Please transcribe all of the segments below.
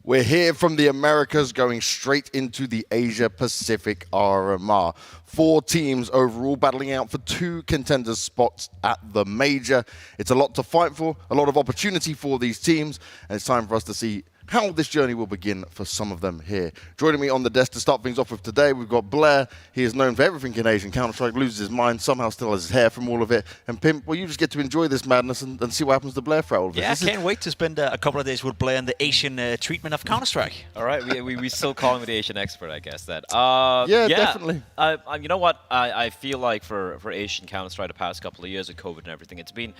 We're here from the Americas going straight into the Asia Pacific RMR. 4 teams overall battling out for 2 contender spots at the major. It's a lot to fight for, a lot of opportunity for these teams, and it's time for us to see how this journey will begin for some of them here. Joining me on the desk to start things off with today, we've got Blair. He is known for everything in Asian Counter-Strike, loses his mind, somehow still has his hair from all of it. And Pimp, well, you just get to enjoy this madness and see what happens to Blair for all of it. Yeah, I can't wait to spend a couple of days with Blair and the Asian treatment of Counter-Strike. All right, we still call him the Asian expert, I guess. Yeah, definitely. You know what? I feel like for Asian Counter-Strike the past couple of years of COVID and everything, it's been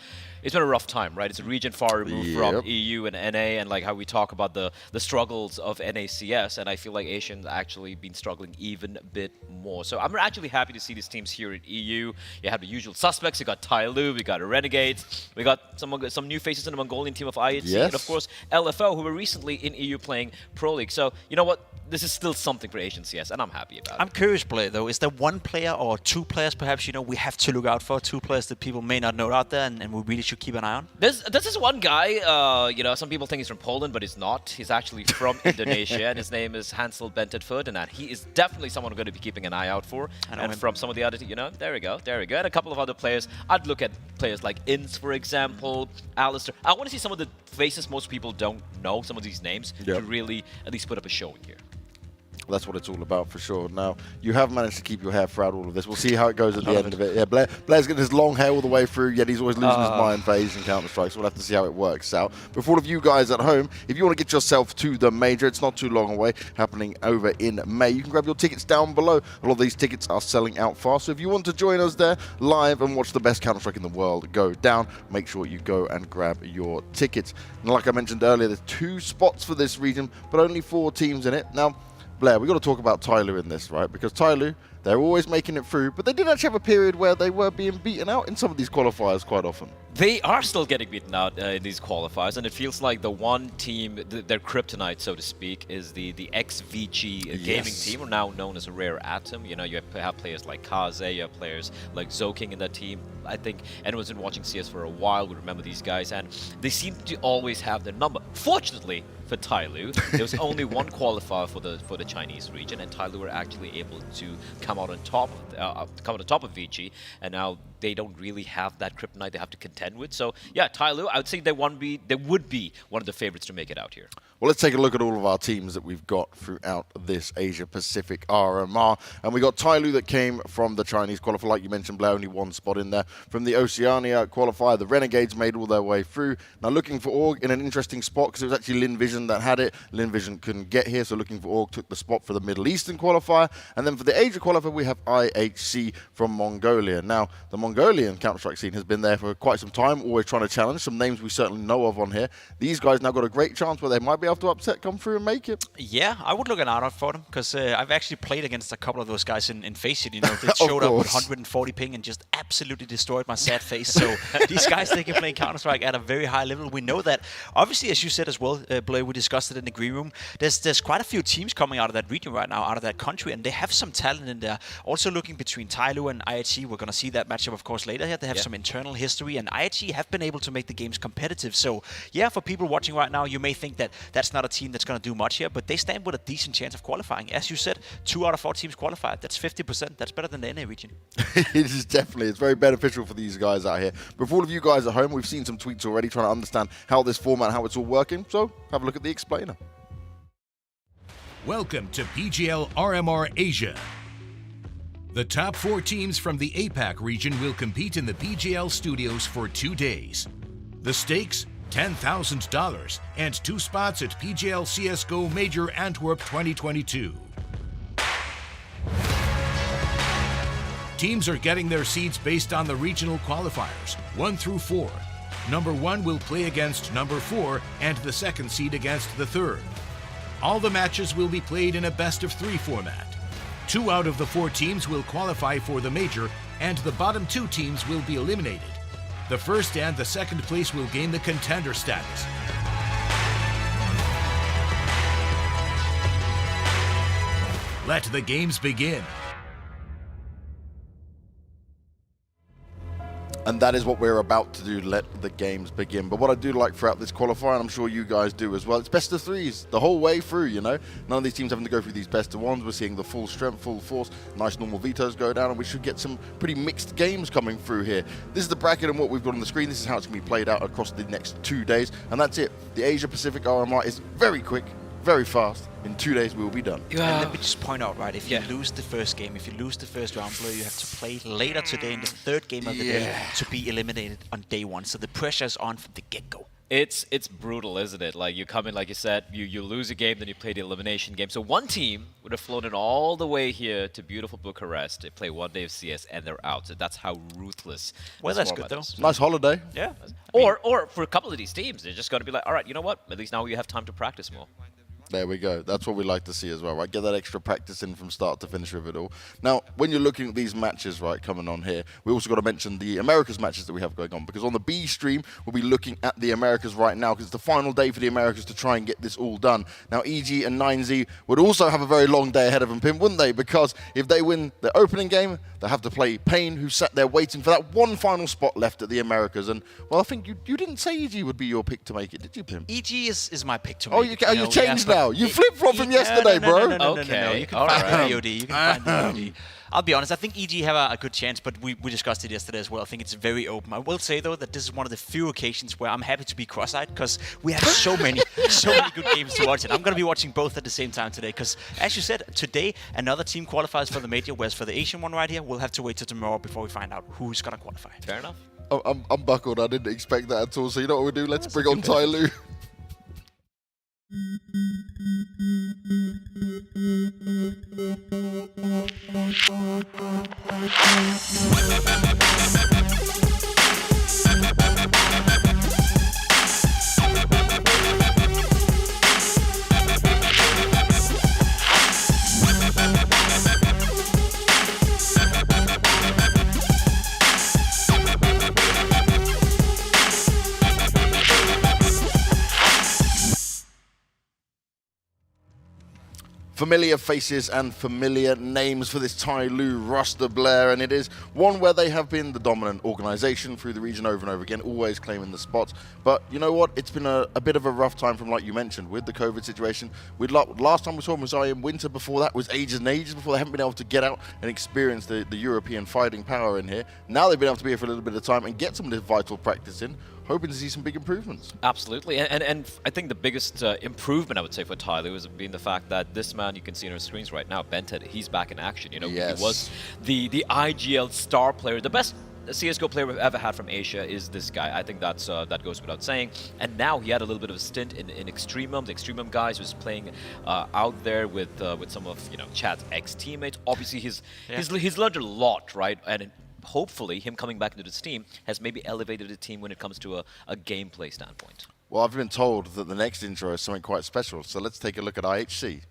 a rough time, right? It's a region far removed from EU and NA, and like how we talk about the struggles of NACS, and I feel like Asians actually been struggling even a bit more. So I'm actually happy to see these teams here in EU. You have the usual suspects. You got Tyloo, we got Renegades, we got some new faces in the Mongolian team of IHC, and of course LFO, who were recently in EU playing Pro League. So you know what? This is still something for Asian CS, and I'm happy about it. I'm curious, Blair, though. Is there one player or 2 players, perhaps, we have to look out for? 2 players that people may not know out there, and we really should keep an eye on? This is one guy, some people think he's from Poland, but he's not. He's actually from Indonesia, and his name is Hansel Bentetford, and he is definitely someone I'm going to be keeping an eye out for. And from some of the other, there we go. And a couple of other players. I'd look at players like Ince, for example, Alistair. I want to see some of the faces most people don't know, some of these names, to really at least put up a showing here. That's what it's all about for sure. Now, you have managed to keep your hair throughout all of this. We'll see how it goes at the end of it. Yeah, Blair's getting his long hair all the way through, yet he's always losing his mind for Asian Counter-Strike, so we'll have to see how it works out. But for all of you guys at home, if you want to get yourself to the major, it's not too long away, happening over in May. You can grab your tickets down below. A lot of these tickets are selling out fast, so if you want to join us there live and watch the best Counter-Strike in the world go down, make sure you go and grab your tickets. And like I mentioned earlier, there's 2 spots for this region, but only 4 teams in it. Now, Blair, we've got to talk about Tyloo in this, right? Because Tyloo, they're always making it through, but they did actually have a period where they were being beaten out in some of these qualifiers quite often. They are still getting beaten out in these qualifiers, and it feels like the one team, their kryptonite, so to speak, is the ex-VG gaming team, now known as a Rare Atom. You have players like Kaze, you have players like Zoking in that team. I think anyone's been watching CS for a while would remember these guys, and they seem to always have their number. Fortunately for Tyloo, there was only one qualifier for the Chinese region, and Tyloo were actually able to come out on top of VG, and now they don't really have that kryptonite they have to contend with. So yeah, Tyloo, I would say they would be one of the favorites to make it out here. Well, let's take a look at all of our teams that we've got throughout this Asia-Pacific RMR. And we got Tyloo that came from the Chinese qualifier. Like you mentioned, Blair, only 1 spot in there. From the Oceania qualifier, the Renegades made all their way through. Now looking for Org in an interesting spot, because it was actually Lin Vision that had it. Lin Vision couldn't get here, so looking for Org took the spot for the Middle Eastern qualifier. And then for the Asia qualifier, we have IHC from Mongolia. Now, the Mongolian Counter-Strike scene has been there for quite some time, always trying to challenge. Some names we certainly know of on here. These guys now got a great chance where they might be able to upset, come through and make it. Yeah, I would look an out for them, because I've actually played against a couple of those guys in Faceit. They showed up with 140 ping and just absolutely destroyed my sad face. So these guys, they can play Counter-Strike at a very high level. We know that. Obviously, as you said as well, Blair, we discussed it in the green room. There's quite a few teams coming out of that region right now, out of that country, and they have some talent in there. Also looking between Tyloo and IHC, we're going to see that matchup, of course, later here. They have some internal history, and IHC have been able to make the games competitive. So yeah, for people watching right now, you may think that that's not a team that's going to do much here, but they stand with a decent chance of qualifying. As you said, 2 out of 4 teams qualified. That's 50%. That's better than the NA region. It is definitely. It's very beneficial for these guys out here. But for all of you guys at home, we've seen some tweets already trying to understand how this format, how it's all working. So have a look at the explainer. Welcome to PGL RMR Asia. The top 4 teams from the APAC region will compete in the PGL studios for 2 days. The stakes, $10,000 and 2 spots at PGL CSGO Major Antwerp 2022. Teams are getting their seeds based on the regional qualifiers, 1 through 4. Number 1 will play against number 4 and the 2nd seed against the 3rd. All the matches will be played in a best-of-3 format. 2 out of the 4 teams will qualify for the major, and the bottom 2 teams will be eliminated. The first and the 2nd place will gain the contender status. Let the games begin. And that is what we're about to do, let the games begin. But what I do like throughout this qualifier, and I'm sure you guys do as well, it's best of threes the whole way through, you know. None of these teams having to go through these best of ones. We're seeing the full strength, full force, nice normal vetoes go down, and we should get some pretty mixed games coming through here. This is the bracket and what we've got on the screen. This is how it's going to be played out across the next 2 days. And that's it. The Asia Pacific RMR is very quick, very fast. In 2 days, we will be done. And let me just point out, right, if you lose the first game, if you lose the first round, you have to play later today in the third game of the day to be eliminated on day one. So the pressure is on from the get-go. It's brutal, isn't it? Like, you come in, like you said, you lose a game, then you play the elimination game. So one team would have flown in all the way here to beautiful Bucharest. They play 1 day of CS and they're out. So that's how ruthless. Well, that's good though. Nice holiday. Yeah. Or for a couple of these teams, they're just going to be like, all right, you know what? At least now you have time to practice more. There we go. That's what we like to see as well, right? Get that extra practice in from start to finish with it all. Now, when you're looking at these matches, right, coming on here, we also got to mention the Americas matches that we have going on, because on the B stream, we'll be looking at the Americas right now, because it's the final day for the Americas to try and get this all done. Now, EG and 9Z would also have a very long day ahead of them, Pim, wouldn't they? Because if they win the opening game, they'll have to play Payne, who sat there waiting for that one final spot left at the Americas. And, well, I think you didn't say EG would be your pick to make it, did you, Pim? EG is my pick to make it. Oh, you changed now. You flip-flopped from yesterday, bro. No. You can find the VOD. You can find the VOD. I'll be honest, I think EG have a good chance, but we discussed it yesterday as well. I think it's very open. I will say, though, that this is one of the few occasions where I'm happy to be cross-eyed, because we have so many good games to watch. And I'm going to be watching both at the same time today, because, as you said, today another team qualifies for the major, whereas for the Asian one right here, we'll have to wait till tomorrow before we find out who's going to qualify. Fair enough. I'm buckled. I didn't expect that at all. So you know what we'll do? Let's bring on Tyloo. Familiar faces and familiar names for this Tyloo roster, Blair, and it is one where they have been the dominant organization through the region over and over again, always claiming the spots. But you know what? It's been a bit of a rough time from, like you mentioned, with the COVID situation. Last time we saw them was in winter. Before that was ages and ages before they haven't been able to get out and experience the European fighting power in here. Now they've been able to be here for a little bit of time and get some of this vital practice in, hoping to see some big improvements. Absolutely, and I think the biggest improvement, I would say, for Tyloo has been the fact that this man you can see on our screens right now, Bented, he's back in action. You know, yes. He was the IGL star player, the best CSGO player we've ever had from Asia is this guy. I think that goes without saying. And now he had a little bit of a stint in Extremum. The Extremum guys was playing out there with some of Chad's ex-teammates. Obviously, he's learned a lot, right? And hopefully, him coming back into this team has maybe elevated the team when it comes to a gameplay standpoint. Well, I've been told that the next intro is something quite special, so let's take a look at IHC.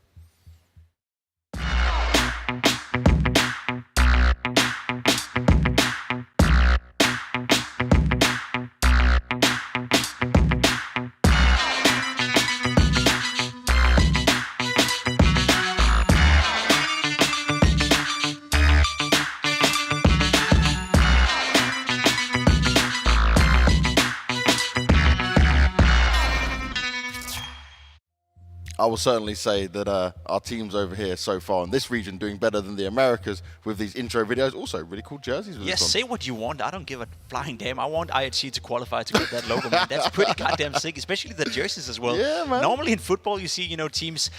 I will certainly say that our teams over here so far in this region doing better than the Americas with these intro videos. Also, really cool jerseys with this one. Yes, say what you want. I don't give a flying damn. I want IHC to qualify to get that logo, man. That's pretty goddamn sick, especially the jerseys as well. Yeah, man. Normally in football, you see, teams,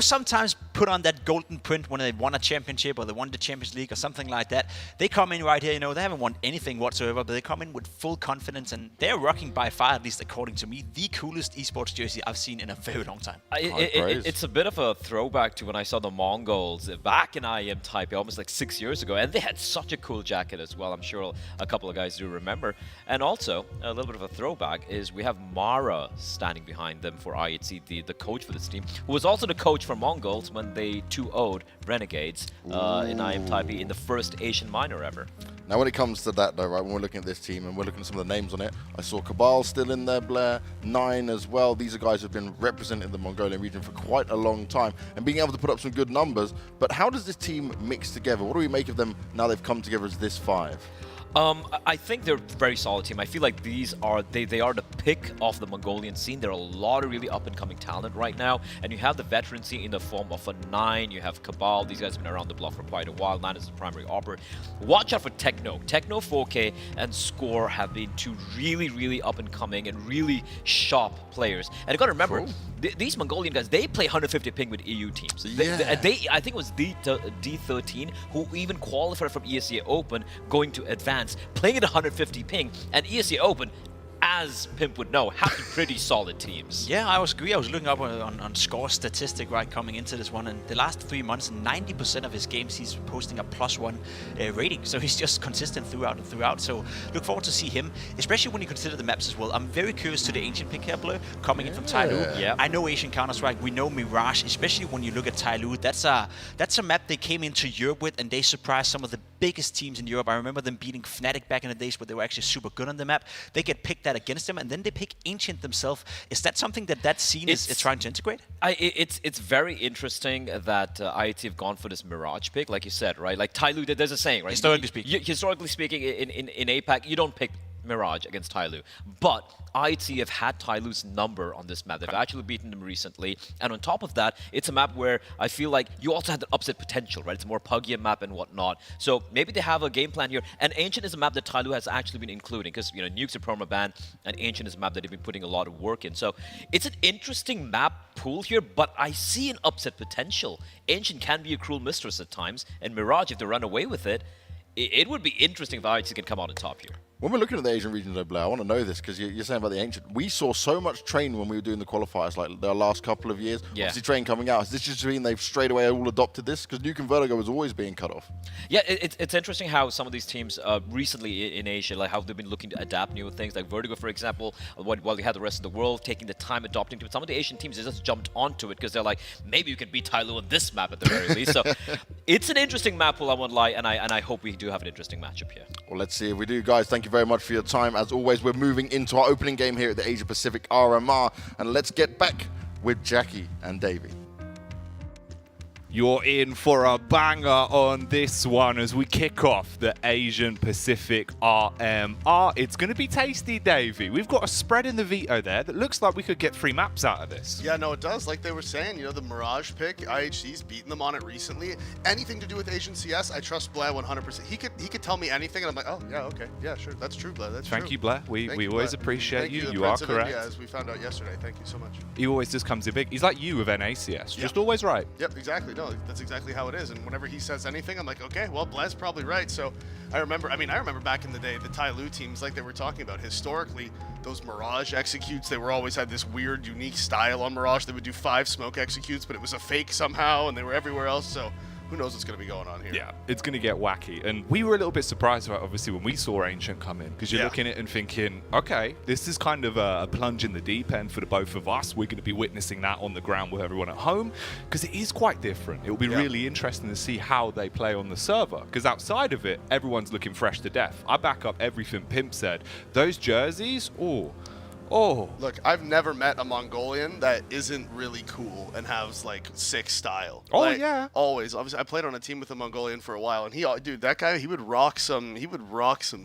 sometimes put on that golden print when they won a championship or they won the Champions League or something like that. They come in right here, they haven't won anything whatsoever, but they come in with full confidence, and they're rocking by far, at least according to me, the coolest esports jersey I've seen in a very long time. It's a bit of a throwback to when I saw the Mongols back in IEM Taipei almost like 6 years ago, and they had such a cool jacket as well. I'm sure a couple of guys do remember. And also, a little bit of a throwback is we have Mara standing behind them for IHC, the coach for this team, who was also the coach for Mongols when they 2-0'd Renegades in IEM Taipei in the first Asian minor ever. Now, when it comes to that, though, right, when we're looking at this team and we're looking at some of the names on it, I saw Cabal still in there, Blair, 9 as well. These are guys who have been representing the Mongolian region for quite a long time and being able to put up some good numbers. But how does this team mix together? What do we make of them now they've come together as this 5? I think they're a very solid team. I feel like these are they are the pick of the Mongolian scene. There are a lot of really up-and-coming talent right now, and you have the veterancy in the form of a 9. You have Cabal. These guys have been around the block for quite a while. 9 is the primary operator. Watch out for Techno. Techno 4K and Score have been two really up-and-coming and really sharp players. And you got to remember, these Mongolian guys, they play 150 ping with EU teams. Yeah. I think it was D13 who even qualified from ESEA Open going to advance, playing at 150 ping, and ESEA Open, as Pimp would know, have pretty solid teams. Yeah, I agree. I was looking up on Score statistic right coming into this one, and the last 3 months, 90% of his games he's posting a +1 rating. So he's just consistent throughout and throughout. So look forward to see him, especially when you consider the maps as well. I'm very curious to the Ancient pick here, Blur, coming in from Tyloo. Yeah. I know Asian Counter-Strike. We know Mirage, especially when you look at Tyloo. That's a map they came into Europe with, and they surprised some of the biggest teams in Europe. I remember them beating Fnatic back in the days where they were actually super good on the map. They get picked that against them, and then they pick Ancient themselves. Is that something that scene is trying to integrate? It's very interesting that IET have gone for this Mirage pick, like you said, right? Like Tyloo, there's a saying, right? Historically speaking, in APAC, you don't pick Mirage against Tyloo. But IET have had Tyloo's number on this map. They've actually beaten them recently. And on top of that, it's a map where I feel like you also have the upset potential, right? It's a more puggier map and whatnot. So maybe they have a game plan here. And Ancient is a map that Tyloo has actually been including because, you know, Nuke's a permaban, and Ancient is a map that they've been putting a lot of work in. So it's an interesting map pool here, but I see an upset potential. Ancient can be a cruel mistress at times, and Mirage, if they run away with it, it would be interesting if IET can come out on top here. When we're looking at the Asian region, though, Blair, I want to know this because you're saying about the Ancient. We saw so much train when we were doing the qualifiers, like the last couple of years. Yeah. Obviously, train coming out. Has this just mean they've straight away all adopted this? Because Nuke and Vertigo was always being cut off. Yeah, it's interesting how some of these teams recently in Asia, like how they've been looking to adapt new things. Like Vertigo, for example, while they had the rest of the world taking the time adopting to it. Some of the Asian teams, they just jumped onto it because they're like, maybe you can beat Tyloo on this map at the very least. So it's an interesting map pool, I won't lie, and I hope we do have an interesting matchup here. Well, let's see if we do, guys. Thank you very much for your time. As always, we're moving into our opening game here at the Asia Pacific RMR, and let's get back with Jackie and Davey. You're in for a banger on this one as we kick off the Asian Pacific RMR. It's going to be tasty, Davey. We've got a spread in the Veto there that looks like we could get 3 maps out of this. Yeah, no, it does. Like they were saying, you know, the Mirage pick, IHC's beaten them on it recently. Anything to do with Asian CS, I trust Blair 100%. He could tell me anything, and I'm like, oh, yeah, okay. Yeah, sure. That's true, Blair. That's true. Thank you, Blair. We always appreciate you. You are correct. India, as we found out yesterday. Thank you so much. He always just comes in big. He's like you with NACS. Just always right. Yep, exactly. No, that's exactly how it is. And whenever he says anything, I'm like, okay, well, Blair's probably right. So I remember back in the day, the Tyloo teams, like they were talking about, historically, those Mirage executes, they were always had this weird, unique style on Mirage. They would do 5 smoke executes, but it was a fake somehow, and they were everywhere else. So who knows what's going to be going on here. Yeah, it's going to get wacky. And we were a little bit surprised about, obviously, when we saw Ancient come in, because you're looking at it and thinking, okay, this is kind of a plunge in the deep end for the both of us. We're going to be witnessing that on the ground with everyone at home, because it is quite different. It will be really interesting to see how they play on the server, because outside of it, everyone's looking fresh to death. I back up everything Pimp said. Those jerseys, oh. Look, I've never met a Mongolian that isn't really cool and has like sick style. Oh, like, yeah. Always. Obviously, I played on a team with a Mongolian for a while, and that guy, he would rock some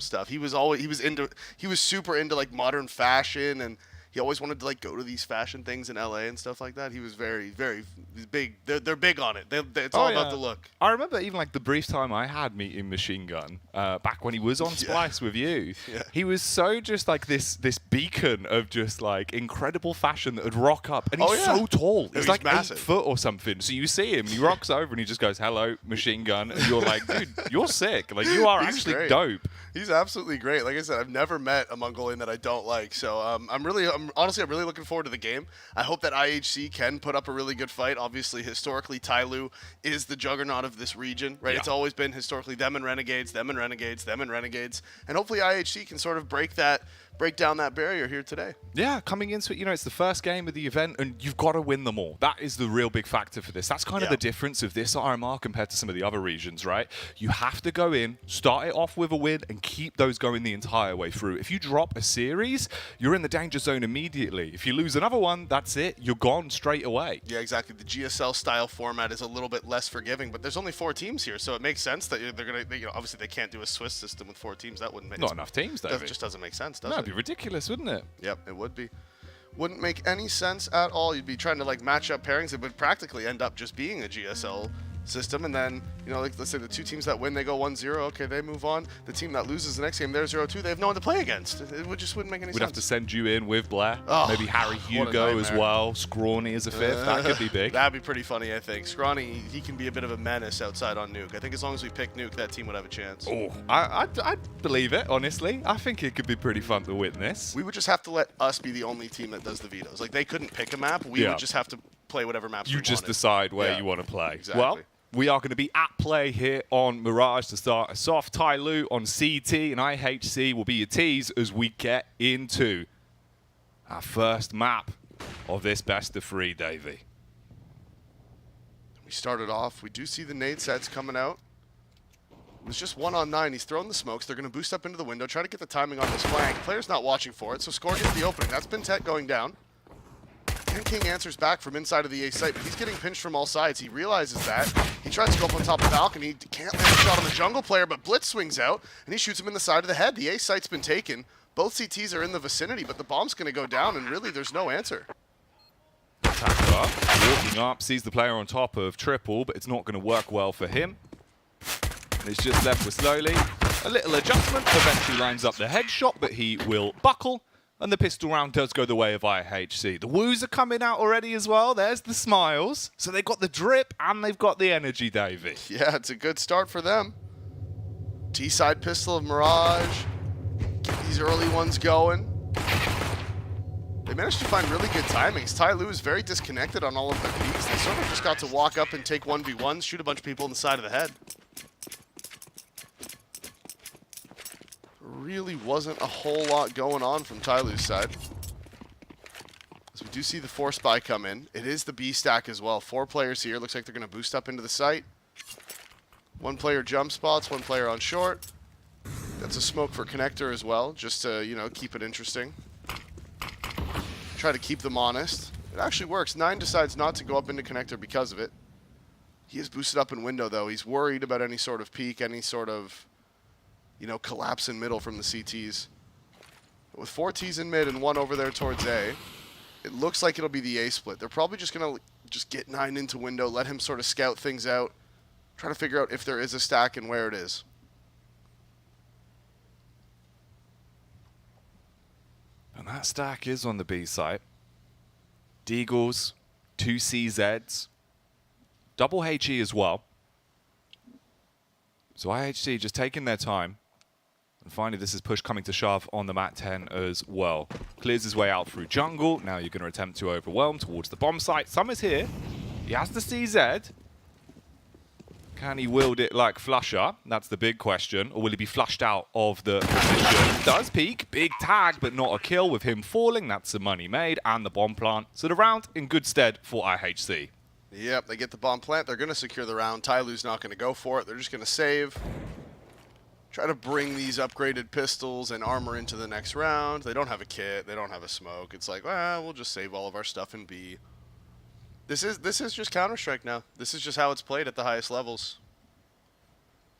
stuff. He was super into like modern fashion, and he always wanted to like go to these fashion things in LA and stuff like that. He was very, very big. They're big on it. It's all about the look. I remember even like the brief time I had meeting Machine Gun back when he was on Splice with you. Yeah. He was so just like this beacon of just like incredible fashion that would rock up, and he's so tall. He's like massive. 8 foot or something. So you see him, and he rocks over, and he just goes, "Hello, Machine Gun," and you're like, "Dude, you're sick. Like you are actually great. dope." He's absolutely great. Like I said, I've never met a Mongolian that I don't like. So I'm really looking forward to the game. I hope that IHC can put up a really good fight. Obviously, historically, Tyloo is the juggernaut of this region, right? Yeah. It's always been historically them and Renegades, them and Renegades, them and Renegades. And hopefully IHC can sort of break that break down that barrier here today. Yeah, coming into it, it's the first game of the event, and you've got to win them all. That is the real big factor for this. That's kind of the difference of this RMR compared to some of the other regions, right? You have to go in, start it off with a win, and keep those going the entire way through. If you drop a series, you're in the danger zone immediately. If you lose another one, that's it. You're gone straight away. Yeah, exactly. The GSL-style format is a little bit less forgiving, but there's only 4 teams here, so it makes sense that they're going to, obviously they can't do a Swiss system with 4 teams. That wouldn't make Not enough teams, though. It just doesn't make sense, does it? That'd be ridiculous, wouldn't it? Yep, it would be. Wouldn't make any sense at all. You'd be trying to like match up pairings. It would practically end up just being a GSL system, and then like let's say the 2 teams that win, they go 1-0. Okay, they move on. The team that loses the next game, they're 0-2. They have no one to play against. It just wouldn't make any sense. We'd have to send you in with Blair. Oh, maybe Harry Hugo as well. Scrawny as a 5th. That could be big. That'd be pretty funny, I think. Scrawny, he can be a bit of a menace outside on Nuke. I think as long as we pick Nuke, that team would have a chance. Oh, I believe it, honestly. I think it could be pretty fun to win this. We would just have to let us be the only team that does the vetoes. Like, they couldn't pick a map. We would just have to play whatever maps you we just wanted. decide where you want to play. Exactly. Well, we are going to be at play here on Mirage to start us off. Tai Lu on CT and IHC will be your Ts as we get into our first map of this best of 3, Davey. We started off. We do see the nade sets coming out. It was just 1 on 9. He's throwing the smokes. They're going to boost up into the window, try to get the timing on this flank. Player's not watching for it, so Score gets the opening. That's Bintet going down. And King answers back from inside of the A site, but he's getting pinched from all sides. He realizes that. He tries to go up on top of balcony. Can't land a shot on the jungle player, but Blitz swings out, and he shoots him in the side of the head. The A site's been taken. Both CTs are in the vicinity, but the bomb's going to go down, and really there's no answer. Attacker walking up, sees the player on top of Triple, but it's not going to work well for him. And it's just left with Slowly. A little adjustment, eventually lines up the headshot, but he will buckle. And the pistol round does go the way of IHC. The woos are coming out already as well. There's the smiles. So they've got the drip and they've got the energy, Davey. Yeah, it's a good start for them. T-side pistol of Mirage. Get these early ones going. They managed to find really good timings. Tai Lu is very disconnected on all of their peaks. They sort of just got to walk up and take 1v1s, shoot a bunch of people in the side of the head. Really wasn't a whole lot going on from Tai Lu's side. As we do see the 4 spy come in. It is the B stack as well. 4 players here. Looks like they're going to boost up into the site. 1 player jump spots, 1 player on short. That's a smoke for connector as well, just to, keep it interesting. Try to keep them honest. It actually works. 9 decides not to go up into connector because of it. He is boosted up in window, though. He's worried about any sort of peak, any sort of, collapse in middle from the CTs. But with 4 Ts in mid and 1 over there towards A, it looks like it'll be the A split. They're probably just going to get 9 into window, let him sort of scout things out, try to figure out if there is a stack and where it is. And that stack is on the B site. Deagles, 2 CZs, double HE as well. So IHC just taking their time. And finally, this is push coming to shove on the Mat 10 as well. Clears his way out through jungle. Now you're going to attempt to overwhelm towards the bomb site. Summer's here. He has the CZ. Can he wield it like Flusher? That's the big question. Or will he be flushed out of the position? Does peek. Big tag, but not a kill with him falling. That's some money made. And the bomb plant. So the round in good stead for IHC. Yep, they get the bomb plant. They're going to secure the round. Tai Lu's not going to go for it. They're just going to save. Try to bring these upgraded pistols and armor into the next round. They don't have a kit. They don't have a smoke. It's like, well, we'll just save all of our stuff in B. This is just Counter-Strike now. This is just how it's played at the highest levels.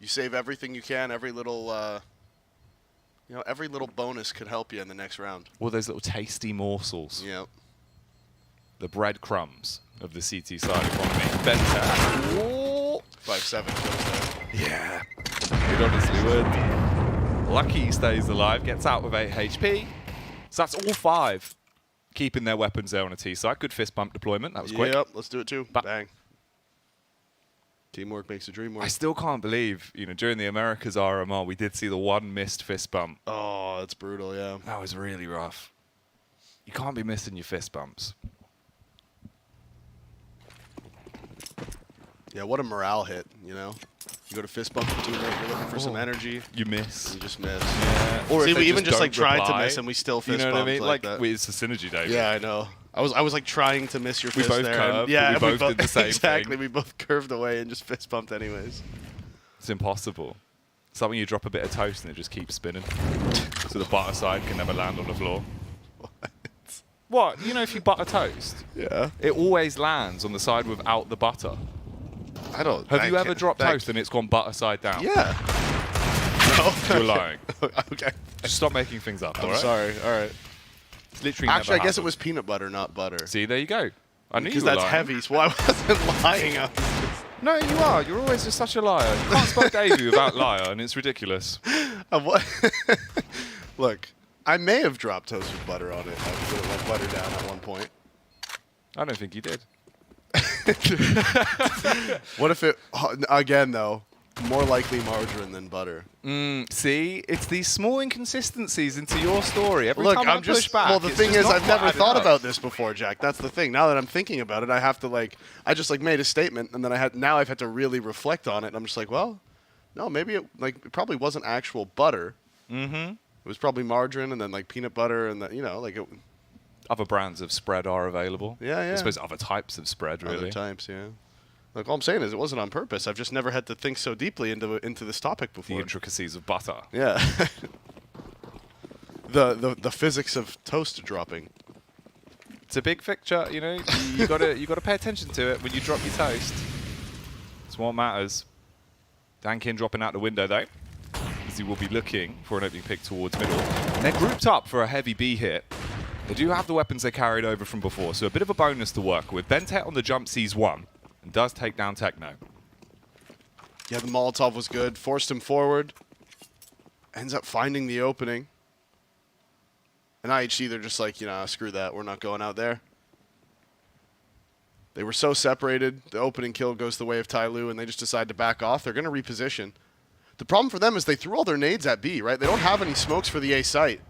You save everything you can. Every little, every little bonus could help you in the next round. All those little tasty morsels. Yep. The breadcrumbs of the CT side economy. Better. 5-7 kills there. Yeah. It honestly would. Lucky he stays alive, gets out with 8 HP. So that's all 5 keeping their weapons there on a T side. Good fist bump deployment. That was quick. Yep, let's do it too. Bang. Teamwork makes the dream work. I still can't believe, during the Americas RMR, we did see the 1 missed fist bump. Oh, that's brutal, yeah. That was really rough. You can't be missing your fist bumps. Yeah, what a morale hit, You go to fist bump your teammate, you're looking for some energy. You miss. You just miss. Yeah. Or if see, they we even just like don't tried to reply, miss and we still fist you know what I bumped mean? like that. It's a synergy, David. Yeah, I know. I was like trying to miss your We fist both there. curved, yeah, but we both did the same exactly. thing. We both curved away and just fist bumped anyways. It's impossible. It's like when you drop a bit of toast and it just keeps spinning. So the butter side can never land on the floor. What? You know, if you butter toast, Yeah. it always lands on the side without the butter. I don't. Have you ever dropped toast and it's gone butter side down? Yeah. You're lying. Okay. Just stop making things up, I'm alright? sorry. All right. It's literally Actually, never I guess it happened. was peanut butter, not butter. See, there you go. I knew you Because were that's lying. heavy, so I wasn't lying. No, you are. You're always just such a liar. You can't spell Davey without liar, and it's ridiculous. Look, I may have dropped toast with butter on it. I put it like butter down at one point. I don't think you did. What if it, again though, more likely margarine than butter? See, it's these small inconsistencies into your story. Every Look, time I'm I just, push back, well, the it's thing just is, not I've never adding thought up. about this before, Jack. That's the thing. Now that I'm thinking about it, I have to like, I just like made a statement, and then now I've had to really reflect on it. And I'm just like, well, no, maybe it probably wasn't actual butter. Mm-hmm. It was probably margarine, and then like peanut butter, and like it. Other brands of spread are available. Yeah, yeah. I suppose other types of spread, really. Other types, yeah. Like, all I'm saying is it wasn't on purpose. I've just never had to think so deeply into this topic The before. intricacies of butter. Yeah. the physics of toast dropping. It's a big picture, you know. You gotta pay attention to it when you drop your toast. It's what matters. Dankin dropping out the window though, as he will be looking for an opening pick towards middle. And they're grouped up for a heavy B hit. They do have the weapons they carried over from before, so a bit of a bonus to work with. Bentet on the jump sees one and does take down Techno. Yeah, the Molotov was good. Forced him forward. Ends up finding the opening. And IHC, they're just like, screw that. We're not going out there. They were so separated. The opening kill goes the way of Tai Lu, and they just decide to back off. They're going to reposition. The problem for them is they threw all their nades at B, right? They don't have any smokes for the A site.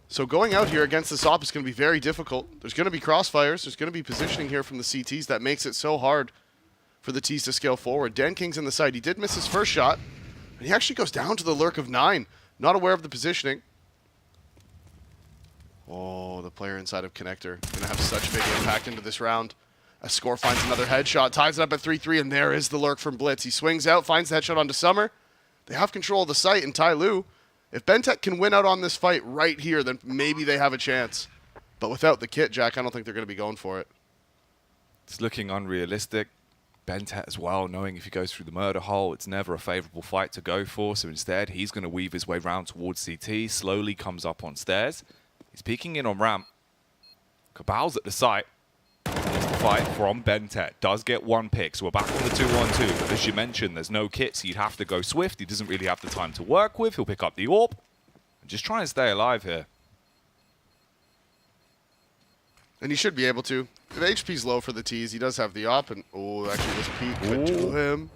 So going out here against this op is going to be very difficult. There's going to be crossfires. There's going to be positioning here from the CTs that makes it so hard for the T's to scale forward. Dan King's in the side. He did miss his first shot, and he actually goes down to the lurk of 9. Not aware of the positioning. Oh, the player inside of Connector. Going to have such big impact into this round. As Score finds another headshot, ties it up at 3-3, and there is the lurk from Blitz. He swings out, finds the headshot onto Summer. They have control of the site, and Tai Lu. If Bentek can win out on this fight right here, then maybe they have a chance. But without the kit, Jack, I don't think they're going to be going for it. It's looking unrealistic. Bentet as well, knowing if he goes through the murder hole, it's never a favourable fight to go for. So instead, he's going to weave his way round towards CT, slowly comes up on stairs. He's peeking in on ramp. Cabal's at the site. There's the fight from Bentet. Does get one pick, so we're back on the 2-1-2. But as you mentioned, there's no kit, so you'd have to go swift. He doesn't really have the time to work with. He'll pick up the AWP. And just try and stay alive here. And he should be able to. The HP's low for the T's. He does have the op, and actually this peek went to him.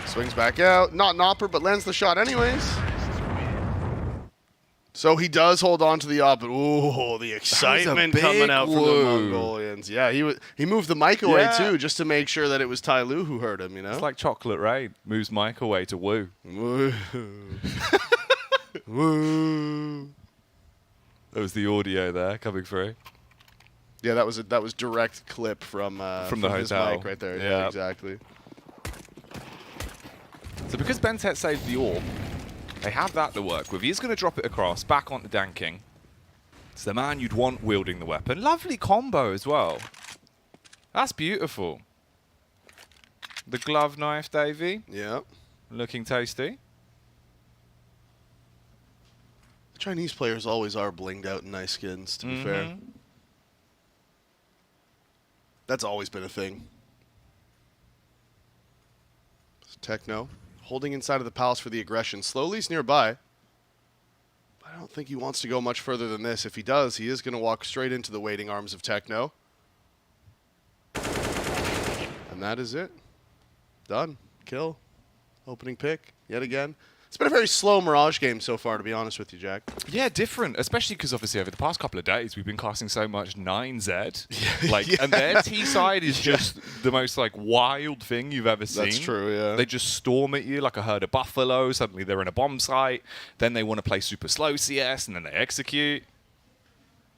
Swings back out. Not an opper, but lands the shot anyways. So he does hold on to the op, but the excitement coming out from the Mongolians. Yeah, he moved the mic away too, just to make sure that it was Tai Lu who heard him, It's like Chocolate Rain. Moves Mike away to woo. Woo. Woo. That was the audio there coming through. Yeah, that was direct clip from the his hotel. mic right there. Yeah. Yeah, exactly. So because Bentet saved the AWP, they have that to work with. He's going to drop it across, back onto Danking. It's the man you'd want wielding the weapon. Lovely combo as well. That's beautiful. The glove knife, Davey. Yeah. Looking tasty. The Chinese players always are blinged out in nice skins, to be fair. That's always been a thing. Techno holding inside of the palace for the aggression. Slowly's nearby. I don't think he wants to go much further than this. If he does, he is going to walk straight into the waiting arms of Techno. And that is it. Done. Kill. Opening pick. Yet again. It's been a very slow Mirage game so far, to be honest with you, Jack. Yeah, different, especially because obviously over the past couple of days we've been casting so much 9Z. Like, and their T side is just the most like wild thing you've ever seen. That's true, yeah. They just storm at you like a herd of buffalo. Suddenly they're in a bomb site. Then they want to play super slow CS, and then they execute.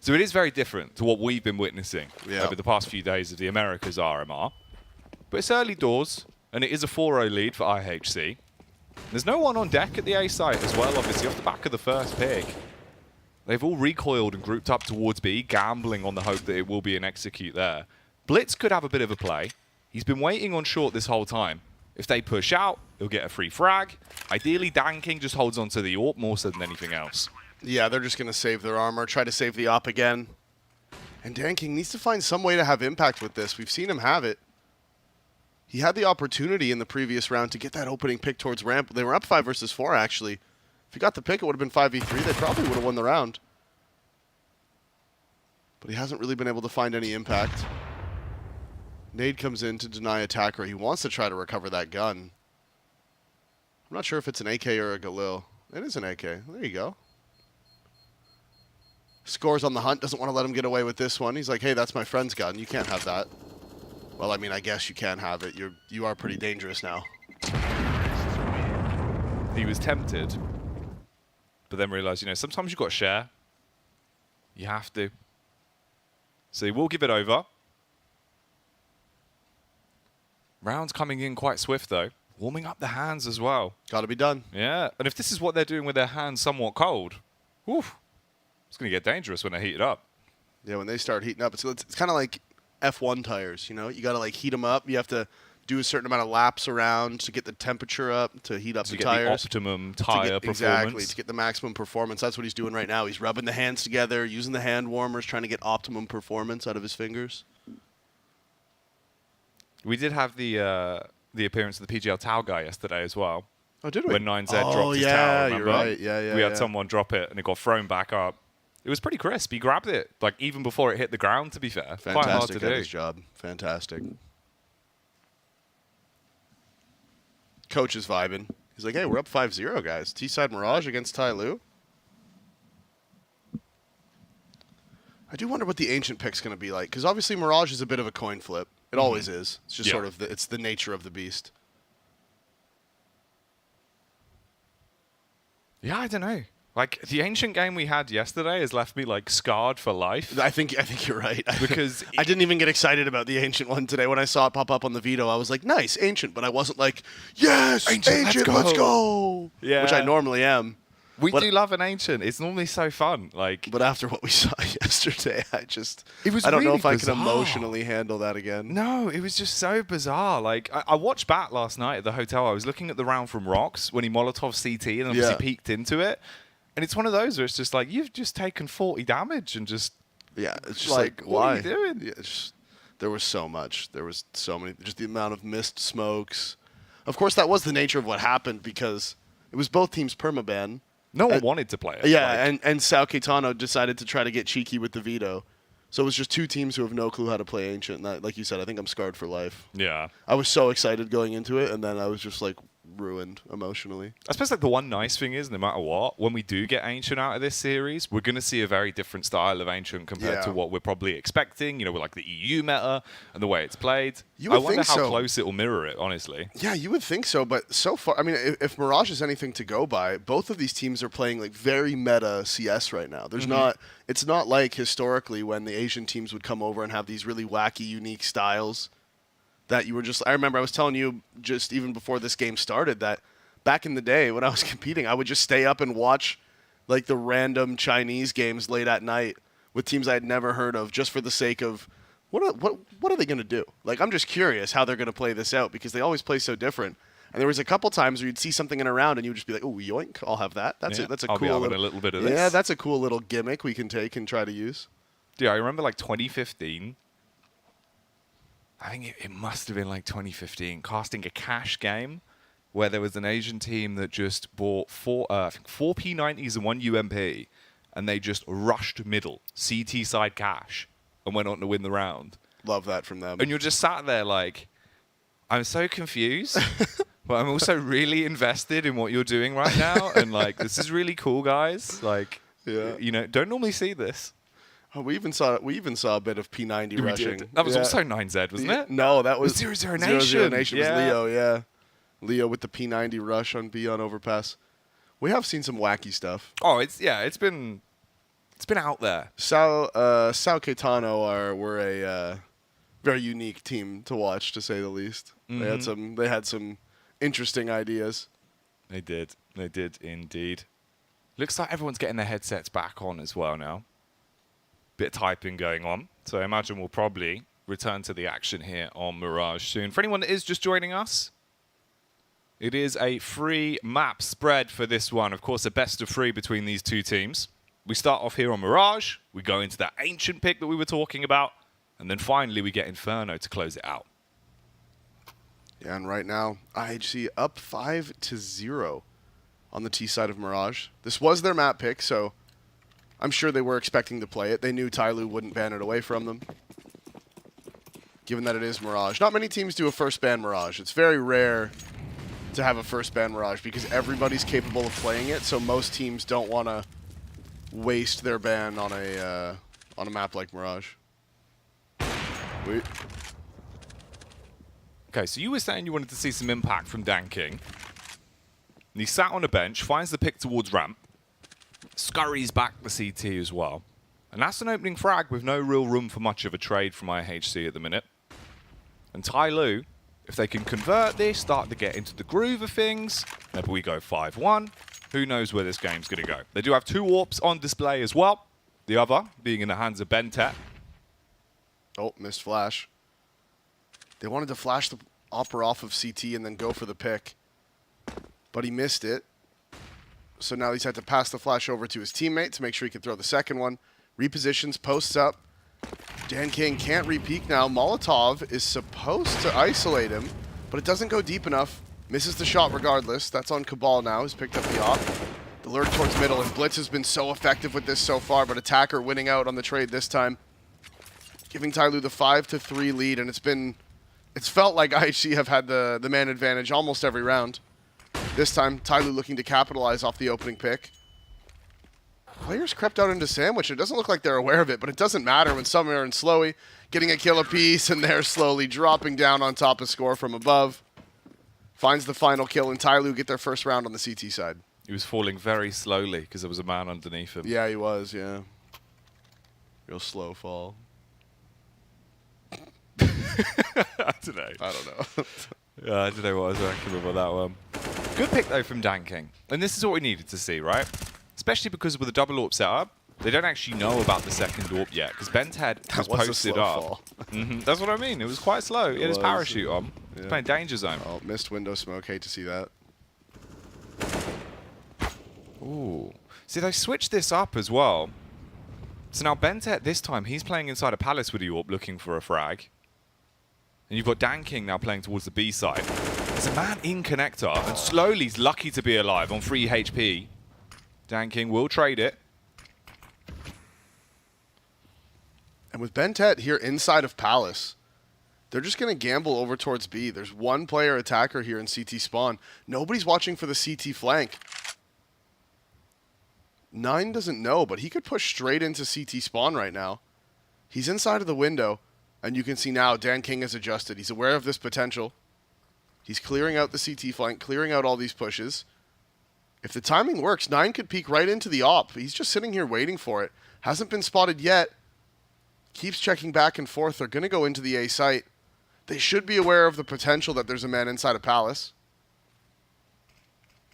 So it is very different to what we've been witnessing over the past few days of the Americas RMR. But it's early doors, and it is a 4-0 lead for IHC. There's no one on deck at the A site as well, obviously, off the back of the first pick. They've all recoiled and grouped up towards B, gambling on the hope that it will be an execute there. Blitz could have a bit of a play. He's been waiting on short this whole time. If they push out, he'll get a free frag. Ideally, Dan King just holds on to the AWP more so than anything else. Yeah, they're just going to save their armor, try to save the op again. And Dan King needs to find some way to have impact with this. We've seen him have it. He had the opportunity in the previous round to get that opening pick towards ramp. They were up 5 versus 4, actually. If he got the pick, it would have been 5v3. They probably would have won the round. But he hasn't really been able to find any impact. Nade comes in to deny attacker. He wants to try to recover that gun. I'm not sure if it's an AK or a Galil. It is an AK. There you go. Scores on the hunt. Doesn't want to let him get away with this one. He's like, hey, that's my friend's gun. You can't have that. Well, I mean, I guess you can have it. You are pretty dangerous now. He was tempted, but then realized, you know, sometimes you've got to share. You have to. So he will give it over. Rounds coming in quite swift, though. Warming up the hands as well. Got to be done. Yeah, and if this is what they're doing with their hands somewhat cold, oof, it's going to get dangerous when they heat it up. Yeah, when they start heating up, it's kind of like F1 tires, you know? You got to, like, heat them up. You have to do a certain amount of laps around to get the temperature up, to heat up the tires. To get the optimum tire performance. Exactly, to get the maximum performance. That's what he's doing right now. He's rubbing the hands together, using the hand warmers, trying to get optimum performance out of his fingers. We did have the appearance of the PGL Tau guy yesterday as well. Oh, did we? When 9Z dropped his tower, remember? You're right. Yeah, we had someone drop it, and it got thrown back up. It was pretty crisp. He grabbed it, like, even before it hit the ground, to be fair. Fantastic Quite hard to do. at his job. Fantastic. Coach is vibing. He's like, hey, we're up 5-0, guys. T-side Mirage against Tai Lu. I do wonder what the Ancient pick's going to be like, because obviously Mirage is a bit of a coin flip. It always is. It's just sort of it's the nature of the beast. Yeah, I don't know. Like, the Ancient game we had yesterday has left me, like, scarred for life. I think you're right. Because I didn't even get excited about the Ancient one today. When I saw it pop up on the Veto, I was like, nice, Ancient. But I wasn't like, yes, Ancient, let's go. Yeah. Which I normally am. We do love an Ancient. It's normally so fun. Like, but after what we saw yesterday, I don't know really if I bizarre. can emotionally handle that again. No, it was just so bizarre. Like, I watched back last night at the hotel. I was looking at the round from Rocks when he Molotov CT and obviously peeked into it. And it's one of those where it's just like, you've just taken 40 damage and just... Yeah, it's just like why? What are you doing? Yeah, there was so much. There was so many... Just the amount of missed smokes. Of course, that was the nature of what happened because it was both teams permaban. No one wanted to play it. Yeah, and Sao Caetano decided to try to get cheeky with the Veto. So it was just two teams who have no clue how to play Ancient. And that, like you said, I think I'm scarred for life. Yeah. I was so excited going into it, and then I was just like... ruined emotionally. I suppose like the one nice thing is, no matter what, when we do get Ancient out of this series, we're going to see a very different style of Ancient compared to what we're probably expecting, you know, with like the EU meta and the way it's played. I wonder how close it will mirror it, honestly. Yeah, you would think so, but so far, I mean, if Mirage is anything to go by, both of these teams are playing like very meta CS right now. There's it's not like historically when the Asian teams would come over and have these really wacky, unique styles. That you were just, I remember I was telling you just even before this game started that back in the day when I was competing, I would just stay up and watch like the random Chinese games late at night with teams I had never heard of just for the sake of what are they going to do? Like, I'm just curious how they're going to play this out because they always play so different. And there was a couple times where you'd see something in a round and you would just be like, oh, yoink, I'll have that. That's it. That's a cool little bit of this. Yeah, that's a cool little gimmick we can take and try to use. Yeah, I remember like 2015. I think it must have been like 2015, casting a cash game where there was an Asian team that just bought four P90s and one UMP, and they just rushed middle, CT side cash, and went on to win the round. Love that from them. And you're just sat there like, I'm so confused. But I'm also really invested in what you're doing right now, and like this is really cool, guys. Like, you know, don't normally see this. Oh, we even saw a bit of P90 rushing. Did. That was also 9Z, wasn't it? No, that was 00 Nation. 00 Nation was Leo, yeah. Leo with the P90 rush on B on overpass. We have seen some wacky stuff. Oh, it's been out there. Sao Caetano were a very unique team to watch, to say the least. They had some interesting ideas. They did indeed. Looks like everyone's getting their headsets back on as well now. Bit of typing going on. So I imagine we'll probably return to the action here on Mirage soon. For anyone that is just joining us, it is a free map spread for this one. Of course, a best of 3 between these two teams. We start off here on Mirage. We go into that ancient pick that we were talking about. And then finally, we get Inferno to close it out. Yeah, and right now, IHC up 5-0 on the T side of Mirage. This was their map pick, so I'm sure they were expecting to play it. They knew Tyloo wouldn't ban it away from them, given that it is Mirage. Not many teams do a first ban Mirage. It's very rare to have a first ban Mirage because everybody's capable of playing it, so most teams don't want to waste their ban on a map like Mirage. Wait. Okay, so you were saying you wanted to see some impact from Dan King. And he sat on a bench, finds the pick towards ramp, scurries back the CT as well. And that's an opening frag with no real room for much of a trade from IHC at the minute. And Tyloo, if they can convert this, start to get into the groove of things, maybe we go 5-1. Who knows where this game's going to go. They do have 2 warps on display as well. The other being in the hands of Bentet. Oh, missed flash. They wanted to flash the Opera off of CT and then go for the pick, but he missed it. So now he's had to pass the flash over to his teammate to make sure he can throw the second one. Repositions, posts up. Dan King can't re-peek now. Molotov is supposed to isolate him, but it doesn't go deep enough. Misses the shot regardless. That's on Cabal now. He's picked up the op. The lure towards middle, and Blitz has been so effective with this so far, but Attacker winning out on the trade this time, giving Tyloo the 5-3 lead, and it's felt like IHC have had the man advantage almost every round. This time, Tyloo looking to capitalize off the opening pick. Players crept out into Sandwich. It doesn't look like they're aware of it, but it doesn't matter when some are in Slowy, getting a kill apiece, and they're slowly dropping down on top of score from above. Finds the final kill, and Tyloo get their first round on the CT side. He was falling very slowly because there was a man underneath him. Yeah, he was, yeah. Real slow fall. I don't know. I don't know. Yeah, I don't know what I was ranking with on that one. Good pick, though, from Dan King. And this is what we needed to see, right? Especially because with the double AWP setup, they don't actually know about the second AWP yet, because Bented was posted up. That's what I mean. It was quite slow. He had his parachute on. He was playing Danger Zone. Oh, missed window smoke. Hate to see that. Ooh. See, they switched this up as well. So now Bentet, this time, he's playing inside a Palace with AWP looking for a frag. And you've got Dan King now playing towards the B side. There's a man in connector, and slowly he's lucky to be alive on 3 HP. Dan King will trade it. And with Bentet here inside of Palace, they're just going to gamble over towards B. There's one player attacker here in CT spawn. Nobody's watching for the CT flank. 9 doesn't know, but he could push straight into CT spawn right now. He's inside of the window, and you can see now Dan King has adjusted. He's aware of this potential. He's clearing out the CT flank, clearing out all these pushes. If the timing works, 9 could peek right into the op. He's just sitting here waiting for it. Hasn't been spotted yet. Keeps checking back and forth. They're going to go into the A site. They should be aware of the potential that there's a man inside a Palace.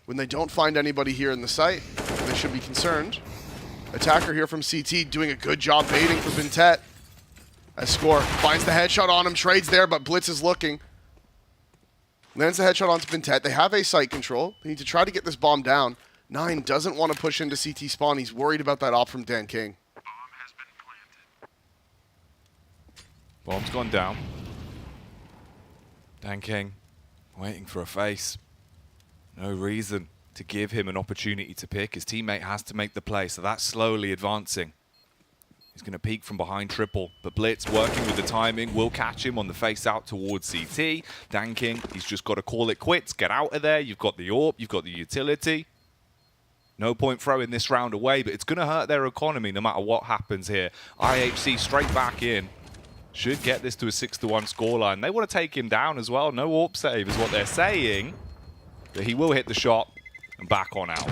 When they don't find anybody here in the site, they should be concerned. Attacker here from CT doing a good job baiting for Bentet. As Score finds the headshot on him, trades there, but Blitz is looking. Lands the headshot onto Bentet. They have A site control. They need to try to get this bomb down. 9 doesn't want to push into CT spawn. He's worried about that op from Dan King. Bomb's gone down. Dan King waiting for a face. No reason to give him an opportunity to pick. His teammate has to make the play, so that's slowly advancing. He's going to peek from behind triple, but Blitz working with the timing will catch him on the face out towards CT. Danking, he's just got to call it quits, get out of there. You've got the AWP, you've got the utility. No point throwing this round away, but it's going to hurt their economy no matter what happens here. IHC straight back in. Should get this to a 6-1 scoreline. They want to take him down as well. No AWP save is what they're saying. But he will hit the shot and back on out.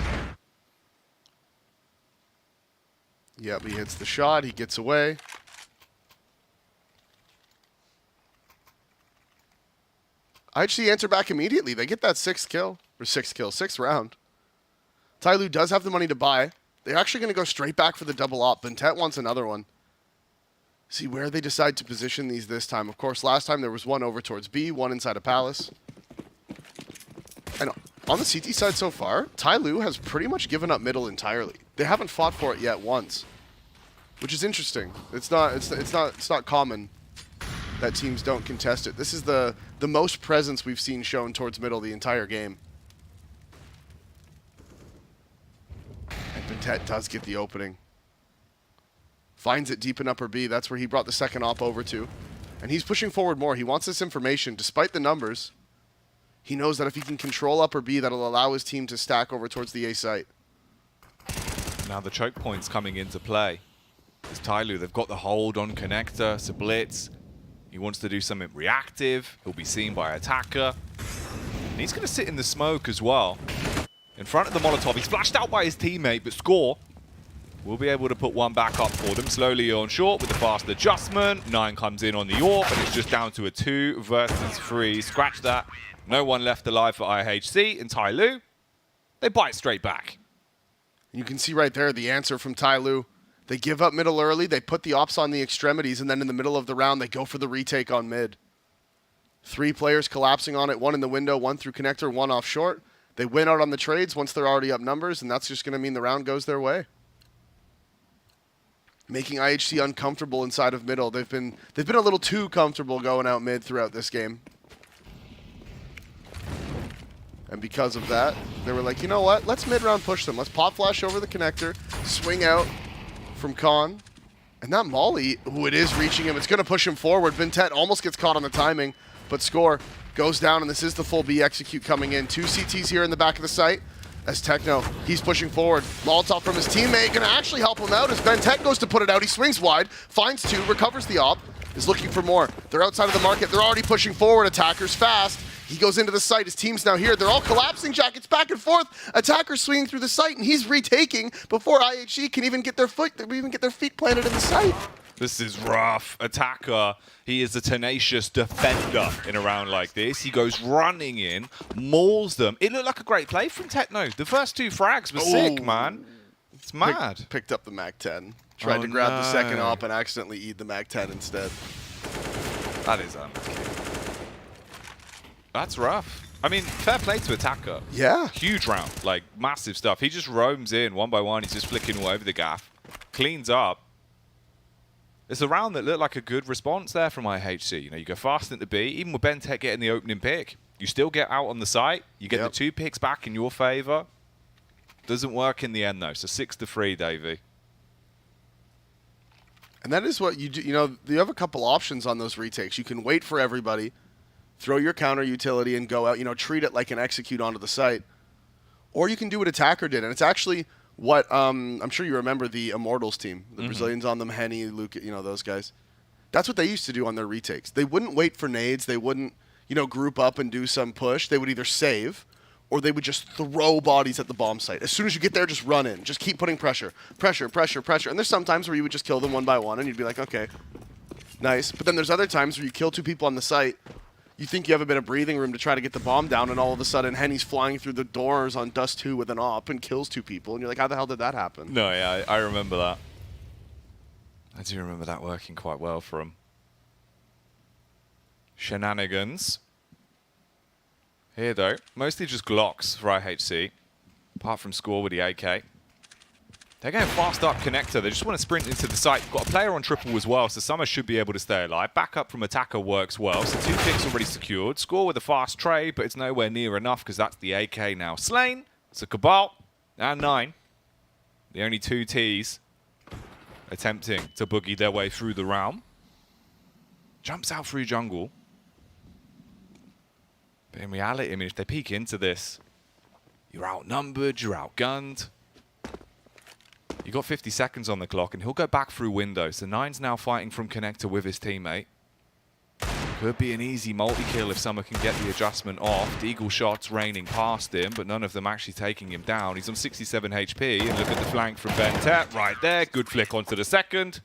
Yep, he hits the shot. He gets away. IHC enter back immediately. They get that sixth round. Tyloo does have the money to buy. They're actually going to go straight back for the double op. Bentet wants another one. See where they decide to position these this time. Of course, last time there was one over towards B, one inside a Palace. And on the CT side so far, Tyloo has pretty much given up middle entirely. They haven't fought for it yet once, which is interesting. It's not common that teams don't contest it. This is the most presence we've seen shown towards middle the entire game. And Bentet does get the opening. Finds it deep in upper B. That's where he brought the second op over to. And he's pushing forward more. He wants this information. Despite the numbers, he knows that if he can control upper B, that'll allow his team to stack over towards the A site. Now the choke point's coming into play. It's Tyloo, they've got the hold on connector, so Blitz. He wants to do something reactive. He'll be seen by attacker. And he's going to sit in the smoke as well. In front of the Molotov. He's flashed out by his teammate, but Score will be able to put one back up for them. Slowly on short with the fast adjustment. 9 comes in on the AWP, and it's just down to a 2 versus 3. Scratch that. No one left alive for IHC. And Tyloo, they bite straight back. You can see right there the answer from Tyloo. They give up middle early, they put the ops on the extremities, and then in the middle of the round, they go for the retake on mid. 3 players collapsing on it, 1 in the window, 1 through connector, 1 off short. They win out on the trades once they're already up numbers, and that's just going to mean the round goes their way. Making IHC uncomfortable inside of middle. They've been a little too comfortable going out mid throughout this game. And because of that, they were like, you know what? Let's mid-round push them. Let's pop flash over the connector, swing out from Khan. And that Molly, ooh, it is reaching him. It's going to push him forward. Bentet almost gets caught on the timing, but Score goes down, and this is the full B execute coming in. 2 CTs here in the back of the site. As Techno, he's pushing forward. Molotov from his teammate, going to actually help him out as Bentet goes to put it out. He swings wide, finds 2, recovers the op, is looking for more. They're outside of the market. They're already pushing forward. Attackers fast. He goes into the site. His team's now here. They're all collapsing. Jackets back and forth. Attackers swinging through the site, and he's retaking before IHG can even get their feet planted in the site. This is rough. Attacker, he is a tenacious defender in a round like this. He goes running in, mauls them. It looked like a great play from Techno. The first 2 frags were sick, man. It's mad. Picked up the MAC-10. Tried to grab the second op and accidentally eat the MAC-10 instead. That is unlucky. That's rough. I mean, fair play to Attacker. Yeah. Huge round, like massive stuff. He just roams in 1 by 1. He's just flicking all over the gaff. Cleans up. It's a round that looked like a good response there from IHC. You know, you go fast into B, even with Bentet getting the opening pick. You still get out on the site. You get the 2 picks back in your favor. Doesn't work in the end, though. So 6-3, Davey. And that is what you do. You know, you have a couple options on those retakes. You can wait for everybody, throw your counter utility, and go out. You know, treat it like an execute onto the site. Or you can do what Attacker did. And it's actually what I'm sure you remember the Immortals team, the Brazilians on them, Henny, Luke, you know, those guys. That's what they used to do on their retakes. They wouldn't wait for nades. They wouldn't, you know, group up and do some push. They would either save or they would just throw bodies at the bomb site. As soon as you get there, just run in. Just keep putting pressure. Pressure, pressure, pressure. And there's some times where you would just kill them 1 by 1 and you'd be like, okay, nice. But then there's other times where you kill 2 people on the site. You think you have a bit of breathing room to try to get the bomb down, and all of a sudden Henny's flying through the doors on Dust 2 with an op and kills 2 people. And you're like, how the hell did that happen? No, yeah, I remember that. I do remember that working quite well for him. Shenanigans. Here, though, mostly just Glocks for IHC, apart from Score with the AK. They're going fast up connector. They just want to sprint into the site. Got a player on triple as well, so Summer should be able to stay alive. Backup from Attacker works well, so 2 picks already secured. Score with a fast trade, but it's nowhere near enough because that's the AK now slain. It's a Cabal and 9. The only 2 Ts. attempting to boogie their way through the realm. Jumps out through jungle. But in reality, I mean, if they peek into this, you're outnumbered, you're outgunned. You got 50 seconds on the clock, and he'll go back through window. So Nine's now fighting from connector with his teammate. Could be an easy multi-kill if someone can get the adjustment off. Deagle shots raining past him, but none of them actually taking him down. He's on 67 HP, and look at the flank from Bentet right there. Good flick onto the second.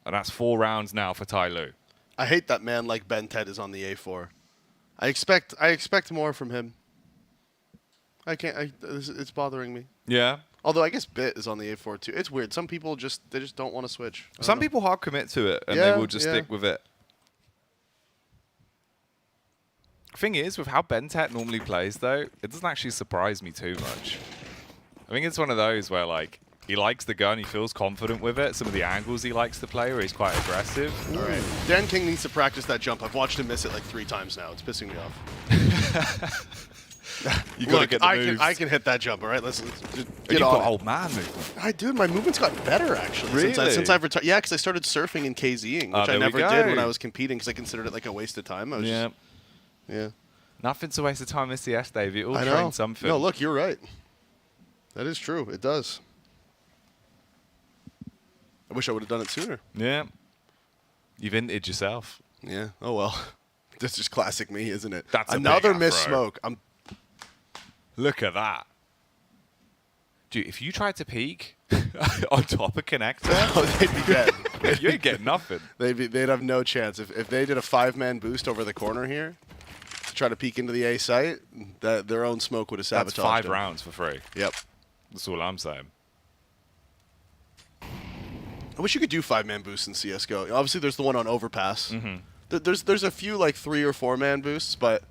And that's 4 rounds now for Tai Lu. I hate that man like Bentet is on the A4. I expect more from him. It's bothering me. Yeah. Although I guess Bit is on the A4 too. It's weird. Some people just don't want to switch. Some people hard commit to it, and they will just stick with it. Thing is, with how Bentet normally plays, though, it doesn't actually surprise me too much. I think it's one of those where, like, he likes the gun, he feels confident with it. Some of the angles he likes to play where he's quite aggressive. All right. Dan King needs to practice that jump. I've watched him miss it like 3 times now. It's pissing me off. You gotta get the moves. I can hit that jump, all right? Let's just get You've on got it. old man movement. Dude, my movement's got better, actually. Really? Since I've retired. Yeah, because I started surfing and KZing, which I never did when I was competing because I considered it like a waste of time. I was Yeah. Yeah. Nothing's a waste of time in CS, Dave. You all I train know. something. No, look, you're right. That is true. It does. I wish I would have done it sooner. Yeah. You've inted yourself. Yeah. Oh, well. That's just classic me, isn't it? That's a another big missed afro. smoke. Look at that. Dude, if you tried to peek on top of connector, Oh, they'd be dead. you ain't getting nothing. They'd have no chance. If they did a 5-man boost over the corner here to try to peek into the A site, their own smoke would have That's sabotaged 5 them. rounds for free. Yep. That's all I'm saying. I wish you could do 5-man boosts in CS:GO. Obviously, there's the one on Overpass. Mm-hmm. There's a few like 3 or 4-man boosts, but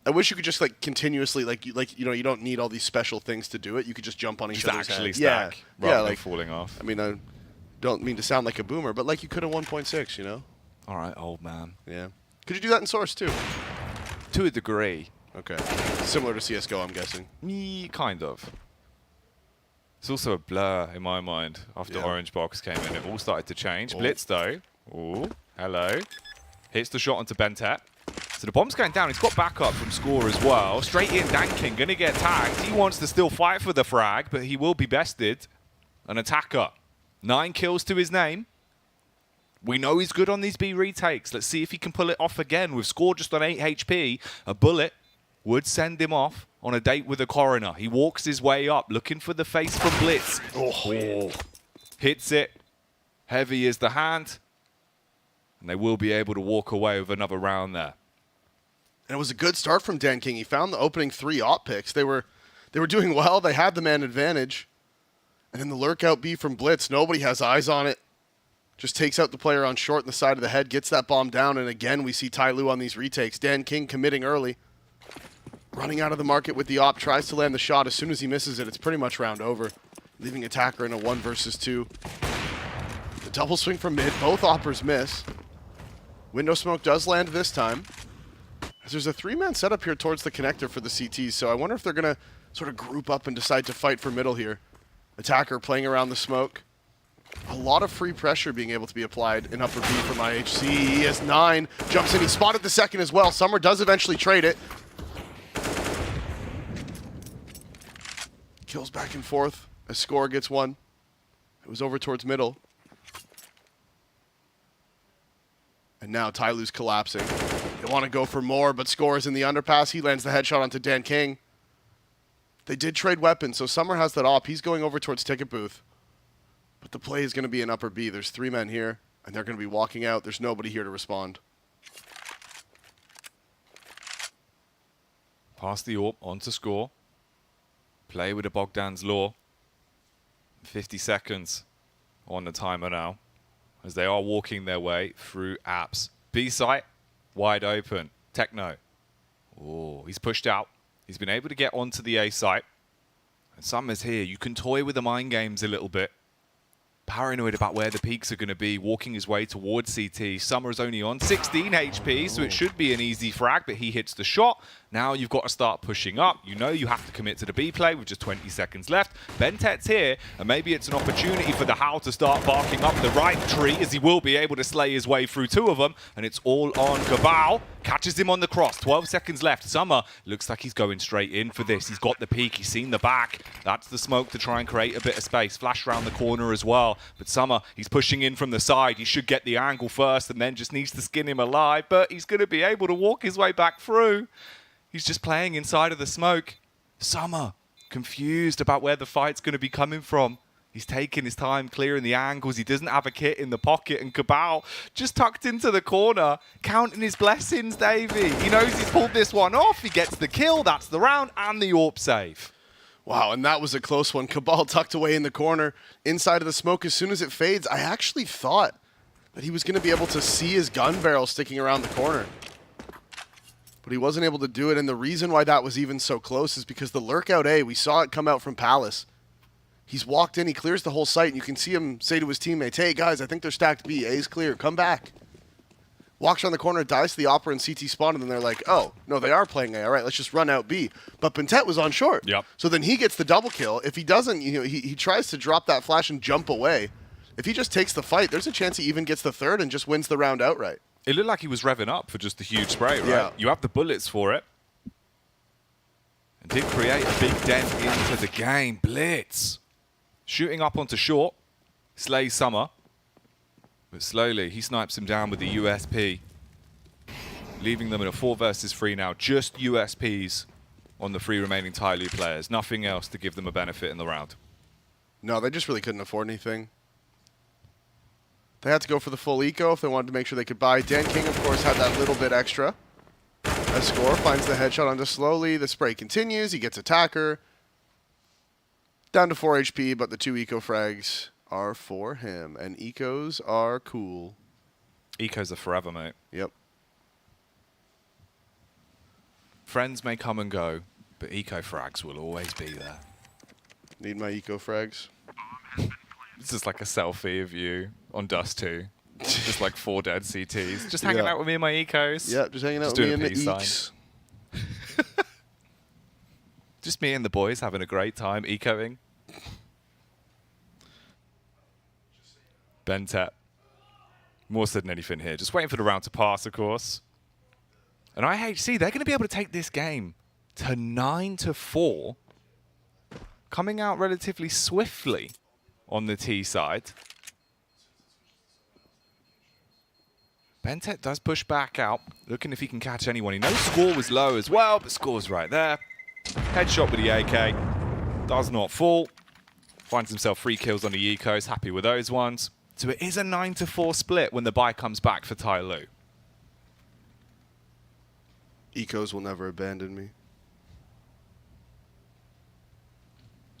I wish you could just like continuously you don't need all these special things to do it. You could just jump on each Just other's actually head. stack Yeah, rather than like falling off. I mean, I don't mean to sound like a boomer, but like you could in 1.6, you know? All right, old man. Yeah. Could you do that in Source too? To a degree. Okay. Similar to CS:GO, I'm guessing. Kind of. It's also a blur in my mind after Yeah. Orange Box came in. It all started to change. Oh. Blitz, though. Ooh, hello. Hits the shot onto Bentet. So the bomb's going down. He's got backup from Score as well. Straight in, Danking, going to get tagged. He wants to still fight for the frag, but he will be bested. An attacker. 9 kills to his name. We know he's good on these B retakes. Let's see if he can pull it off again. With Score just on 8 HP, a bullet would send him off on a date with a coroner. He walks his way up, looking for the face from Blitz. Oh. Hits it. Heavy is the hand. And they will be able to walk away with another round there. And it was a good start from Dan King. He found the opening 3 op picks. They were doing well. They had the man advantage. And then the lurk out B from Blitz. Nobody has eyes on it. Just takes out the player on short in the side of the head, gets that bomb down, and again we see Tai Lu on these retakes. Dan King committing early. Running out of the market with the op, tries to land the shot. As soon as he misses it, it's pretty much round over. Leaving attacker in a 1 versus 2. The double swing from mid. Both oppers miss. Window smoke does land this time. There's a 3-man setup here towards the connector for the CTs, so I wonder if they're going to sort of group up and decide to fight for middle here. Attacker playing around the smoke. A lot of free pressure being able to be applied in upper B from IHC. He has 9. Jumps in. He spotted the second as well. Summer does eventually trade it. Kills back and forth. A Score gets 1. It was over towards middle. And now Tai Lu's collapsing. They want to go for more, but Score is in the underpass. He lands the headshot onto Dan King. They did trade weapons, so Summer has that op. He's going over towards Ticket Booth. But the play is going to be in upper B. There's 3 men here, and they're going to be walking out. There's nobody here to respond. Pass the AWP onto Score. Play with the Bogdan's Law. 50 seconds on the timer now, as they are walking their way through apps. B site, wide open. Techno. Oh, he's pushed out. He's been able to get onto the A site. And Summer's here. You can toy with the mind games a little bit. Paranoid about where the peaks are going to be, walking his way towards CT. Summer's only on 16 HP, so it should be an easy frag, but he hits the shot, Now you've got to start pushing up. You know you have to commit to the B play with just 20 seconds left. Bentet's here, and maybe it's an opportunity for the Howl to start barking up the right tree, as he will be able to slay his way through 2 of them. And it's all on Cabal. Catches him on the cross. 12 seconds left. Summer looks like he's going straight in for this. He's got the peak. He's seen the back. That's the smoke to try and create a bit of space. Flash around the corner as well. But Summer, he's pushing in from the side. He should get the angle first and then just needs to skin him alive. But he's going to be able to walk his way back through. He's just playing inside of the smoke. Summer, confused about where the fight's going to be coming from. He's taking his time clearing the angles. He doesn't have a kit in the pocket. And Cabal just tucked into the corner, counting his blessings, Davey. He knows he's pulled this one off. He gets the kill. That's the round and the AWP save. Wow, and that was a close one. Cabal tucked away in the corner, inside of the smoke. As soon as it fades, I actually thought that he was going to be able to see his gun barrel sticking around the corner. But he wasn't able to do it, and the reason why that was even so close is because the lurk out A, we saw it come out from Palace. He's walked in, he clears the whole site, and you can see him say to his teammates, hey guys, I think they're stacked B, A's clear, come back. Walks around the corner, dies to the Opera and CT spawn, and then they're like, oh, no, they are playing A, all right, let's just run out B. But Bentet was on short. Yep. So then he gets the double kill. If he doesn't, he tries to drop that flash and jump away. If he just takes the fight, there's a chance he even gets the third and just wins the round outright. It looked like he was revving up for just a huge spray, right? Yeah. You have the bullets for it. And did create a big dent into the game. Blitz. Shooting up onto short. Slays Summer. But slowly, he snipes him down with the USP. Leaving them in a 4 versus 3 now. Just USPs on the 3 remaining Tyloo players. Nothing else to give them a benefit in the round. No, they just really couldn't afford anything. They had to go for the full eco if they wanted to make sure they could buy. Dan King, of course, had that little bit extra. A score finds the headshot onto slowly. The spray continues. He gets attacker. Down to 4 HP, but the 2 eco frags are for him. And ecos are cool. Ecos are forever, mate. Yep. Friends may come and go, but eco frags will always be there. Need my eco frags. This is like a selfie of you on Dust 2. Just like 4 dead CTs. Just hanging out with me and my ecos. Yeah, just hanging out with me and the eeks. Just me and the boys having a great time ecoing. Bentet. More so than anything here. Just waiting for the round to pass, of course. And IHC, they're going to be able to take this game to 9-4. Coming out relatively swiftly on the T side. Bentet does push back out, looking if he can catch anyone. He knows score was low as well, but score's right there. Headshot with the AK. Does not fall. Finds himself 3 kills on the ecos. Happy with those ones. So it is a 9-4 split when the buy comes back for Tyloo. Ecos will never abandon me.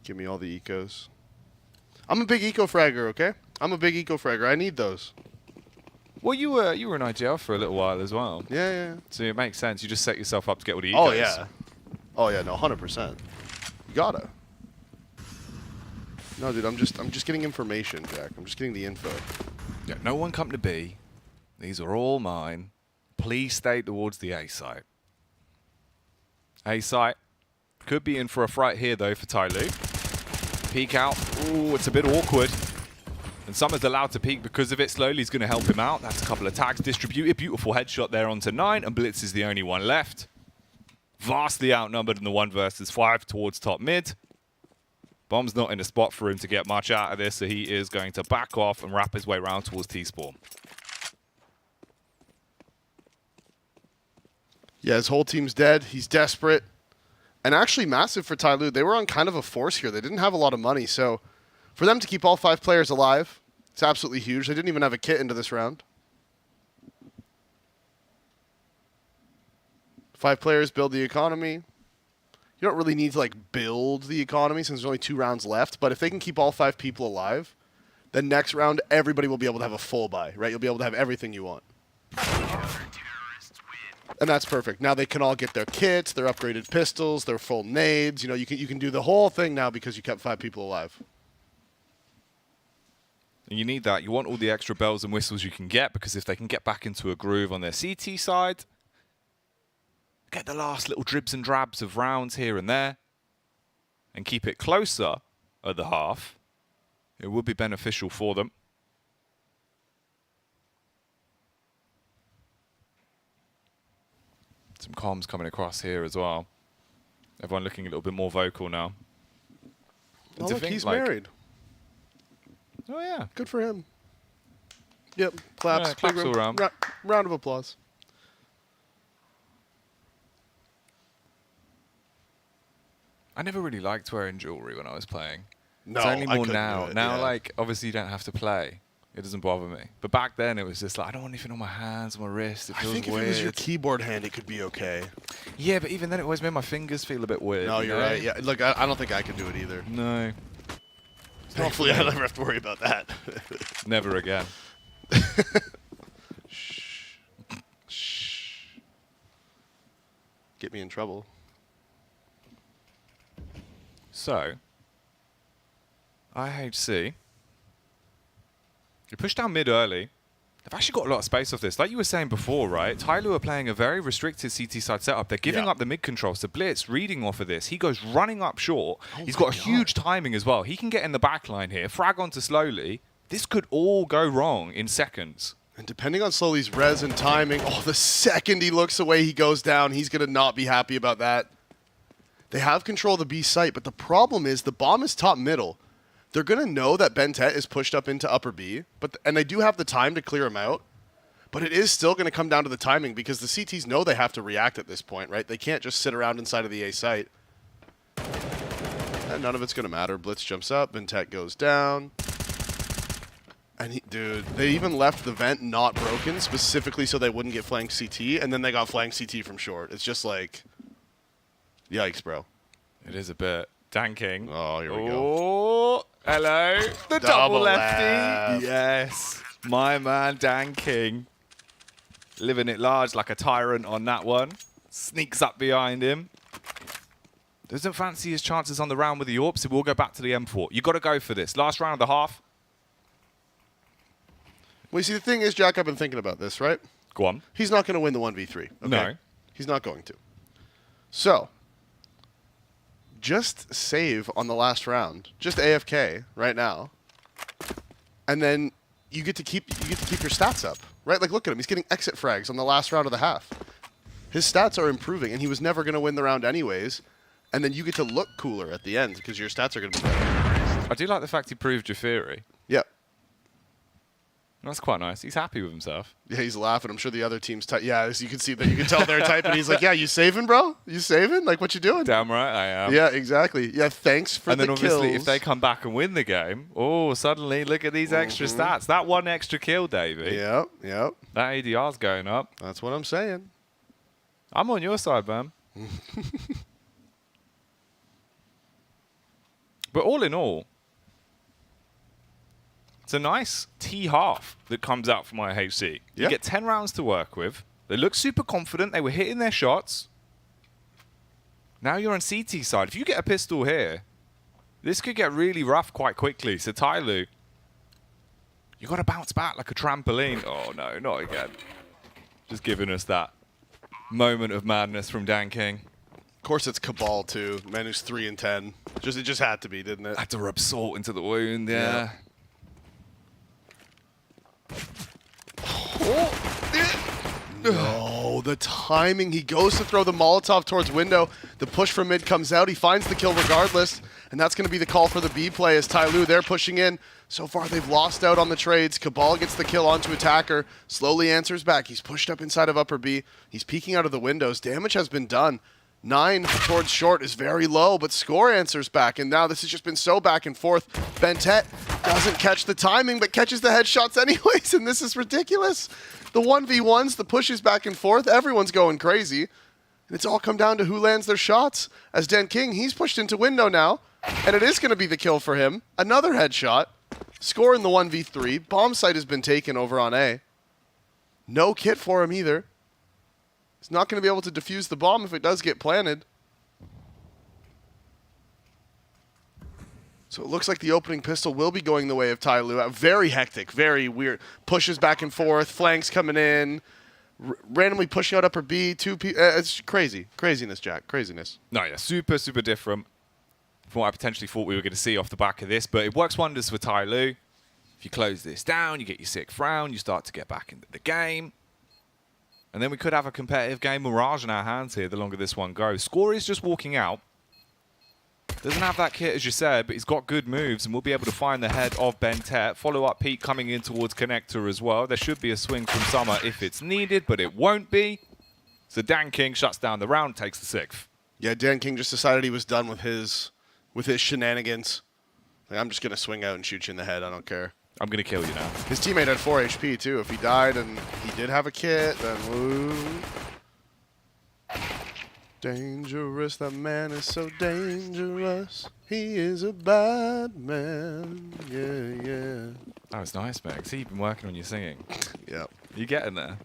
Give me all the ecos. I'm a big eco fragger, okay? I'm a big eco fragger. I need those. Well, you were in IGL for a little while as well. Yeah. So it makes sense. You just set yourself up to get all the ecos. Oh, yeah. Oh, yeah, no, 100%. You gotta. No, dude, I'm just getting information, Jack. I'm just getting the info. Yeah, no one come to B. These are all mine. Please stay towards the A site. A site. Could be in for a fright here, though, for Tyloo. Peek out. Ooh, it's a bit awkward. And Summer's allowed to peek because of it. Slowly he's going to help him out. That's a couple of tags distributed. Beautiful headshot there onto 9. And Blitz is the only one left. Vastly outnumbered in the 1 versus 5 towards top mid. Bomb's not in a spot for him to get much out of this, so he is going to back off and wrap his way around towards T-Spawn. Yeah, his whole team's dead. He's desperate. And actually massive for Tyloo. They were on kind of a force here. They didn't have a lot of money, so for them to keep all 5 players alive, it's absolutely huge. They didn't even have a kit into this round. 5 players build the economy. You don't really need to like build the economy since there's only 2 rounds left, but if they can keep all 5 people alive, then next round everybody will be able to have a full buy, right? You'll be able to have everything you want. And that's perfect. Now they can all get their kits, their upgraded pistols, their full nades. You know, you can do the whole thing now because you kept 5 people alive. And you need that. You want all the extra bells and whistles you can get, because if they can get back into a groove on their CT side, get the last little dribs and drabs of rounds here and there, and keep it closer at the half, it would be beneficial for them. Some comms coming across here as well. Everyone looking a little bit more vocal now. Oh, look, he's married. Oh, yeah. Good for him. Yep, claps. Yeah, claps all around. Round of applause. I never really liked wearing jewelry when I was playing. No, it's only I more couldn't now. do it, Now, yeah. like, obviously you don't have to play. It doesn't bother me. But back then, it was just like, I don't want anything on my hands, my wrist. It I feels think weird. if it was your keyboard hand, it could be okay. Yeah, but even then, it always made my fingers feel a bit weird. No, you you're know? right. Yeah, look, I don't think I could do it either. No. Hopefully, I never have to worry about that. Never again. Shh. Shh. Get me in trouble. So, IHC. You push down mid early. They've actually got a lot of space off this. Like you were saying before, right? Tyloo are playing a very restricted CT side setup. They're giving up the mid control. So Blitz reading off of this. He goes running up short. He's got a huge timing as well. He can get in the back line here, frag onto Slowly. This could all go wrong in seconds. And depending on Slowly's res and timing, the second he looks away, he goes down. He's going to not be happy about that. They have control of the B site, but the problem is the bomb is top middle. They're going to know that Bentet is pushed up into upper B, and they do have the time to clear him out. But it is still going to come down to the timing because the CTs know they have to react at this point, right? They can't just sit around inside of the A site. And none of it's going to matter. Blitz jumps up, Bentet goes down. And dude, they even left the vent not broken specifically so they wouldn't get flanked CT, and then they got flanked CT from short. It's just like, yikes, bro. It is a bit. Dan King. Oh, here we go. Oh, hello. The double Double lefty. left. Yes. My man, Dan King. Living it large like a tyrant on that one. Sneaks up behind him. Doesn't fancy his chances on the round with the AWP, so we'll go back to the M4. You got to go for this. Last round of the half. Well, you see, the thing is, Jack, I've been thinking about this, right? Go on. He's not going to win the 1v3. Okay? No. He's not going to. So, just save on the last round. Just AFK right now. And then you get to keep your stats up. Right? Like, look at him. He's getting exit frags on the last round of the half. His stats are improving, and he was never going to win the round anyways. And then you get to look cooler at the end because your stats are going to be better. I do like the fact he proved your theory. Yeah. That's quite nice. He's happy with himself. Yeah, he's laughing. I'm sure the other team's yeah, as you can see that you can tell they're typing. He's like, yeah, you saving, bro? You saving? Like, what you doing? Damn right I am. Yeah, exactly. Yeah, thanks for the And then obviously kills. if they come back and win the game, suddenly look at these extra stats. That one extra kill, Davey. Yep. That ADR's going up. That's what I'm saying. I'm on your side, man. But all in all, it's a nice T-half that comes out from IHC. Yeah. You get 10 rounds to work with. They look super confident. They were hitting their shots. Now you're on CT side. If you get a pistol here, this could get really rough quite quickly. So Tyloo, you got to bounce back like a trampoline. Oh, no, not again. Just giving us that moment of madness from Dan King. Of course, it's Cabal too. Man who's 3 and 10. It just had to be, didn't it? Had to rub salt into the wound, yeah. No, the timing. He goes to throw the Molotov towards window. The push from mid comes out. He finds the kill regardless. And that's going to be the call for the B play as Tyloo, they're pushing in. So far, they've lost out on the trades. Cabal gets the kill onto Attacker. Slowly answers back. He's pushed up inside of upper B. He's peeking out of the windows. Damage has been done. 9 towards short is very low, but Score answers back. And now this has just been so back and forth. Bentet doesn't catch the timing, but catches the headshots anyways, and this is ridiculous. The 1v1s, the pushes back and forth, everyone's going crazy. And it's all come down to who lands their shots. As Dan King, he's pushed into window now, and it is going to be the kill for him. Another headshot. Score in the 1v3. Bomb site has been taken over on A. No kit for him either. He's not going to be able to defuse the bomb if it does get planted. So it looks like the opening pistol will be going the way of Tyloo. Very hectic, very weird. Pushes back and forth, flanks coming in. randomly pushing out upper B, 2P. It's crazy. Craziness, Jack. Craziness. No, yeah, super, super different from what I potentially thought we were going to see off the back of this, but it works wonders for Tai Lu. If you close this down, you get your 6th round, you start to get back into the game. And then we could have a competitive game Mirage in our hands here the longer this one goes. Score is just walking out. Doesn't have that kit, as you said, but he's got good moves, and we'll be able to find the head of Bentet. Follow-up peek coming in towards Connector as well. There should be a swing from Summer if it's needed, but it won't be. So Dan King shuts down the round, takes the 6th. Yeah, Dan King just decided he was done with his shenanigans. Like, I'm just going to swing out and shoot you in the head. I don't care. I'm going to kill you now. His teammate had 4 HP, too. If he died and he did have a kit, then woo. Dangerous, that man is so dangerous. He is a bad man. Yeah, yeah. That was nice, Meg. See, you've been working on your singing. Yep. You're getting there.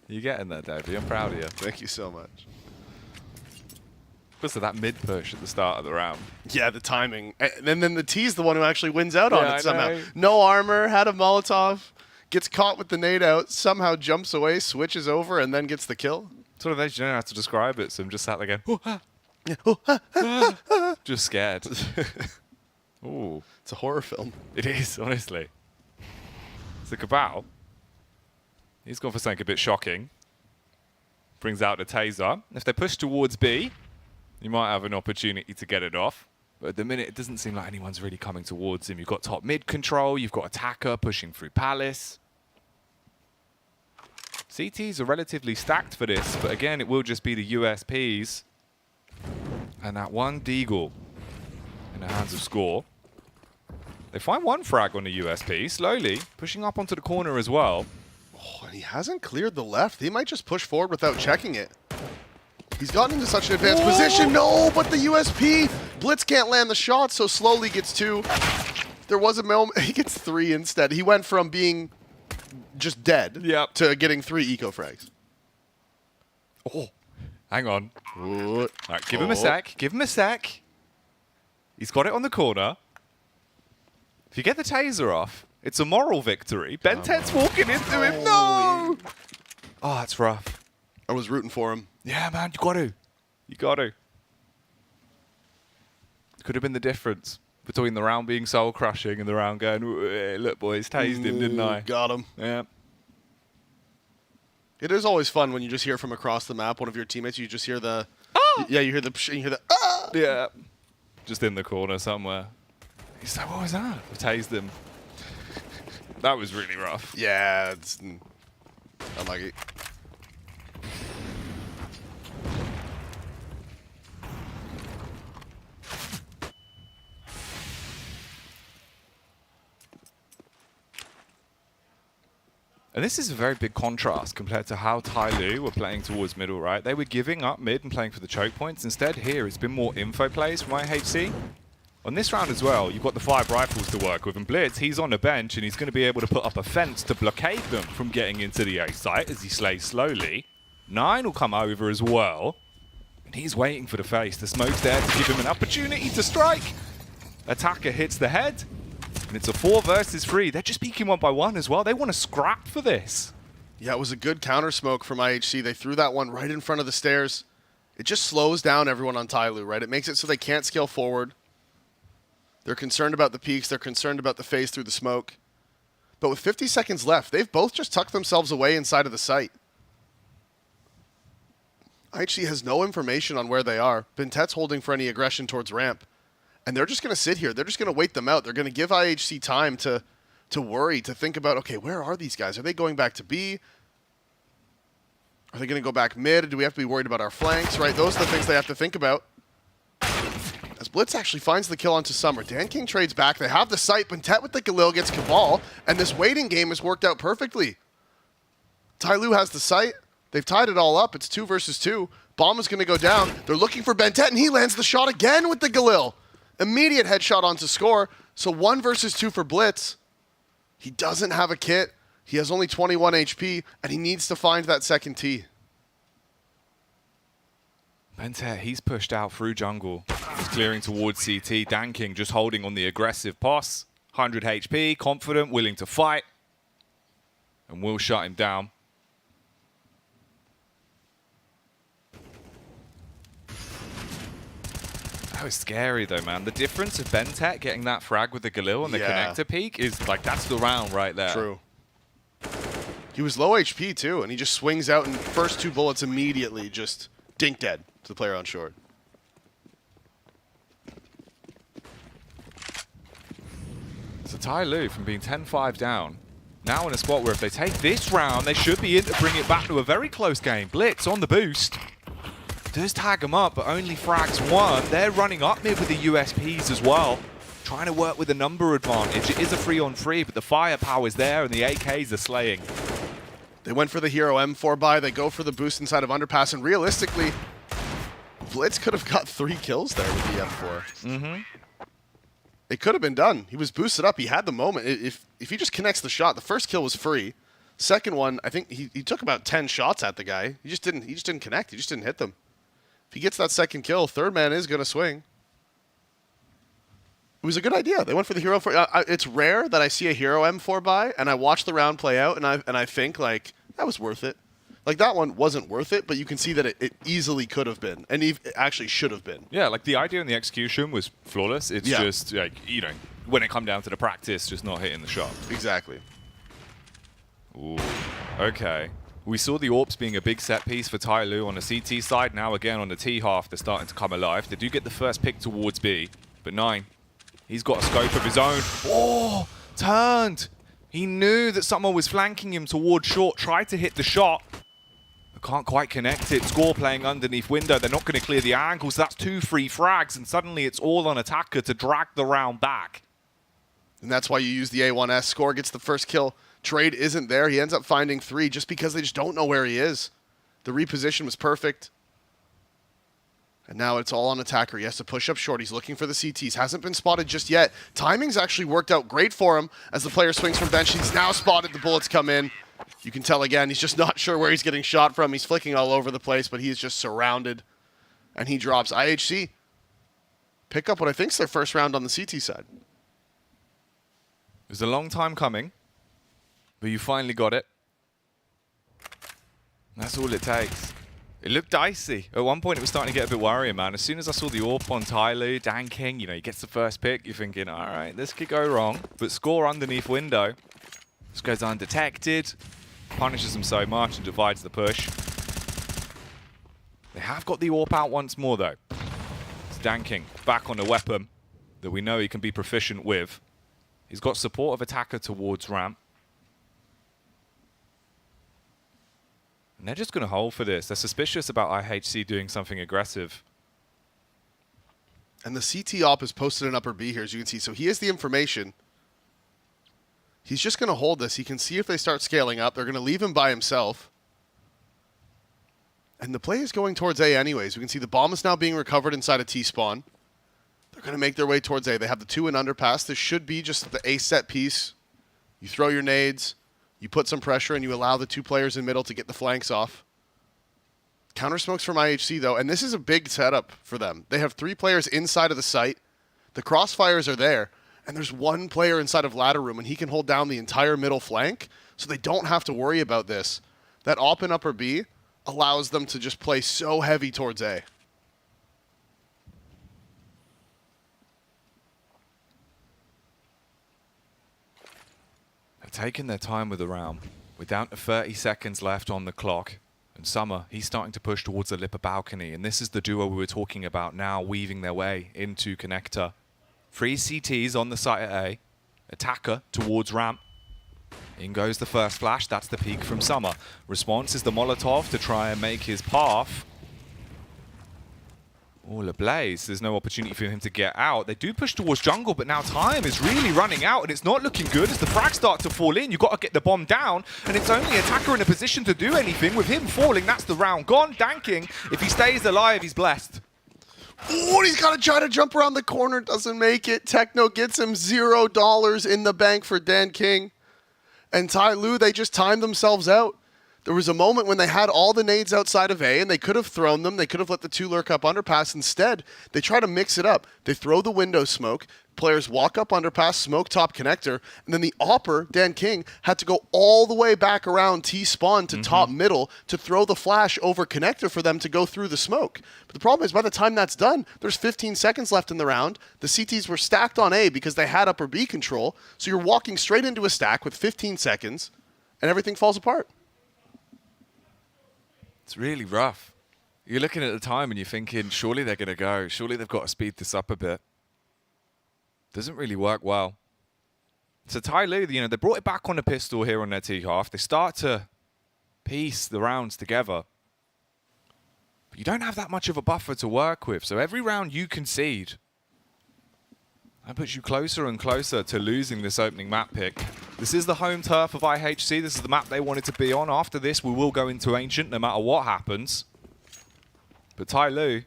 You're getting there, Davey. I'm proud of you. Thank you so much. Because of that mid push at the start of the round. Yeah, the timing. And then the T's the one who actually wins out on Yeah, it somehow. know. No armor, had a Molotov, gets caught with the nade out, somehow jumps away, switches over, and then gets the kill. Sort of those, you don't know how to describe it, so I'm just sat there going, oh, ah. Just scared. Ooh. It's a horror film. It is, honestly. So Cabal, he's gone for something a bit shocking. Brings out the taser. If they push towards B, you might have an opportunity to get it off. But at the minute, it doesn't seem like anyone's really coming towards him. You've got top mid control. You've got attacker pushing through Palace. CTs are relatively stacked for this, but again, it will just be the USPs. And that one Deagle in the hands of Score. They find one frag on the USP, slowly, pushing up onto the corner as well. Oh, and he hasn't cleared the left. He might just push forward without checking it. He's gotten into such an advanced position. No, but the USP. Blitz can't land the shot, so slowly gets 2. There was a moment. He gets 3 instead. He went from being just dead to getting 3 eco frags. Oh, hang on. Ooh. All right, give him a sec. Give him a sec. He's got it on the corner. If you get the taser off, it's a moral victory. Bentet's walking into him. No! Oh, that's rough. I was rooting for him. Yeah, man, you got to. You got to. Could have been the difference between the round being soul crushing and the round going, look, boys, tased him, didn't I? Got him. Yeah. It is always fun when you just hear from across the map, one of your teammates, you just hear the... Yeah, you hear the... Ah! Yeah. Just in the corner somewhere. He's like, what was that? I tased him. That was really rough. Yeah, it's unlucky. And this is a very big contrast compared to how Tai Lu were playing towards middle, right? They were giving up mid and playing for the choke points. Instead, here, it's been more info plays from IHC. On this round as well, you've got the 5 rifles to work with. And Blitz, he's on the bench, and he's going to be able to put up a fence to blockade them from getting into the A site as he slays slowly. 9 will come over as well. And he's waiting for the face. The smoke's there to give him an opportunity to strike. Attacker hits the head. And it's a 4 versus 3. They're just peeking 1 by 1 as well. They want to scrap for this. Yeah, it was a good counter smoke from IHC. They threw that one right in front of the stairs. It just slows down everyone on Tai Lu, right? It makes it so they can't scale forward. They're concerned about the peaks. They're concerned about the phase through the smoke. But with 50 seconds left, they've both just tucked themselves away inside of the site. IHC has no information on where they are. Bentet's holding for any aggression towards ramp. And they're just going to sit here. They're just going to wait them out. They're going to give IHC time to worry, to think about, okay, where are these guys? Are they going back to B? Are they going to go back mid? Do we have to be worried about our flanks, right? Those are the things they have to think about. As Blitz actually finds the kill onto Summer. Dan King trades back. They have the sight. Bentet with the Galil gets Cabal. And this waiting game has worked out perfectly. Tai Lu has the sight. They've tied it all up. It's 2 versus 2. Bomb is going to go down. They're looking for Bentet, and he lands the shot again with the Galil. Immediate headshot onto Score. So 1 versus 2 for Blitz. He doesn't have a kit. He has only 21 HP, and he needs to find that second T. Bentet, he's pushed out through jungle. He's clearing towards CT. Dan King just holding on the aggressive pass. 100 HP, confident, willing to fight. And will shut him down. That was scary though, man. The difference of Bentek getting that frag with the Galil and the connector peak is like, that's the round right there. True. He was low HP too, and he just swings out and first 2 bullets immediately just dink dead to the player on short. So Tai Lu from being 10-5 down, now in a spot where if they take this round, they should be in to bring it back to a very close game. Blitz on the boost. Does tag them up, but only frags 1. They're running up mid with the USPs as well. Trying to work with a number advantage. It is a 3-on-3, but the firepower is there and the AKs are slaying. They went for the hero M4 buy. They go for the boost inside of Underpass, and realistically, Blitz could have got 3 kills there with the M4. Mm-hmm. It could have been done. He was boosted up. He had the moment. If he just connects the shot, the first kill was free. Second one, I think he took about 10 shots at the guy. He just didn't connect. He just didn't hit them. If he gets that second kill, third man is going to swing. It was a good idea. They went for the hero M4. It's rare that I see a hero M4 buy and I watch the round play out and I think like that was worth it. Like that one wasn't worth it, but you can see that it easily could have been, and it actually should have been. Yeah, like the idea and the execution was flawless. It's just like, you know, when it come down to the practice, just not hitting the shot. Exactly. Ooh, okay. We saw the AWPs being a big set piece for Tai Lu on the CT side. Now again on the T half, they're starting to come alive. They do get the first pick towards B, but 9, he's got a scope of his own. Oh, turned. He knew that someone was flanking him towards short, tried to hit the shot. Can't quite connect it. Score playing underneath window. They're not going to clear the angle, so that's 2 free frags, and suddenly it's all on attacker to drag the round back. And that's why you use the A1S. Score gets the first kill. Trade isn't there. He ends up finding 3 just because they just don't know where he is. The reposition was perfect. And now it's all on attacker. He has to push up short. He's looking for the CTs. Hasn't been spotted just yet. Timing's actually worked out great for him as the player swings from bench. He's now spotted. The bullets come in. You can tell again, he's just not sure where he's getting shot from. He's flicking all over the place, but he is just surrounded. And he drops. IHC pick up what I think is their first round on the CT side. It was a long time coming, but you finally got it. That's all it takes. It looked dicey. At one point, it was starting to get a bit worrying, man. As soon as I saw the AWP on Tai Lu, Dan King, you know, he gets the first pick, you're thinking, all right, this could go wrong. But Score underneath window. This goes undetected. Punishes them so much and divides the push. They have got the AWP out once more, though. It's Dan King back on a weapon that we know he can be proficient with. He's got support of attacker towards ramp. And they're just going to hold for this. They're suspicious about IHC doing something aggressive. And the CT op is posted in upper B here, as you can see. So he has the information. He's just going to hold this. He can see if they start scaling up. They're going to leave him by himself. And the play is going towards A anyways. We can see the bomb is now being recovered inside a T-spawn. They're going to make their way towards A. They have the 2 in underpass. This should be just the A set piece. You throw your nades. You put some pressure, and you allow the 2 players in middle to get the flanks off. Counter smokes from IHC, though, and this is a big setup for them. They have 3 players inside of the site. The crossfires are there. And there's 1 player inside of ladder room, and he can hold down the entire middle flank, so they don't have to worry about this. That op in upper B allows them to just play so heavy towards A. They're taking their time with the round. We're down to 30 seconds left on the clock. And Summer, he's starting to push towards the Lipper balcony, and this is the duo we were talking about now weaving their way into connector. 3 CTs on the site at A. Attacker towards ramp. In goes the first flash. That's the peak from Summer. Response is the Molotov to try and make his path. Oh, LeBlaze. There's no opportunity for him to get out. They do push towards jungle, but now time is really running out, and it's not looking good as the frags start to fall in. You've got to get the bomb down, and it's only Attacker in a position to do anything. With him falling, that's the round gone. Danking, if he stays alive, he's blessed. Oh, he's got to try to jump around the corner. Doesn't make it. Techno gets him $0 in the bank for Dan King. And Tai Lu, they just timed themselves out. There was a moment when they had all the nades outside of A, and they could have thrown them. They could have let the 2 lurk up underpass. Instead, they try to mix it up. They throw the window smoke. players walk up underpass, smoke top connector, and then the opper, Dan King, had to go all the way back around T-spawn to top middle to throw the flash over connector for them to go through the smoke. But the problem is by the time that's done, there's 15 seconds left in the round. The CTs were stacked on A because they had upper B control, so you're walking straight into a stack with 15 seconds, and everything falls apart. It's really rough. You're looking at the time and you're thinking, surely they're going to go. Surely they've got to speed this up a bit. Doesn't really work well. So Tai Lu, you know, they brought it back on the pistol here on their T half. They start to piece the rounds together. But you don't have that much of a buffer to work with. So every round you concede, that puts you closer and closer to losing this opening map pick. This is the home turf of IHC. This is the map they wanted to be on. After this, we will go into Ancient no matter what happens. But Tai Lu,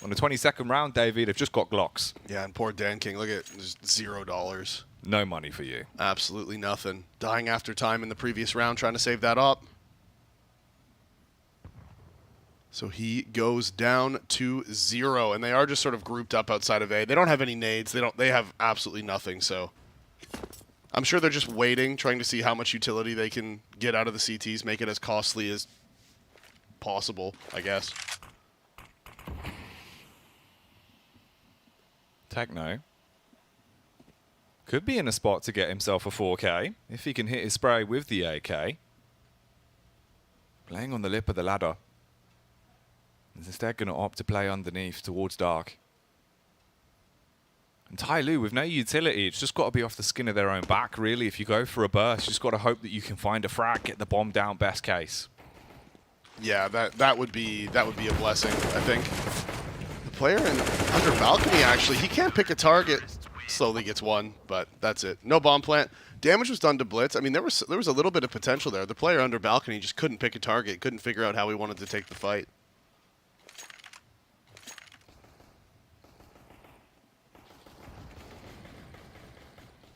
on the 22nd round, Davey, they've just got Glocks. Yeah, and poor Dan King, look at just $0. No money for you. Absolutely nothing. Dying after time in the previous round, trying to save that up. So he goes down to 0, and they are just sort of grouped up outside of A. They don't have any nades. They have absolutely nothing, so I'm sure they're just waiting, trying to see how much utility they can get out of the CTs, make it as costly as possible, I guess. Techno could be in a spot to get himself a 4K if he can hit his spray with the AK. Playing on the lip of the ladder. He's instead going to opt to play underneath towards dark. And Tai Lu with no utility, it's just got to be off the skin of their own back, really. If you go for a burst, you just got to hope that you can find a frag, get the bomb down, best case. Yeah, that would be a blessing, I think. Player under balcony, actually, he can't pick a target. Slowly gets one, but that's it. No bomb plant. Damage was done to Blitz. I mean, there was a little bit of potential there. The player under balcony just couldn't pick a target, couldn't figure out how he wanted to take the fight.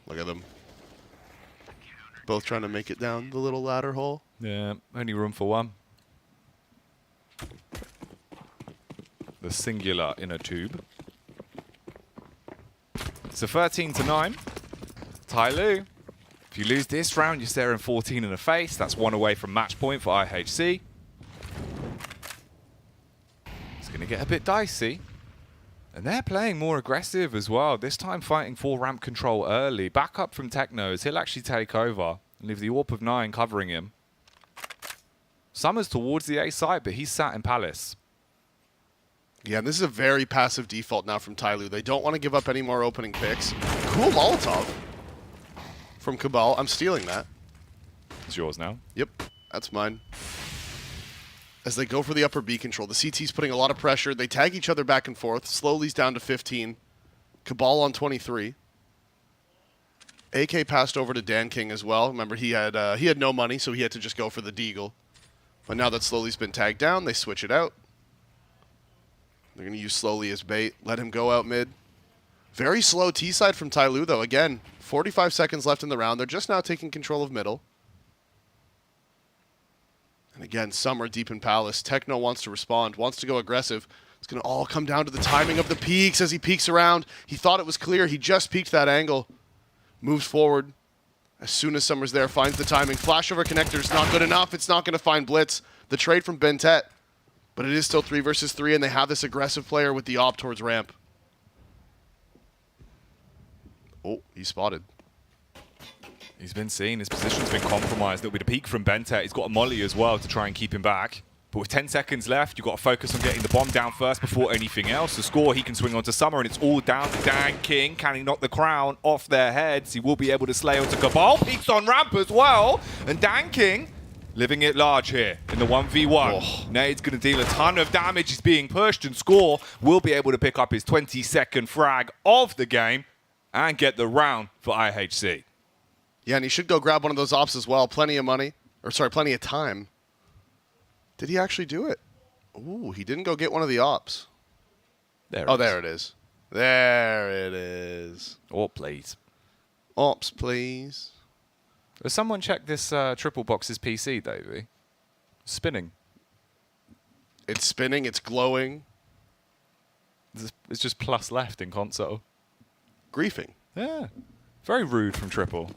Look at them. Both trying to make it down the little ladder hole. Yeah, only room for one. The singular inner tube. So 13-9. Tai Lu. If you lose this round, you're staring 14 in the face. That's one away from match point for IHC. It's going to get a bit dicey. And they're playing more aggressive as well. This time fighting for ramp control early. Back up from Technos. He'll actually take over and leave the AWP of 9 covering him. Summer's towards the A side, but he's sat in Palace. Yeah, this is a very passive default now from Tai Lu. They don't want to give up any more opening picks. Cool Molotov from Cabal. I'm stealing that. It's yours now. Yep, that's mine. As they go for the upper B control, the CT's putting a lot of pressure. They tag each other back and forth. Slowly's down to 15. Cabal on 23. AK passed over to Dan King as well. Remember, he had no money, so he had to just go for the Deagle. But now that Slowly's been tagged down, they switch it out. They're going to use Slowly as bait. Let him go out mid. Very slow T-side from Tai Lu, though. Again, 45 seconds left in the round. They're just now taking control of middle. And again, Summer deep in Palace. Techno wants to respond, wants to go aggressive. It's going to all come down to the timing of the peaks as he peeks around. He thought it was clear. He just peeked that angle. Moves forward. As soon as Summer's there, finds the timing. Flash over connector is not good enough. It's not going to find Blitz. The trade from Bentet. But it is still 3 versus 3, and they have this aggressive player with the op towards ramp. Oh, he's spotted. He's been seen. His position's been compromised. It'll be the peek from Bentet. He's got a molly as well to try and keep him back. But with 10 seconds left, you've got to focus on getting the bomb down first before anything else. The score, he can swing onto Summer, and it's all down to Dan King. Can he knock the crown off their heads? He will be able to slay onto Cabal. Peeks on ramp as well. And Dan King living it large here in the 1v1. Oh. Nade's going to deal a ton of damage. He's being pushed, and Score will be able to pick up his 22nd frag of the game and get the round for IHC. Yeah, and he should go grab one of those ops as well. Plenty of money. Or sorry, plenty of time. Did he actually do it? Ooh, he didn't go get one of the ops. There it is. There it is. Oh, please. Ops, please. Has someone checked this triple box's PC, Davey? Spinning. It's spinning. It's glowing. It's just plus left in console. griefing. Yeah. Very rude from Triple.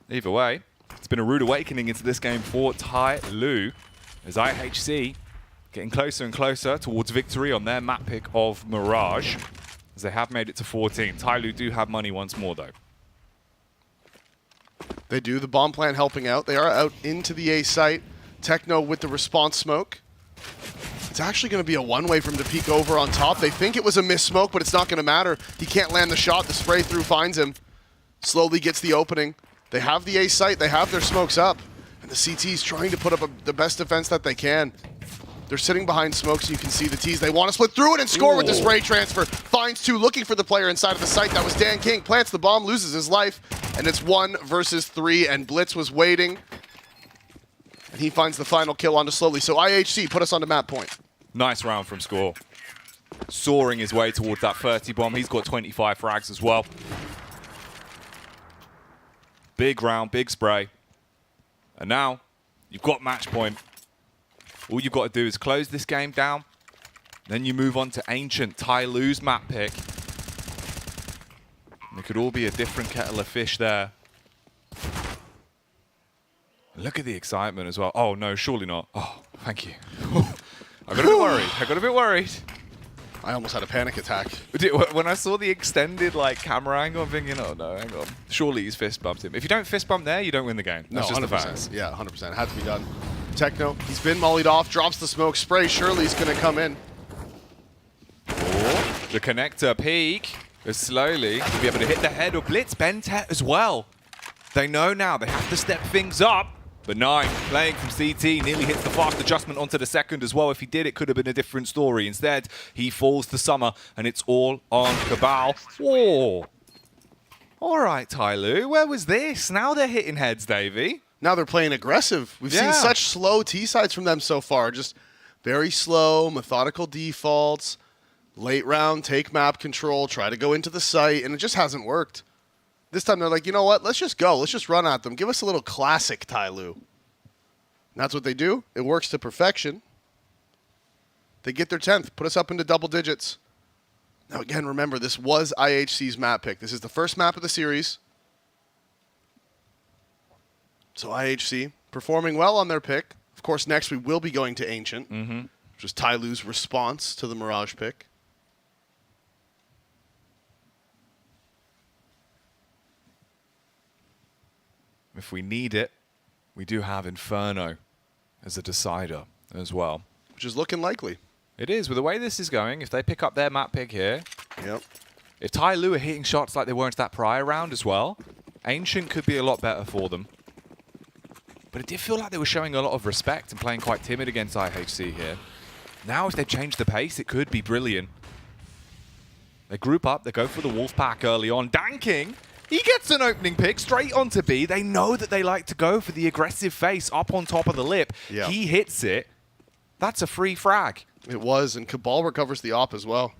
Either way, it's been a rude awakening into this game for Tai Lu, as IHC getting closer and closer towards victory on their map pick of Mirage, as they have made it to 14. Tai Lu do have money once more, though. They do. The bomb plant helping out. They are out into the A site. Techno with the response smoke. It's actually going to be a one-way for him to peek over on top. They think it was a missed smoke, but it's not going to matter. He can't land the shot. The spray through finds him. Slowly gets the opening. They have the A site. They have their smokes up. And the CT's trying to put up the best defense that they can. They're sitting behind smoke, so you can see the T's. They want to split through it and score with the spray transfer. Finds two, looking for the player inside of the site. That was Dan King. Plants the bomb, loses his life. And it's 1 versus 3, and Blitz was waiting. And he finds the final kill onto Slowly. So IHC, put us on the map point. Nice round from Score. Soaring his way towards that 30 bomb. He's got 25 frags as well. Big round, big spray. And now, you've got match point. All you've got to do is close this game down. Then you move on to Ancient, Tai Lu's map pick. And it could all be a different kettle of fish there. Look at the excitement as well. Oh, no, surely not. Oh, thank you. I got a bit worried. I got a bit worried. I almost had a panic attack. When I saw the extended camera angle, I'm thinking, oh no, hang on. Surely he's fist bumped him. If you don't fist bump there, you don't win the game. That's just 100%. the facts. Yeah, 100%. Had to be done. Techno, he's been mollied off, drops the smoke spray. Shirley's going to come in. Oh, the connector peak is slowly to be able to hit the head of Blitz. Bentet as well. They know now they have to step things up. But 9 playing from CT nearly hits the fast adjustment onto the second as well. If he did, it could have been a different story. Instead, he falls to Summer, and it's all on Cabal. Whoa. All right, Tai Lu, where was this? Now they're hitting heads, Davey. Now they're playing aggressive. We've seen such slow T-sides from them so far. Just very slow, methodical defaults. Late round, take map control, try to go into the site, and it just hasn't worked. This time they're like, you know what? Let's just go. Let's just run at them. Give us a little classic Tai Lu. And that's what they do. It works to perfection. They get their 10th, put us up into double digits. Now again, remember, this was IHC's map pick. This is the first map of the series. So IHC performing well on their pick. Of course, next we will be going to Ancient, which is Tai Lu's response to the Mirage pick. If we need it, we do have Inferno as a decider as well. Which is looking likely. It is. With the way this is going, if they pick up their map pick here, Yep. if Tai Lu are hitting shots like they weren't that prior round as well, Ancient could be a lot better for them. But it did feel like they were showing a lot of respect and playing quite timid against IHC here. Now, if they change the pace, it could be brilliant. They group up, they go for the Wolfpack early on. Danking! He gets an opening pick straight onto B. They know that they like to go for the aggressive face up on top of the lip. Yeah. He hits it. That's a free frag. It was, and Cabal recovers the op as well.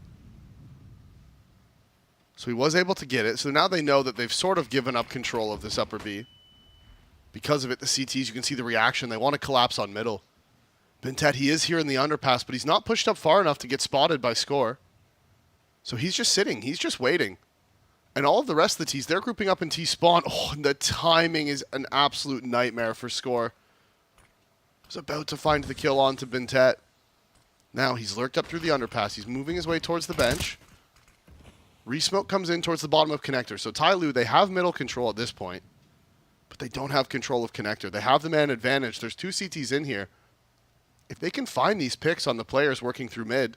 So he was able to get it. So now they know that they've sort of given up control of this upper B. Because of it, the CTs, you can see the reaction. They want to collapse on middle. Bentet, he is here in the underpass, but he's not pushed up far enough to get spotted by Score. So he's just sitting. He's just waiting. And all of the rest of the T's, they're grouping up in T-spawn. Oh, and the timing is an absolute nightmare for Score. He's about to find the kill onto Bentet. Now he's lurked up through the underpass. He's moving his way towards the bench. Resmoke comes in towards the bottom of Connector. So Tai Lu, they have middle control at this point. But they don't have control of Connector. They have the man advantage. There's 2 CTs in here. If they can find these picks on the players working through mid,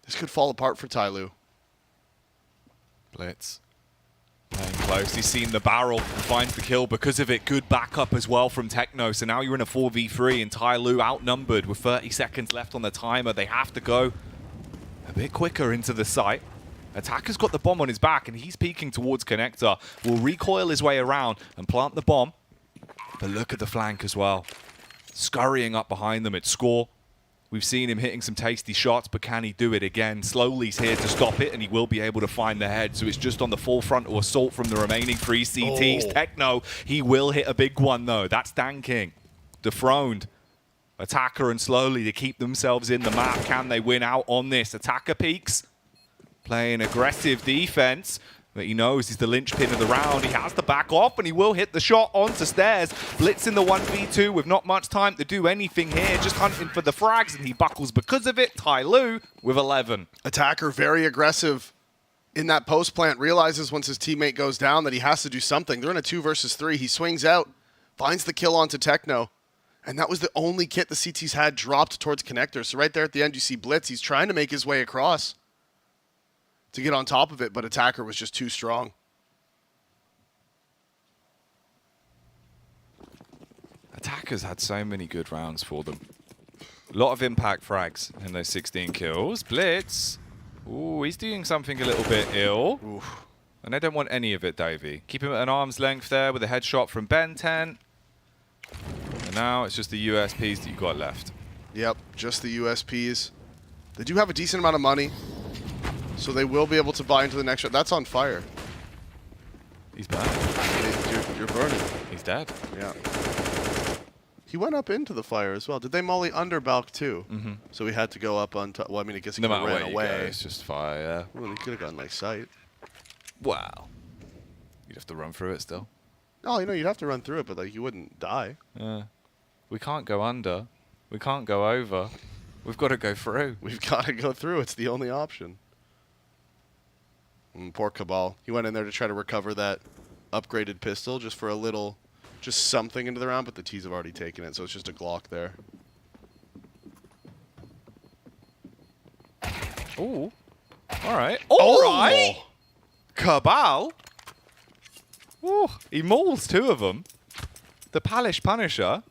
this could fall apart for Tai Lu. Blitz. Playing close. He's seen the barrel and finds the kill. Because of it, good backup as well from Techno. So now you're in a 4v3 and Tai Lu outnumbered with 30 seconds left on the timer. They have to go a bit quicker into the site. Attacker's got the bomb on his back and he's peeking towards Connector. Will recoil his way around and plant the bomb. But look at the flank as well. Scurrying up behind them at Score. We've seen him hitting some tasty shots, but can he do it again? Slowly's here to stop it, and he will be able to find the head. So it's just on the full frontal assault from the remaining 3 CTs. Oh. Techno, he will hit a big one, though. That's Danking. Dethroned. Attacker and slowly to keep themselves in the map. Can they win out on this? Attacker peaks, playing aggressive defense. But he knows he's the linchpin of the round. He has to back off, and he will hit the shot onto Stairs. Blitz in the 1v2 with not much time to do anything here. Just hunting for the frags, and he buckles because of it. Tyloo with 11. Attacker very aggressive in that post plant. Realizes once his teammate goes down that he has to do something. They're in a 2 versus 3. He swings out, finds the kill onto Techno. And that was the only kit the CTs had dropped towards Connector. So right there at the end, you see Blitz. He's trying to make his way across to get on top of it, but Attacker was just too strong. Attackers had so many good rounds for them. A lot of impact frags in those 16 kills. Blitz, ooh, he's doing something a little bit ill. Oof. And I don't want any of it, Davey. Keep him at an arm's length there with a headshot from Ben 10. And now it's just the USPs that you got left. Yep, just the USPs. They do have a decent amount of money, so they will be able to buy into the next round. That's on fire. He's bad. You're burning. He's dead. Yeah. He went up into the fire as well. Did they molly under Balk too? Mm-hmm. So he had to go up on top. Well, I mean, I guess he could have ran away. Go, it's just fire. Well, he could have gone like sight. Wow. You'd have to run through it still. Oh, you know, you'd have to run through it, but like you wouldn't die. Yeah. We can't go under. We can't go over. We've got to go through. We've got to go through. It's the only option. Poor Cabal. He went in there to try to recover that upgraded pistol just for a little, just something into the round, but the T's have already taken it, so it's just a Glock there. Ooh. All right. All right. Cabal. Ooh. He mauls 2 of them. The Palish Punisher.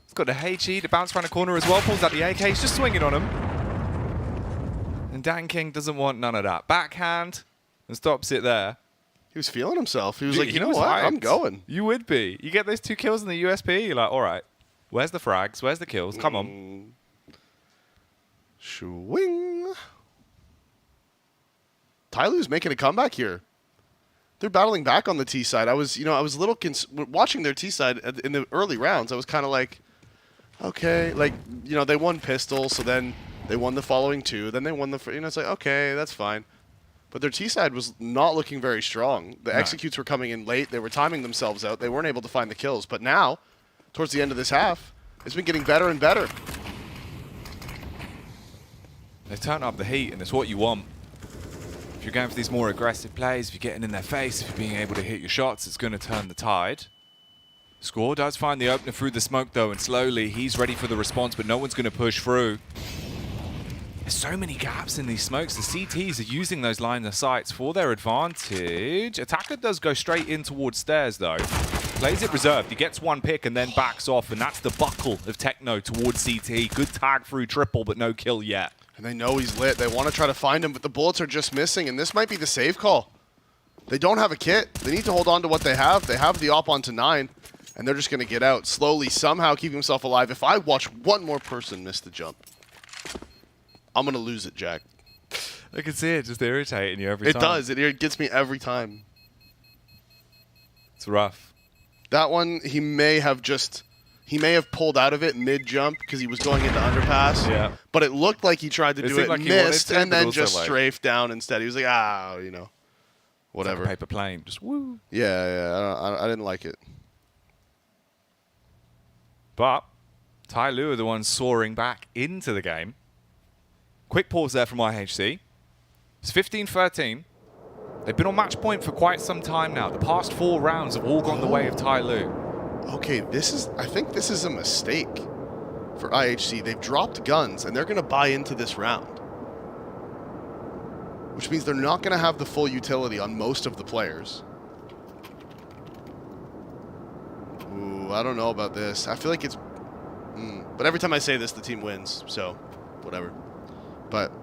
He's got the HE to bounce around the corner as well. Pulls out the AK. He's just swinging on him. And Dan King doesn't want none of that. Backhand and stops it there. He was feeling himself. He was like, you know was what? hyped. I'm going. You would be. You get those 2 kills in the USP, you're like, all right, where's the frags? Where's the kills? Come on. Swing. Tyloo's making a comeback here. They're battling back on the T side. I was a little watching their T side in the early rounds. I was kind of like, okay, like, you know, they won pistol, so then they won the following 2, then they won the, you know, it's like, okay, that's fine. But their T side was not looking very strong. The executes were coming in late. They were timing themselves out. They weren't able to find the kills. But now, towards the end of this half, it's been getting better and better. They've turned up the heat, and it's what you want. If you're going for these more aggressive plays, if you're getting in their face, if you're being able to hit your shots, it's going to turn the tide. Score does find the opener through the smoke, though, and slowly he's ready for the response, but no one's going to push through. There's so many gaps in these smokes. The CTs are using those line of sights for their advantage. Attacker does go straight in towards Stairs, though. Plays it reserved. He gets 1 pick and then backs off, and that's the buckle of Techno towards CT. Good tag through triple, but no kill yet. And they know he's lit. They want to try to find him, but the bullets are just missing, and this might be the save call. They don't have a kit. They need to hold on to what they have. They have the op onto 9, and they're just going to get out slowly, somehow keep himself alive. If I watch one more person miss the jump, I'm going to lose it, Jack. I can see it just irritating you every time. It does. It gets me every time. It's rough. That one, he may have pulled out of it mid-jump because he was going into underpass. Yeah. But it looked like he tried to do it, like missed, and then just strafed down instead. He was like, you know, whatever. Like a paper plane, just woo. Yeah. I didn't like it. But Tyloo are the ones soaring back into the game. Quick pause there from IHC. It's 15-13. They've been on match point for quite some time now. The past 4 rounds have all gone the way of Tyloo. Okay, I think this is a mistake for IHC. They've dropped guns, and they're going to buy into this round. Which means they're not going to have the full utility on most of the players. Ooh, I don't know about this. I feel like it's... But every time I say this, the team wins, so whatever. But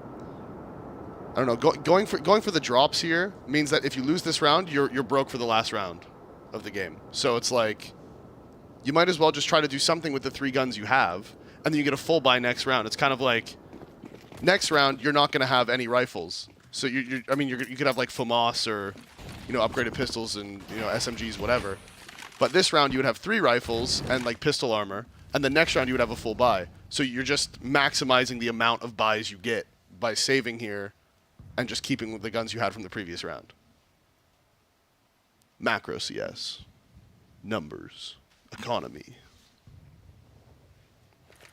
I don't know. Going for the drops here means that if you lose this round, you're broke for the last round of the game. So it's like you might as well just try to do something with the 3 guns you have, and then you get a full buy next round. It's kind of like next round you're not going to have any rifles. So you could have like FAMAS or upgraded pistols and SMGs, whatever. But this round you would have 3 rifles and like pistol armor. and the next round you would have a full buy. So you're just maximizing the amount of buys you get by saving here and just keeping with the guns you had from the previous round. Macro CS. Numbers. Economy.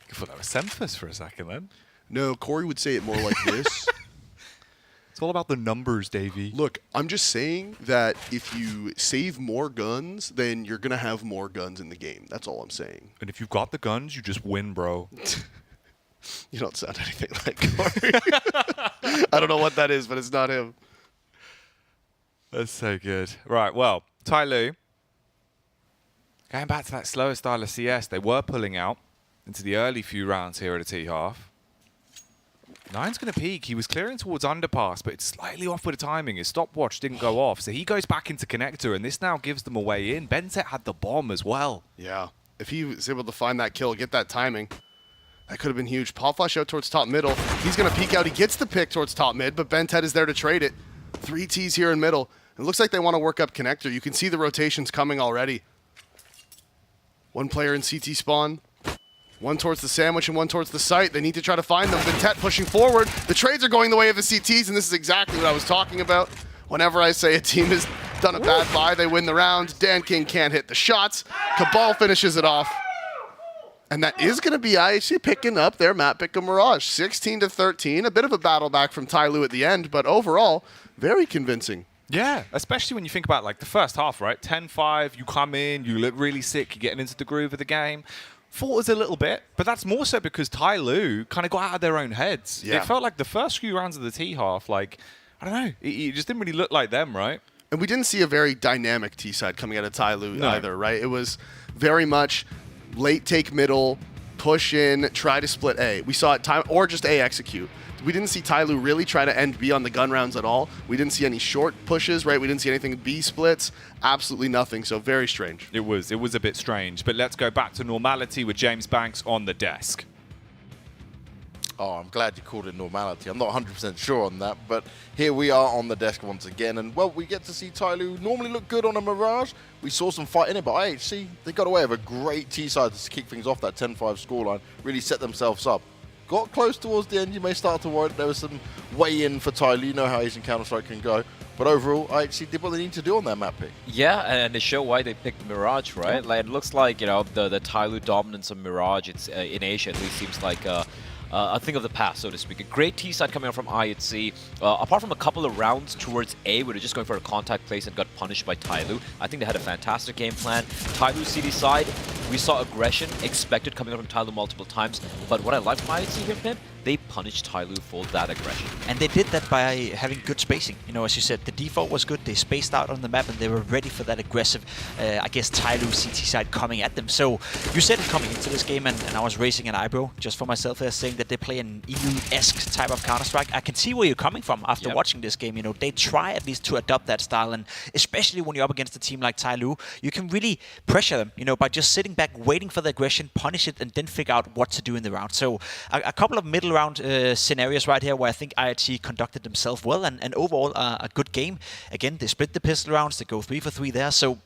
I thought that was Semphis for a second then. No, Corey would say it more like this. It's all about the numbers, Davey. Look, I'm just saying that if you save more guns, then you're going to have more guns in the game. That's all I'm saying. And if you've got the guns, you just win, bro. You don't sound anything like Corey. I don't know what that is, but it's not him. That's so good. Right, well, Tai Lu, going back to that slower style of CS, they were pulling out into the early few rounds here at a T-half. Nine's going to peek. He was clearing towards underpass, but it's slightly off with the timing. His stopwatch didn't go off, so he goes back into connector, and this now gives them a way in. Bentet had the bomb as well. Yeah. If he was able to find that kill, get that timing, that could have been huge. Pop flash out towards top middle. He's going to peek out. He gets the pick towards top mid, but Bentet is there to trade it. 3 Ts here in middle. It looks like they want to work up connector. You can see the rotations coming already. One player in CT spawn. One towards the sandwich and one towards the site. They need to try to find them. Bentet pushing forward. The trades are going the way of the CTs, and this is exactly what I was talking about. Whenever I say a team has done a bad buy, they win the round. Dan King can't hit the shots. Cabal finishes it off. And that is going to be IHC picking up their map pick of Mirage. 16-13. A bit of a battle back from Tai Lu at the end, but overall, very convincing. Yeah, especially when you think about like the first half, right? 10-5, you come in, you look really sick, you're getting into the groove of the game. Falters a little bit, but that's more so because Tai Lu kind of got out of their own heads. Yeah. It felt like the first few rounds of the T-half, like, I don't know, it just didn't really look like them, right? And we didn't see a very dynamic T-side coming out of Tai Lu either, right? It was very much late take middle, push in, try to split A. We saw it time, or just A execute. We didn't see Tai Lu really try to end B on the gun rounds at all. We didn't see any short pushes, right? We didn't see anything B splits. Absolutely nothing. So very strange. It was a bit strange. But let's go back to normality with James Banks on the desk. Oh, I'm glad you called it normality. I'm not 100% sure on that, but here we are on the desk once again. And, well, we get to see Tai Lu normally look good on a Mirage. We saw some fight in it, but IHC, they got away with a great T-side to kick things off that 10-5 scoreline, really set themselves up. Got close towards the end, you may start to worry that there was some way in for Tai Lu. You know how Asian Counter-Strike can go. But overall, IHC did what they need to do on that map pick. Yeah, and they show why they picked Mirage, right? Yeah. Like, it looks like, you know, the Tai Lu dominance of Mirage, it's in Asia at least seems like a thing of the past, so to speak. A great T-side coming out from IHC. Apart from a couple of rounds towards A, where they're just going for a contact place and got punished by Tai Lu, I think they had a fantastic game plan. Tai Lu CD side, we saw aggression expected coming out from Tai Lu multiple times, but what I like from IHC here, Pimp, they punished Tai Lu for that aggression. And they did that by having good spacing. You know, as you said, the default was good. They spaced out on the map and they were ready for that aggressive, I guess, Tai Lu CT side coming at them. So you said it coming into this game, and I was raising an eyebrow just for myself there, saying that they play an EU-esque type of Counter-Strike. I can see where you're coming from after watching this game. You know, they try at least to adopt that style, and especially when you're up against a team like Tai Lu, you can really pressure them, you know, by just sitting back, waiting for the aggression, punish it, and then figure out what to do in the round. So a couple of middle round scenarios right here where I think IHC conducted themselves well, and overall a good game. Again, they split the pistol rounds, they go 3 for 3 there, so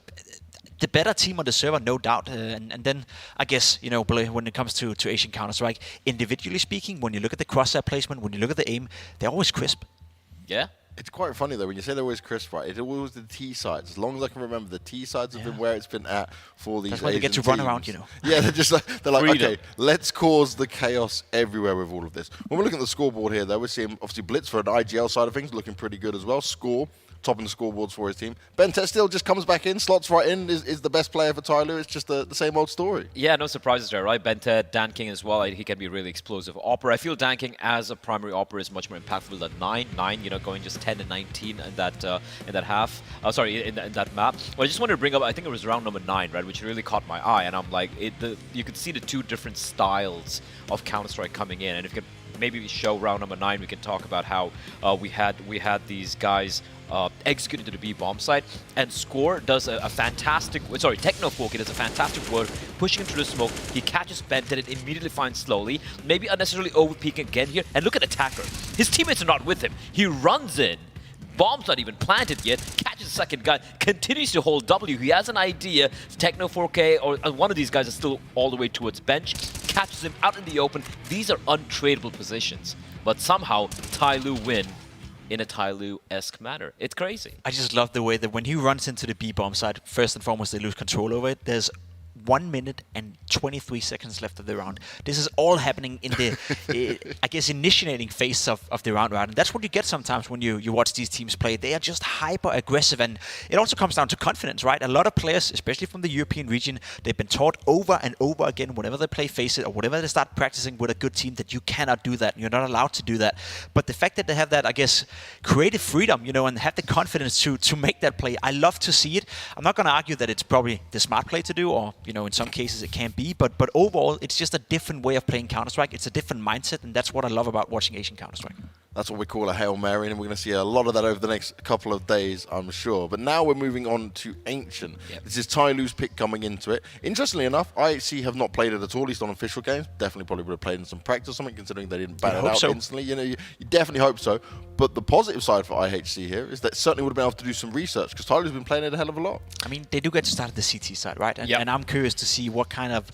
the better team on the server, no doubt. And then, I guess, you know, when it comes to Asian Counter-Strike, individually speaking, when you look at the crosshair placement, when you look at the aim, they're always crisp. Yeah. It's quite funny, though, when you say they're always crisp, right? It's always the T-sides. As long as I can remember, the T-sides have been where it's been at for these Asian teams. That's why they get to run around, you know. Yeah, they're like, okay, let's cause the chaos everywhere with all of this. When we're looking at the scoreboard here, though, we're seeing, obviously, Blitz for an IGL side of things, looking pretty good as well. Score, topping the scoreboards for his team. Bentet still just comes back in, slots right in, is the best player for Tai Lu. It's just the same old story. Yeah, no surprises there, right? Bentet, Dan King as well. He can be a really explosive opera. I feel Dan King as a primary opera is much more impactful than 9, you know, going just 10 and 19 in that half. In that map. Well, I just wanted to bring up, I think it was round number 9, right, which really caught my eye, and I'm like, you could see the two different styles of Counter-Strike coming in, and if you could maybe show round number 9, we can talk about how we had these guys executed to the B bomb site, and Score does a fantastic, Technofolky does a fantastic work pushing him through the smoke. He catches Bentet, it immediately finds slowly, maybe unnecessarily overpeaking again here, and look at Attacker. His teammates are not with him. He runs in, bomb's not even planted yet, catches the second guy, continues to hold W. He has an idea. Techno 4K or one of these guys is still all the way towards bench, catches him out in the open. These are untradeable positions. But somehow, Tyloo win in a Tyloo-esque manner. It's crazy. I just love the way that when he runs into the B-bomb side, first and foremost, they lose control over it. There's 1 minute and 23 seconds left of the round. This is all happening in the, I guess, initiating phase of the round, right? And that's what you get sometimes when you watch these teams play. They are just hyper aggressive, and it also comes down to confidence, right? A lot of players, especially from the European region, they've been taught over and over again whenever they play Face It or whenever they start practicing with a good team that you cannot do that. You're not allowed to do that. But the fact that they have that, I guess, creative freedom, and have the confidence to make that play, I love to see it. I'm not going to argue that it's probably the smart play to do, or in some cases it can be, but overall it's just a different way of playing Counter-Strike. It's a different mindset, and that's what I love about watching Asian Counter-Strike. That's what we call a Hail Mary, and we're going to see a lot of that over the next couple of days, I'm sure. But now we're moving on to Ancient. Yep. This is Tyloo's pick coming into it. Interestingly enough, IHC have not played it at all, at least on official games. Definitely probably would have played in some practice or something, considering they didn't ban it out instantly. You definitely hope so. But the positive side for IHC here is that certainly would have been able to do some research, because Tyloo's been playing it a hell of a lot. I mean, they do get to start at the CT side, right? And I'm curious to see what kind of...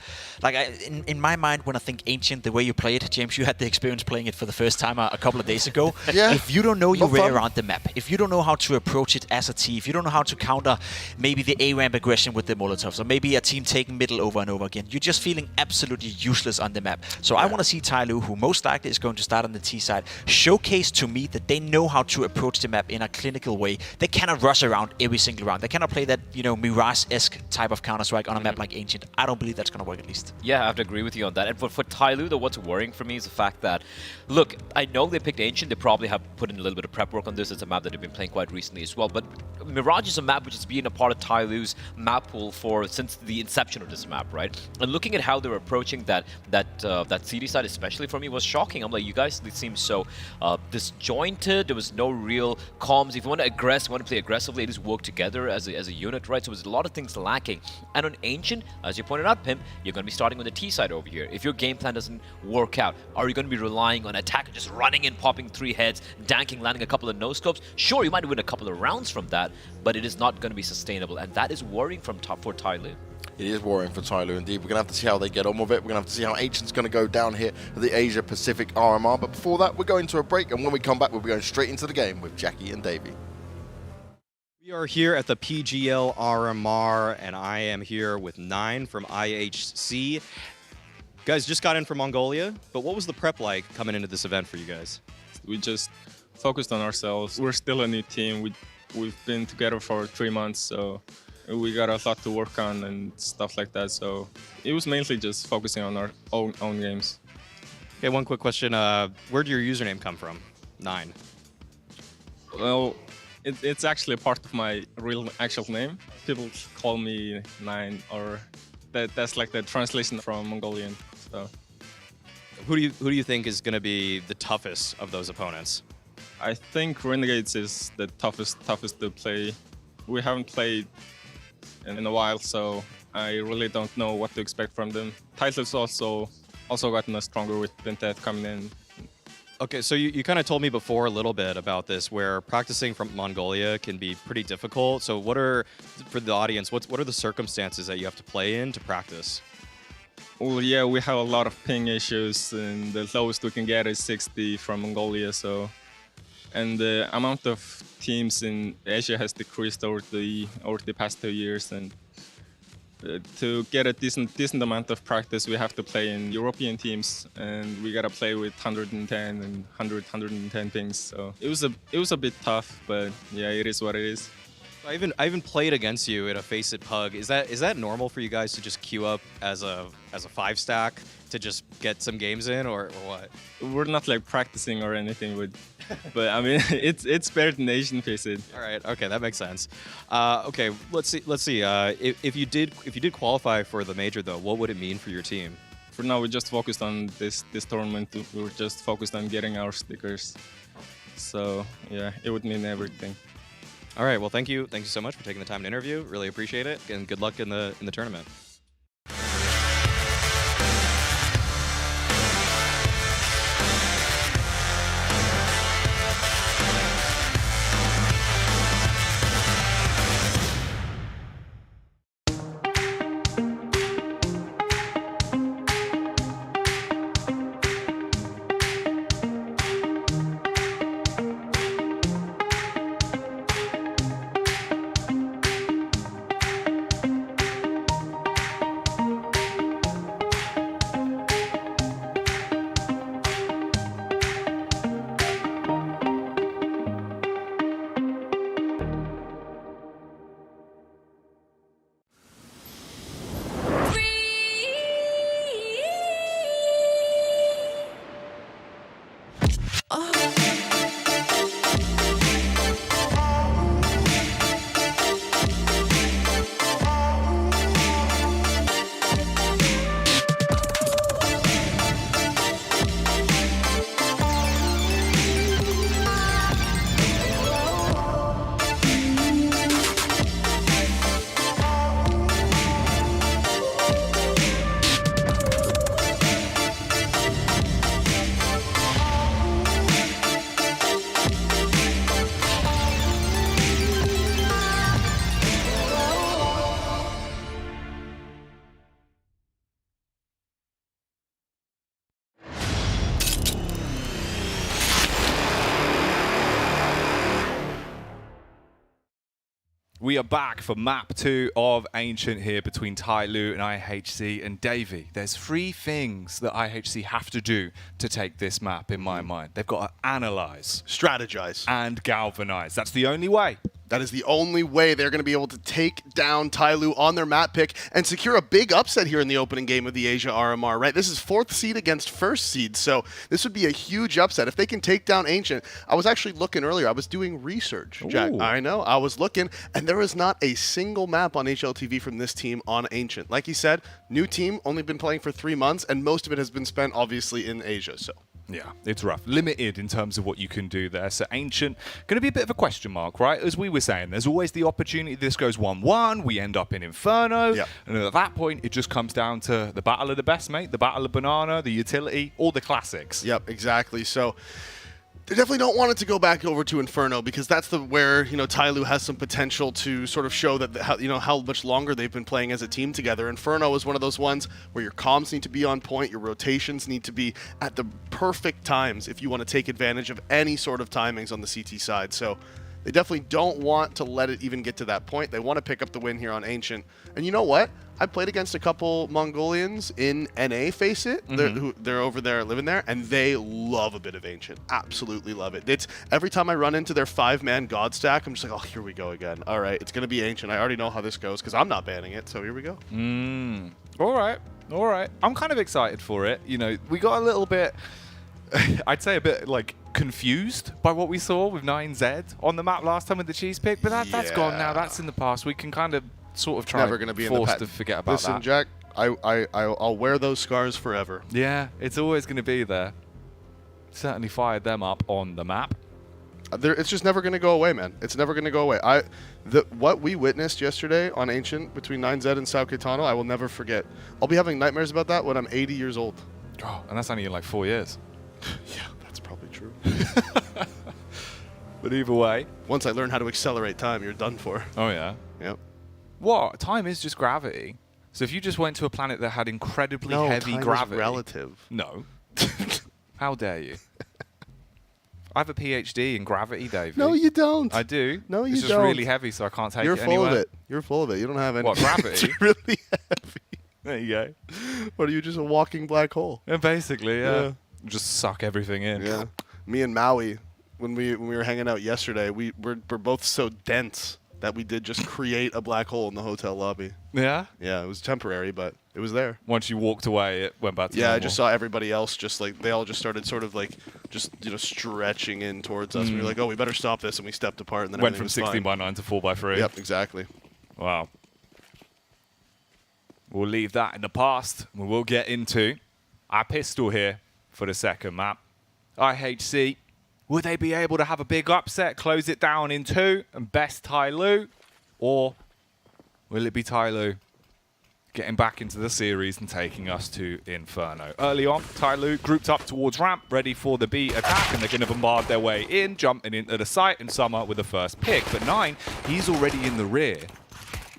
in my mind, when I think Ancient, the way you play it, James, you had the experience playing it for the first time a couple of days ago. Yeah. If you don't know your way around the map, if you don't know how to approach it as a team, if you don't know how to counter maybe the A-ramp aggression with the Molotovs, or maybe a team taking middle over and over again, you're just feeling absolutely useless on the map. So I want to see Tyloo, who most likely is going to start on the T side, showcase to me that they know how to approach the map in a clinical way. They cannot rush around every single round. They cannot play that, Mirage-esque type of Counter-Strike on a map like Ancient. I don't believe that's going to work, at least. Yeah, I have to agree with you on that. And for Tyloo, though, what's worrying for me is the fact that, look, I know they picked Ancient. They probably have put in a little bit of prep work on this. It's a map that they've been playing quite recently as well. But Mirage is a map which has been a part of Tyloo's map pool since the inception of this map, right? And looking at how they're approaching that CD side, especially for me, was shocking. I'm like, you guys, they seem so disjointed. There was no real comms. If you want to play aggressively, it just work together as a unit, right? So there's a lot of things lacking. And on Ancient, as you pointed out, Pimp, you're going to be starting on the T side over here. If your game plan doesn't work out, are you going to be relying on attack, just running in, popping 3 heads, danking, landing a couple of no-scopes? Sure, you might win a couple of rounds from that, but it is not going to be sustainable, and that is worrying for Tyloo. It is worrying for Tyloo indeed. We're going to have to see how they get on with it. We're going to have to see how Ancient's going to go down here at the Asia Pacific RMR. But before that, we're going to a break, and when we come back, we'll be going straight into the game with Jackie and Davey. We are here at the PGL RMR, and I am here with 9 from IHC. You guys just got in from Mongolia, but what was the prep like coming into this event for you guys? We just focused on ourselves. We're still a new team. We've been together for 3 months, so we got a lot to work on and stuff like that. So it was mainly just focusing on our own games. Okay, one quick question. Where did your username come from? 9. Well, it's actually a part of my real actual name. People call me 9, or that's like the translation from Mongolian. So who do you think is going to be the toughest of those opponents? I think Renegades is the toughest to play. We haven't played in a while, so I really don't know what to expect from them. Tyloo's also gotten stronger with Vinted coming in. Okay, so you kind of told me before a little bit about this, where practicing from Mongolia can be pretty difficult. So for the audience, what are the circumstances that you have to play in to practice? Well, yeah, we have a lot of ping issues, and the lowest we can get is 60 from Mongolia. So, and the amount of teams in Asia has decreased over the past 2 years, and to get a decent amount of practice, we have to play in European teams, and we gotta play with 110 and 110 pings. So it was a bit tough, but yeah, it is what it is. I even played against you in a Face It Pug. Is that normal for you guys to just queue up as a 5 stack to just get some games in, or what? We're not like practicing or anything, but I mean it's better than Asian Face It. All right, okay, that makes sense. Okay, let's see. If you did qualify for the major though, what would it mean for your team? For now, we just focused on this tournament. We were just focused on getting our stickers. So yeah, it would mean everything. All right, well, thank you so much for taking the time to interview. Really appreciate it, and good luck in the tournament. We are back for map 2 of Ancient here between Tai Lu and IHC. And Davey, there's 3 things that IHC have to do to take this map in my mind. They've got to analyze, strategize, and galvanize. That's the only way. That is the only way they're going to be able to take down Tai Lu on their map pick and secure a big upset here in the opening game of the Asia RMR, right? This is 4th seed against 1st seed, so this would be a huge upset. If they can take down Ancient, I was actually looking earlier. I was doing research, Jack. Ooh. I know. I was looking, and there is not a single map on HLTV from this team on Ancient. Like you said, new team, only been playing for 3 months, and most of it has been spent, obviously, in Asia, so... Yeah, it's rough. Limited in terms of what you can do there. So Ancient, going to be a bit of a question mark, right? As we were saying, there's always the opportunity this goes 1-1, we end up in Inferno, Yep. and at that point, it just comes down to the battle of the best, mate, the battle of Banana, the utility, all the classics. Yep, exactly. So they definitely don't want it to go back over to Inferno because that's where Tai Lu has some potential to sort of show that how much longer they've been playing as a team together. Inferno is one of those ones where your comms need to be on point, your rotations need to be at the perfect times if you want to take advantage of any sort of timings on the CT side. So they definitely don't want to let it even get to that point. They want to pick up the win here on Ancient. And you know what? I played against a couple Mongolians in NA Face It. They're over there living there, and they love a bit of Ancient. Absolutely love it. It's every time I run into their 5-man God stack, I'm just like, oh, here we go again. All right, it's going to be Ancient. I already know how this goes because I'm not banning it, so here we go. All right. All right. I'm kind of excited for it. You know, we got a little bit, I'd say a bit like confused by what we saw with 9Z on the map last time with the cheese pick, but that's gone now. That's in the past. We can kind of sort of try Never going to be forced to forget about Listen, that. Jack, I'll wear those scars forever. Yeah, it's always going to be there. Certainly fired them up on the map. It's just never going to go away, man. It's never going to go away. What we witnessed yesterday on Ancient between 9Z and Sao Caetano, I will never forget. I'll be having nightmares about that when I'm 80 years old. Oh, and that's only in like 4 years. Yeah, that's probably true. But either way. Once I learn how to accelerate time, you're done for. Oh, yeah. Yep. What? Time is just gravity. So if you just went to a planet that had incredibly heavy time gravity... is relative. No. How dare you? I have a PhD in gravity, Davey. No, you don't. I do. No, you it's don't. just really heavy, so I can't take You're it full anywhere. of it. You're full of it. You don't have any. What, gravity? It's really heavy. There you go. What, are you just a walking black hole? Yeah, basically, yeah. Yeah. Just suck everything in. Yeah. Me and Maui, when we were hanging out yesterday, we're both so dense that we did just create a black hole in the hotel lobby. Yeah? Yeah, it was temporary, but it was there. Once you walked away, it went back to Yeah, normal. I just saw everybody else just like, they all just started sort of like, just, stretching in towards us. We were like, oh, we better stop this, and we stepped apart, and then went everything from was 16 fine. by 9 to 4 by 3. Yep, exactly. Wow. We'll leave that in the past. We will get into our pistol here for the second map. IHC, will they be able to have a big upset, close it down in 2, and best Tai Lu? Or will it be Tai Lu getting back into the series and taking us to Inferno? Early on, Tai Lu grouped up towards ramp, ready for the B attack, and they're going to bombard their way in, jumping into the site, and Summer with the first pick. But 9, he's already in the rear.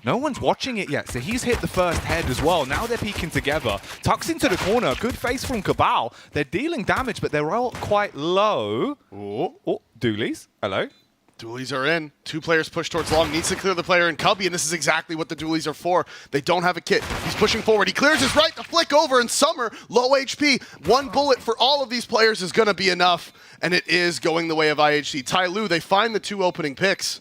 No one's watching it yet, so he's hit the first head as well. Now they're peeking together. Tucks into the corner. Good face from Cabal. They're dealing damage, but they're all quite low. Oh, Doolies. Hello. Dualies are in. 2 players push towards long. Needs to clear the player in Cubby, and this is exactly what the Dualies are for. They don't have a kit. He's pushing forward. He clears his right to flick over, and Summer, low HP. 1 bullet for all of these players is going to be enough, and it is going the way of IHC. Tai Lu, they find the 2 opening picks,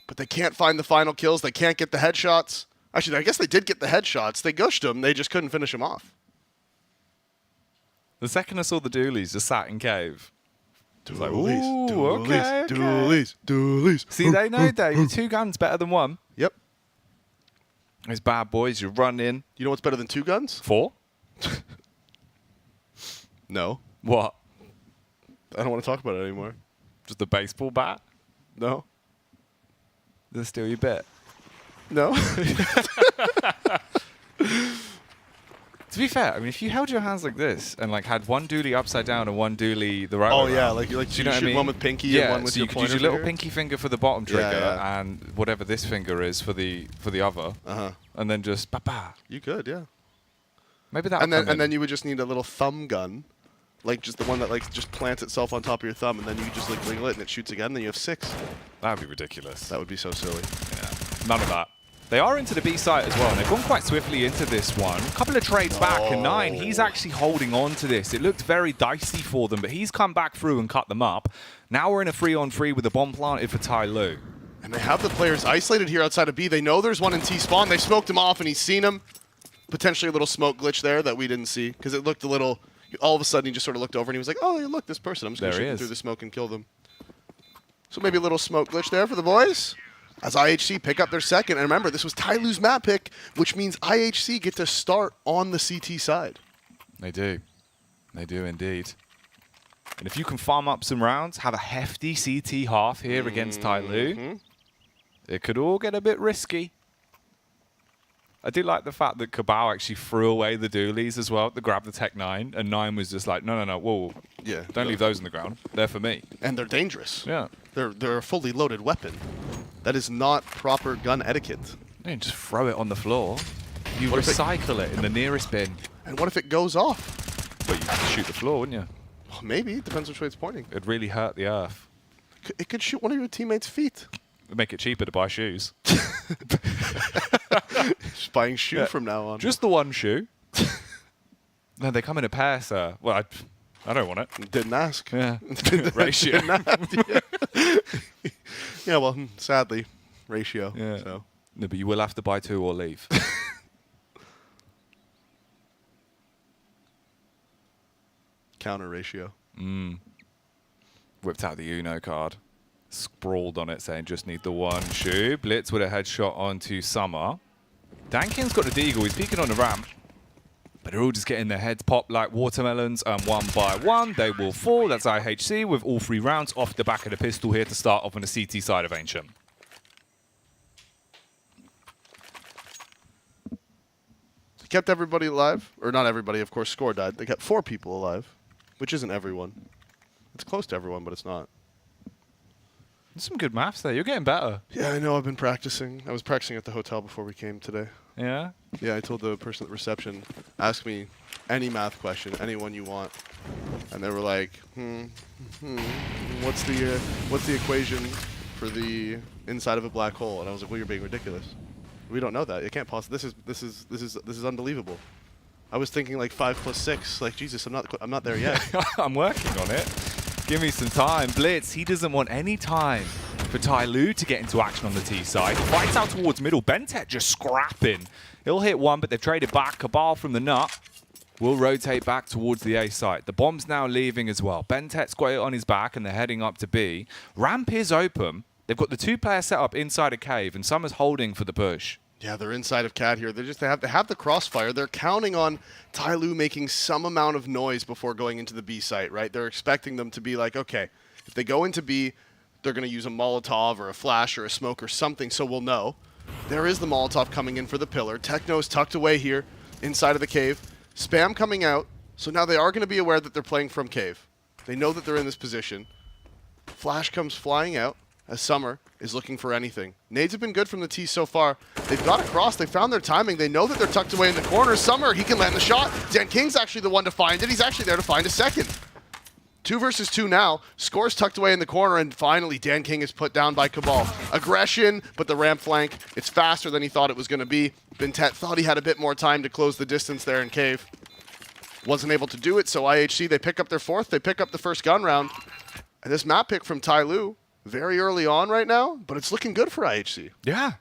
but they can't find the final kills. They can't get the headshots. Actually, I guess they did get the headshots. They gushed them. They just couldn't finish them off. The second I saw the Doolies just sat in cave. Dualies, like, ooh, okay. Dualies. See, they know that. 2 guns better than 1. Yep. Those bad boys, you run in. You know what's better than 2 guns? 4? No. What? I don't want to talk about it anymore. Just a baseball bat? No. They'll steal your bet. No. To be fair, I mean, if you held your hands like this and like had 1 dually upside down and 1 dually the right way yeah, around, like do you you know what I shoot mean? one with pinky yeah, and one with so your you could use pointer your little finger? pinky finger for the bottom trigger yeah. and whatever this finger is for the other, and then just ba-ba. You could, yeah. Maybe that. And then you would just need a little thumb gun Like just the one that like just plants itself on top of your thumb, and then you just like wiggle it and it shoots again. Then you have 6. That'd be ridiculous. That would be so silly. Yeah, none of that. They are into the B site as well, and they've gone quite swiftly into this one. A couple of trades back, and 9, he's actually holding on to this. It looked very dicey for them, but he's come back through and cut them up. Now we're in a 3-on-3 with the bomb planted for Tai Lu. And they have the players isolated here outside of B. They know there's one in T-spawn. They smoked him off, and he's seen him. Potentially a little smoke glitch there that we didn't see, because it looked a little... All of a sudden, he just sort of looked over, and he was like, oh, look, this person. I'm just going to shoot him through the smoke and kill them. So maybe a little smoke glitch there for the boys. As IHC pick up their second. And remember, this was Tai Lu's map pick, which means IHC get to start on the CT side. They do. They do indeed. And if you can farm up some rounds, have a hefty CT half here against Tai Lu, it could all get a bit risky. I do like the fact that Cabal actually threw away the dualies as well to grab the Tech 9, and 9 was just like, no, whoa, yeah, don't leave those on the ground. They're for me. And they're dangerous. Yeah. They're a fully loaded weapon. That is not proper gun etiquette. You don't just throw it on the floor. You recycle it in the nearest bin. And what if it goes off? But you could shoot the floor, wouldn't you? Well, maybe. It depends which way it's pointing. It'd really hurt the earth. It could shoot one of your teammates' feet. It'd make it cheaper to buy shoes. Just buying shoe from now on. Just the one shoe. No, they come in a pair, sir. Well, I don't want it. Didn't ask. Yeah. Ratio. Yeah, well, sadly, ratio. Yeah. So. No, but you will have to buy 2 or leave. Counter ratio. Whipped out the Uno card. Sprawled on it saying just need the one shoe. Blitz with a headshot onto Summer. Dankin's got the deagle. He's peeking on the ramp. But they're all just getting their heads popped like watermelons, and one by one they will fall. That's IHC with all 3 rounds off the back of the pistol here to start off on the CT side of Ancient. They kept everybody alive. Or not everybody, of course, Score died. They kept 4 people alive, which isn't everyone. It's close to everyone, but it's not. Some good maths there. You're getting better. Yeah, I know. I've been practicing. I was practicing at the hotel before we came today. Yeah? Yeah, I told the person at the reception, ask me any math question, any one you want. And they were like, what's the equation for the inside of a black hole? And I was like, well, you're being ridiculous. We don't know that. It can't possibly. This is unbelievable. I was thinking like 5 + 6. Like, Jesus, I'm not there yet. I'm working on it. Give me some time. Blitz, he doesn't want any time for Tai Lu to get into action on the T side. Fights out towards middle. Bentet just scrapping. He'll hit one, but they've traded back. Cabal from the nut will rotate back towards the A site. The bomb's now leaving as well. Bentet's got it on his back, and they're heading up to B. Ramp is open. They've got the 2-player setup inside a cave, and Summer's holding for the push. Yeah, they're inside of CAD here. They have the crossfire. They're counting on Tai Lu making some amount of noise before going into the B site, right? They're expecting them to be like, okay, if they go into B, they're going to use a Molotov or a flash or a smoke or something, so we'll know. There is the Molotov coming in for the pillar. Techno's tucked away here inside of the cave. Spam coming out, so now they are going to be aware that they're playing from cave. They know that they're in this position. Flash comes flying out as Summer is looking for anything. Nades have been good from the T so far. They've got across. They found their timing. They know that they're tucked away in the corner. Summer, he can land the shot. Dan King's actually the one to find it. He's actually there to find a second. 2 versus 2 now. Score's tucked away in the corner, and finally Dan King is put down by Cabal. Aggression, but the ramp flank, it's faster than he thought it was going to be. Bentet thought he had a bit more time to close the distance there in cave. Wasn't able to do it, so IHC, they pick up their 4th. They pick up the first gun round. And this map pick from Tai Lu, very early on right now, but it's looking good for IHC. Yeah.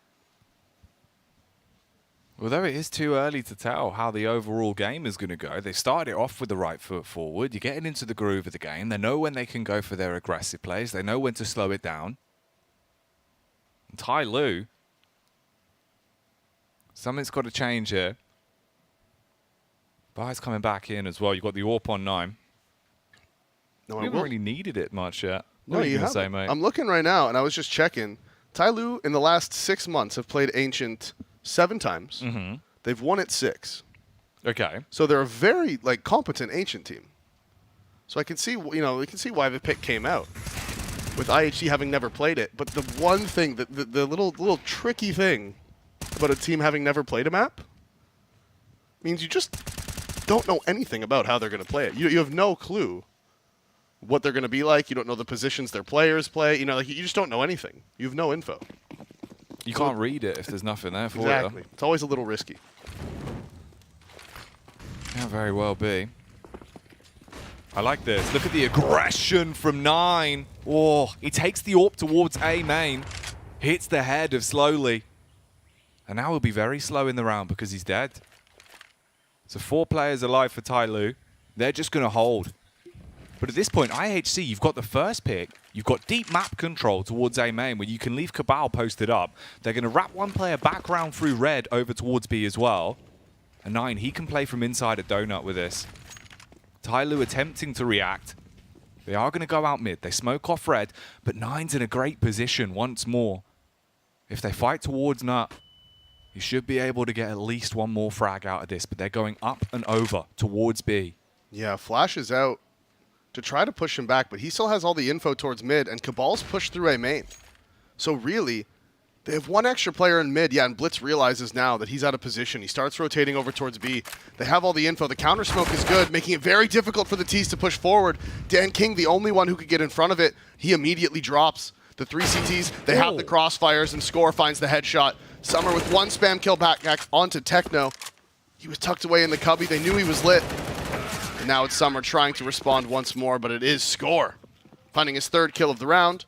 Although it is too early to tell how the overall game is going to go, they started it off with the right foot forward. You're getting into the groove of the game. They know when they can go for their aggressive plays. They know when to slow it down. And Tai Lu, something's got to change here. Bai's coming back in as well. You've got the AWP on 9. No, we haven't really needed it much yet. No, you haven't. Say, mate? I'm looking right now, and I was just checking. Tai Lu, in the last 6 months, have played Ancient 7 times. They've won it 6. Okay. So they're a very competent Ancient team. So I can see, we can see why the pick came out with IHC having never played it. But the one thing, the little tricky thing about a team having never played a map means you just don't know anything about how they're going to play it. You have no clue what they're going to be like. You don't know the positions their players play. You know, like you just don't know anything. You have no info. You can't read it if there's nothing there for you. Exactly. It's always a little risky. Can't very well be. I like this. Look at the aggression from 9. Oh, he takes the AWP towards A main, hits the head of Slowly. And now he'll be very slow in the round because he's dead. So 4 players alive for Tyloo. They're just going to hold. But at this point, IHC, you've got the first pick. You've got deep map control towards A main where you can leave Cabal posted up. They're going to wrap one player back round through red over towards B as well. And 9, he can play from inside a donut with this. Tyloo attempting to react. They are going to go out mid. They smoke off red, but 9's in a great position once more. If they fight towards Nut, you should be able to get at least one more frag out of this, but they're going up and over towards B. Yeah, Flash is out to try to push him back, but he still has all the info towards mid, and Cabal's pushed through A main. So really, they have one extra player in mid. Yeah, and Blitz realizes now that he's out of position. He starts rotating over towards B. They have all the info. The counter smoke is good, making it very difficult for the T's to push forward. Dan King, the only one who could get in front of it, he immediately drops. The 3 CTs, they have the crossfires, and Score finds the headshot. Summer with 1 spam kill back onto Techno. He was tucked away in the cubby. They knew he was lit. And now it's Summer trying to respond once more, but it is Score finding his 3rd kill of the round.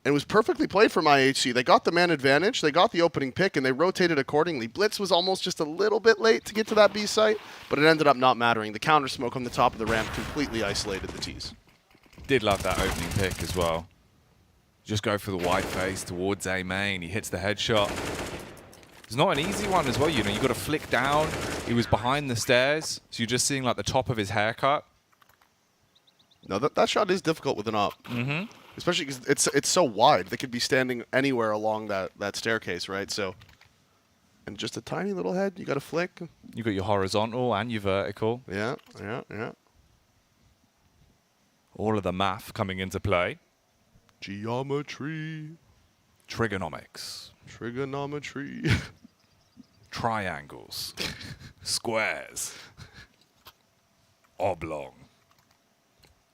And it was perfectly played from IHC. They got the man advantage, they got the opening pick, and they rotated accordingly. Blitz was almost just a little bit late to get to that B site, but it ended up not mattering. The counter smoke on the top of the ramp completely isolated the T's. Did love that opening pick as well. Just go for the white face towards A main. He hits the headshot. It's not an easy one as well, you know. You got to flick down. He was behind the stairs, so you're just seeing like the top of his haircut. No, that shot is difficult with an op. Especially because it's so wide. They could be standing anywhere along that staircase, right? So, and just a tiny little head, you got to flick. You got your horizontal and your vertical. Yeah. All of the math coming into play. Geometry. Trigonomics. Trigonometry. Triangles. Squares. Oblong.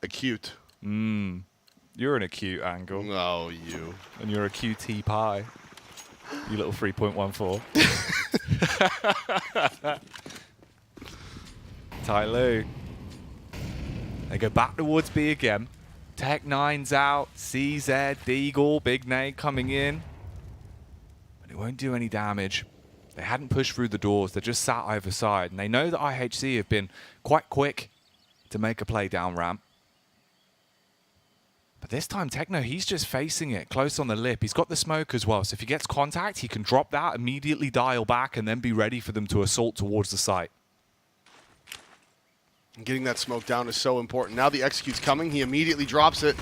Acute. You're an acute angle. Oh, you. And you're a QT pie. You little 3.14. Tyloo. They go back towards B again. Tech 9's out. CZ, Deagle, Big Nate coming in. But it won't do any damage. They hadn't pushed through the doors. They're just sat either side. And they know that IHC have been quite quick to make a play down ramp. But this time, Techno, he's just facing it close on the lip. He's got the smoke as well. So if he gets contact, he can drop that, immediately dial back, and then be ready for them to assault towards the site. Getting that smoke down is so important. Now the execute's coming. He immediately drops it.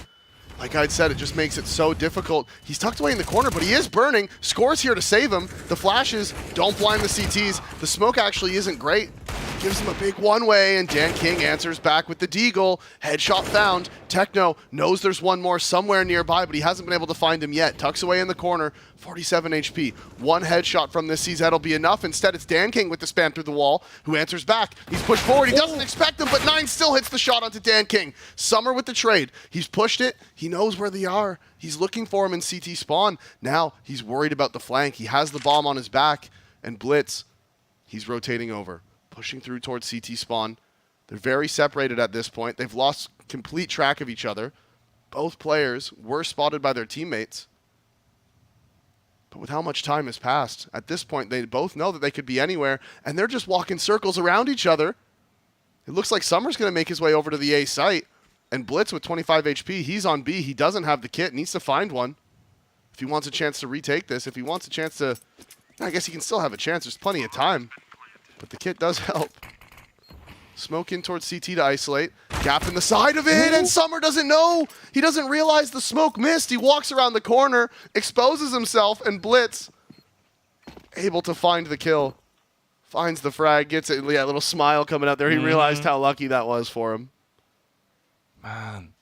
Like I'd said, it just makes it so difficult. He's tucked away in the corner, but he is burning. Score's here to save him. The flashes don't blind the CTs. The smoke actually isn't great. Gives him a big one-way, and Dan King answers back with the deagle. Headshot found. Techno knows there's one more somewhere nearby, but he hasn't been able to find him yet. Tucks away in the corner, 47 HP. One headshot from this CZ will be enough. Instead, it's Dan King with the spam through the wall, who answers back. He's pushed forward. He doesn't expect him, but 9 still hits the shot onto Dan King. Summer with the trade. He's pushed it. He knows where they are. He's looking for him in CT spawn. Now he's worried about the flank. He has the bomb on his back, and Blitz, he's rotating over. Pushing through towards CT spawn. They're very separated at this point. They've lost complete track of each other. Both players were spotted by their teammates. But with how much time has passed, at this point, they both know that they could be anywhere, and they're just walking circles around each other. It looks like Summer's going to make his way over to the A site, and Blitz with 25 HP, he's on B. He doesn't have the kit, needs to find one. If he wants a chance to retake this, if he wants a chance to... I guess he can still have a chance. There's plenty of time. But the kit does help. Smoke in towards CT to isolate. Gap in the side of it, and Summer doesn't know. He doesn't realize the smoke missed. He walks around the corner, exposes himself, and Blitz able to find the kill. Finds the frag, gets it. Yeah, a little smile coming out there. He realized how lucky that was for him. Man.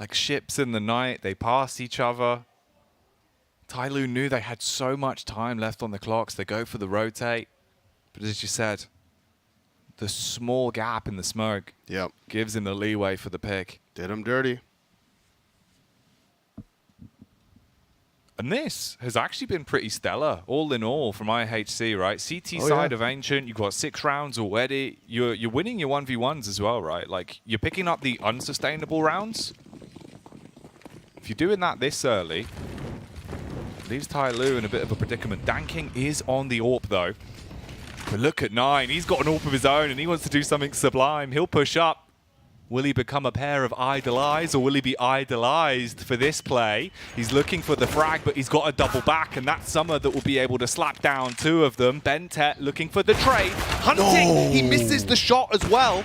Like ships in the night, they pass each other. Tyloo knew they had so much time left on the clock, so they go for the rotate. But as you said, the small gap in the smoke gives him the leeway for the pick. Did him dirty. And this has actually been pretty stellar, all in all, from IHC, right? CT side of Ancient, you've got 6 rounds already. You're winning your 1v1s as well, right? Like, you're picking up the unsustainable rounds. If you're doing that this early, leaves Tai Lu in a bit of a predicament. Danking is on the AWP, though. But look at 9. He's got an AWP of his own, and he wants to do something sublime. He'll push up. Will he become a pair of idolized, or will he be idolized for this play? He's looking for the frag, but he's got a double back, and that's Summer that will be able to slap down 2 of them. Bentet looking for the trade. Hunting! He misses the shot as well.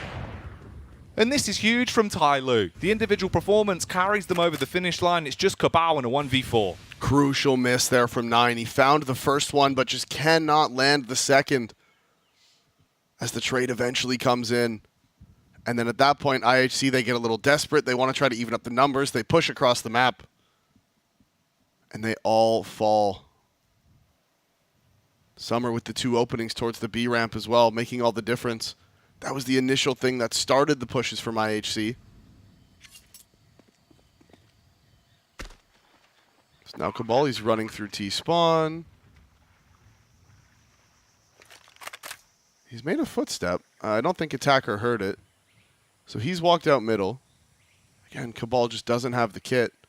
And this is huge from Tai Lu. The individual performance carries them over the finish line. It's just Cabal in a 1v4. Crucial miss there from 9. He found the first one, but just cannot land the second as the trade eventually comes in. And then at that point, IHC, they get a little desperate. They want to try to even up the numbers. They push across the map. And they all fall. Summer with the 2 openings towards the B ramp as well, making all the difference. That was the initial thing that started the pushes from IHC. So now Kabali's running through T-spawn. He's made a footstep. I don't think Attacker heard it. So he's walked out middle. Again, Cabal just doesn't have the kit. I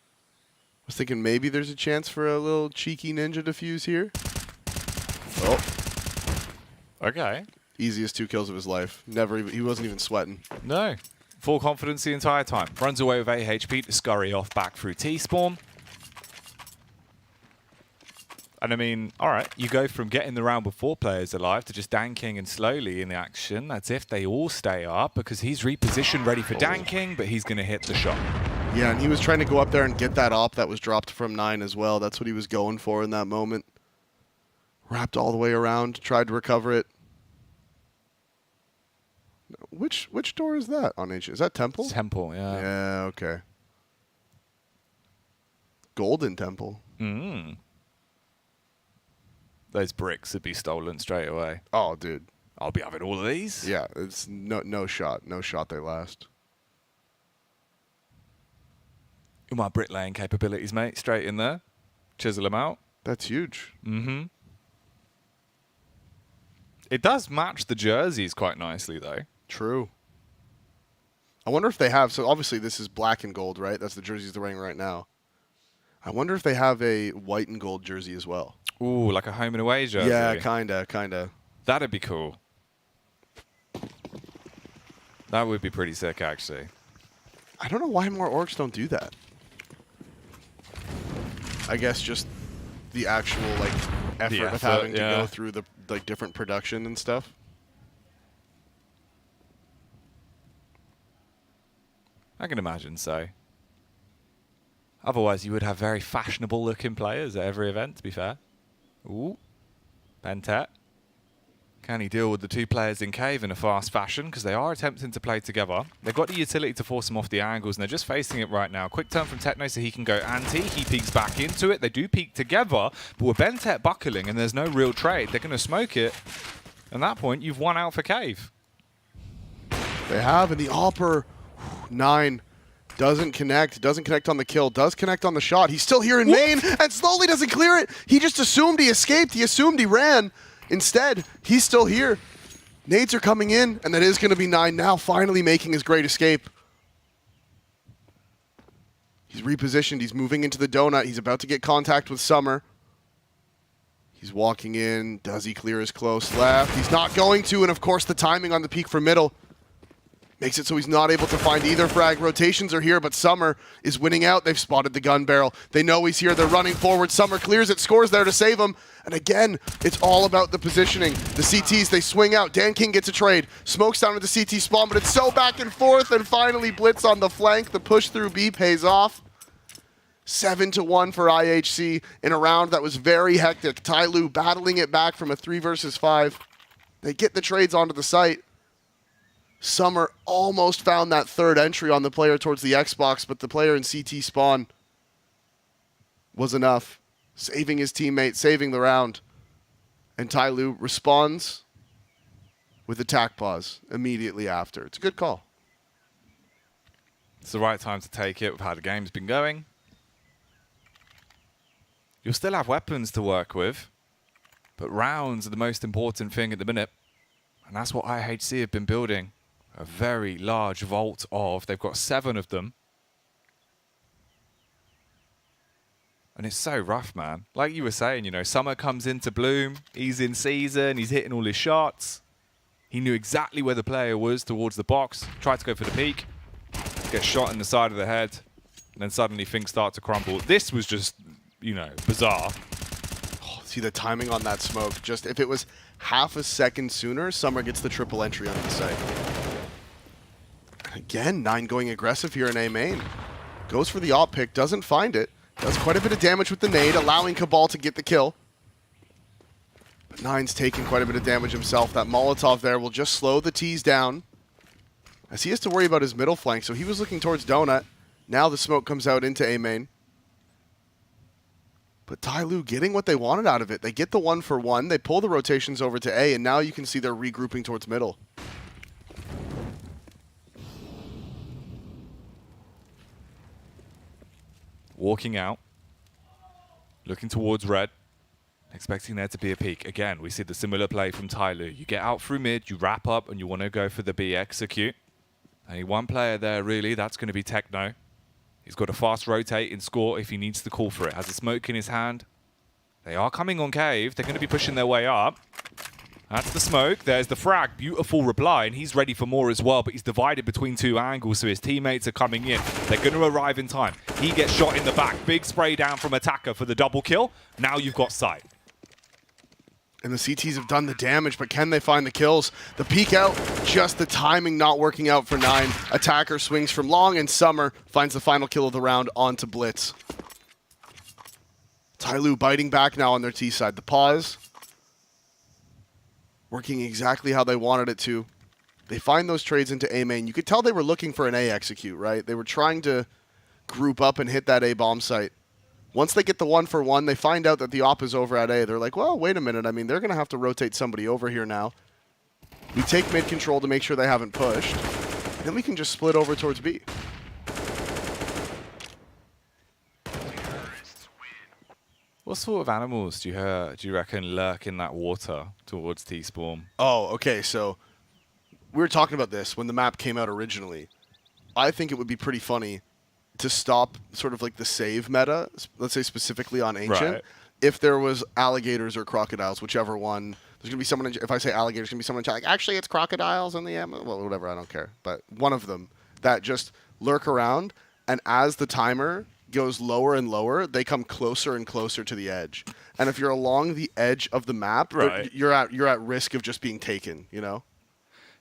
was thinking maybe there's a chance for a little cheeky ninja defuse here. Oh. Okay. Easiest 2 kills of his life. He wasn't even sweating. No. Full confidence the entire time. Runs away with 8 HP to scurry off back through T-spawn. And I mean, all right, you go from getting the round with 4 players alive to just danking and slowly in the action. That's if they all stay up, because he's repositioned ready for danking, but he's going to hit the shot. Yeah, and he was trying to go up there and get that op that was dropped from 9 as well. That's what he was going for in that moment. Wrapped all the way around, tried to recover it. Which door is that on Ancient? Is that Temple? Temple, yeah. Yeah, okay. Golden Temple. Mm. Those bricks would be stolen straight away. Oh, dude. I'll be having all of these. Yeah, it's no shot. No shot they last. My bricklaying capabilities, mate. Straight in there. Chisel them out. That's huge. Mm-hmm. It does match the jerseys quite nicely, though. True. I wonder if they have... So, obviously, this is black and gold, right? That's the jerseys they're wearing right now. I wonder if they have a white and gold jersey as well. Ooh, like a home and away jersey. Yeah, kinda. That'd be cool. That would be pretty sick, actually. I don't know why more orgs don't do that. I guess just the actual effort of having to go through the different production and stuff. I can imagine so. Otherwise, you would have very fashionable-looking players at every event, to be fair. Ooh. Bentet. Can he deal with the 2 players in cave in a fast fashion? Because they are attempting to play together. They've got the utility to force him off the angles, and they're just facing it right now. Quick turn from Techno so he can go anti. He peeks back into it. They do peek together, but with Bentet buckling and there's no real trade, they're going to smoke it. At that point, you've won out for cave. They have, and the Opper, 9, doesn't connect on the kill, does connect on the shot. He's still here in main, and slowly doesn't clear it. He just assumed he escaped. He assumed he ran. Instead, he's still here. Nades are coming in, and that is going to be 9 now, finally making his great escape. He's repositioned. He's moving into the donut. He's about to get contact with Summer. He's walking in. Does he clear his close left? He's not going to, and of course the timing on the peak for middle makes it so he's not able to find either frag. Rotations are here, but Summer is winning out. They've spotted the gun barrel. They know he's here. They're running forward. Summer clears it, scores there to save him. And again, it's all about the positioning. The CTs, they swing out. Dan King gets a trade. Smokes down to the CT spawn, but it's so back and forth. And finally, Blitz on the flank. The push through B pays off. 7-1 for IHC in a round that was very hectic. Tai Lu battling it back from a 3 versus 5. They get the trades onto the site. Summer almost found that 3rd entry on the player towards the Xbox, but the player in CT spawn was enough. Saving his teammate, saving the round. And Tai Lu responds with attack pause immediately after. It's a good call. It's the right time to take it with how the game's been going. You'll still have weapons to work with, but rounds are the most important thing at the minute. And that's what IHC have been building. A very large vault of. They've got 7 of them. And it's so rough, man. Like you were saying, you know, summer comes into bloom. He's in season. He's hitting all his shots. He knew exactly where the player was towards the box. Tried to go for the peak. Gets shot in the side of the head. And then suddenly things start to crumble. This was just, you know, bizarre. Oh, see the timing on that smoke. Just if it was half a second sooner, Summer gets the triple entry on the site. Again, 9 going aggressive here in A main. Goes for the op pick, doesn't find it. Does quite a bit of damage with the nade, allowing Cabal to get the kill. But 9's taking quite a bit of damage himself. That Molotov there will just slow the T's down, as he has to worry about his middle flank. So he was looking towards Donut. Now the smoke comes out into A main. But Tyloo getting what they wanted out of it. They get the 1-for-1. They pull the rotations over to A, and now you can see they're regrouping towards middle. Walking out. Looking towards red. Expecting there to be a peek. Again, we see the similar play from Tyloo. You get out through mid, you wrap up, and you want to go for the B execute. Only one player there, really. That's going to be Techno. He's got a fast rotate in score if he needs to call for it. Has a smoke in his hand. They are coming on cave. They're going to be pushing their way up. That's the smoke. There's the frag. Beautiful reply, and he's ready for more as well, but he's divided between 2 angles, so his teammates are coming in. They're going to arrive in time. He gets shot in the back. Big spray down from Attacker for the double kill. Now you've got sight. And the CTs have done the damage, but can they find the kills? The peek out, just the timing not working out for 9. Attacker swings from long, and Summer finds the final kill of the round onto Blitz. Tyloo biting back now on their T side. The pause, working exactly how they wanted it to. They find those trades into A main. You could tell they were looking for an A execute, right? They were trying to group up and hit that A bomb site. Once they get the 1-for-1, they find out that the op is over at A. They're like, well, wait a minute. I mean, they're going to have to rotate somebody over here now. We take mid control to make sure they haven't pushed. Then we can just split over towards B. What sort of animals do you reckon lurk in that water towards T-Spawn? Oh, okay. So we were talking about this when the map came out originally. I think it would be pretty funny to stop sort of like the save meta, let's say specifically on Ancient, right, if there was alligators or crocodiles, whichever one. There's going to be someone, if I say alligators, there's going to be someone in chat like, actually, it's crocodiles in the well, whatever, I don't care. But one of them that just lurk around, and as the timer goes lower and lower, they come closer and closer to the edge. And if you're along the edge of the map, right, you're at risk of just being taken, you know?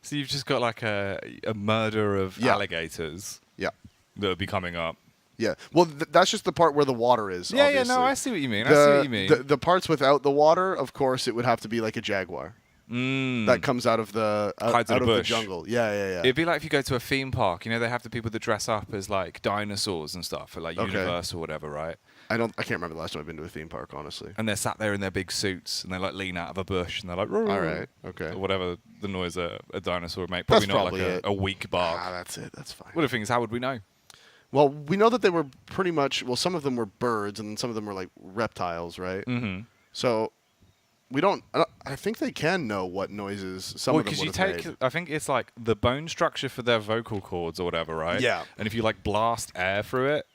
So you've just got like a murder of alligators. Yeah. That would be coming up. Yeah. Well, that's just the part where the water is. Yeah, obviously. yeah, no, I see what you mean. I see what you mean. The parts without the water, of course, it would have to be like a jaguar. That comes out of the the jungle. Yeah, yeah, yeah. It'd be like if you go to a theme park. You know, they have the people that dress up as like dinosaurs and stuff for like Universal or whatever, right? I can't remember the last time I've been to a theme park, honestly. And they're sat there in their big suits and they like lean out of a bush and they're like, all right, okay, or whatever the noise a dinosaur would make. Probably that's not probably like a weak bark. Ah, that's it. That's fine. What the thing is, how would we know? Well, we know that they were pretty much. Well, some of them were birds and some of them were like reptiles, right? Mm-hmm. So we don't. I think they can know what noises some of them would have made. I think it's like the bone structure for their vocal cords or whatever, right? Yeah. And if you like blast air through it,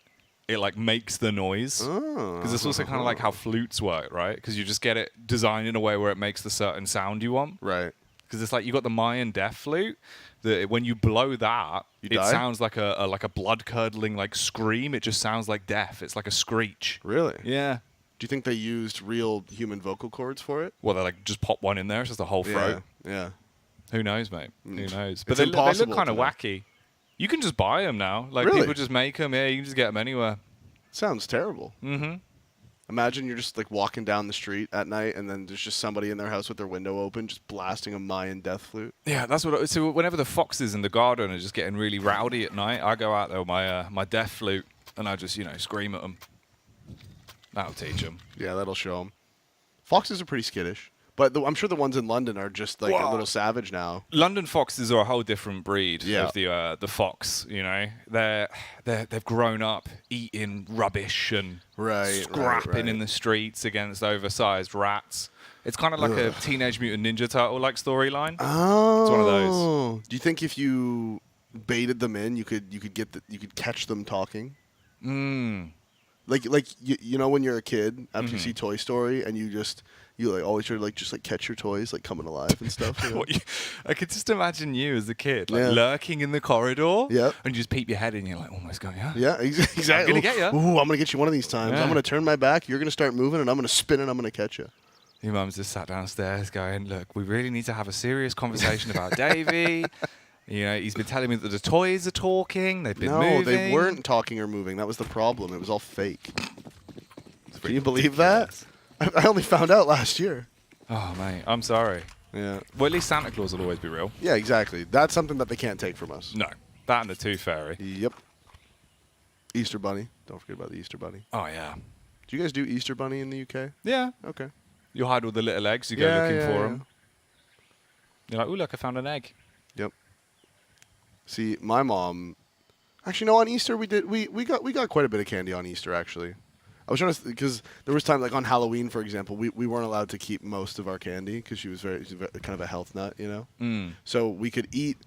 it like makes the noise. Because it's also kind of like how flutes work, right? Because you just get it designed in a way where it makes the certain sound you want. Right. Because it's like you got the Mayan death flute. That when you blow that, it sounds like a blood curdling like scream. It just sounds like death. It's like a screech. Really? Yeah. Do you think they used real human vocal cords for it? Well, they like just pop one in there. It's just a whole throat. Yeah. Who knows, mate? Who knows? But It's they look impossible kind of to know. wacky. You can just buy them now. Like Really? people just make them. Yeah, you can just get them anywhere. Sounds terrible. Mm-hmm. Imagine you're just like walking down the street at night and then there's just somebody in their house with their window open just blasting a Mayan death flute. Yeah, that's what. So whenever the foxes in the garden are just getting really rowdy at night, I go out there with my death flute and I just scream at them. That'll teach them. Yeah, that'll show them. Foxes are pretty skittish. But I'm sure the ones in London are just like a little savage now. London foxes are a whole different breed Yeah. of the fox. You know, they've grown up eating rubbish and scrapping in the streets against oversized rats. It's kind of like a Teenage Mutant Ninja Turtle like storyline. Oh, it's one of those. Do you think if you baited them in, you could catch them talking? Like you know when you're a kid after you see Toy Story and you like always try to like just like catch your toys like coming alive and stuff. You know? I could just imagine you as a kid like lurking in the corridor. Yep. And you just peep your head in and you're like almost going, Yeah, exactly. I'm gonna get you. Ooh, I'm gonna get you one of these times. Yeah. I'm gonna turn my back. You're gonna start moving, and I'm gonna spin, and I'm gonna catch you. Your mum's just sat downstairs going, look, we really need to have a serious conversation about Davey. You know, he's been telling me that the toys are talking. They've been moving. No, they weren't talking or moving. That was the problem. It was all fake. Can you believe that? I only found out last year. Oh, mate, I'm sorry. Yeah. Well, at least Santa Claus will always be real. Yeah, exactly. That's something that they can't take from us. No, that and the Tooth Fairy. Yep. Easter Bunny. Don't forget about the Easter Bunny. Oh, yeah. Do you guys do Easter Bunny in the UK? Yeah. Okay. You hide all the little eggs. You go looking for them. You're like, oh, look, I found an egg. Yep. See, my mom. Actually, no. On Easter, we got quite a bit of candy on Easter. Actually, I was trying to because there was time like on Halloween, for example, we weren't allowed to keep most of our candy because she's very kind of a health nut, you know. So we could eat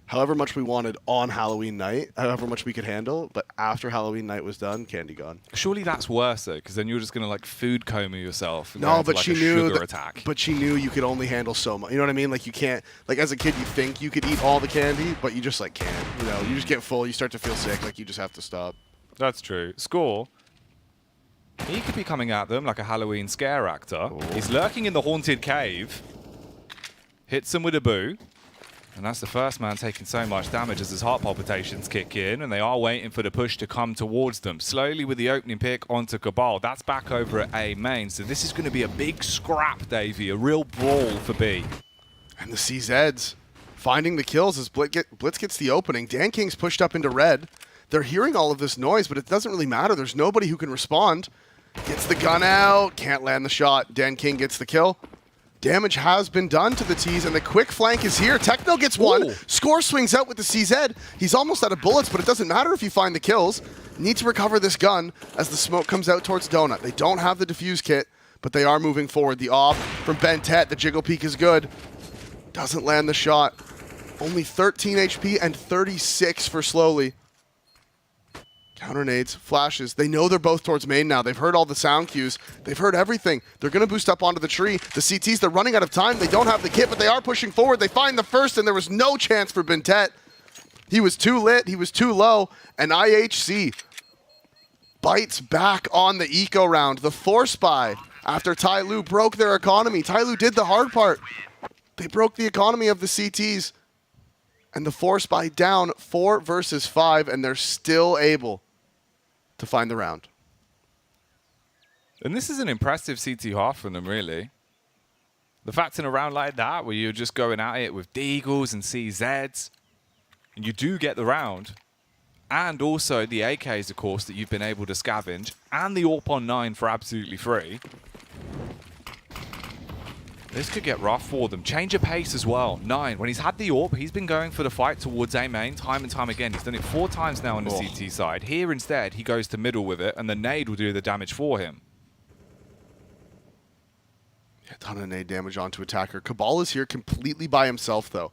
however much we wanted on Halloween night, however much we could handle. But after Halloween night was done, candy gone. Surely that's worse though, because then you're just gonna like food coma yourself. And No, go but into, she like, a knew. sugar attack. But she knew you could only handle so much. You know what I mean? Like you can't. Like as a kid, you think you could eat all the candy, but you just like can't. You know, you just get full. You start to feel sick. Like you just have to stop. That's true. Score. He could be coming at them like a Halloween scare actor. He's lurking in the haunted cave. Hits them with a boo. And that's the first man taking so much damage as his heart palpitations kick in, and they are waiting for the push to come towards them. Slowly with the opening pick onto Cabal. That's back over at A main, so this is going to be a big scrap, Davey, a real brawl for B. And the CZs finding the kills as Blitz gets the opening. Dan King's pushed up into red. They're hearing all of this noise, but it doesn't really matter. There's nobody who can respond. Gets the gun out, can't land the shot. Dan King gets the kill. Damage has been done to the T's, and the quick flank is here. Techno gets one. Ooh. Score swings out with the CZ. He's almost out of bullets, but it doesn't matter if you find the kills. Need to recover this gun as the smoke comes out towards Donut. They don't have the defuse kit, but they are moving forward. The off from Bentet. The jiggle peek is good. Doesn't land the shot. Only 13 HP and 36 for Slowly. Counter nades, flashes. They know they're both towards main now. They've heard all the sound cues. They've heard everything. They're going to boost up onto the tree. The CTs, they're running out of time. They don't have the kit, but they are pushing forward. They find the first, and there was no chance for Bentet. He was too lit. He was too low. And IHC bites back on the eco round. The force buy after Tai Lu broke their economy. Tai Lu did the hard part. They broke the economy of the CTs. And the force buy down 4 versus 5, and they're still able to find the round. And this is an impressive CT half from them, really. The fact in a round like that, where you're just going at it with Deagles and CZs, and you do get the round, and also the AKs, of course, that you've been able to scavenge, and the AWP on 9 for absolutely free. This could get rough for them. Change of pace as well. 9. When he's had the AWP, he's been going for the fight towards A main time and time again. He's done it 4 times now on the CT side. Here, instead, he goes to middle with it, and the nade will do the damage for him. A ton of nade damage onto attacker. Cabal is here completely by himself, though.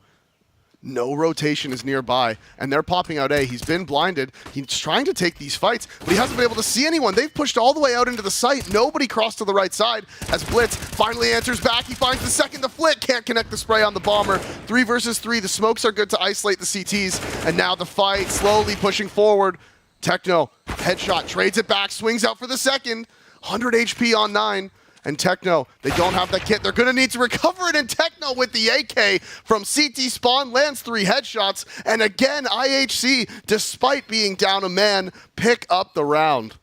No rotation is nearby, and they're popping out A. He's been blinded. He's trying to take these fights, but he hasn't been able to see anyone. They've pushed all the way out into the site. Nobody crossed to the right side as Blitz finally answers back. He finds the second, the flick. Can't connect the spray on the bomber. 3 versus 3. The smokes are good to isolate the CTs, and now the fight slowly pushing forward. Techno, headshot, trades it back, swings out for the second. 100 HP on 9. And Techno, they don't have that kit. They're going to need to recover it. And Techno with the AK from CT spawn lands 3 headshots. And again, IHC, despite being down a man, pick up the round.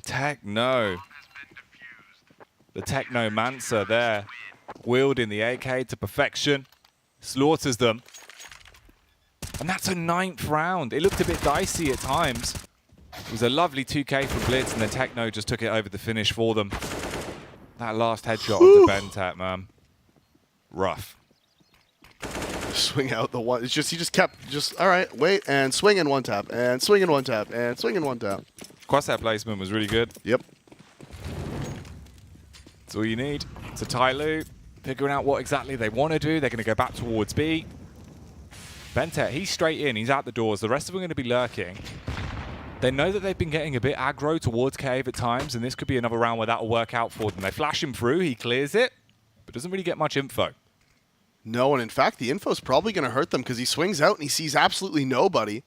Techno. The Technomancer there, wielding the AK to perfection. Slaughters them. And that's a 9th round. It looked a bit dicey at times. It was a lovely 2K for Blitz, and then Techno just took it over the finish for them. That last headshot of the Bentet, man. Rough. Swing out the one. It's just he just kept all right, wait, and swing in one tap, and swing in one tap, and swing in one tap. Crosshair placement was really good. Yep. That's all you need. So Tyloo figuring out what exactly they want to do. They're going to go back towards B. Bentet, he's straight in. He's out the doors. The rest of them are going to be lurking. They know that they've been getting a bit aggro towards Cave at times, and this could be another round where that will work out for them. They flash him through. He clears it, but doesn't really get much info. No, and in fact, the info's probably going to hurt them because he swings out and he sees absolutely nobody.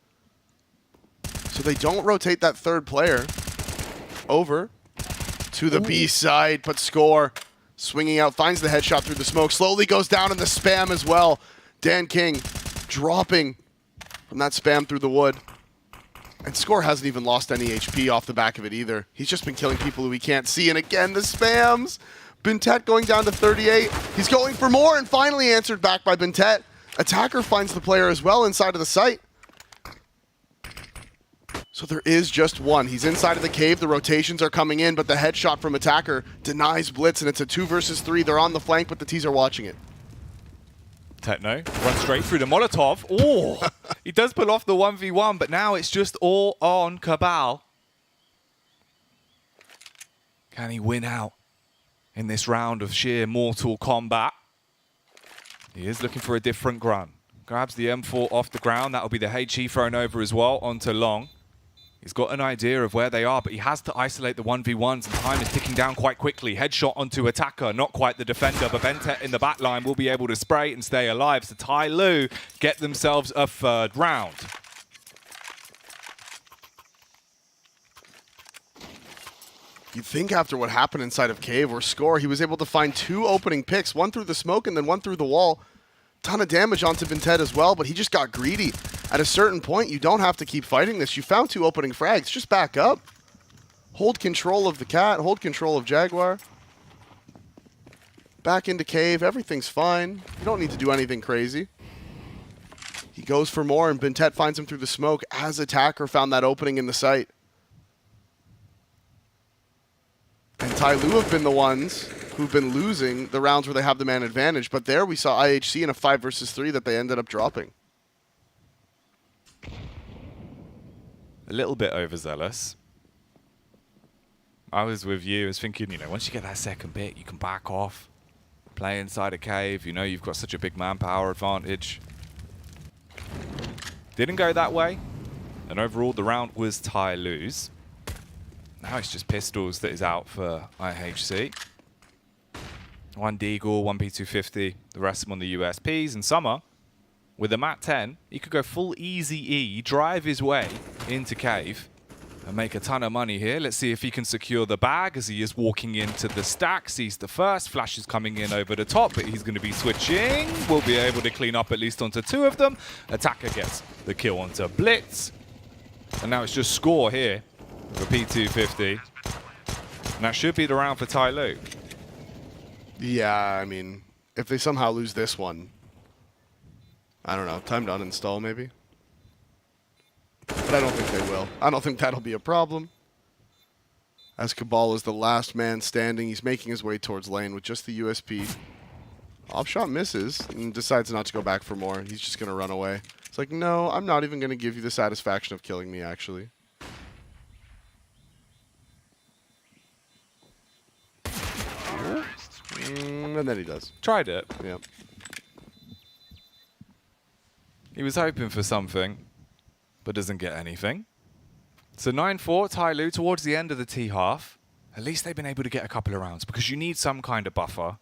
So they don't rotate that third player over to the B side, but Score swinging out, finds the headshot through the smoke, slowly goes down in the spam as well. Dan King dropping from that spam through the wood. And Score hasn't even lost any HP off the back of it either. He's just been killing people who he can't see. And again, the spams. Bentet going down to 38. He's going for more and finally answered back by Bentet. Attacker finds the player as well inside of the site. So there is just one. He's inside of the cave. The rotations are coming in, but the headshot from Attacker denies Blitz, and it's a 2 versus 3. They're on the flank, but the T's are watching it. Techno runs straight through the Molotov. Oh, he does pull off the 1v1, but now it's just all on Cabal. Can he win out in this round of sheer Mortal Kombat? He is looking for a different gun. Grabs the M4 off the ground. That'll be the HE thrown over as well onto Long. He's got an idea of where they are, but he has to isolate the 1v1s, and time is ticking down quite quickly. Headshot onto Attacker, not quite the defender, but Bentet in the back line will be able to spray and stay alive. So Tyloo get themselves a third round. You'd think after what happened inside of Cave or Score, he was able to find 2 opening picks, one through the smoke and then one through the wall. Ton of damage onto Bentet as well, but he just got greedy. At a certain point, you don't have to keep fighting this. You found 2 opening frags. Just back up. Hold control of the Cat. Hold control of Jaguar. Back into Cave. Everything's fine. You don't need to do anything crazy. He goes for more, and Bentet finds him through the smoke as Attacker found that opening in the site. And Tyloo have been the ones who've been losing the rounds where they have the man advantage. But there we saw IHC in a 5 versus 3 that they ended up dropping. A little bit overzealous. I was with you. I was thinking, once you get that second bit, you can back off, play inside a cave. You've got such a big manpower advantage. Didn't go that way. And overall, the round was Tyloo's. Now it's just Pistols that is out for IHC. 1 Deagle, 1 P250, the rest of them on the USPs. And Summer, with a MAT 10, he could go full easy E, drive his way into Cave, and make a ton of money here. Let's see if he can secure the bag as he is walking into the stack. Sees the first, Flash is coming in over the top, but he's going to be switching. Will be able to clean up at least onto 2 of them. Attacker gets the kill onto Blitz. And now it's just Score here for P250. And that should be the round for Tyloo. Yeah, I mean, if they somehow lose this one, I don't know, time to uninstall maybe? But I don't think they will. I don't think that'll be a problem. As Cabal is the last man standing, he's making his way towards lane with just the USP. Offshot misses and decides not to go back for more. He's just going to run away. It's like, no, I'm not even going to give you the satisfaction of killing me, actually. And then he does. Tried it. Yeah. He was hoping for something, but doesn't get anything. So 9-4, Tyloo towards the end of the T half. At least they've been able to get a couple of rounds because you need some kind of buffer.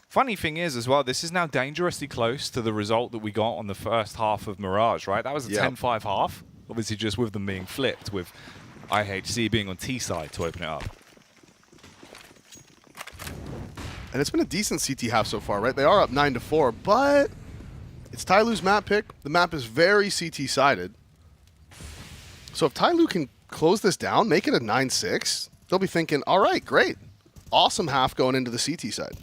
Funny thing is as well, this is now dangerously close to the result that we got on the first half of Mirage, right? That was a 10-5 half. Obviously just with them being flipped, with IHC being on T side to open it up. And it's been a decent CT half so far, right? They are up 9-4, but it's Tyloo's map pick. The map is very CT-sided. So if Tyloo can close this down, make it a 9-6, they'll be thinking, all right, great. Awesome half going into the CT side.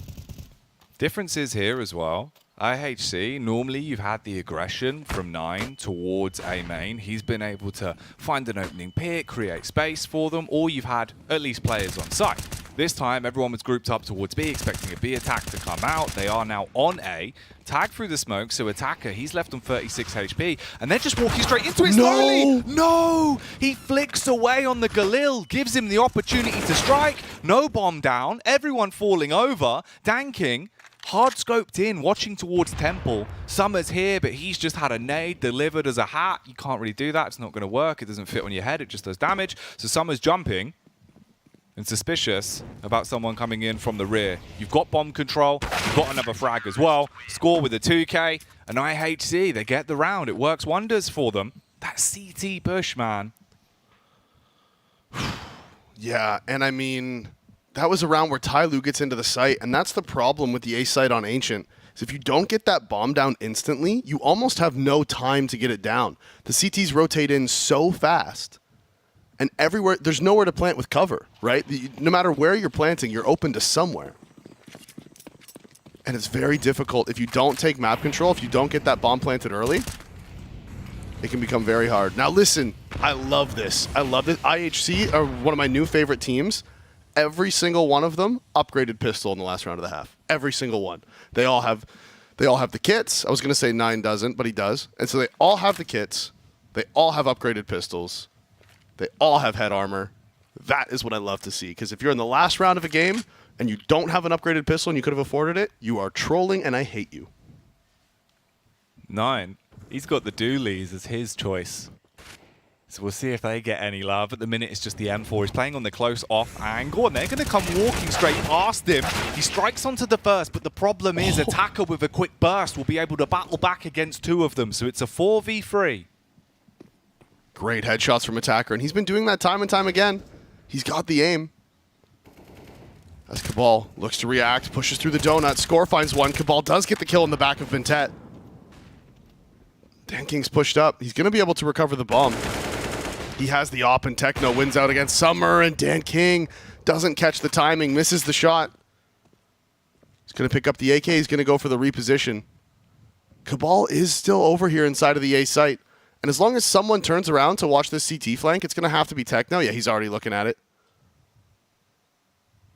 Difference is here as well. IHC, normally you've had the aggression from 9 towards A main. He's been able to find an opening pick, create space for them, or you've had at least players on site. This time, everyone was grouped up towards B, expecting a B attack to come out. They are now on A. Tag through the smoke, so Attacker, he's left on 36 HP, and they're just walking straight into it slowly. No! He flicks away on the Galil, gives him the opportunity to strike. No bomb down, everyone falling over. Danking, hard scoped in, watching towards Temple. Summer's here, but he's just had a nade delivered as a hat. You can't really do that, it's not going to work. It doesn't fit on your head, it just does damage. So Summer's jumping and suspicious about someone coming in from the rear. You've got bomb control, you've got another frag as well. Score with a 2K, and IHC, they get the round. It works wonders for them. That CT push, man. Yeah, and I mean, that was a round where Tyloo gets into the site, and that's the problem with the A site on Ancient. Is if you don't get that bomb down instantly, you almost have no time to get it down. The CTs rotate in so fast. And everywhere, there's nowhere to plant with cover, right? No matter where you're planting, you're open to somewhere. And it's very difficult. If you don't take map control, if you don't get that bomb planted early, it can become very hard. Now listen, I love this. I love this. IHC are one of my new favorite teams. Every single one of them upgraded pistol in the last round of the half. Every single one. They all have the kits. I was going to say 9 doesn't, but he does. And so they all have the kits. They all have upgraded pistols. They all have head armor. That is what I love to see. Because if you're in the last round of a game and you don't have an upgraded pistol and you could have afforded it, you are trolling and I hate you. 9. He's got the dualies as his choice. So we'll see if they get any love. At the minute, it's just the M4. He's playing on the close off angle, and they're going to come walking straight past him. He strikes onto the first, but the problem is Attacker with a quick burst will be able to battle back against 2 of them. So it's a 4v3. Great headshots from Attacker, and he's been doing that time and time again. He's got the aim. As Cabal looks to react, pushes through the donut. Score finds one. Cabal does get the kill in the back of Vintet. Dan King's pushed up. He's going to be able to recover the bomb. He has the op, and Techno wins out against Summer, and Dan King doesn't catch the timing, misses the shot. He's going to pick up the AK. He's going to go for the reposition. Cabal is still over here inside of the A site. And as long as someone turns around to watch this CT flank, it's going to have to be Techno. Yeah, he's already looking at it.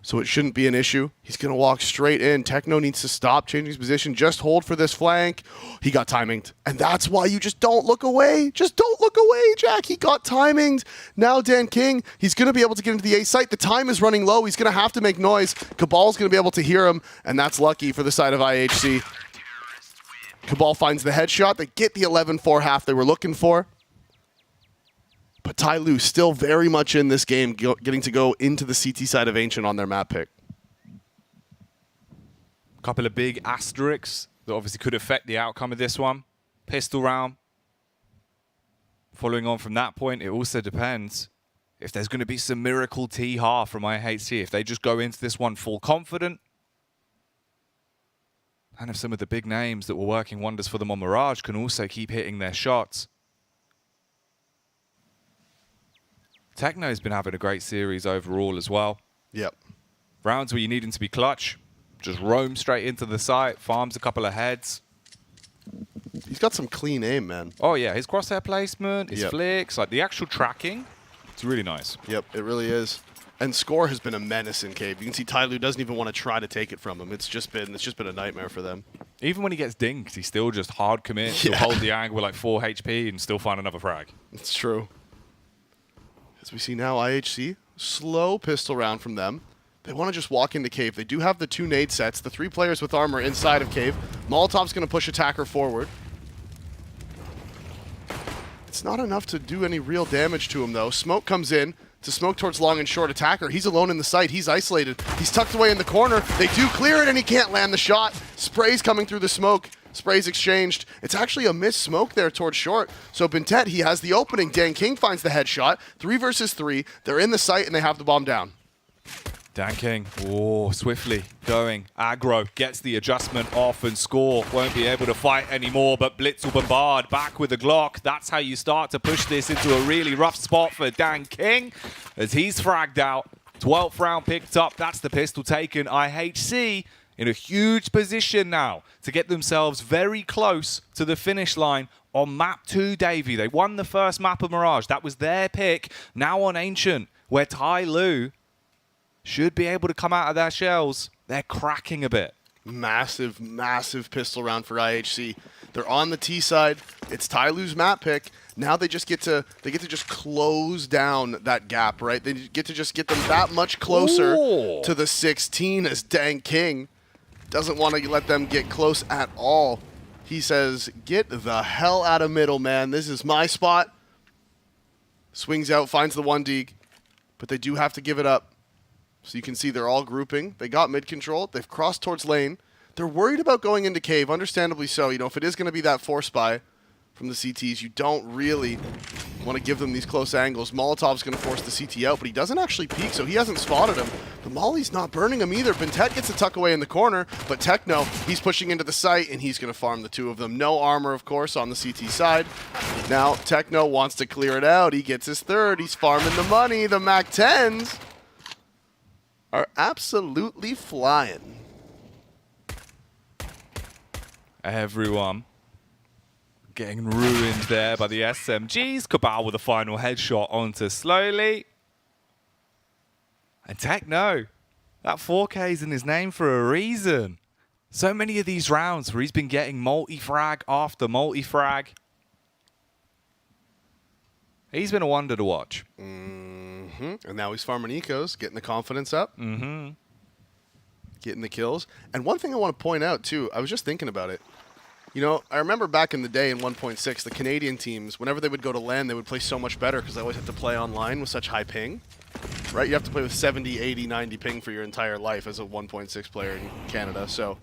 So it shouldn't be an issue. He's going to walk straight in. Techno needs to stop changing his position. Just hold for this flank. He got timinged. And that's why you just don't look away. Just don't look away, Jack. He got timinged. Now Dan King, he's going to be able to get into the A site. The time is running low. He's going to have to make noise. Cabal's going to be able to hear him. And that's lucky for the side of IHC. Cabal finds the headshot. They get the 11-4 half they were looking for. But Tyloo still very much in this game, getting to go into the CT side of Ancient on their map pick. Couple of big asterisks that obviously could affect the outcome of this one. Pistol round. Following on from that point, it also depends if there's going to be some miracle T-half from IHC. If they just go into this one full confident, and if some of the big names that were working wonders for them on Mirage can also keep hitting their shots. Techno's been having a great series overall as well. Yep. Rounds where you need him to be clutch. Just roam straight into the site, farms a couple of heads. He's got some clean aim, man. Oh yeah, his crosshair placement, his flicks, like the actual tracking. It's really nice. Yep, it really is. And Score has been a menace in Cave. You can see Tyloo doesn't even want to try to take it from him. It's just been a nightmare for them. Even when he gets dinked, he's still just hard commit. He'll hold the angle with like 4 HP and still find another frag. It's true. As we see now, IHC, slow pistol round from them. They want to just walk into Cave. They do have the 2 nade sets, the 3 players with armor inside of Cave. Molotov's going to push Attacker forward. It's not enough to do any real damage to him, though. Smoke comes in to smoke towards long and short. Attacker, he's alone in the site. He's isolated. He's tucked away in the corner. They do clear it, and he can't land the shot. Spray's coming through the smoke. Sprays exchanged. It's actually a missed smoke there towards short. So Bintet, he has the opening. Dan King finds the headshot. 3 versus 3. They're in the site, and they have the bomb down. Dan King, swiftly going. Aggro gets the adjustment off, and Score won't be able to fight anymore, but Blitz will bombard back with the Glock. That's how you start to push this into a really rough spot for Dan King as he's fragged out. 12th round picked up. That's the pistol taken. IHC in a huge position now to get themselves very close to the finish line on map 2, Davey. They won the first map of Mirage. That was their pick. Now on Ancient, where Tyloo should be able to come out of their shells. They're cracking a bit. Massive, massive pistol round for IHC. They're on the T side. It's Tyloo's map pick. Now they just get to just close down that gap, right? They get to just get them that much closer to the 16 as Dang King doesn't want to let them get close at all. He says, "Get the hell out of middle, man. This is my spot." Swings out, finds the 1 dig, but they do have to give it up. So you can see they're all grouping. They got mid control. They've crossed towards lane. They're worried about going into cave, understandably so. You know, if it is going to be that force buy from the CTs, you don't really want to give them these close angles. Molotov's going to force the CT out, but he doesn't actually peek, so he hasn't spotted him. The Molly's not burning him either. Bentet gets a tuck away in the corner, but Techno, he's pushing into the site, and he's going to farm the two of them. No armor, of course, on the CT side. Now, Techno wants to clear it out. He gets his third. He's farming the money. The MAC-10s are absolutely flying. Everyone getting ruined there by the SMGs. Cabal with a final headshot onto Slowly. And Techno, that 4K's in his name for a reason. So many of these rounds where he's been getting multi-frag after multi-frag. He's been a wonder to watch. And now he's farming ecos, getting the confidence up. Getting the kills. And one thing I want to point out, too, I was just thinking about it. You know, I remember back in the day in 1.6, the Canadian teams, whenever they would go to LAN, they would play so much better because they always had to play online with such high ping. Right? You have to play with 70, 80, 90 ping for your entire life as a 1.6 player in Canada. So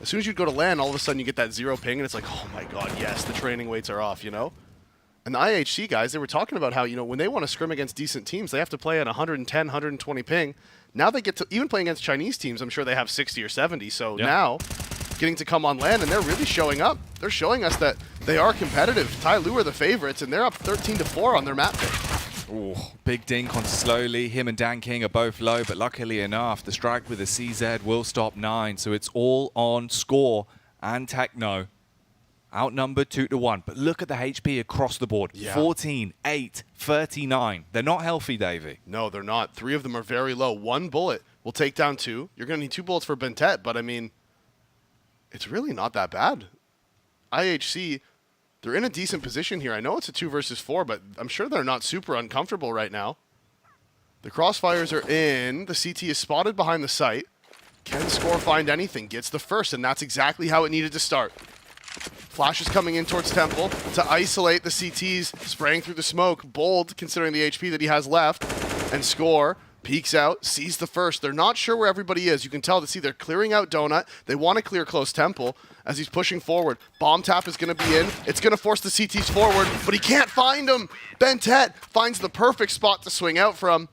as soon as you go to LAN, all of a sudden you get that 0 ping, and it's like, oh my god, yes, the training weights are off, you know? And the IHC guys, they were talking about how, you know, when they want to scrim against decent teams, they have to play at 110, 120 ping. Now they get to, even playing against Chinese teams, I'm sure they have 60 or 70. So now, getting to come on LAN, and they're really showing up. They're showing us that they are competitive. Tyloo are the favorites, and they're up 13-4 on their map pick. Ooh, big dink on Slowly. Him and Dan King are both low, but luckily enough, the strike with the CZ will stop 9. So it's all on Score and Techno. Outnumbered 2-1. But look at the HP across the board. 14, 8, 39. They're not healthy, Davey. No, they're not. 3 of them are very low. 1 bullet will take down 2. You're going to need 2 bullets for Bentet, but I mean, it's really not that bad. IHC, they're in a decent position here. I know it's a 2 versus 4, but I'm sure they're not super uncomfortable right now. The crossfires are in. The CT is spotted behind the site. Can Score find anything? Gets the first, and that's exactly how it needed to start. Flash is coming in towards Temple to isolate the CTs, spraying through the smoke. Bold, considering the HP that he has left. And Score peeks out, sees the first. They're not sure where everybody is. You can tell to see they're clearing out Donut. They want to clear close Temple as he's pushing forward. Bomb tap is going to be in. It's going to force the CTs forward, but he can't find them. Bentet finds the perfect spot to swing out from.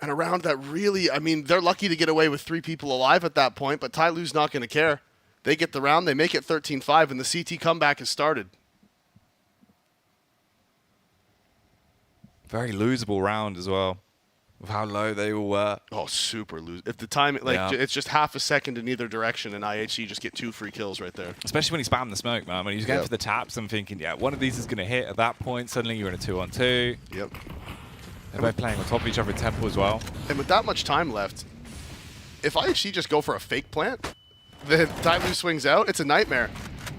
And around that really, I mean, they're lucky to get away with 3 people alive at that point, but Tyloo's not going to care. They get the round, they make it 13-5, and the CT comeback has started. Very losable round as well, with how low they all were. Oh, super lose. If the time, like, it's just half a second in either direction, and IHC just get 2 free kills right there. Especially when he spammed the smoke, man. When he was going for the taps, I'm thinking, yeah, one of these is going to hit at that point. Suddenly you're in a 2-on-2. Yep. They're both playing on top of each other in Temple as well. And with that much time left, if IHC just go for a fake plant, the Tyloo swings out, it's a nightmare.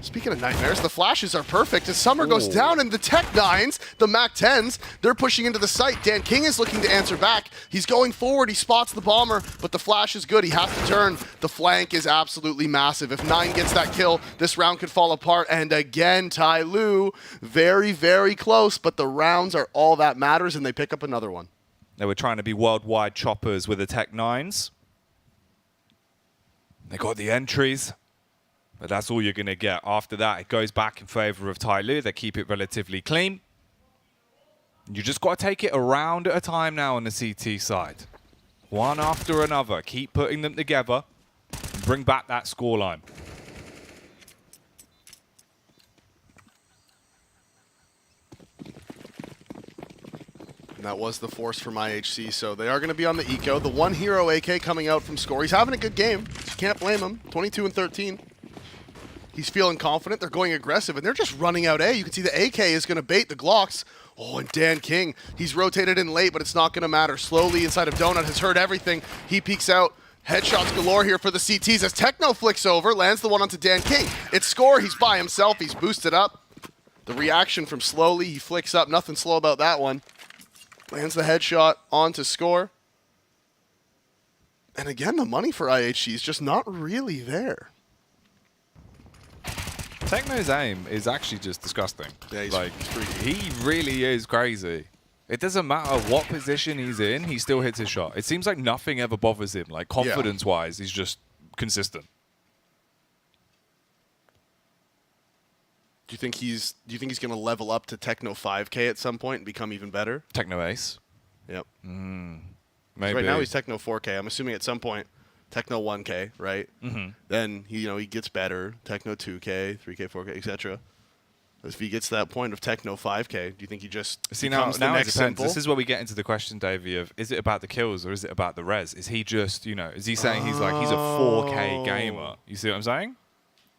Speaking of nightmares, the flashes are perfect as Summer goes down, and the Tech 9s, the MAC-10s, they're pushing into the site. Dan King is looking to answer back. He's going forward, he spots the bomber, but the flash is good. He has to turn. The flank is absolutely massive. If 9 gets that kill, this round could fall apart. And again, Tyloo, very, very close, but the rounds are all that matters, and they pick up another one. They were trying to be worldwide choppers with the Tech 9s. They got the entries, but that's all you're going to get. After that, it goes back in favor of Tyloo. They keep it relatively clean. You just got to take it a round at a time now on the CT side. One after another. Keep putting them together and bring back that scoreline. And that was the force from IHC, so they are going to be on the eco. The 1 hero AK coming out from Score. He's having a good game. You can't blame him. 22 and 13. He's feeling confident. They're going aggressive, and they're just running out A. You can see the AK is going to bait the Glocks. Oh, and Dan King, he's rotated in late, but it's not going to matter. Slowly inside of Donut has heard everything. He peeks out. Headshots galore here for the CTs as Techno flicks over, lands the one onto Dan King. It's score. He's by himself. He's boosted up. The reaction from Slowly, he flicks up. Nothing slow about that one. Lands the headshot onto score. And again, the money for IHC is just not really there. Techno's aim is actually just disgusting. Yeah, he's he really is crazy. It doesn't matter what position he's in, he still hits his shot. It seems like nothing ever bothers him. Like confidence-wise, he's just consistent. Do you think he's going to level up to Techno 5K at some point and become even better? Techno Ace. Yep. Maybe. Right now he's Techno 4K. I'm assuming at some point Techno 1K, right? Then he gets better. Techno 2K, 3K, 4K, etc. If he gets to that point of Techno 5K, do you think he just becomes the next simple? This is where we get into the question, Davey, of is it about the kills or is it about the res? Is he just, is he saying he's a 4K gamer? You see what I'm saying?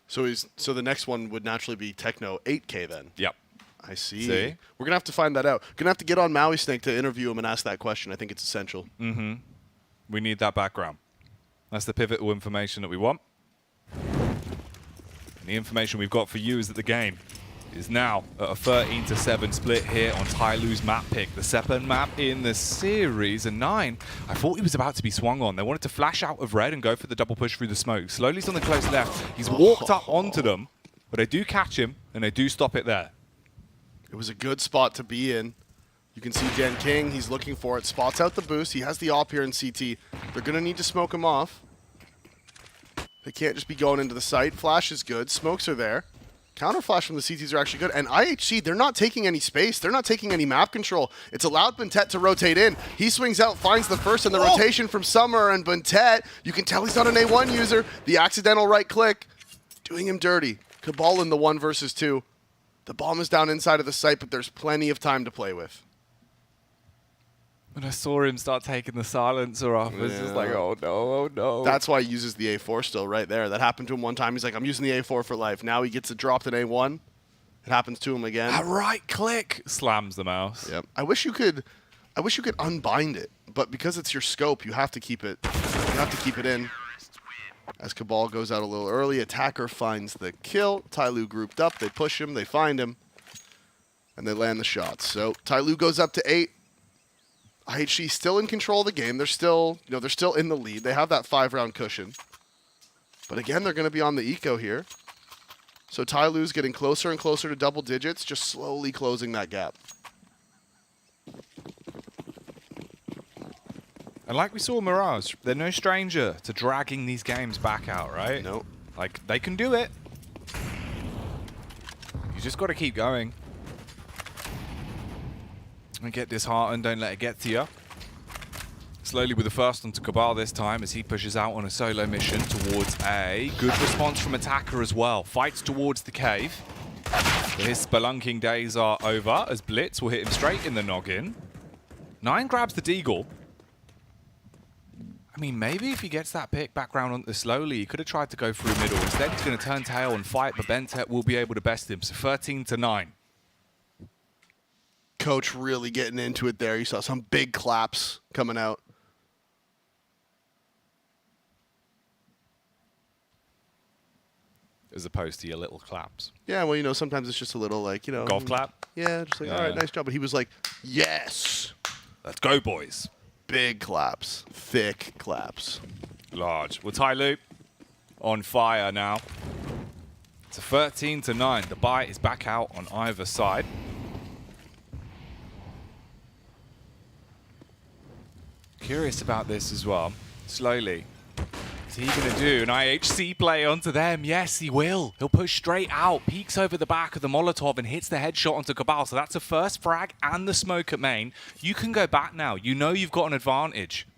So the next one would naturally be Techno 8K then. Yep. I see. See? We're gonna have to find that out. Gonna have to get on Maui Snake to interview him and ask that question. I think it's essential. We need that background. That's the pivotal information that we want. And the information we've got for you is that the game is now at a 13-7 split here on Tyloo's map pick. The second map in the series, and 9. I thought he was about to be swung on. They wanted to flash out of red and go for the double push through the smoke. Slowly's on the close left. He's walked up onto them, but they do catch him, and they do stop it there. It was a good spot to be in. You can see Dan King, he's looking for it. Spots out the boost. He has the op here in CT. They're going to need to smoke him off. They can't just be going into the site. Flash is good. Smokes are there. Counter flash from the CTs are actually good. And IHC, they're not taking any space. They're not taking any map control. It's allowed Bentet to rotate in. He swings out, finds the first, and the rotation from Summer and Bentet. You can tell he's not an A1 user. The accidental right click doing him dirty. Cabal in the 1 versus 2. The bomb is down inside of the site, but there's plenty of time to play with. When I saw him start taking the silencer off, it was just like, oh no, oh no. That's why he uses the A4 still right there. That happened to him one time. He's like, I'm using the A4 for life. Now he gets it dropped in A1. It happens to him again. That right click slams the mouse. Yep. I wish you could unbind it, but because it's your scope, you have to keep it. You have to keep it in. As Cabal goes out a little early, Attacker finds the kill. Tyloo grouped up. They push him. They find him, and they land the shots. So Tyloo goes up to 8. IHC still in control of the game. They're still, they're still in the lead. They have that 5-round cushion. But again, they're going to be on the eco here. So Tyloo's getting closer and closer to double digits, just slowly closing that gap. And like we saw Mirage, they're no stranger to dragging these games back out, right? Nope. Like, they can do it. You just got to keep going. And get disheartened, don't let it get to you. Slowly with the first onto Cabal this time as he pushes out on a solo mission towards A. Good response from Attacker as well. Fights towards the cave. His spelunking days are over as Blitz will hit him straight in the noggin. 9 grabs the Deagle. I mean, maybe if he gets that pick back round on the Slowly, he could have tried to go through middle. Instead, he's going to turn tail and fight, but Bentet will be able to best him. So 13-9. Coach really getting into it there. You saw some big claps coming out. As opposed to your little claps. Yeah, well, sometimes it's just a little like, Golf clap? Yeah, just like, all right, nice job. But he was like, yes. Let's go, boys. Big claps. Thick claps. Large. Well, Tyloo on fire now. It's a 13-9. The bite is back out on either side. Curious about this as well. Slowly. Is he going to do an IHC play onto them? Yes, he will. He'll push straight out, peeks over the back of the Molotov and hits the headshot onto Cabal. So that's a first frag and the smoke at main. You can go back now. You know you've got an advantage.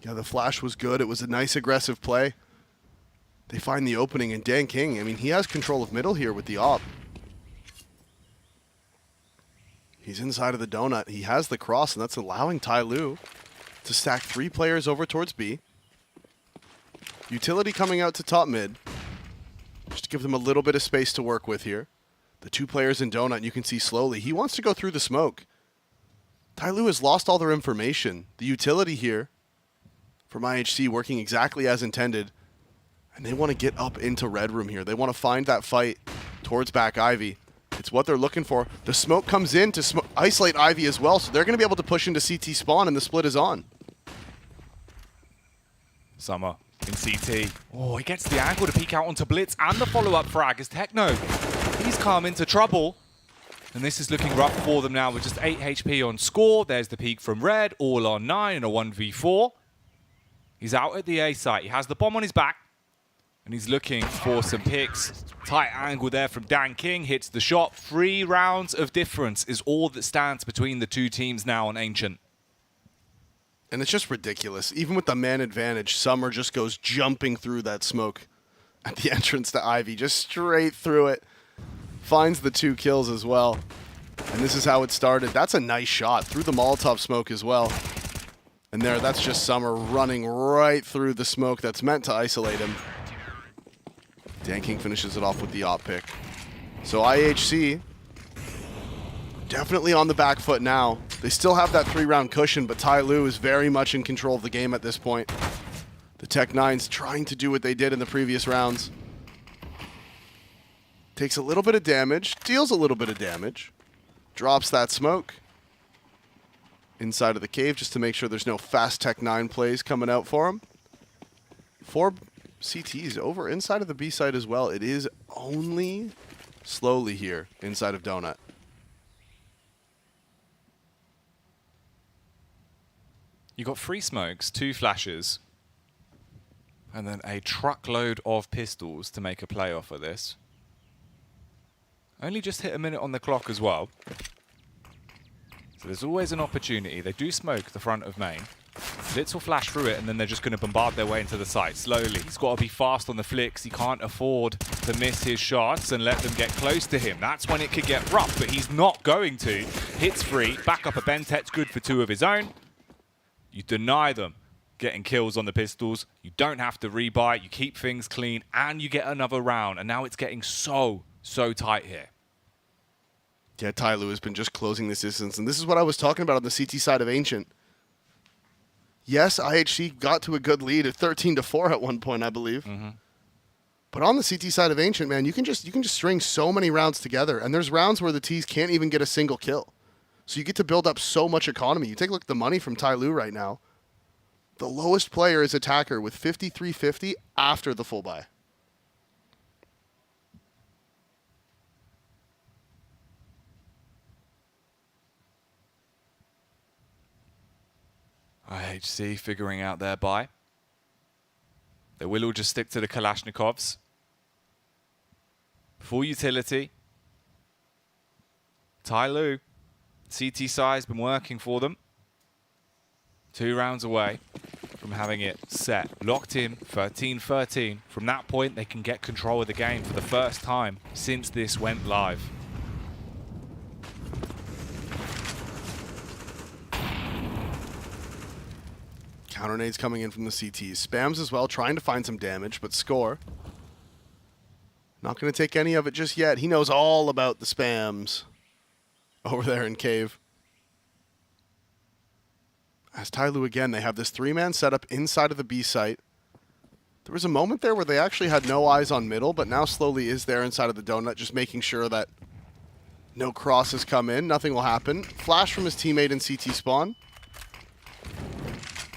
Yeah, the flash was good. It was a nice aggressive play. They find the opening, and Dan King, I mean, he has control of middle here with the op. He's inside of the donut. He has the cross, and that's allowing Tyloo to stack 3 players over towards B. Utility coming out to top mid. Just to give them a little bit of space to work with here. The two players in Donut, you can see slowly. He wants to go through the smoke. Tyloo has lost all their information. The utility here from IHC working exactly as intended. And they want to get up into Red Room here. They want to find that fight towards back Ivy. It's what they're looking for. The smoke comes in to isolate Ivy as well, so they're going to be able to push into CT spawn, and the split is on. Summer in CT. Oh, he gets the angle to peek out onto Blitz and the follow-up frag as Techno. He's come into trouble. And this is looking rough for them now with just 8 HP on score. There's the peek from Red, all on 9 in a 1v4. He's out at the A site. He has the bomb on his back. And he's looking for some picks. Tight angle there from Dan King. Hits the shot. 3 rounds of difference is all that stands between the two teams now on Ancient. And it's just ridiculous. Even with the man advantage, Summer just goes jumping through that smoke at the entrance to Ivy. Just straight through it. Finds the 2 kills as well. And this is how it started. That's a nice shot through the Molotov smoke as well. And there, that's just Summer running right through the smoke that's meant to isolate him. Dan King finishes it off with the op pick. So IHC definitely on the back foot now. They still have that 3-round cushion, but Tyloo is very much in control of the game at this point. The Tech-9's trying to do what they did in the previous rounds. Takes a little bit of damage, deals a little bit of damage, drops that smoke inside of the cave just to make sure there's no fast Tech-9 plays coming out for him. 4 CTs over inside of the B side as well. It is only slowly here inside of Donut. You got 3 smokes, 2 flashes, and then a truckload of pistols to make a play off of this. Only just hit a minute on the clock as well. So there's always an opportunity. They do smoke the front of main. Blitz will flash through it, and then they're just going to bombard their way into the site slowly. He's got to be fast on the flicks. He can't afford to miss his shots and let them get close to him. That's when it could get rough, but he's not going to. Hits free. Back up a Bentet's good for 2 of his own. You deny them getting kills on the pistols. You don't have to rebuy. You keep things clean, and you get another round. And now it's getting so tight here. Yeah, Tyloo has been just closing this distance, and this is what I was talking about on the CT side of Ancient. Yes, IHC got to a good lead at 13-4 at one point, I believe. But on the CT side of Ancient, man, you can just string so many rounds together, and there's rounds where the Ts can't even get a single kill. So you get to build up so much economy. You take a look at the money from Tyloo right now. The lowest player is Attacker with 53.50 after the full buy. IHC figuring out their buy. They will all just stick to the Kalashnikovs. Full utility. Tyloo, CT size been working for them. 2 rounds away from having it set. Locked in, 13-13. From that point, they can get control of the game for the first time since this went live. Counter nades coming in from the CTs. Spams as well, trying to find some damage, but score. Not going to take any of it just yet. He knows all about the spams over there in Cave. As Tyloo again, they have this 3-man setup inside of the B site. There was a moment there where they actually had no eyes on middle, but now slowly is there inside of the donut, just making sure that no crosses come in. Nothing will happen. Flash from his teammate in CT spawn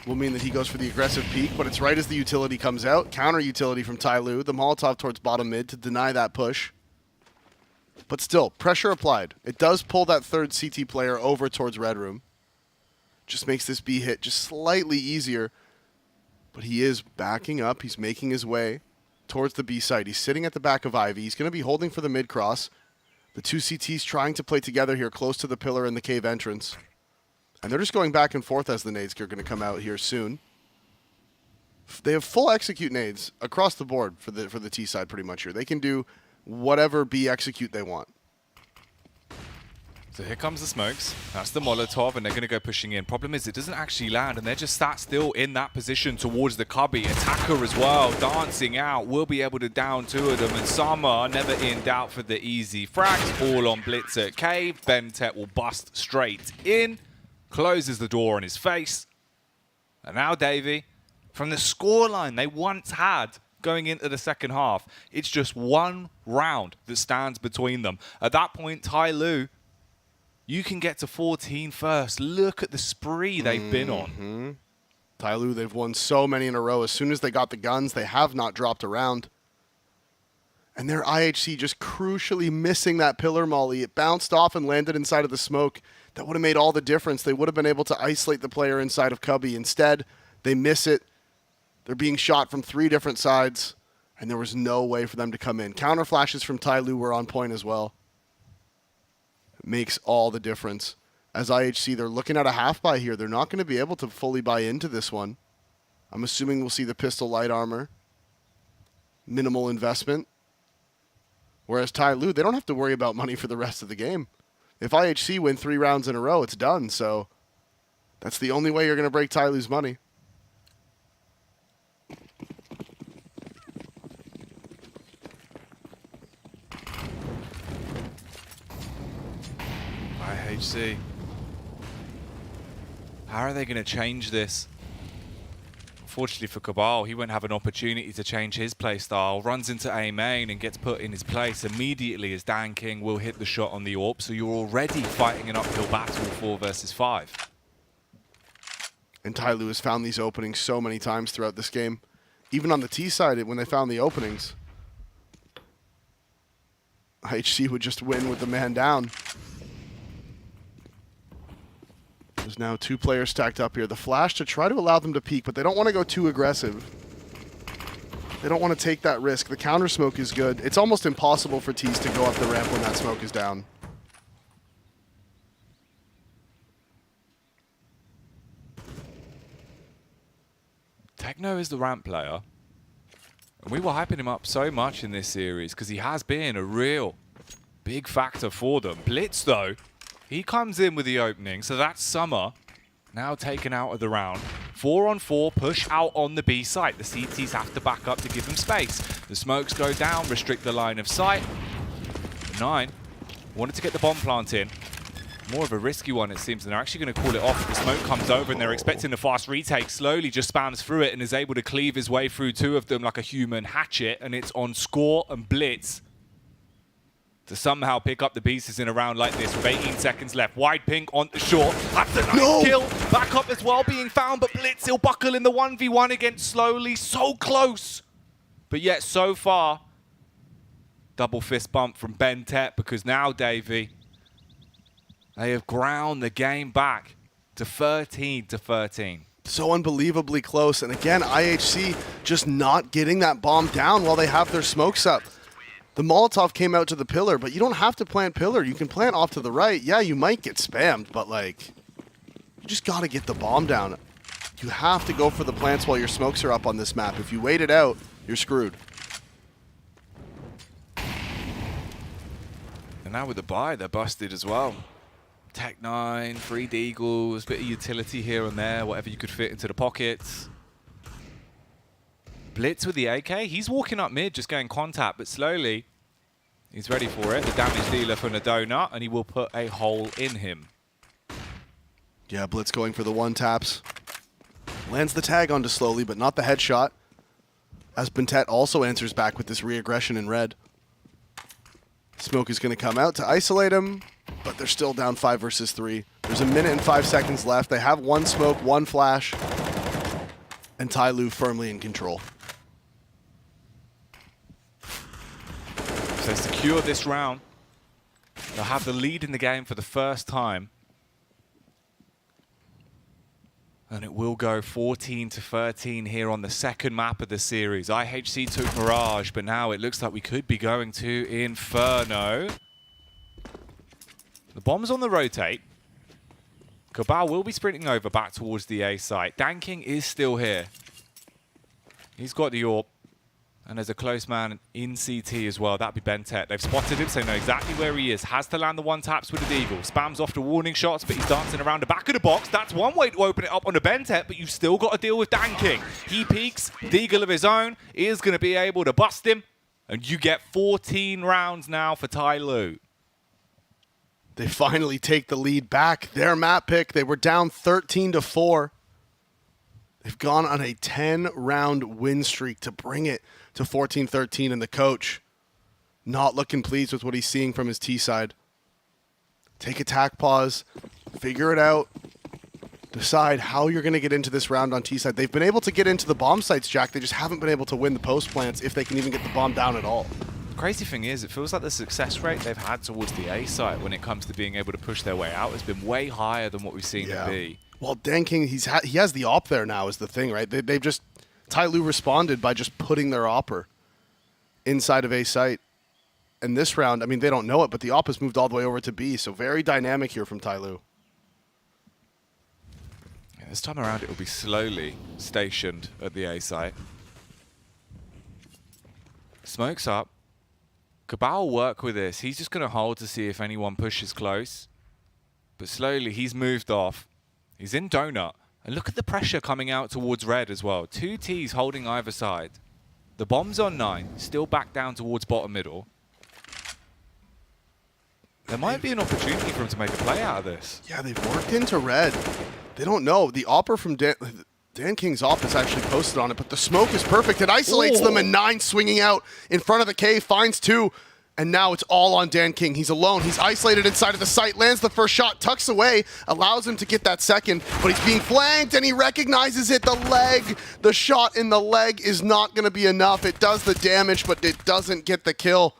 will mean that he goes for the aggressive peek, but it's right as the utility comes out. Counter utility from Tyloo. The Molotov towards bottom mid to deny that push. But still, pressure applied. It does pull that 3rd CT player over towards Red Room. Just makes this B hit just slightly easier. But he is backing up. He's making his way towards the B side. He's sitting at the back of Ivy. He's going to be holding for the mid cross. The 2 CTs trying to play together here close to the pillar in the cave entrance. And they're just going back and forth as the nades are going to come out here soon. They have full execute nades across the board for the T side pretty much here. They can do whatever B execute they want. So here comes the smokes. That's the Molotov, and they're going to go pushing in. Problem is, it doesn't actually land, and they're just sat still in that position towards the cubby. Attacker as well, dancing out. Will be able to down 2 of them, and Summer never in doubt for the easy frags. All on Blitzer Cave. Bentet will bust straight in. Closes the door on his face. And now Davey, from the scoreline they once had going into the second half, it's just 1 round that stands between them. At that point, Tai Lu, you can get to 14 first. Look at the spree they've been on. Tai Lu, they've won so many in a row. As soon as they got the guns, they have not dropped around. And their IHC just crucially missing that pillar molly. It bounced off and landed inside of the smoke. That would have made all the difference. They would have been able to isolate the player inside of Cubby. Instead, they miss it. They're being shot from 3 different sides, and there was no way for them to come in. Counter flashes from Tai Lu were on point as well. Makes all the difference. As IHC, they're looking at a half buy here. They're not going to be able to fully buy into this one. I'm assuming we'll see the pistol light armor. Minimal investment. Whereas Tai Lu, they don't have to worry about money for the rest of the game. If IHC win 3 rounds in a row, it's done. So that's the only way you're going to break Tai Lu's money. IHC. How are they going to change this? Unfortunately for Cabal, he won't have an opportunity to change his playstyle. Runs into A main and gets put in his place immediately as Dan King will hit the shot on the AWP. So you're already fighting an uphill battle 4 versus 5. And Tai Lu has found these openings so many times throughout this game. Even on the T side, when they found the openings, IHC would just win with the man down. There's now 2 players stacked up here. The flash to try to allow them to peek, but they don't want to go too aggressive. They don't want to take that risk. The counter smoke is good. It's almost impossible for Tease to go up the ramp when that smoke is down. Techno is the ramp player. And we were hyping him up so much in this series because he has been a real big factor for them. Blitz, though, he comes in with the opening, so that's Summer now taken out of the round. 4 on 4, push out on the B site. The CTs have to back up to give them space. The smokes go down, restrict the line of sight. 9 wanted to get the bomb plant in. More of a risky one, it seems, and they're actually going to call it off. The smoke comes over, and they're expecting a fast retake. Slowly just spams through it and is able to cleave his way through 2 of them like a human hatchet, and it's on Score and Blitz to somehow pick up the pieces in a round like this with 18 seconds left. Wide pink on the short. That's a nice kill. Back up as well being found, but Blitz, he'll buckle in the 1v1 against Slowly. So close, but yet so far. Double fist bump from Bentet because now, Davey, they have ground the game back to 13-13. So unbelievably close. And again, IHC just not getting that bomb down while they have their smokes up. The Molotov came out to the pillar, but you don't have to plant pillar. You can plant off to the right. Yeah, you might get spammed, but like, you just got to get the bomb down. You have to go for the plants while your smokes are up on this map. If you wait it out, you're screwed. And now with the buy, they're busted as well. Tech 9, 3 Deagles, bit of utility here and there, whatever you could fit into the pockets. Blitz with the AK, he's walking up mid, just going contact, but slowly he's ready for it. The damage dealer from the donut, and he will put a hole in him. Yeah, Blitz going for the 1 taps. Lands the tag onto Slowly, but not the headshot. As Bentet also answers back with this re-aggression in red. Smoke is going to come out to isolate him, but they're still down 5 versus 3. There's a minute and 5 seconds left. They have 1 smoke, 1 flash, and Tai Lu firmly in control. So secure this round. They'll have the lead in the game for the first time. And it will go 14-13 here on the second map of the series. IHC took Mirage, but now it looks like we could be going to Inferno. The bomb's on the rotate. Cabal will be sprinting over back towards the A site. Dan King is still here. He's got the AWP. And there's a close man in CT as well. That'd be Bentet. They've spotted him, so they know exactly where he is. Has to land the one taps with the Deagle. Spams off the warning shots, but he's dancing around the back of the box. That's one way to open it up on the Bentet, but you've still got to deal with Dan King. He peeks. Deagle of his own is going to be able to bust him. And you get 14 rounds now for Tai Lu. They finally take the lead back. Their map pick, they were down 13-4. They've gone on a 10-round win streak to bring it to 14-13, and the coach not looking pleased with what he's seeing from his T side. Take attack pause, figure it out, decide how you're going to get into this round on T side. They've been able to get into the bomb sites, Jack. They just haven't been able to win the post plants if they can even get the bomb down at all. The crazy thing is, it feels like the success rate they've had towards the A site when it comes to being able to push their way out has been way higher than what we've seen in B. Well, Dan King, he has the op there now is the thing, right? They've just, Tai Lu responded by just putting their opper inside of A site. And this round, I mean, they don't know it, but the op has moved all the way over to B, so very dynamic here from Tai Lu. Yeah, this time around, it will be slowly stationed at the A site. Smoke's up. Cabal will work with this. He's just going to hold to see if anyone pushes close. But slowly, he's moved off. He's in donut. And look at the pressure coming out towards red as well. 2 Ts holding either side. The bomb's on 9, still back down towards bottom middle. There might be an opportunity for him to make a play out of this. Yeah, they've worked into red. They don't know. The opper from Dan King's op is actually posted on it, but the smoke is perfect. It isolates them, and 9 swinging out in front of the K, finds 2. And now it's all on Dan King. He's alone. He's isolated inside of the site, lands the first shot, tucks away, allows him to get that second, but he's being flanked, and he recognizes it. The shot in the leg is not going to be enough. It does the damage, but it doesn't get the kill.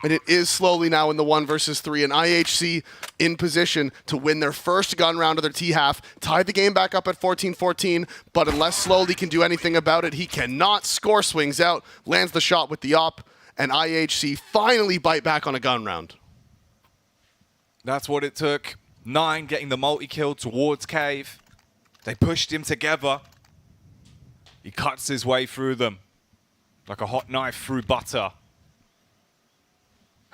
And it is slowly now in the 1 versus 3, and IHC in position to win their first gun round of their T-half, tie the game back up at 14-14, but unless Slowly can do anything about it, he cannot score. Swings out, lands the shot with the op, and IHC finally bite back on a gun round. That's what it took. 9 getting the multi-kill towards Cave. They pushed him together. He cuts his way through them like a hot knife through butter.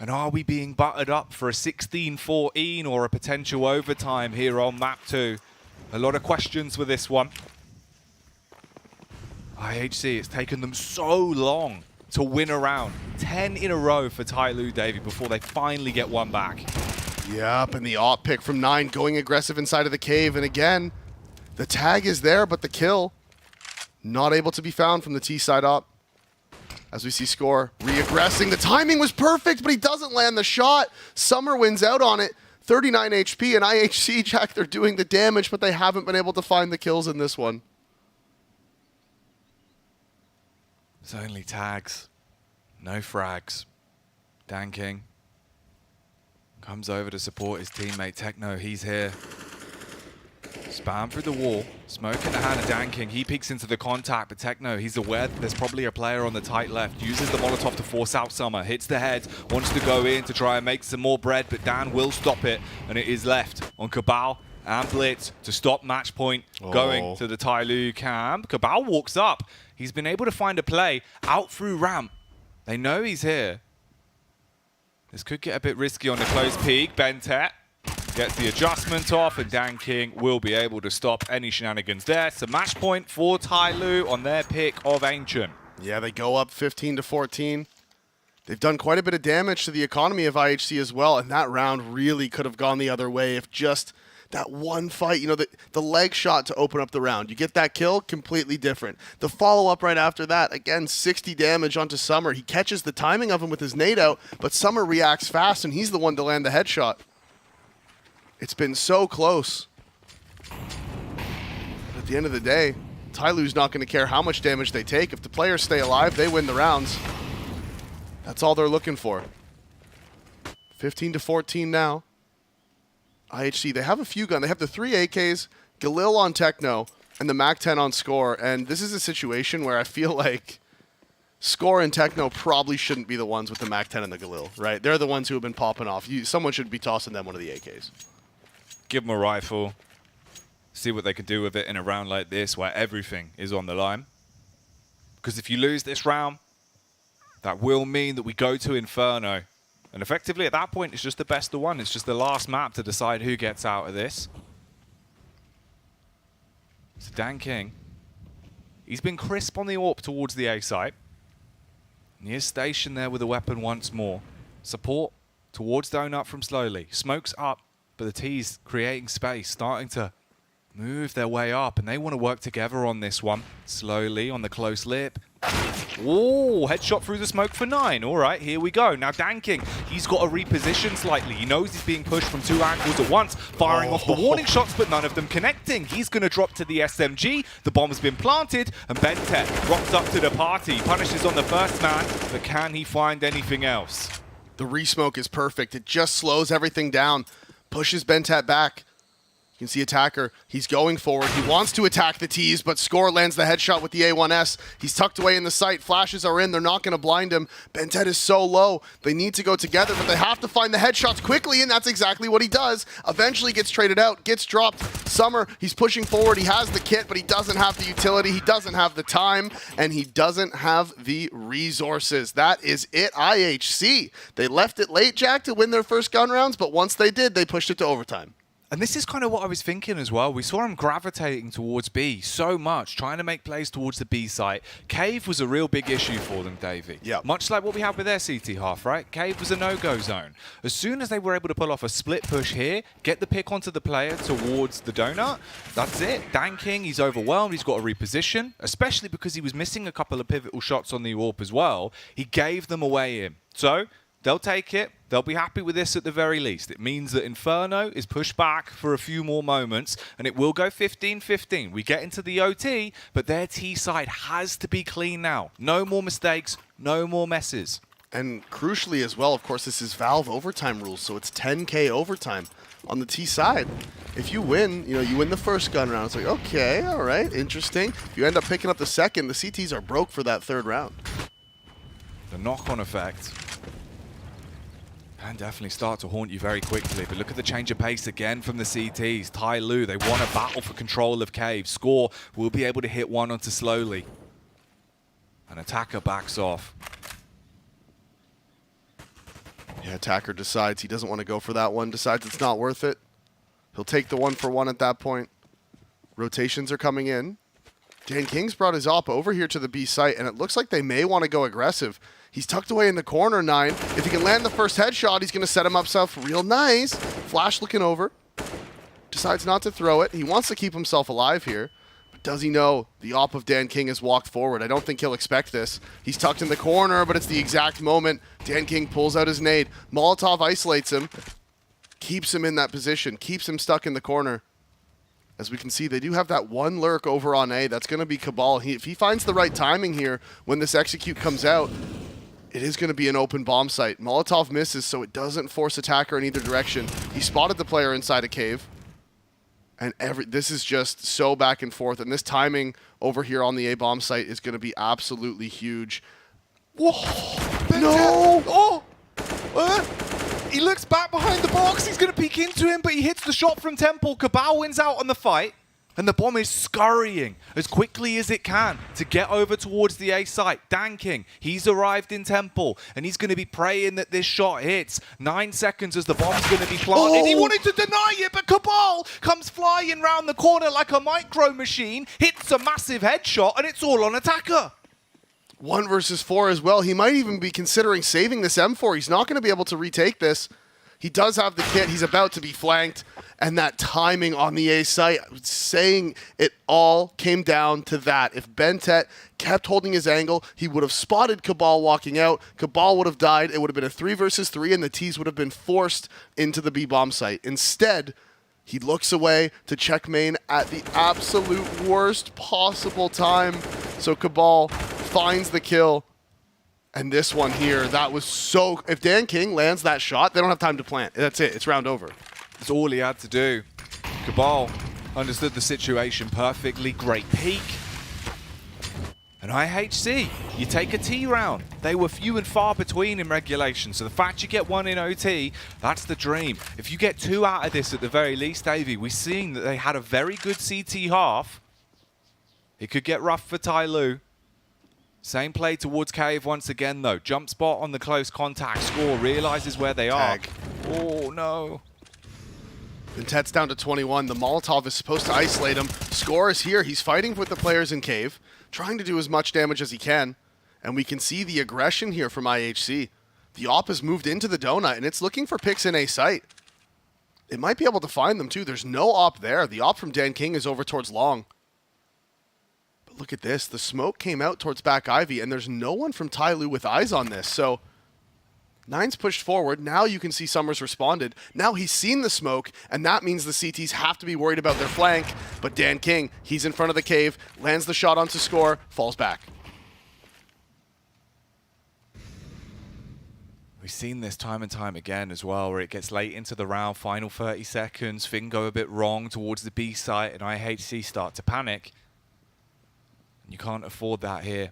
And are we being buttered up for a 16-14 or a potential overtime here on map 2? A lot of questions with this one. IHC, it's taken them so long to win a round. 10 in a row for Tai Lu, Davey, before they finally get one back. Yep, and the op pick from 9 going aggressive inside of the cave. And again, the tag is there, but the kill not able to be found from the T side op. As we see Score re-aggressing. The timing was perfect, but he doesn't land the shot. Summer wins out on it. 39 HP, and IHC, Jack, they're doing the damage, but they haven't been able to find the kills in this one. It's only tags, no frags. Dan King comes over to support his teammate Techno. He's here. Spam through the wall. Smoke in the hand of Dan King. He peeks into the contact, but Techno, he's aware that there's probably a player on the tight left. Uses the Molotov to force out Summer. Hits the head. Wants to go in to try and make some more bread, but Dan will stop it. And it is left on Cabal and Blitz to stop match point going to the Tai Lu camp. Cabal walks up. He's been able to find a play out through ramp. They know he's here. This could get a bit risky on the close peak. Bentet gets the adjustment off, and Dan King will be able to stop any shenanigans there. So match point for Tai Lu on their pick of Ancient. Yeah, they go up 15-14. They've done quite a bit of damage to the economy of IHC as well, and that round really could have gone the other way if just that one fight, you know, the leg shot to open up the round. You get that kill, completely different. The follow-up right after that, again, 60 damage onto Summer. He catches the timing of him with his nade out, but Summer reacts fast, and he's the one to land the headshot. It's been so close. At the end of the day, Tai Lu's not going to care how much damage they take. If the players stay alive, they win the rounds. That's all they're looking for. 15-14 now. IHC, they have a few guns. They have the 3 AKs, Galil on Techno, and the MAC-10 on Score. And this is a situation where I feel like Score and Techno probably shouldn't be the ones with the MAC-10 and the Galil, right? They're the ones who have been popping off. Someone should be tossing them one of the AKs. Give them a rifle. See what they can do with it in a round like this where everything is on the line. Because if you lose this round, that will mean that we go to Inferno. And effectively, at that point, it's just the best of one. It's just the last map to decide who gets out of this. So Dan King, he's been crisp on the AWP towards the A site. And he is stationed there with a weapon once more. Support towards Donut from Slowly. Smokes up, but the T's creating space, starting to move their way up. And they want to work together on this one. Slowly on the close lip. Oh, headshot through the smoke for 9. All right, here we go. Now Dan King, he's got to reposition slightly. He knows he's being pushed from 2 angles at once, firing off the warning shots, but none of them connecting. He's going to drop to the SMG. The bomb has been planted, and Bentet rocks up to the party. Punishes on the first man, but can he find anything else? The re-smoke is perfect. It just slows everything down, pushes Bentet back. You can see Attacker, he's going forward. He wants to attack the T's, but Score lands the headshot with the A1S. He's tucked away in the sight. Flashes are in. They're not going to blind him. Bentet is so low. They need to go together, but they have to find the headshots quickly, and that's exactly what he does. Eventually gets traded out, gets dropped. Summer, he's pushing forward. He has the kit, but he doesn't have the utility. He doesn't have the time, and he doesn't have the resources. That is it, IHC. They left it late, Jack, to win their first gun rounds, but once they did, they pushed it to overtime. And this is kind of what I was thinking as well. We saw him gravitating towards B so much, trying to make plays towards the B site. Cave was a real big issue for them, Davey. Yeah. Much like what we had with their CT half, right? Cave was a no-go zone. As soon as they were able to pull off a split push here, get the pick onto the player towards the donut, that's it. Dan King, he's overwhelmed. He's got to reposition, especially because he was missing a couple of pivotal shots on the AWP as well. He gave them away in. So they'll take it. They'll be happy with this at the very least. It means that Inferno is pushed back for a few more moments, and it will go 15-15. We get into the OT, but their T side has to be clean now. No more mistakes, no more messes. And crucially as well, of course, this is Valve overtime rules, so it's 10K overtime on the T side. If you win, you win the first gun round. It's like, okay, all right, interesting. If you end up picking up the second, the CTs are broke for that third round. The knock-on effect can definitely start to haunt you very quickly, but look at the change of pace again from the CTs. Tai Lu, they want a battle for control of Cave. Score will be able to hit one onto Slowly. An Attacker backs off. Yeah, Attacker decides he doesn't want to go for that one, decides it's not worth it. He'll take the 1-for-1 at that point. Rotations are coming in. Dan King's brought his op over here to the B site, and it looks like they may want to go aggressive. He's tucked away in the corner, 9. If he can land the first headshot, he's going to set him up real nice. Flash looking over. Decides not to throw it. He wants to keep himself alive here. But does he know the op of Dan King has walked forward? I don't think he'll expect this. He's tucked in the corner, but it's the exact moment. Dan King pulls out his nade. Molotov isolates him. Keeps him in that position. Keeps him stuck in the corner. As we can see, they do have that one lurk over on A. That's going to be Cabal. If he finds the right timing here when this execute comes out, it is going to be an open bomb site. Molotov misses, so it doesn't force Attacker in either direction. He spotted the player inside a cave. And this is just so back and forth. And this timing over here on the A bomb site is going to be absolutely huge. Whoa! No! Oh! He looks back behind the box. He's going to peek into him, but he hits the shot from Temple. Cabal wins out on the fight. And the bomb is scurrying as quickly as it can to get over towards the A site. Dan King, he's arrived in Temple, and he's going to be praying that this shot hits. 9 seconds as the bomb's going to be planted. He wanted to deny it, but Cabal comes flying round the corner like a micro machine, hits a massive headshot, and it's all on Attacker. 1 versus 4 as well. He might even be considering saving this M4. He's not going to be able to retake this. He does have the kit. He's about to be flanked. And that timing on the A site, saying it all came down to that. If Bentet kept holding his angle, he would have spotted Cabal walking out. Cabal would have died. It would have been a 3 versus 3, and the T's would have been forced into the B bomb site. Instead, he looks away to check main at the absolute worst possible time. So Cabal finds the kill. And this one here, that was so... If Dan King lands that shot, they don't have time to plant. That's it. It's round over. That's all he had to do. Cabal understood the situation perfectly. Great peek. And IHC, you take a T round. They were few and far between in regulation, so the fact you get 1 in OT, that's the dream. If you get 2 out of this at the very least, Davey, we're seeing that they had a very good CT half. It could get rough for Tai Lu. Same play towards Cave once again, though. Jump spot on the close contact. Score realizes where they are. Oh, no. Bentet's down to 21. The Molotov is supposed to isolate him. Score is here. He's fighting with the players in Cave, trying to do as much damage as he can. And we can see the aggression here from IHC. The op has moved into the donut, and it's looking for picks in A site. It might be able to find them, too. There's no op there. The op from Dan King is over towards long. But look at this. The smoke came out towards back Ivy, and there's no one from Tyloo with eyes on this. So Nine's pushed forward. Now you can see Summers responded. Now he's seen the smoke, and that means the CTs have to be worried about their flank. But Dan King, he's in front of the cave, lands the shot onto Score, falls back. We've seen this time and time again as well, where it gets late into the round, final 30 seconds, things go a bit wrong towards the B site, and IHC start to panic. And you can't afford that here.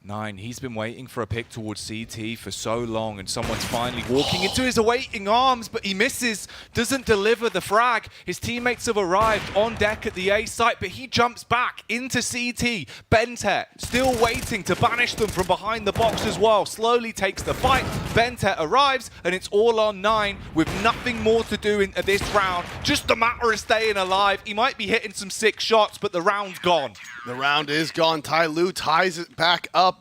Nine, he's been waiting for a pick towards CT for so long, and someone's finally walking into his awaiting arms, but he misses, doesn't deliver the frag. His teammates have arrived on deck at the A site, but he jumps back into CT. Bentet still waiting to banish them from behind the box as well. Slowly takes the fight. Bentet arrives, and it's all on Nine with nothing more to do in this round. Just a matter of staying alive. He might be hitting some sick shots, but the round's gone. The round is gone. Tyloo ties it back up.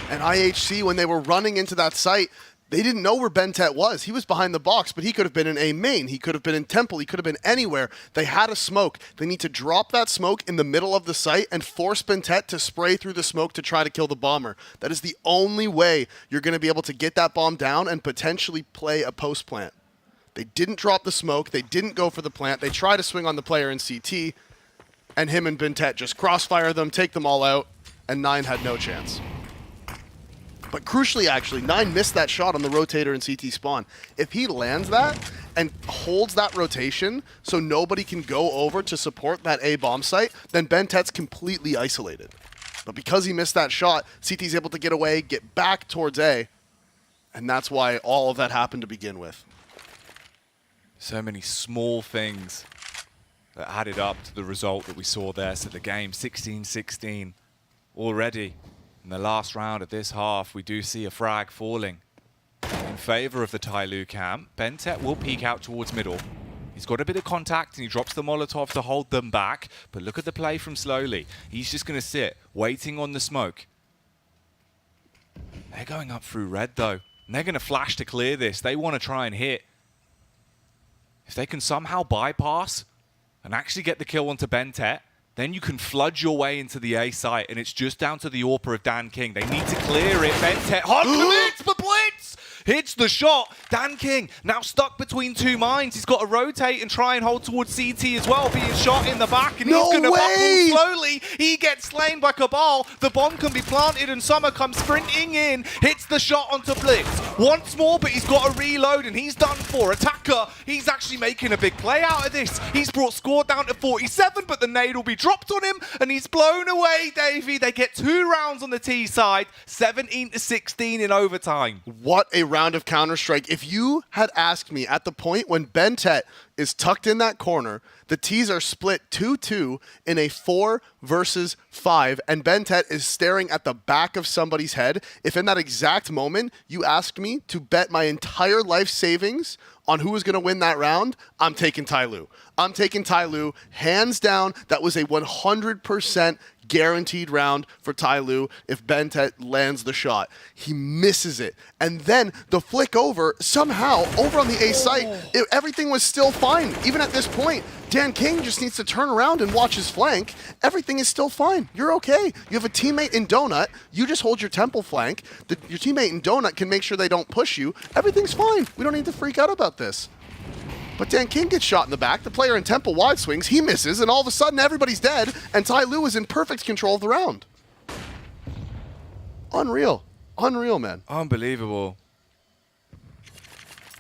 And IHC, when they were running into that site, they didn't know where Bentet was. He was behind the box, but he could have been in A main. He could have been in Temple. He could have been anywhere. They had a smoke. They need to drop that smoke in the middle of the site and force Bentet to spray through the smoke to try to kill the bomber. That is the only way you're going to be able to get that bomb down and potentially play a post plant. They didn't drop the smoke. They didn't go for the plant. They tried to swing on the player in CT, and him and Bentet just crossfire them, take them all out, and Nine had no chance. But crucially, actually, Nine missed that shot on the rotator in CT spawn. If he lands that and holds that rotation so nobody can go over to support that A bomb site, then Bentet's completely isolated. But because he missed that shot, CT's able to get away, get back towards A, and that's why all of that happened to begin with. So many small things that added up to the result that we saw there. So the game, 16-16 already. In the last round of this half, we do see a frag falling in favor of the Tyloo camp. Bentet will peek out towards middle. He's got a bit of contact and he drops the Molotov to hold them back. But look at the play from Slowly. He's just going to sit, waiting on the smoke. They're going up through red though. And they're going to flash to clear this. They want to try and hit. If they can somehow bypass and actually get the kill onto Bentet, then you can flood your way into the A site, and it's just down to the AWPer of Dan King. They need to clear it. Bentet, hot blitz, the blitz! Hits the shot. Dan King now stuck between two mines. He's got to rotate and try and hold towards CT as well, being shot in the back, and he's going to buckle slowly. He gets slain by Cabal. The bomb can be planted, and Summer comes sprinting in, hits the shot onto Blitz. Once more, but he's got to reload, and he's done for. Attacker, he's actually making a big play out of this. He's brought Score down to 47, but the nade will be dropped on him, and he's blown away, Davey. They get 2 rounds on the T side, 17-16 in overtime. What a round of Counter-Strike. If you had asked me at the point when Bentet is tucked in that corner, the T's are split 2-2 in a 4 versus 5, and Bentet is staring at the back of somebody's head, if in that exact moment you asked me to bet my entire life savings on who was going to win that round, I'm taking Tyloo. I'm taking Tyloo, hands down. That was a 100% guaranteed round for Tyloo if Bentet lands the shot. He misses it. And then the flick over, somehow, over on the A site, everything was still fine. Even at this point, Dan King just needs to turn around and watch his flank. Everything is still fine. You're okay. You have a teammate in Donut. You just hold your Temple flank. Your teammate in Donut can make sure they don't push you. Everything's fine. We don't need to freak out about this. But Dan King gets shot in the back. The player in Temple wide swings. He misses, and all of a sudden everybody's dead, and Tyloo is in perfect control of the round. Unreal. Unreal, man. Unbelievable.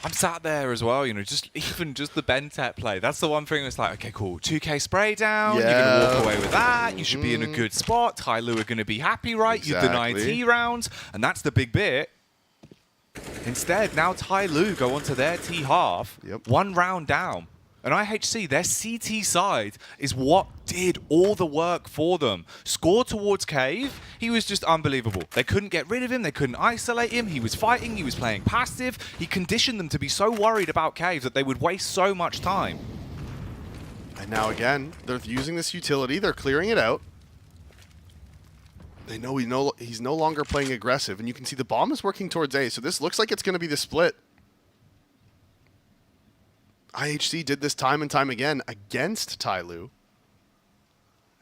I'm sat there as well, you know, even just the Bentet play. That's the one thing that's like, okay, cool. 2K spray down. Yeah. You're going to walk away with that. You should be in a good spot. Tyloo are going to be happy, right? Exactly. You deny T rounds, and that's the big bit. Instead, now Tyloo go onto their T half, 1 round down. And IHC, their CT side is what did all the work for them. Score towards Cave, he was just unbelievable. They couldn't get rid of him, they couldn't isolate him, he was fighting, he was playing passive. He conditioned them to be so worried about Cave that they would waste so much time. And now again, they're using this utility, they're clearing it out. They know he's no longer playing aggressive, and you can see the bomb is working towards A, so this looks like it's going to be the split. IHC did this time and time again against Tyloo.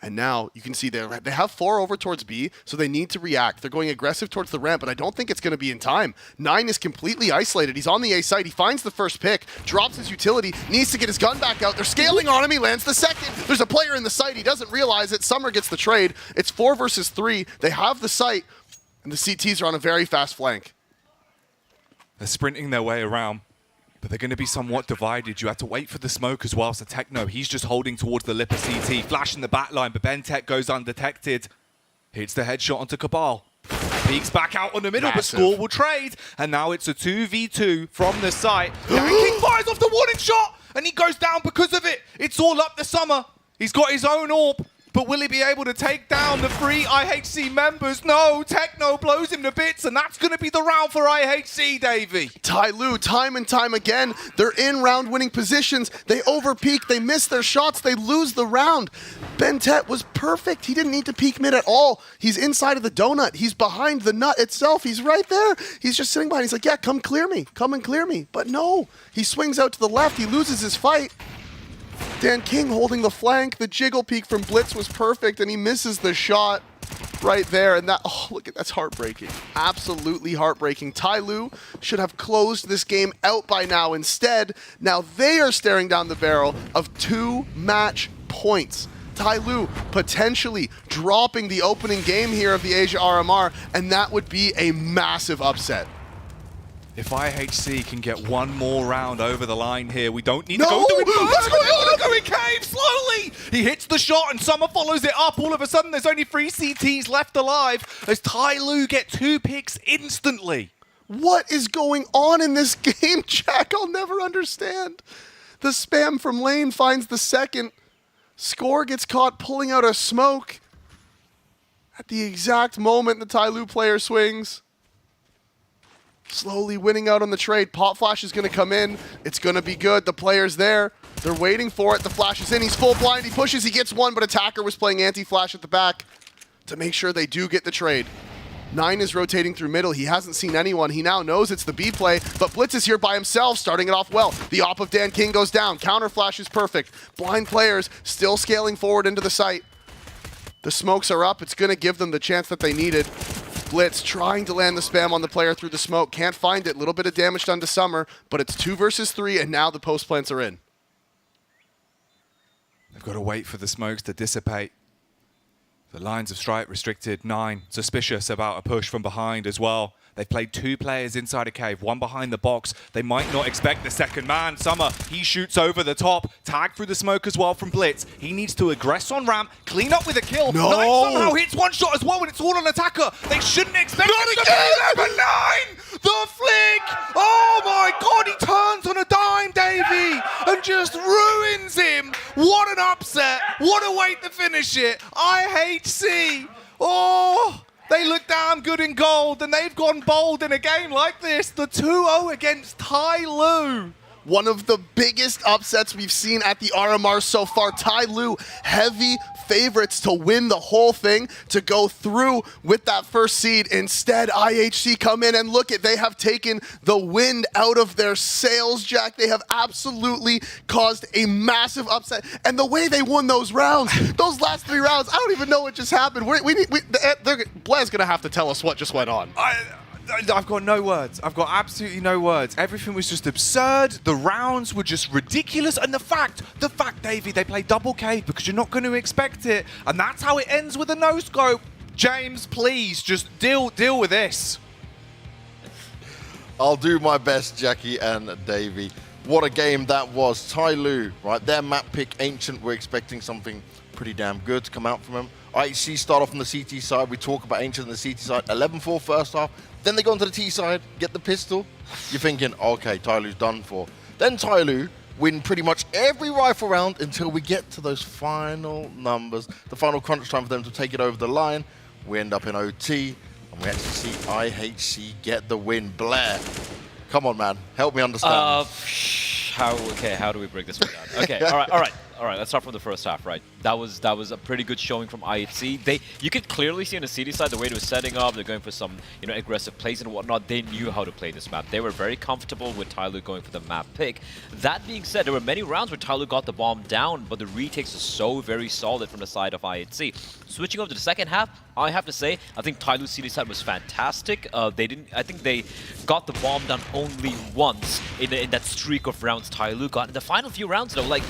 And now you can see they have 4 over towards B, so they need to react. They're going aggressive towards the ramp, but I don't think it's going to be in time. 9 is completely isolated. He's on the A side. He finds the first pick, drops his utility, needs to get his gun back out. They're scaling on him. He lands the second. There's a player in the site. He doesn't realize it. Summer gets the trade. It's 4 versus 3. They have the site, and the CTs are on a very fast flank. They're sprinting their way around. But they're going to be somewhat divided. You have to wait for the smoke as well. So Techno, he's just holding towards the lip of CT. Flash in the back line, but BenTech goes undetected. Hits the headshot onto Cabal. Peeks back out on the middle, Massive. but Score will trade. And now it's a 2v2 from the site. King fires off the warning shot, and he goes down because of it. It's all up to Summer. He's got his own AWP. But will he be able to take down the 3 IHC members? No, Techno blows him to bits, and that's going to be the round for IHC, Davey. Tyloo, time and time again, they're in round-winning positions. They overpeak, they miss their shots, they lose the round. BenTech was perfect. He didn't need to peek mid at all. He's inside of the donut. He's behind the nut itself. He's right there. He's just sitting behind. He's like, yeah, come clear me. Come and clear me. But no, he swings out to the left. He loses his fight. Dan King holding the flank. The jiggle peek from Blitz was perfect, and he misses the shot right there. And that, oh, look, that's heartbreaking. Absolutely heartbreaking. Tyloo should have closed this game out by now. Instead, now they are staring down the barrel of 2 match points. Tyloo potentially dropping the opening game here of the Asia RMR, and that would be a massive upset. If IHC can get one more round over the line here, we don't need No! to go through it. What's going on? Go in Cave slowly. He hits the shot and Summer follows it up. All of a sudden, there's only 3 CTs left alive as Tyloo get 2 picks instantly. What is going on in this game, Jack? I'll never understand. The spam from lane finds the second. Score gets caught pulling out a smoke at the exact moment the Tyloo player swings. Slowly winning out on the trade. Pop flash is going to come in. It's going to be good. The player's there. They're waiting for it. The flash is in. He's full blind. He pushes. He gets one, but Attacker was playing anti-flash at the back to make sure they do get the trade. 9 is rotating through middle. He hasn't seen anyone. He now knows it's the B play, but Blitz is here by himself, starting it off well. The op of Dan King goes down. Counter flash is perfect. Blind players still scaling forward into the site. The smokes are up. It's going to give them the chance that they needed. Blitz trying to land the spam on the player through the smoke. Can't find it. A little bit of damage done to Summer, but it's 2 versus 3, and now the post plants are in. They've got to wait for the smokes to dissipate. The lines of strike restricted. 9 suspicious about a push from behind as well. They've played 2 players inside a cave, 1 behind the box. They might not expect the second man. Summer, he shoots over the top. Tag through the smoke as well from Blitz. He needs to aggress on ramp, clean up with a kill. No! 9 somehow hits 1 shot as well when it's all on Attacker. They shouldn't expect it to be there, but 9! The flick! Oh my god, he turns on a dime, Davey, and just ruins him. What an upset. What a way to finish it. IHC. Oh! They look damn good in gold, and they've gone bold in a game like this. The 2-0 against Tyloo. One of the biggest upsets we've seen at the RMR so far. Tyloo, heavy favorites to win the whole thing, to go through with that first seed. Instead, IHC come in and look at, they have taken the wind out of their sails, Jack. They have absolutely caused a massive upset. And the way they won those rounds, those last 3 rounds, I don't even know what just happened. Blair's going to have to tell us what just went on. I've got no words. I've got absolutely no words. Everything was just absurd. The rounds were just ridiculous. And the fact, Davey, they play double cave because you're not going to expect it. And that's how it ends with a no-scope. James, please, just deal with this. I'll do my best, Jackie and Davey. What a game that was. Tyloo, right? Their map pick, Ancient, we're expecting something pretty damn good to come out from him. IHC start off on the CT side. We talk about Ancient on the CT side. 11-4 first half. Then they go onto the T side, get the pistol. You're thinking, okay, Tyloo's done for. Then Tyloo win pretty much every rifle round until we get to those final numbers, the final crunch time for them to take it over the line. We end up in OT, and we actually see IHC get the win. Blair, come on, man. Help me understand. How do we break this one down? Okay, all right. Let's start from the first half, right? That was a pretty good showing from IHC. You could clearly see on the CD side the way they were setting up. They're going for some, aggressive plays and whatnot. They knew how to play this map. They were very comfortable with Tyloo going for the map pick. That being said, there were many rounds where Tyloo got the bomb down, but the retakes are so very solid from the side of IHC. Switching over to the second half, I have to say, I think Tyloo's CD side was fantastic. I think they got the bomb down only once in that streak of rounds Tyloo got. In the final few rounds, though, like,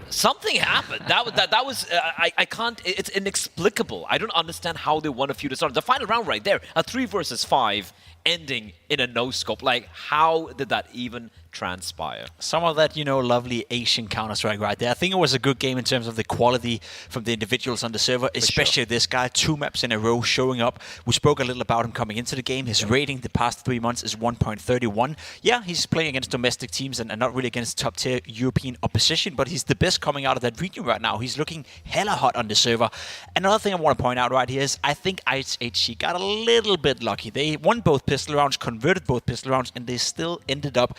something happened. That was I can't. It's inexplicable. I don't understand how they won a few to start. The final round right there, a 3 versus 5, ending in a no scope. Like, how did that even transpire? Some of that, lovely Asian Counter-Strike right there. I think it was a good game in terms of the quality from the individuals on the server, especially this guy, 2 maps in a row showing up. We spoke a little about him coming into the game. His rating the past 3 months is 1.31. Yeah, he's playing against domestic teams and not really against top-tier European opposition, but he's the best coming out of that region right now. He's looking hella hot on the server. Another thing I want to point out right here is I think IHC got a little bit lucky. They won both pistol rounds, converted both pistol rounds, and they still ended up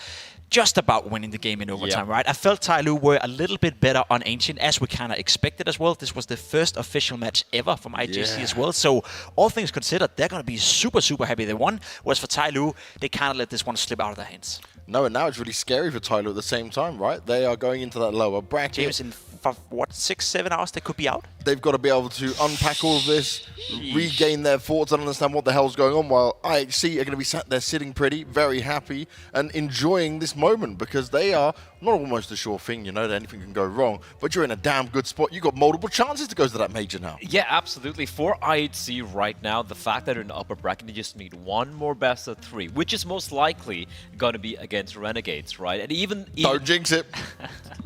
just about winning the game in overtime, right? I felt Tyloo were a little bit better on Ancient, as we kind of expected as well. This was the first official match ever from IJC as well. So all things considered, they're going to be super, super happy they won. Whereas for Tyloo, they kind of let this one slip out of their hands. No, and now it's really scary for Tyloo at the same time, right? They are going into that lower bracket. James, in 6-7 hours they could be out? They've got to be able to unpack all of this, regain their thoughts and understand what the hell's going on, while IHC are going to be sat there sitting pretty, very happy and enjoying this moment, because they are not almost a sure thing, that anything can go wrong, but you're in a damn good spot. You've got multiple chances to go to that major now. Yeah, absolutely. For IHC right now, the fact that they're in the upper bracket, they just need one more best of 3, which is most likely going to be against Renegades, right? And even don't jinx it.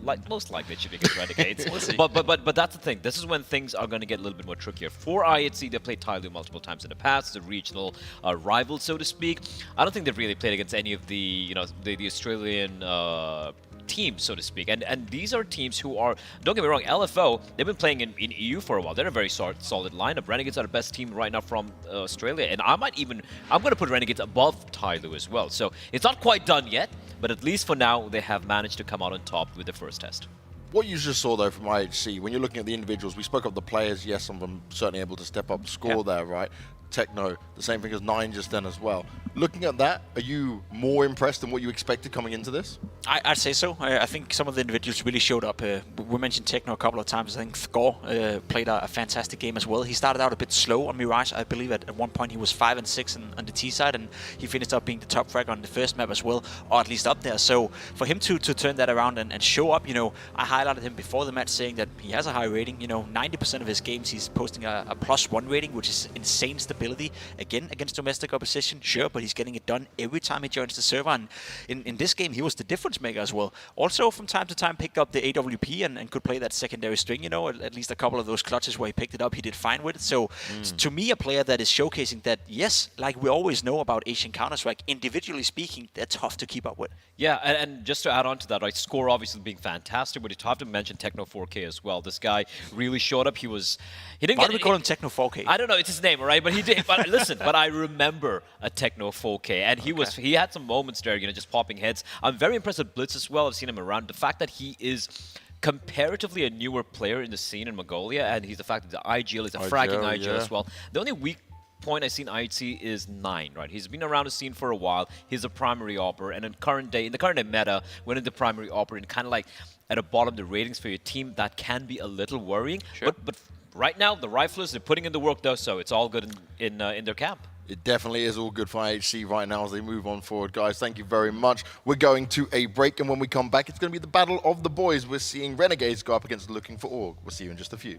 Like, most likely it should be against Renegades. We'll see. But that's the thing. This is when things are going to get a little bit more trickier. For IHC, they played Tyloo multiple times in the past, the regional rival, so to speak. I don't think they've really played against any of the Australian teams, so to speak. And these are teams who are, don't get me wrong, LFO, they've been playing in EU for a while. They're a very solid lineup. Renegades are the best team right now from Australia. And I'm going to put Renegades above Tyloo as well. So it's not quite done yet, but at least for now, they have managed to come out on top with the first test. What you just saw, though, from IHC, when you're looking at the individuals, we spoke of the players. Yes, some of them certainly able to step up the score there, right? Techno, the same thing as 9 just then as well. Looking at that, are you more impressed than what you expected coming into this? I'd say so. I think some of the individuals really showed up. We mentioned Techno a couple of times. I think Thgor played a fantastic game as well. He started out a bit slow on Mirage. I believe at one point he was 5 and 6 on the T side, and he finished up being the top frag on the first map as well, or at least up there. So for him to turn that around and show up, I highlighted him before the match saying that he has a high rating. 90% of his games he's posting a +1 rating, which is insane stability. Again, against domestic opposition, sure, but he's getting it done every time he joins the server. And in this game, he was the difference maker as well. Also, from time to time, picked up the AWP and could play that secondary string, at least a couple of those clutches where he picked it up, he did fine with it. So, to me, a player that is showcasing that, yes, like we always know about Asian Counter-Strike, individually speaking, they're tough to keep up with. Yeah, and just to add on to that, right, score obviously being fantastic, but you have to mention Techno 4K as well. This guy really showed up. He didn't Why do we call him Techno 4K? I don't know, it's his name, all right? But he did. But listen, but I remember a Techno 4K, and he had some moments there, just popping heads. I'm very impressed with Blitz as well. I've seen him around. The fact that he is comparatively a newer player in the scene in Mongolia, and he's the fact that the IGL is a fragging IGL as well. The only weak point I've seen IHC is 9, right? He's been around the scene for a while. He's a primary operator, and in the current day meta, when in the primary operator, and kind of like at the bottom of the ratings for your team, that can be a little worrying. Sure. But right now, the riflers, they're putting in the work though, so it's all good in their camp. It definitely is all good for IHC right now as they move on forward. Guys, thank you very much. We're going to a break, and when we come back, it's going to be the battle of the boys. We're seeing Renegades go up against Looking for Org. We'll see you in just a few.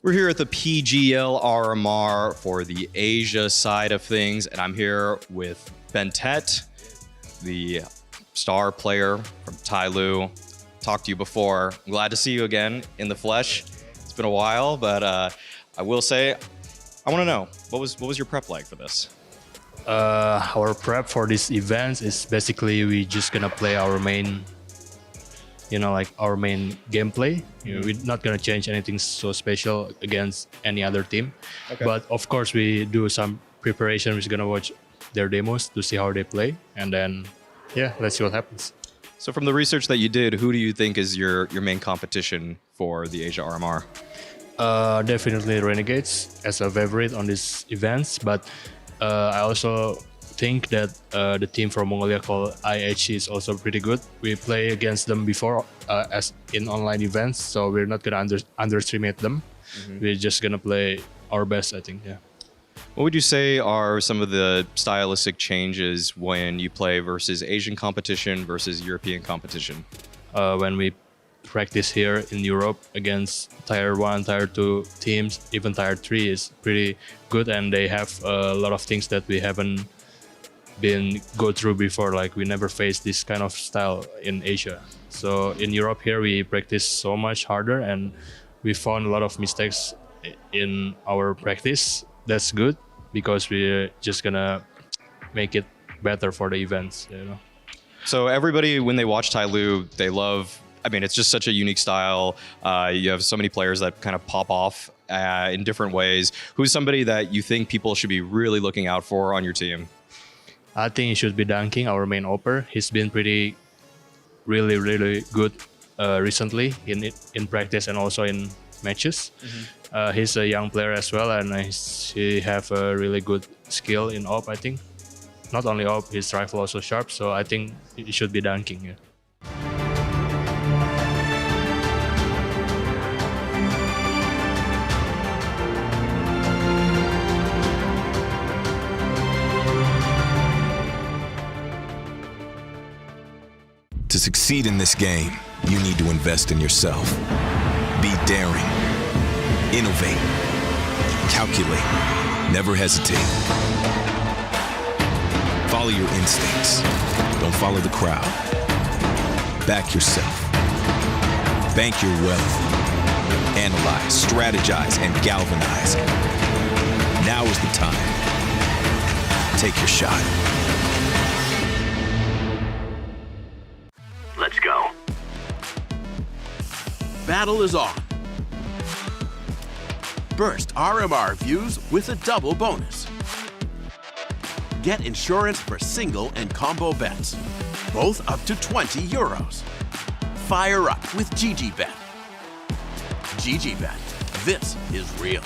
We're here at the PGL RMR for the Asia side of things, and I'm here with Bentet, the star player from Tyloo. Talked to you before. I'm glad to see you again in the flesh. It's been a while, but I will say, I want to know, what was your prep like for this? Our prep for this event is basically we just gonna play our main, like our main gameplay. We're not gonna change anything so special against any other team. Okay. But of course, we do some preparation. We're gonna watch their demos to see how they play, and then let's see what happens. So from the research that you did, who do you think is your main competition for the Asia RMR? Definitely Renegades as a favorite on these events, but I also think that the team from Mongolia called IHC is also pretty good. We play against them before as in online events, so we're not gonna underestimate them. We're just gonna play our best, I think. Yeah. What would you say are some of the stylistic changes when you play versus Asian competition versus European competition? When we practice here in Europe against Tier 1, Tier 2 teams, even Tier 3 is pretty good, and they have a lot of things that we haven't been go through before. Like we never faced this kind of style in Asia. So in Europe here we practice so much harder, and we found a lot of mistakes in our practice. That's good because we're just gonna make it better for the events. So everybody, when they watch Tai Lu, they love. I mean, it's just such a unique style. You have so many players that kind of pop off in different ways. Who's somebody that you think people should be really looking out for on your team? I think it should be Dunking, our main opper. He's been really good recently in practice and also in matches. He's a young player as well, and he have a really good skill in op, I think. Not only op, his rifle also sharp, so I think it should be Dunking. Yeah. To succeed in this game, you need to invest in yourself. Be daring. Innovate. Calculate. Never hesitate. Follow your instincts. Don't follow the crowd. Back yourself. Bank your wealth. Analyze, strategize, and galvanize. Now is the time. Take your shot. Let's go. Battle is on. Burst RMR views with a double bonus. Get insurance for single and combo bets, both up to €20. Fire up with GGBet. GGBet, this is real.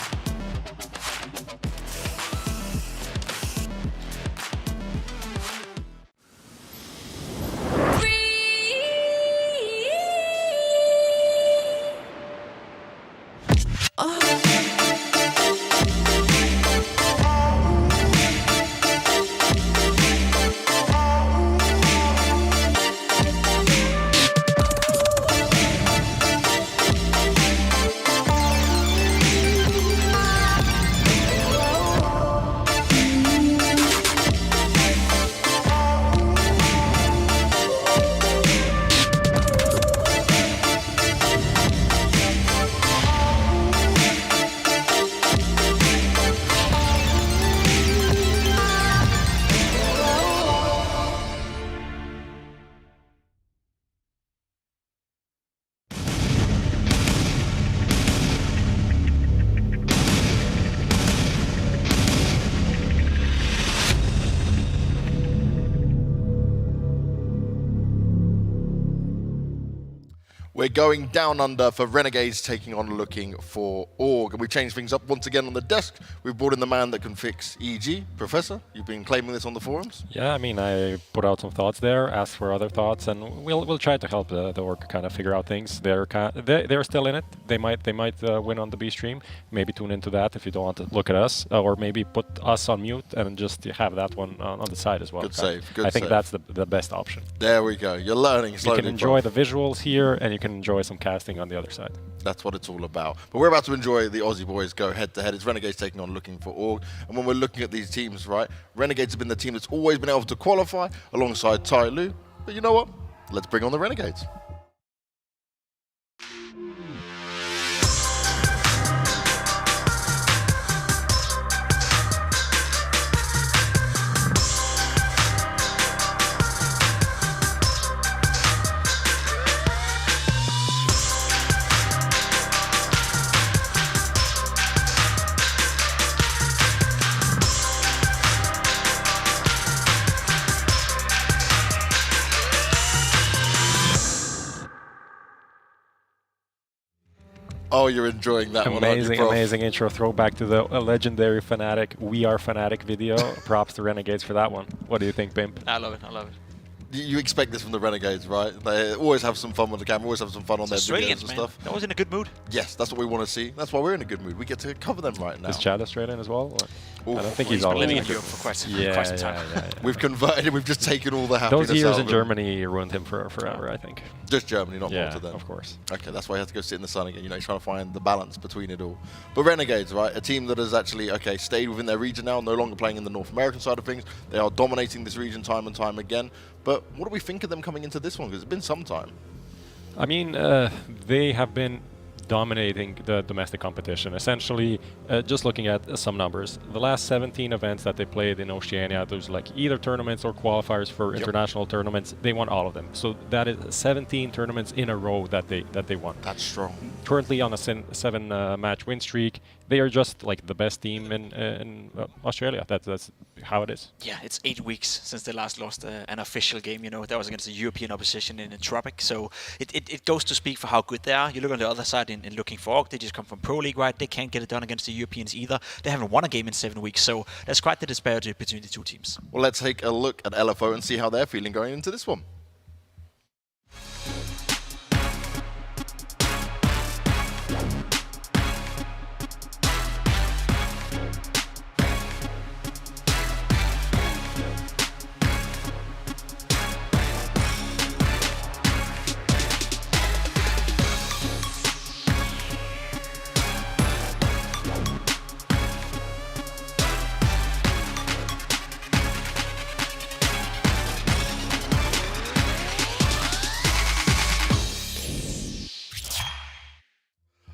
We're going down under for Renegades taking on Looking for Org. And we changed things up once again on the desk. We've brought in the man that can fix EG. Professor, you've been claiming this on the forums? Yeah, I mean, I put out some thoughts there, asked for other thoughts, and we'll try to help the org kind of figure out things. They're still in it. They might win on the B stream. Maybe tune into that if you don't want to look at us, or maybe put us on mute and just have that one on the side as well. Good save. I think that's the best option. There we go. You're learning slowly. You can enjoy the visuals here, and you can enjoy some casting on the other side. That's what it's all about. But we're about to enjoy the Aussie boys go head-to-head. It's Renegades taking on Looking for Org. And when we're looking at these teams, right, Renegades have been the team that's always been able to qualify alongside Tai Lu. But you know what? Let's bring on the Renegades. Oh, you're enjoying that one, aren't you, Prof? Amazing intro. Throwback to the legendary Fnatic, We Are Fnatic video. Props to Renegades for that one. What do you think, Pimp? I love it. I love it. You expect this from the Renegades, right? They always have some fun with the camera, always have some fun on their videos and stuff. That was in a good mood. Yes, that's what we want to see. That's why we're in a good mood. We get to cover them right now. Is Chad Australian as well? Oof. I don't think he's been always living in in Europe for quite some time. Yeah. We've converted him. We've just taken all the happiness Those years out in of Germany ruined him forever, I think. Just Germany, not Yeah, Malta then. of course. Okay, that's why he has to go sit in the sun again. You know, he's trying to find the balance between it all. But Renegades, right? A team that has actually, stayed within their region now, no longer playing in the North American side of things. They are dominating this region time and time again. But what do we think of them coming into this one? Because it's been some time. I mean, they have been dominating the domestic competition. Essentially, just looking at some numbers, the last 17 events that they played in Oceania, there's like either tournaments or qualifiers for international tournaments. They won all of them. So that is 17 tournaments in a row that they won. That's strong. Currently on a 7-match win streak. They are just like the best team in Australia. That's how it is. Yeah, it's 8 weeks since they last lost an official game. You know, that was against the European opposition in Tropic. So it goes to speak for how good they are. You look on the other side in Looking Forward, they just come from Pro League, right? They can't get it done against the Europeans either. They haven't won a game in 7 weeks. So there's quite the disparity between the two teams. Well, let's take a look at LFO and see how they're feeling going into this one.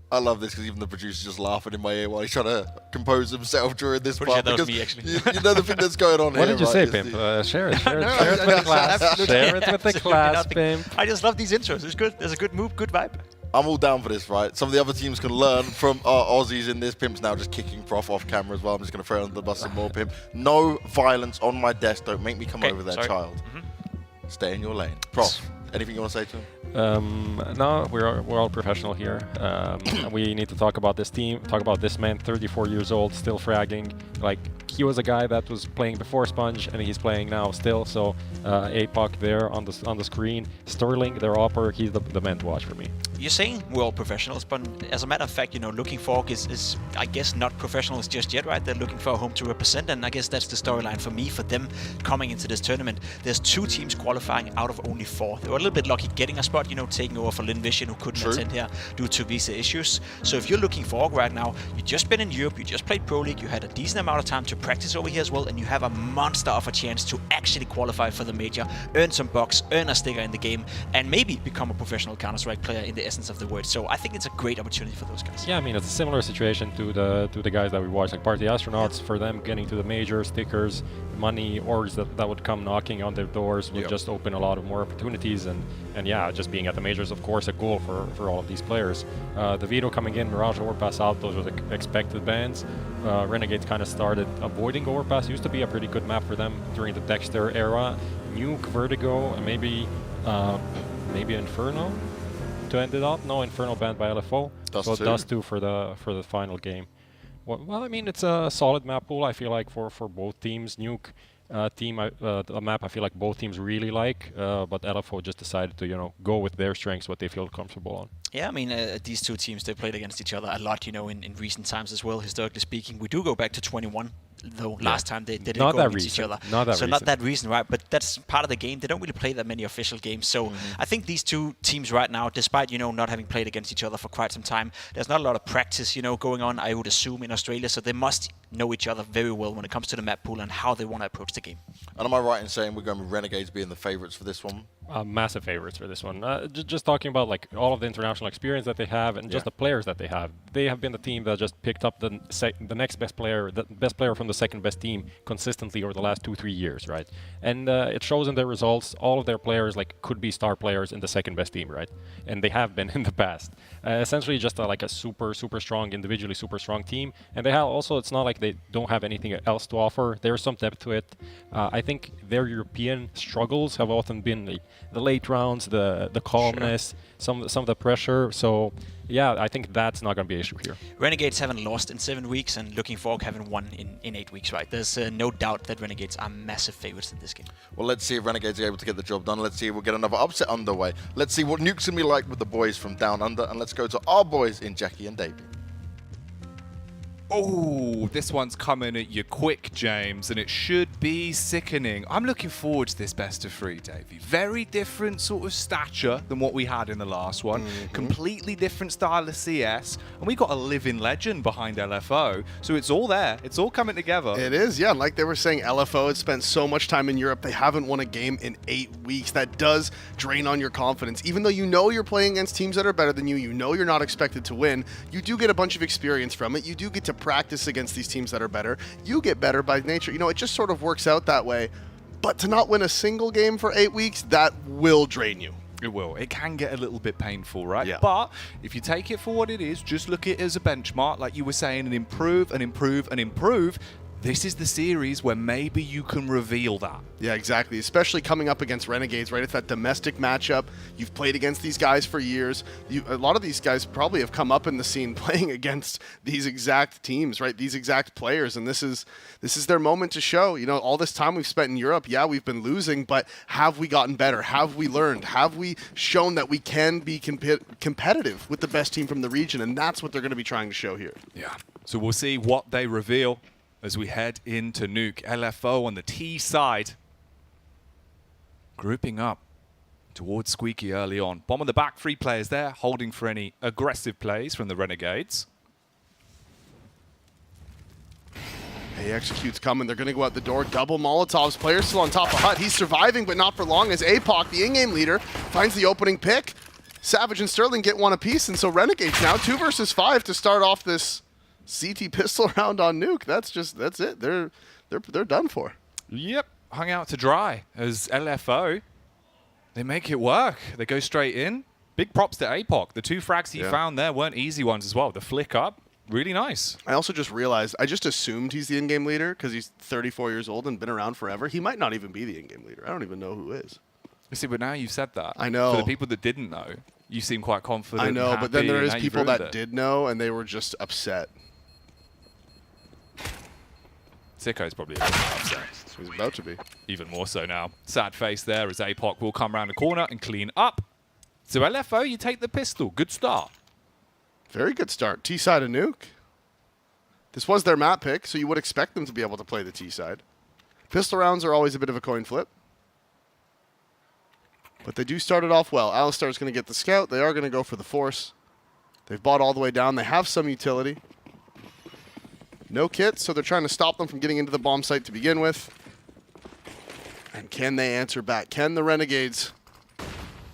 I love this because even the producer's just laughing in my ear while he's trying to compose himself during this part. That was Because me, actually. you know the thing that's going on here. What did you right, say, is Pimp? the- Share it with the class. Share it with the class, Pimp. I just love these intros. It's good. There's a good move, good vibe. I'm all down for this, right? Some of the other teams can learn from our Aussies in this. Pimp's now just kicking Prof off camera as well. I'm just going to throw under the bus some more, Pimp. No violence on my desk. Don't make me come over there, sorry. child. Stay in your lane. Prof, anything you want to say to him? No, we're all professional here. We need to talk about this team, talk about this man, 34 years old, still fragging. Like, he was a guy that was playing before Sponge, and he's playing now still. So, APOC there on the screen. Sterling, their upper, he's the man to watch for me. You're saying we're all professionals, but as a matter of fact, you know, Looking Fork is I guess, not professionals just yet, right? They're looking for a home to represent, and I guess that's the storyline for me, for them coming into this tournament. There's 2 teams qualifying out of only 4. They were a little bit lucky getting a spot, you know, taking over for Lin Vision, who couldn't attend here due to visa issues. So if you're Looking Fork right now, you've just been in Europe, you just played Pro League, you had a decent amount of time to practice over here as well, and you have a monster of a chance to actually qualify for the major, earn some bucks, earn a sticker in the game, and maybe become a professional Counter-Strike player in the essence of the word. So I think it's a great opportunity for those guys. Yeah, I mean, it's a similar situation to the guys that we watched, like Party Astronauts. For them, getting to the major, stickers, money, orgs that would come knocking on their doors would just open a lot of more opportunities. And yeah, just being at the majors, of course, a goal for all of these players. The Veto coming in, Mirage, Overpass out, those were the expected bans. Renegades kind of started avoiding Overpass. Used to be a pretty good map for them during the Dexter era. Nuke, Vertigo, and maybe Inferno to end it up. No, Inferno banned by LFO. Dust 2 for the final game. Well, I mean, it's a solid map pool, I feel like, for both teams. Nuke a map I feel like both teams really like, but LFO just decided to, you know, go with their strengths, what they feel comfortable on. Yeah, I mean, these 2 teams, they played against each other a lot, you know, in recent times as well, historically speaking. We do go back to 21, though last time they didn't go against each other. Not that reason, right? But that's part of the game. They don't really play that many official games. So I think these 2 teams right now, despite, you know, not having played against each other for quite some time, there's not a lot of practice, you know, going on, I would assume, in Australia. So they must know each other very well when it comes to the map pool and how they want to approach the game. And am I right in saying we're going with Renegades being the favourites for this one? Massive favorites for this one. Just talking about like all of the international experience that they have and just the players that they have. They have been the team that just picked up the next best player, the best player from the second best team consistently over the last 2-3 years, right? And it shows in their results. All of their players like could be star players in the second best team, right? And they have been in the past. Essentially just like a super strong, individually super strong team. And they have also, it's not like they don't have anything else to offer. There's some depth to it. I think their European struggles have often been the late rounds, the calmness, some of the pressure. So yeah, I think that's not going to be an issue here. Renegades haven't lost in 7 weeks, and Looking Forward haven't won in 8 weeks, right? There's no doubt that Renegades are massive favorites in this game. Well, let's see if Renegades are able to get the job done. Let's see if we'll get another upset underway. Let's see what Nuke's going to be like with the boys from Down Under, and let's go to our boys in Jackie and Davey. Oh, this one's coming at you quick, James, and it should be sickening. I'm looking forward to this best of 3, Davey. Very different sort of stature than what we had in the last one. Completely different style of CS, and we got a living legend behind LFO, so it's all there. It's all coming together. It is, yeah. Like they were saying, LFO had spent so much time in Europe. They haven't won a game in 8 weeks. That does drain on your confidence. Even though you know you're playing against teams that are better than you know you're not expected to win, you do get a bunch of experience from it. You do get to practice against these teams that are better. You get better by nature. You know, it just sort of works out that way. But to not win a single game for 8 weeks, that will drain you. It will. It can get a little bit painful, right? Yeah. But if you take it for what it is, just look at it as a benchmark, like you were saying, and improve and improve and improve. This is the series where maybe you can reveal that. Yeah, exactly. Especially coming up against Renegades, right? It's that domestic matchup. You've played against these guys for years. A lot of these guys probably have come up in the scene playing against these exact teams, right? These exact players, and this is their moment to show. You know, all this time we've spent in Europe, yeah, we've been losing, but have we gotten better? Have we learned? Have we shown that we can be competitive with the best team from the region? And that's what they're going to be trying to show here. Yeah. So we'll see what they reveal as we head into Nuke. LFO on the T side, grouping up towards Squeaky early on. Bomb on the back, 3 players there, holding for any aggressive plays from the Renegades. He executes coming. They're going to go out the door. Double Molotovs. Player still on top of Hut. He's surviving, but not for long as APOC, the in-game leader, finds the opening pick. Savage and Sterling get one apiece, and so Renegades now 2 versus 5 to start off this CT pistol round on Nuke. That's it. They're done for. Yep, hung out to dry as LFO. They make it work. They go straight in. Big props to APOC. The 2 frags he found there weren't easy ones as well. The flick up, really nice. I also just realized, I just assumed he's the in-game leader because he's 34 years old and been around forever. He might not even be the in-game leader. I don't even know who is. You see, but now you've said that. I know. For the people that didn't know, you seem quite confident. I know, and but then there happy, is and now people you've ruined that it. did know and they were just upset. Sicko's probably a bit upset. He's about to be. Even more so now. Sad face there as APOC will come around the corner and clean up. So LFO, you take the pistol. Good start. Very good start. T-side of Nuke. This was their map pick, so you would expect them to be able to play the T-side. Pistol rounds are always a bit of a coin flip. But they do start it off well. Alistar's going to get the scout. They are going to go for the force. They've bought all the way down. They have some utility. No kits, so they're trying to stop them from getting into the bomb site to begin with. And can they answer back? Can the Renegades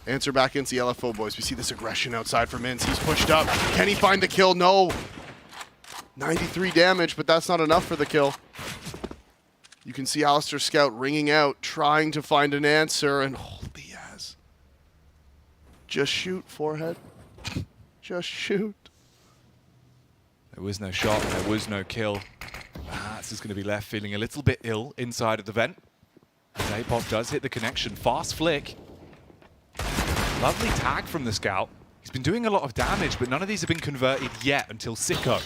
answer back against the LFO boys? We see this aggression outside from Ince. He's pushed up. Can he find the kill? No. 93 damage, but that's not enough for the kill. You can see Alistair's scout ringing out, trying to find an answer, and Diaz. Just shoot, forehead. Just shoot. There was no shot, there was no kill. Mats is going to be left feeling a little bit ill inside of the vent. As APOC does hit the connection. Fast flick. Lovely tag from the scout. He's been doing a lot of damage, but none of these have been converted yet until Sicko.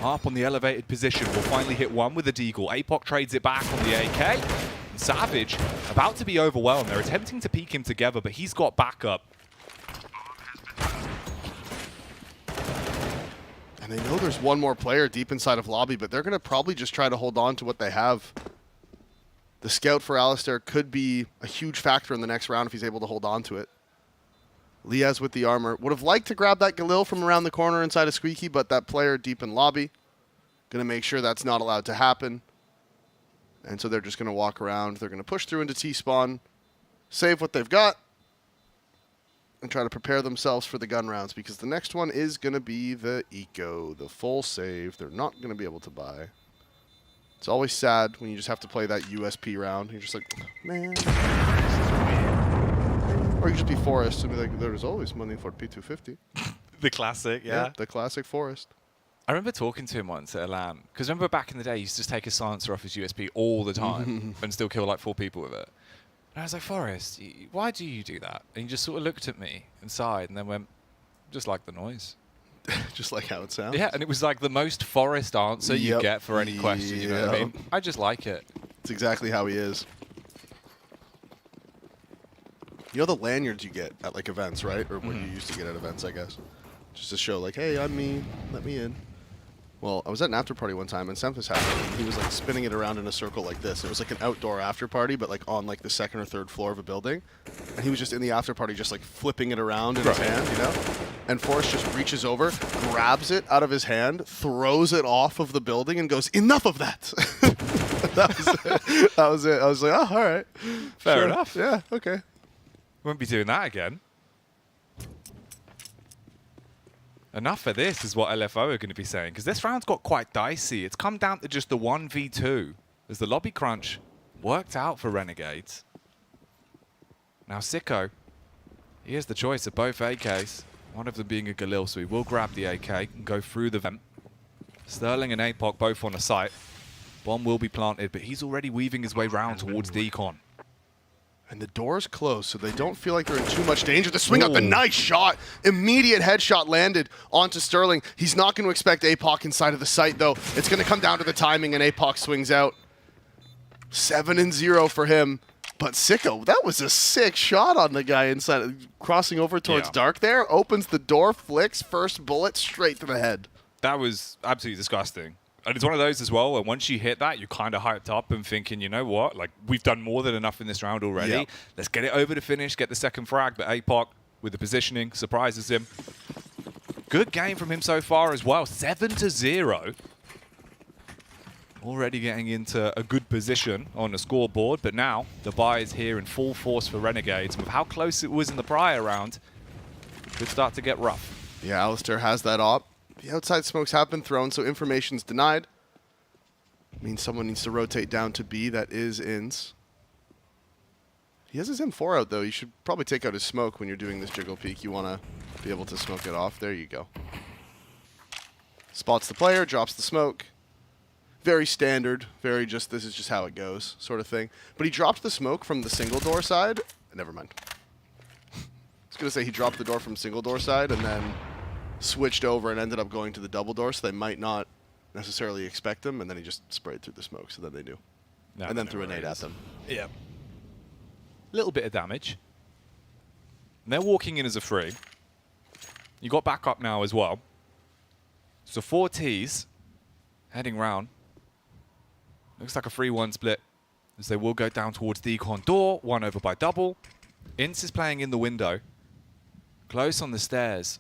Up on the elevated position, will finally hit one with a deagle. APOC trades it back on the AK. And Savage about to be overwhelmed. They're attempting to peek him together, but he's got backup. And they know there's one more player deep inside of lobby, but they're going to probably just try to hold on to what they have. The scout for Alistair could be a huge factor in the next round if he's able to hold on to it. Liaz with the armor. Would have liked to grab that Galil from around the corner inside of Squeaky, but that player deep in lobby. Going to make sure that's not allowed to happen. And so they're just going to walk around. They're going to push through into T-spawn, save what they've got, and try to prepare themselves for the gun rounds, because the next one is going to be the eco, the full save. They're not going to be able to buy. It's always sad when you just have to play that USP round. You're just like, man. Or you just be Forest and be like, there's always money for P250. The classic, yeah. The classic Forest. I remember talking to him once at a LAN, because remember back in the day, he used to just take a silencer off his USP all the time and still kill like 4 people with it. And I was like, Forrest, why do you do that? And he just sort of looked at me and sighed and then went, just like the noise. Just like how it sounds? Yeah, and it was like the most Forrest answer you get for any question, you know what I mean? I just like it. It's exactly how he is. You know the lanyards you get at like events, right? Or what you used to get at events, I guess. Just to show like, hey, I'm me, let me in. Well, I was at an after party one time and Semphis had it, and he was like spinning it around in a circle like this. It was like an outdoor after party, but like on like the second or third floor of a building. And he was just in the after party, just like flipping it around in his hand, you know? And Forrest just reaches over, grabs it out of his hand, throws it off of the building, and goes, enough of that! That was it. That was it. I was like, oh, all right. Fair enough. Yeah, okay. Won't be doing that again. Enough of this is what LFO are going to be saying, because this round's got quite dicey. It's come down to just the 1v2 as the lobby crunch worked out for Renegades. Now Sicko, he has the choice of both AKs, one of them being a Galil, so he will grab the AK and go through the vent. Sterling and APOC both on the site. Bomb will be planted, but he's already weaving his way round towards Decon. And the door's closed, so they don't feel like they're in too much danger. The swing out, the nice shot. Immediate headshot landed onto Sterling. He's not going to expect APOC inside of the site, though. It's going to come down to the timing, and APOC swings out. 7-0 for him. But Sicko, that was a sick shot on the guy inside. Crossing over towards Dark there. Opens the door, flicks, first bullet straight to the head. That was absolutely disgusting. And it's one of those as well, and once you hit that, you're kind of hyped up and thinking, you know what, like, we've done more than enough in this round already. Yep. Let's get it over to finish, get the second frag, but APOC, with the positioning, surprises him. Good game from him so far as well, 7-0. Already getting into a good position on the scoreboard, but now the buy is here in full force for Renegades. With how close it was in the prior round, could start to get rough. Yeah, Alistair has that op. The outside smokes have been thrown, so information's denied. Means someone needs to rotate down to B. That is Ins. He has his M4 out, though. You should probably take out his smoke when you're doing this jiggle peek. You want to be able to smoke it off. There you go. Spots the player, drops the smoke. Very standard, very just, this is just how it goes sort of thing. But he dropped the smoke from the single door side. Never mind. I was going to say he dropped the door from single door side and then switched over and ended up going to the double door, so they might not necessarily expect him, and then he just sprayed through the smoke, so then they knew. And then threw a nade at them. Yeah. Little bit of damage. And they're walking in as a free. You got back up now as well. So 4 Ts heading round. Looks like a 3-1 split as they will go down towards Decon door. One over by double. Ince is playing in the window. Close on the stairs.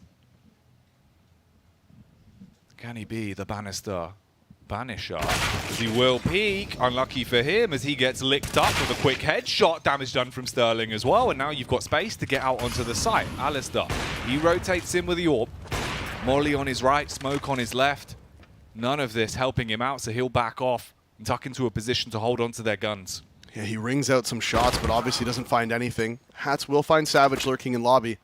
Can he be the Banisher? He will peek. Unlucky for him as he gets licked up with a quick headshot. Damage done from Sterling as well. And now you've got space to get out onto the site. Alistair, he rotates in with the orb. Molly on his right, smoke on his left. None of this helping him out, so he'll back off and tuck into a position to hold on to their guns. Yeah, he rings out some shots, but obviously doesn't find anything. Hats will find Savage lurking in lobby.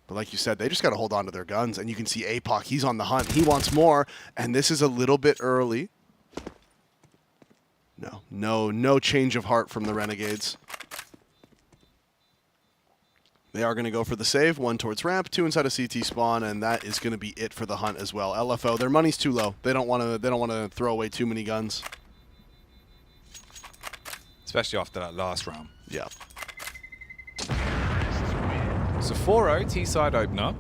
But like you said, they just got to hold on to their guns. And you can see APOC, he's on the hunt. He wants more. And this is a little bit early. No change of heart from the Renegades. They are going to go for the save. 1 towards ramp, 2 inside a CT spawn, and that is going to be it for the hunt as well. LFO, their money's too low. They don't want to throw away too many guns. Especially after that last round. Yeah. So 4-0, T-side opener.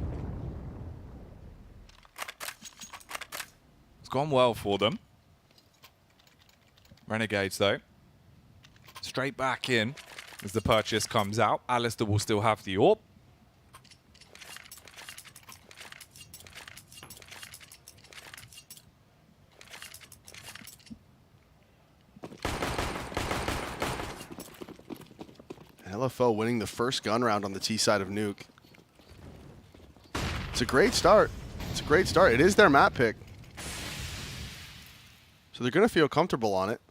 It's gone well for them. Renegades, though, straight back in as the purchase comes out. Alistair will still have the orb. LFO winning the first gun round on the T side of Nuke. It's a great start. It's a great start. It is their map pick. So they're going to feel comfortable on it.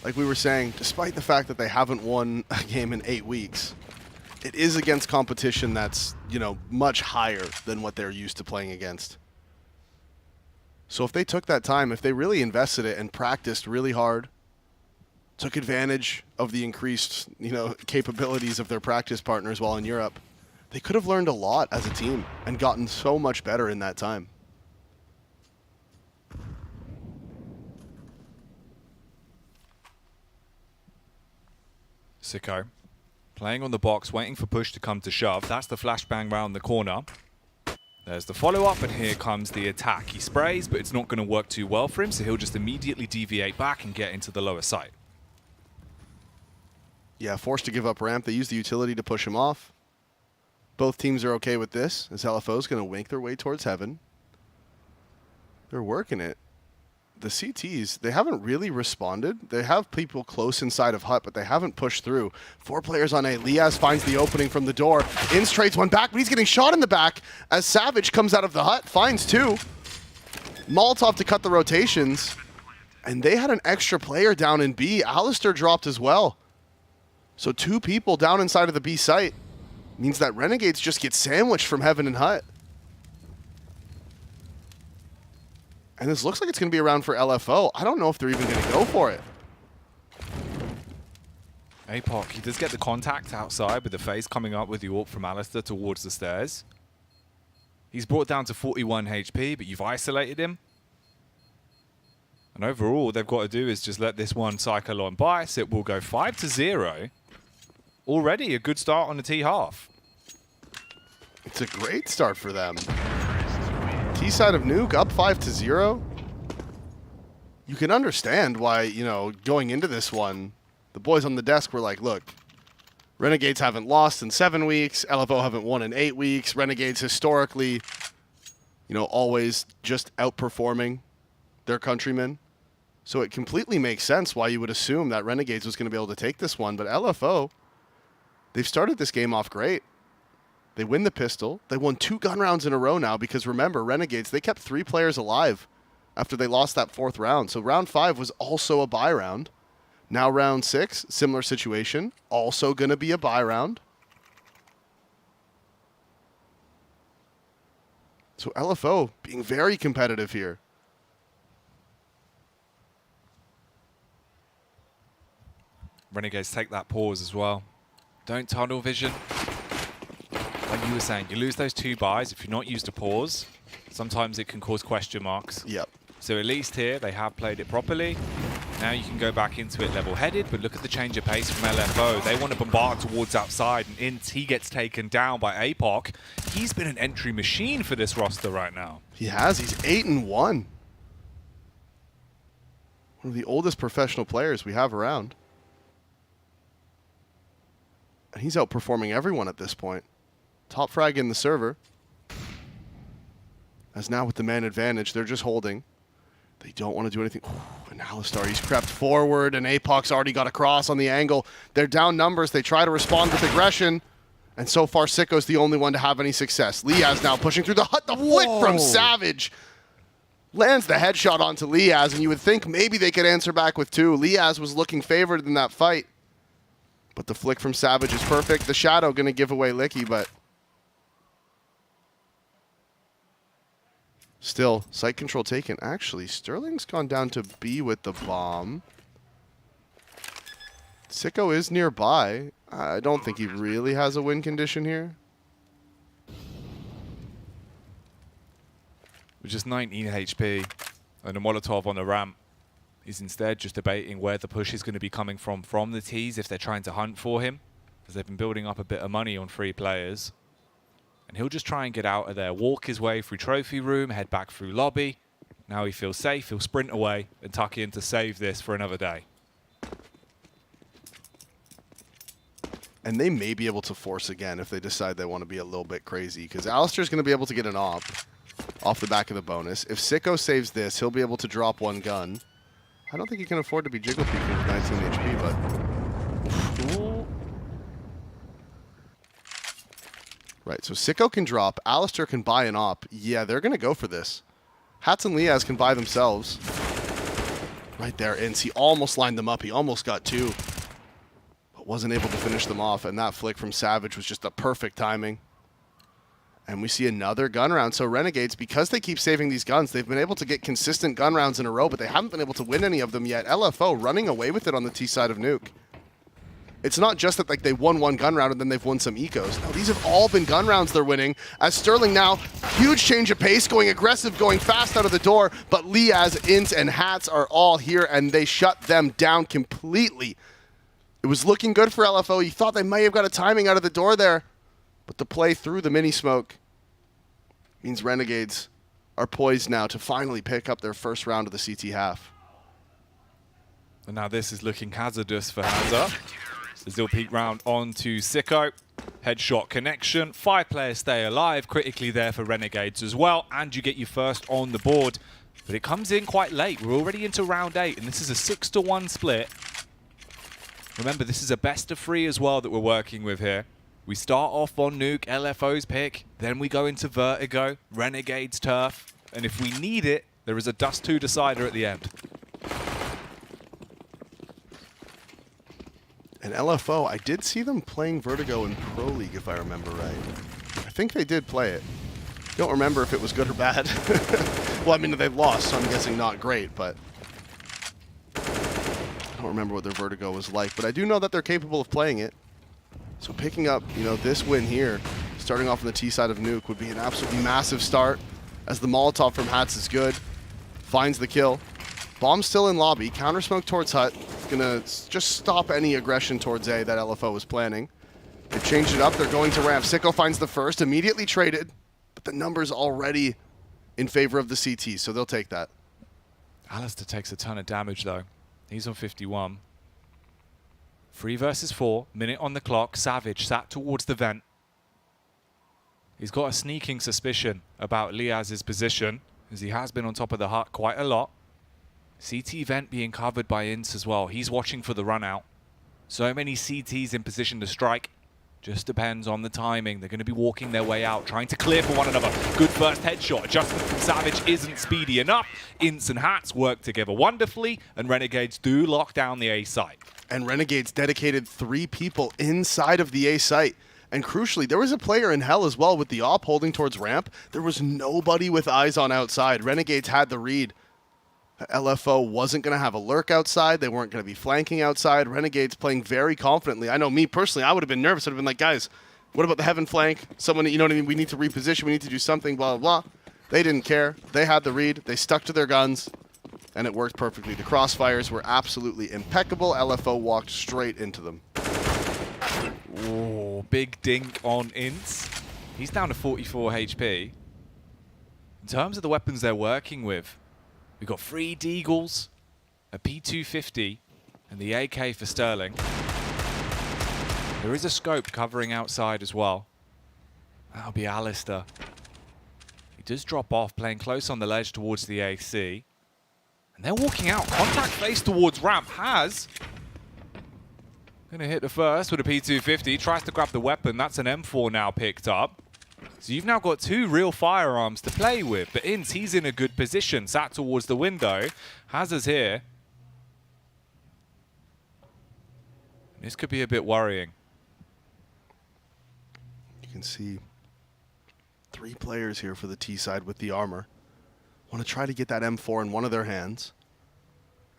Like we were saying, despite the fact that they haven't won a game in 8 weeks, it is against competition that's, you know, much higher than what they're used to playing against. So if they took that time, if they really invested it and practiced really hard, took advantage of the increased, capabilities of their practice partners while in Europe. They could have learned a lot as a team and gotten so much better in that time. Sicko playing on the box, waiting for push to come to shove. That's the flashbang round the corner. There's the follow-up, and here comes the attack. He sprays, but it's not going to work too well for him, so he'll just immediately deviate back and get into the lower site. Yeah, forced to give up ramp. They use the utility to push him off. Both teams are okay with this, as LFO is going to wink their way towards heaven. They're working it. The CTs, they haven't really responded. They have people close inside of hut, but they haven't pushed through. 4 players on A. Liaz finds the opening from the door. Ins trades one back, but he's getting shot in the back as Savage comes out of the hut, finds 2. Molotov to cut the rotations. And they had an extra player down in B. Alistair dropped as well. So 2 people down inside of the B site. Means that Renegades just get sandwiched from heaven and hut. And this looks like it's going to be around for LFO. I don't know if they're even going to go for it. APOC, he does get the contact outside with the face coming up with the AWP from Alistair towards the stairs. He's brought down to 41 HP, but you've isolated him. And overall, all they've got to do is just let this one cycle on by. So it will go 5-0. Already a good start on the T half. It's a great start for them. T side of Nuke up 5-0. You can understand why, going into this one, the boys on the desk were like, look, Renegades haven't lost in 7 weeks. LFO haven't won in 8 weeks. Renegades historically, always just outperforming their countrymen. So it completely makes sense why you would assume that Renegades was going to be able to take this one. But LFO, they've started this game off great. They win the pistol. They won 2 gun rounds in a row now because remember, Renegades, they kept 3 players alive after they lost that 4th round. So round 5 was also a buy round. Now round 6, similar situation, also going to be a buy round. So LFO being very competitive here. Renegades take that pause as well. Don't tunnel vision. Like you were saying, you lose those 2 buys. If you're not used to pause, sometimes it can cause question marks. Yep. So at least here, they have played it properly. Now you can go back into it level-headed, but look at the change of pace from LFO. They want to bombard towards outside, and Int, he gets taken down by APOC. He's been an entry machine for this roster right now. He has. He's 8-1. One of the oldest professional players we have around. And he's outperforming everyone at this point. Top frag in the server. As now with the man advantage, they're just holding. They don't want to do anything. Ooh, and Alistair, he's crept forward, and APOC's already got a cross on the angle. They're down numbers. They try to respond with aggression. And so far, Sicko's the only one to have any success. Liaz now pushing through the hut. The flick from Savage lands the headshot onto Liaz, and you would think maybe they could answer back with 2. Liaz was looking favored in that fight. But the flick from Savage is perfect. The Shadow going to give away Licky, but still, site control taken. Actually, Sterling's gone down to B with the bomb. Sicko is nearby. I don't think he really has a win condition here. With just 19 HP and a Molotov on the ramp, he's instead just debating where the push is going to be coming from the T's if they're trying to hunt for him, because they've been building up a bit of money on 3 players. And he'll just try and get out of there, walk his way through trophy room, head back through lobby. Now he feels safe, he'll sprint away and tuck in to save this for another day. And they may be able to force again if they decide they want to be a little bit crazy, because Alistair's going to be able to get an op off the back of the bonus. If Sicko saves this, he'll be able to drop 1 gun. I don't think he can afford to be jiggle peeking with 19 HP, but... Ooh. Right, so Sicko can drop. Alistair can buy an op. Yeah, they're going to go for this. Hats and Liaz can buy themselves. Right there, Ince. He almost lined them up. He almost got 2. But wasn't able to finish them off. And that flick from Savage was just the perfect timing. And we see another gun round. So Renegades, because they keep saving these guns, they've been able to get consistent gun rounds in a row, but they haven't been able to win any of them yet. LFO running away with it on the T side of Nuke. It's not just that like they won one gun round and then they've won some ecos. No, these have all been gun rounds they're winning. As Sterling now, huge change of pace, going aggressive, going fast out of the door, but Liaz, Int, and Hats are all here, and they shut them down completely. It was looking good for LFO. You thought they might have got a timing out of the door there. But the play through the mini smoke means Renegades are poised now to finally pick up their first round of the CT half. And now this is looking hazardous for Hansa. The Zil peak round on to Sicko. Headshot connection. 5 players stay alive. Critically there for Renegades as well. And you get your first on the board. But it comes in quite late. We're already into round 8. And this is a 6-to-1 split. Remember, this is a best of 3 as well that we're working with here. We start off on Nuke, LFO's pick, then we go into Vertigo, Renegade's turf, and if we need it, there is a Dust 2 decider at the end. And LFO, I did see them playing Vertigo in Pro League, if I remember right. I think they did play it. Don't remember if it was good or bad. Well, I mean, they lost, so I'm guessing not great, but I don't remember what their Vertigo was like, but I do know that they're capable of playing it. So picking up, this win here, starting off on the T side of Nuke, would be an absolutely massive start, as the Molotov from Hats is good. Finds the kill. Bomb still in lobby. Counter smoke towards Hut. Gonna just stop any aggression towards A that LFO was planning. They've changed it up. They're going to ramp. Sicko finds the first, immediately traded, but the number's already in favor of the CT, so they'll take that. Alistair takes a ton of damage though. He's on 51. 3 versus 4, minute on the clock. Savage sat towards the vent. He's got a sneaking suspicion about Liaz's position, as he has been on top of the hut quite a lot. CT vent being covered by Ints as well. He's watching for the run out. So many CTs in position to strike. Just depends on the timing. They're going to be walking their way out, trying to clear for one another. Good first headshot. Adjustment from Savage isn't speedy enough. Ints and Hats work together wonderfully, and Renegades do lock down the A site. And Renegades dedicated 3 people inside of the A site. And crucially, there was a player in Hell as well with the op holding towards ramp. There was nobody with eyes on outside. Renegades had the read. LFO wasn't going to have a lurk outside. They weren't going to be flanking outside. Renegades playing very confidently. I know me personally, I would have been nervous. I would have been like, guys, what about the heaven flank? Someone, you know what I mean? We need to reposition. We need to do something, blah, blah, blah. They didn't care. They had the read. They stuck to their guns. And it worked perfectly. The crossfires were absolutely impeccable. LFO walked straight into them. Oh, big dink on Ints. He's down to 44 HP. In terms of the weapons they're working with, we've got 3 Deagles, a P250, and the AK for Sterling. There is a scope covering outside as well. That'll be Alistair. He does drop off, playing close on the ledge towards the AC. And they're walking out. Contact face towards ramp. Has gonna hit the first with a P250. Tries to grab the weapon. That's an M4 now picked up. So you've now got 2 real firearms to play with. But Ints, he's in a good position. Sat towards the window. Hazard's here. This could be a bit worrying. You can see 3 players here for the T side with the armor. Want to try to get that M4 in one of their hands.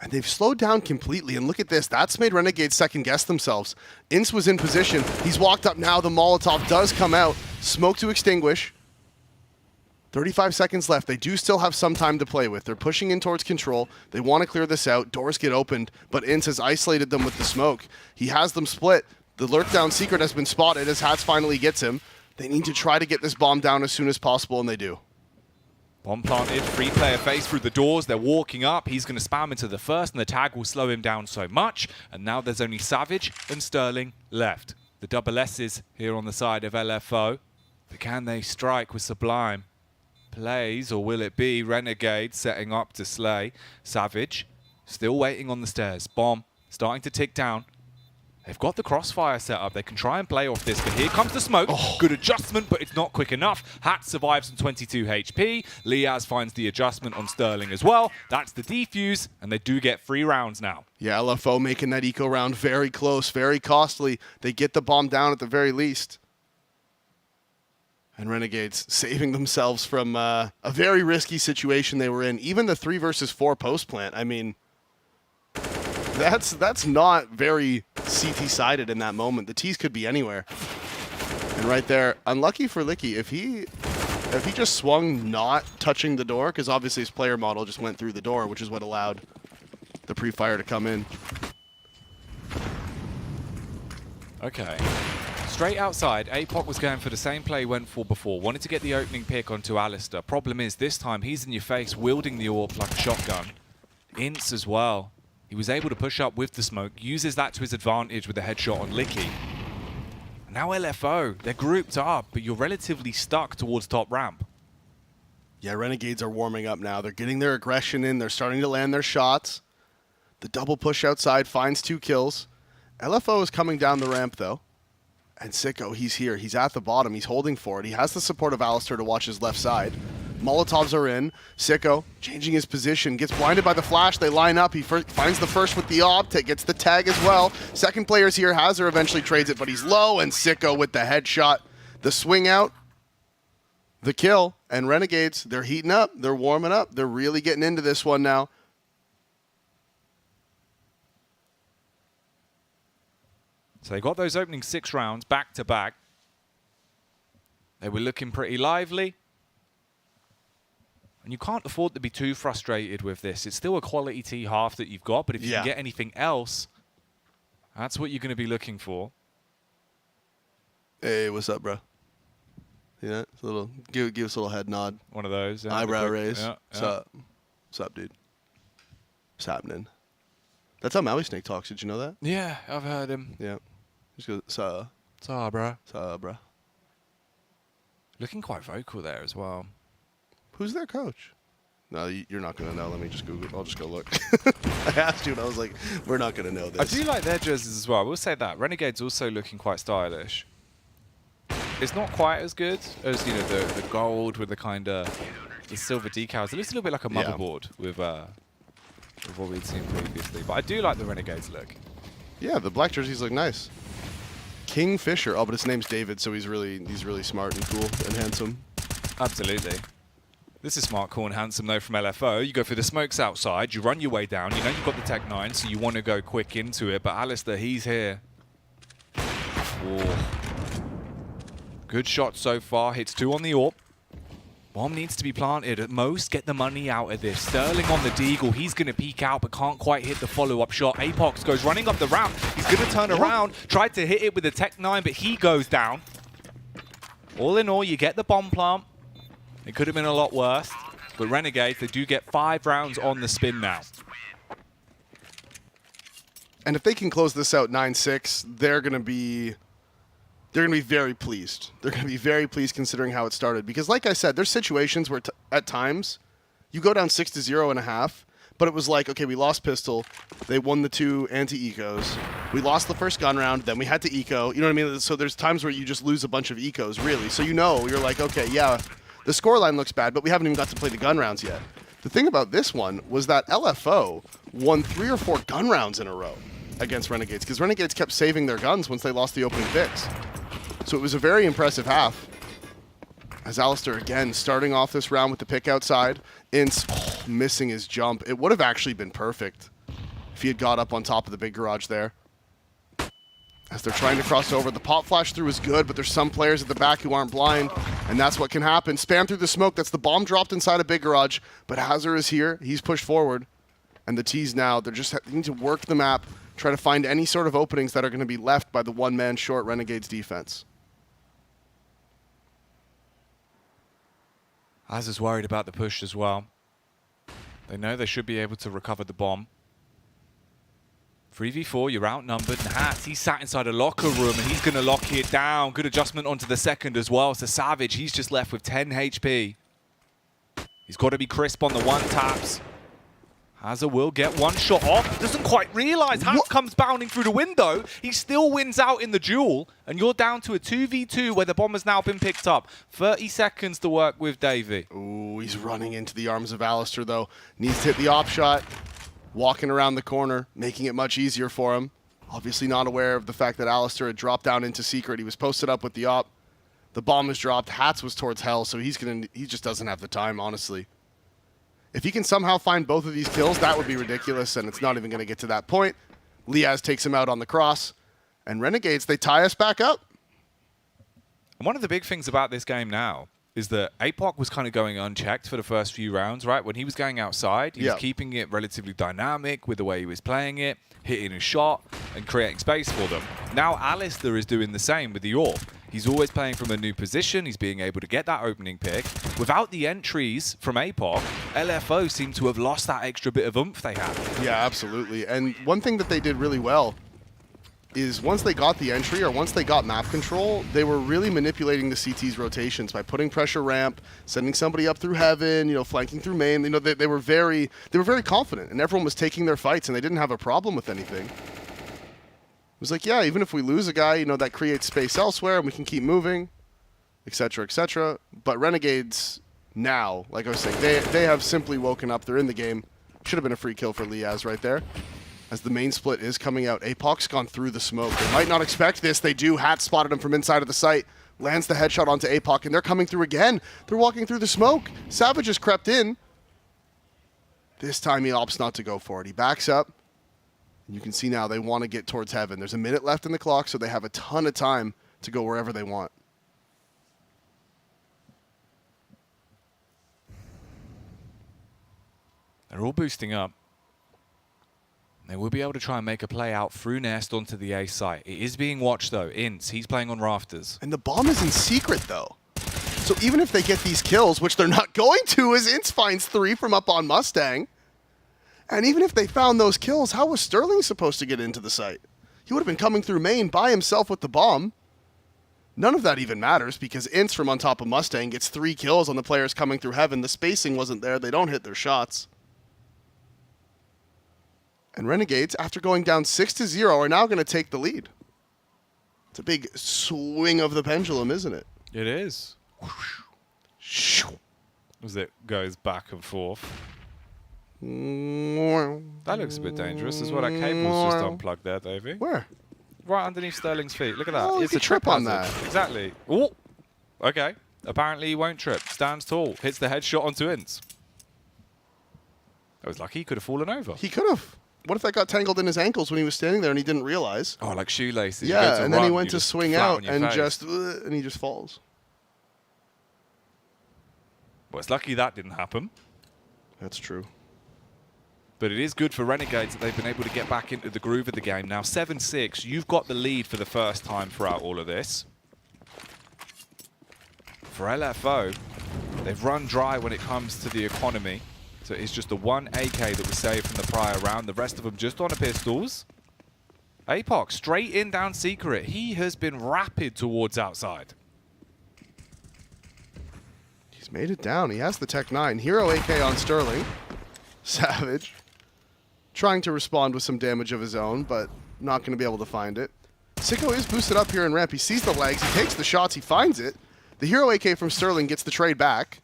And they've slowed down completely. And look at this. That's made Renegades second guess themselves. Ince was in position. He's walked up now. The Molotov does come out. Smoke to extinguish. 35 seconds left. They do still have some time to play with. They're pushing in towards control. They want to clear this out. Doors get opened, but Ince has isolated them with the smoke. He has them split. The lurk down secret has been spotted as Hats finally gets him. They need to try to get this bomb down as soon as possible, and they do. Bomb planted, 3-player face through the doors. They're walking up. He's going to spam into the first, and the tag will slow him down so much. And now there's only Savage and Sterling left. The double S's here on the side of LFO. But can they strike with Sublime? Plays, or will it be Renegade setting up to slay? Savage still waiting on the stairs. Bomb starting to tick down. They've got the crossfire set up. They can try and play off this, but here comes the smoke. Oh. Good adjustment, but it's not quick enough. Hat survives on 22 HP. Liaz finds the adjustment on Sterling as well. That's the defuse, and they do get 3 rounds now. Yeah, LFO making that eco round very close, very costly. They get the bomb down at the very least. And Renegades saving themselves from a very risky situation they were in. Even the 3 versus 4 post plant. I mean, that's not very CT-sided in that moment. The T's could be anywhere. And right there, unlucky for Licky. If he just swung not touching the door, because obviously his player model just went through the door, which is what allowed the pre-fire to come in. Okay. Straight outside, APOC was going for the same play he went for before. Wanted to get the opening pick onto Alistair. Problem is, this time he's in your face, wielding the AWP like a shotgun. Ints as well. He was able to push up with the smoke, uses that to his advantage with a headshot on Licky. Now LFO, they're grouped up, but you're relatively stuck towards top ramp. Yeah, Renegades are warming up now. They're getting their aggression in. They're starting to land their shots. The double push outside finds 2 kills. LFO is coming down the ramp, though. And Sicko, he's here. He's at the bottom. He's holding for it. He has the support of Alistair to watch his left side. Molotovs are in. Sicko changing his position. Gets blinded by the flash. They line up. He finds the first with the op. Gets the tag as well. Second player's here. Hazard eventually trades it, but he's low. And Sicko with the headshot. The swing out. The kill. And Renegades, they're heating up. They're warming up. They're really getting into this one now. So they got those opening 6 rounds back to back. They were looking pretty lively. And you can't afford to be too frustrated with this. It's still a quality T half that you've got, but if you can get anything else, that's what you're going to be looking for. Hey, what's up, bro? Yeah, it's a little give us a little head nod. One of those. Yeah, eyebrow raise. Yeah, What's up? What's up, dude? What's happening? That's how Maui Snake talks. Did you know that? Yeah, I've heard him. Yeah. Just goes, "Suh." Suh, bro. Suh, bro. Looking quite vocal there as well. Who's their coach? No, you're not going to know. Let me just Google. I'll just go look. I asked you, and I was like, we're not going to know this. I do like their jerseys as well. I will say that. Renegade's also looking quite stylish. It's not quite as good as, you know, the gold with the kind of the silver decals. It looks a little bit like a motherboard with what we'd seen previously. But I do like the Renegades look. Yeah, the black jerseys look nice. Kingfisher. Oh, but his name's David, so he's really smart and cool and handsome. Absolutely. This is smart, cool, and handsome, though, from LFO. You go for the smokes outside. You run your way down. You know you've got the Tech 9, so you want to go quick into it. But Alistair, he's here. Oh. Good shot so far. Hits 2 on the AWP. Bomb needs to be planted. At most, get the money out of this. Sterling on the Deagle. He's going to peek out, but can't quite hit the follow-up shot. Apox goes running up the ramp. He's going to turn around. Tried to hit it with the Tech 9, but he goes down. All in all, you get the bomb plant. It could have been a lot worse, but Renegades, they do get 5 rounds on the spin now. And if they can close this out 9-6, they're going to be very pleased. They're going to be very pleased considering how it started. Because like I said, there's situations where at times you go down 6-0 and a half, but it was like, okay, we lost pistol. They won the 2 anti-ecos. We lost the first gun round, then we had to eco. You know what I mean? So there's times where you just lose a bunch of ecos, really. So you know, you're like, okay, yeah, the scoreline looks bad, but we haven't even got to play the gun rounds yet. The thing about this one was that LFO won 3 or 4 gun rounds in a row against Renegades, because Renegades kept saving their guns once they lost the opening picks. So it was a very impressive half. As Alistair, again, starting off this round with the pick outside. Ince missing his jump. It would have actually been perfect if he had got up on top of the big garage there. As they're trying to cross over, the pop flash through is good, but there's some players at the back who aren't blind, and that's what can happen. Spam through the smoke. That's the bomb dropped inside a big garage, but Hazard is here. He's pushed forward, and the T's now, they're just need to work the map, try to find any sort of openings that are going to be left by the one-man short Renegades defense. Hazard's worried about the push as well. They know they should be able to recover the bomb. 3v4, you're outnumbered. Nats, he's sat inside a locker room and he's going to lock it down. Good adjustment onto the second as well. So Savage, he's just left with 10 HP. He's got to be crisp on the one taps. Hazard will get one shot off. Doesn't quite realize Hats comes bounding through the window. He still wins out in the duel. And you're down to a 2v2 where the bomb has now been picked up. 30 seconds to work with Davey. Ooh, he's running into the arms of Alistair, though. Needs to hit the op shot. Walking around the corner, making it much easier for him. Obviously not aware of the fact that Alistair had dropped down into secret. He was posted up with the op. The bomb is dropped. Hats was towards Hell, so he just doesn't have the time, honestly. If he can somehow find both of these kills, that would be ridiculous, and it's not even going to get to that point. Liaz takes him out on the cross, and Renegades, they tie us back up. And one of the big things about this game now is that APOC was kind of going unchecked for the first few rounds, right? When he was going outside, he was keeping it relatively dynamic with the way he was playing it, hitting a shot and creating space for them. Now Alistair is doing the same with the AWP. He's always playing from a new position. He's being able to get that opening pick. Without the entries from APOC, LFO seem to have lost that extra bit of oomph they had. Yeah, absolutely. And one thing that they did really well is once they got the entry or once they got map control, they were really manipulating the CT's rotations by putting pressure ramp, sending somebody up through heaven, flanking through main. They were very confident, and everyone was taking their fights, and they didn't have a problem with anything. It was like, yeah, even if we lose a guy, that creates space elsewhere, and we can keep moving, etc., etc. But Renegades now, like I was saying, they have simply woken up. They're in the game. Should have been a free kill for Liaz right there. As the main split is coming out, APOC's gone through the smoke. They might not expect this. They do. Hat spotted him from inside of the site. Lands the headshot onto APOC, and they're coming through again. They're walking through the smoke. Savage has crept in. This time he opts not to go for it. He backs up. And you can see now they want to get towards heaven. There's a minute left in the clock, so they have a ton of time to go wherever they want. They're all boosting up. They will be able to try and make a play out through Nest onto the A site. It is being watched, though. Ince, he's playing on rafters. And the bomb is in secret, though. So even if they get these kills, which they're not going to, as Ince finds 3 from up on Mustang, and even if they found those kills, how was Sterling supposed to get into the site? He would have been coming through main by himself with the bomb. None of that even matters, because Ince from on top of Mustang gets 3 kills on the players coming through heaven. The spacing wasn't there. They don't hit their shots. And Renegades, after going down 6-0, are now going to take the lead. It's a big swing of the pendulum, isn't it? It is. As it goes back and forth. That looks a bit dangerous as well. That cable's just unplugged there, Davey. Where? Right underneath Sterling's feet. Look at that. Oh, It's a trip on that. Exactly. Oh, okay. Apparently he won't trip. Stands tall. Hits the headshot onto Ince. I was lucky. He could have fallen over. He could have. What if that got tangled in his ankles when he was standing there and he didn't realize? Oh, like shoelaces. Yeah, and then he went to swing out and he just falls. Well, it's lucky that didn't happen. That's true. But it is good for Renegades that they've been able to get back into the groove of the game. Now, 7-6, you've got the lead for the first time throughout all of this. For LFO, they've run dry when it comes to the economy. So it's just the one AK that was saved from the prior round. The rest of them just on the pistols. APOC straight in down secret. He has been rapid towards outside. He's made it down. He has the Tech 9. Hero AK on Sterling. Savage. Trying to respond with some damage of his own, but not going to be able to find it. Sicko is boosted up here in ramp. He sees the legs. He takes the shots. He finds it. The Hero AK from Sterling gets the trade back.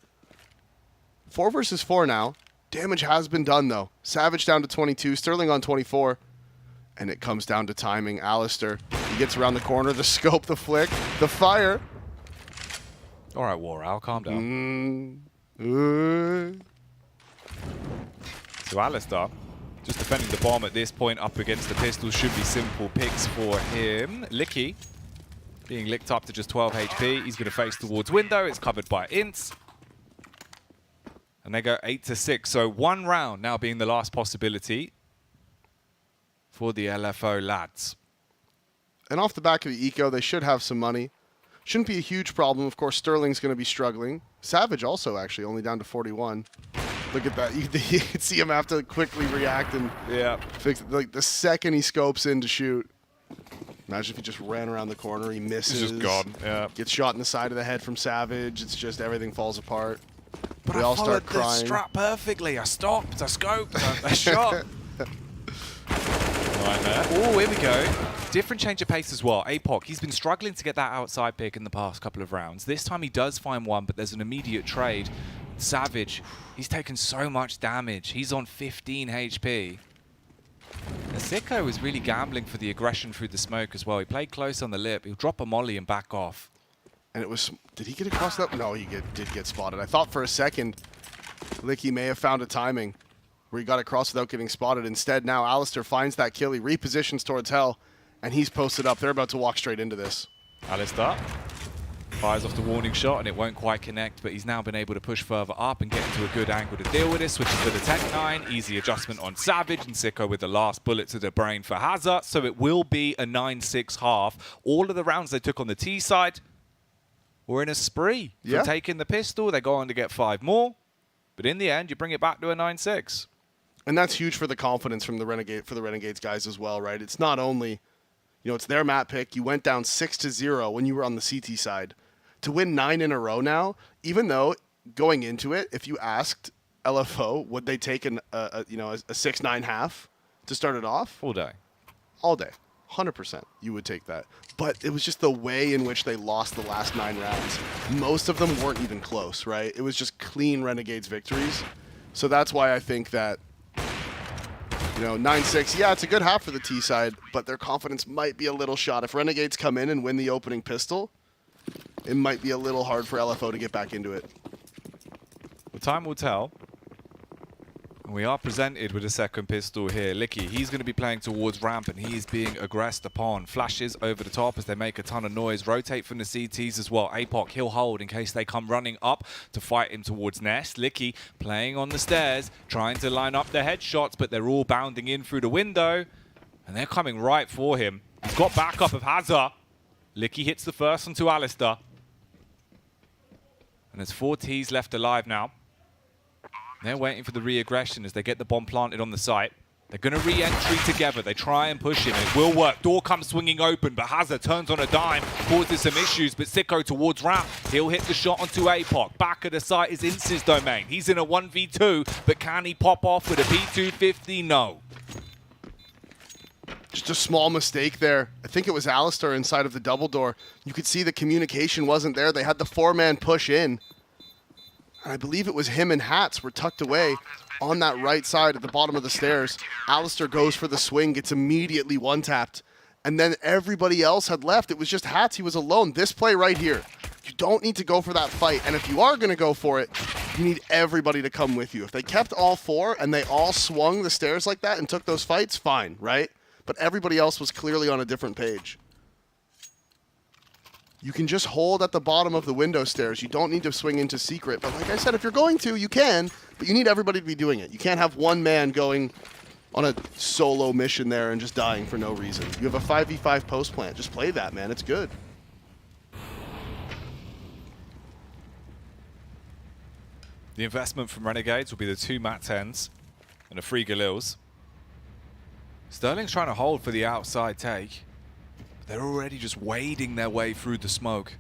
4 versus 4 now. Damage has been done, though. Savage down to 22, Sterling on 24. And it comes down to timing. Alistair, he gets around the corner, the scope, the flick, the fire. All right, War Owl, calm down. So Alistair, just defending the bomb at this point up against the pistol, should be simple picks for him. Licky, being licked up to just 12 HP. He's going to face towards window. It's covered by Ince. And they go 8-6, so 1 round now being the last possibility for the LFO lads. And off the back of the eco, they should have some money. Shouldn't be a huge problem. Of course, Sterling's going to be struggling. Savage also, actually, only down to 41. Look at that. You can see him have to quickly react and fix it. Like the second he scopes in to shoot. Imagine if he just ran around the corner. He misses. He's just gone. Yeah. Gets shot in the side of the head from Savage. It's just everything falls apart. But we all start crying. The strap perfectly. I stopped. I scoped. I shot. Right there. Oh, here we go. Different change of pace as well. APOC, he's been struggling to get that outside pick in the past couple of rounds. This time he does find one, but there's an immediate trade. Savage, he's taken so much damage. He's on 15 HP. Sicko is really gambling for the aggression through the smoke as well. He played close on the lip. He'll drop a molly and back off. And it was, did he get across that? No, he did get spotted. I thought for a second, Licky may have found a timing where he got across without getting spotted. Instead, now Alistair finds that kill. He repositions towards Hell, and he's posted up. They're about to walk straight into this. Alistair fires off the warning shot, and it won't quite connect, but he's now been able to push further up and get into a good angle to deal with this. Switches to the Tech 9. Easy adjustment on Savage, and Sicko with the last bullet to the brain for Hazard. So it will be a 9-6 half. All of the rounds they took on the T side were in a spree for taking the pistol. They go on to get 5 more. But in the end, you bring it back to a 9-6. And that's huge for the confidence from the Renegades guys as well, right? It's not only, it's their map pick. You went down 6-0 when you were on the CT side. To win 9 in a row now, even though going into it, if you asked LFO, would they take a 6-9 half to start it off? All day. All day. 100% you would take that. But it was just the way in which they lost the last 9 rounds. Most of them weren't even close, right? It was just clean Renegades victories. So that's why I think that, 9-6, yeah, it's a good half for the T side, but their confidence might be a little shot. If Renegades come in and win the opening pistol, it might be a little hard for LFO to get back into it. Well, time will tell. We are presented with a second pistol here. Licky, he's going to be playing towards ramp, and he is being aggressed upon. Flashes over the top as they make a ton of noise. Rotate from the CTs as well. APOC, he'll hold in case they come running up to fight him towards Nest. Licky playing on the stairs, trying to line up their headshots, but they're all bounding in through the window, and they're coming right for him. He's got backup of Hazard. Licky hits the first onto Alistair. And there's 4 Ts left alive now. They're waiting for the re-aggression as they get the bomb planted on the site. They're going to re-entry together. They try and push him. It will work. Door comes swinging open, but Hazard turns on a dime, causes some issues, but Sicko towards ramp. He'll hit the shot onto APOC. Back of the site is Ince's domain. He's in a 1v2, but can he pop off with a P250? No. Just a small mistake there. I think it was Alistair inside of the double door. You could see the communication wasn't there. They had the 4-man push in. And I believe it was him and Hats were tucked away on that right side at the bottom of the stairs. Alistair goes for the swing, gets immediately one-tapped. And then everybody else had left. It was just Hats. He was alone. This play right here. You don't need to go for that fight. And if you are going to go for it, you need everybody to come with you. If they kept all 4 and they all swung the stairs like that and took those fights, fine, right? But everybody else was clearly on a different page. You can just hold at the bottom of the window stairs. You don't need to swing into secret. But like I said, if you're going to, you can. But you need everybody to be doing it. You can't have one man going on a solo mission there and just dying for no reason. You have a 5v5 post plant. Just play that, man. It's good. The investment from Renegades will be the 2 Mat 10s and a 3 Galils. Sterling's trying to hold for the outside take. They're already just wading their way through the smoke.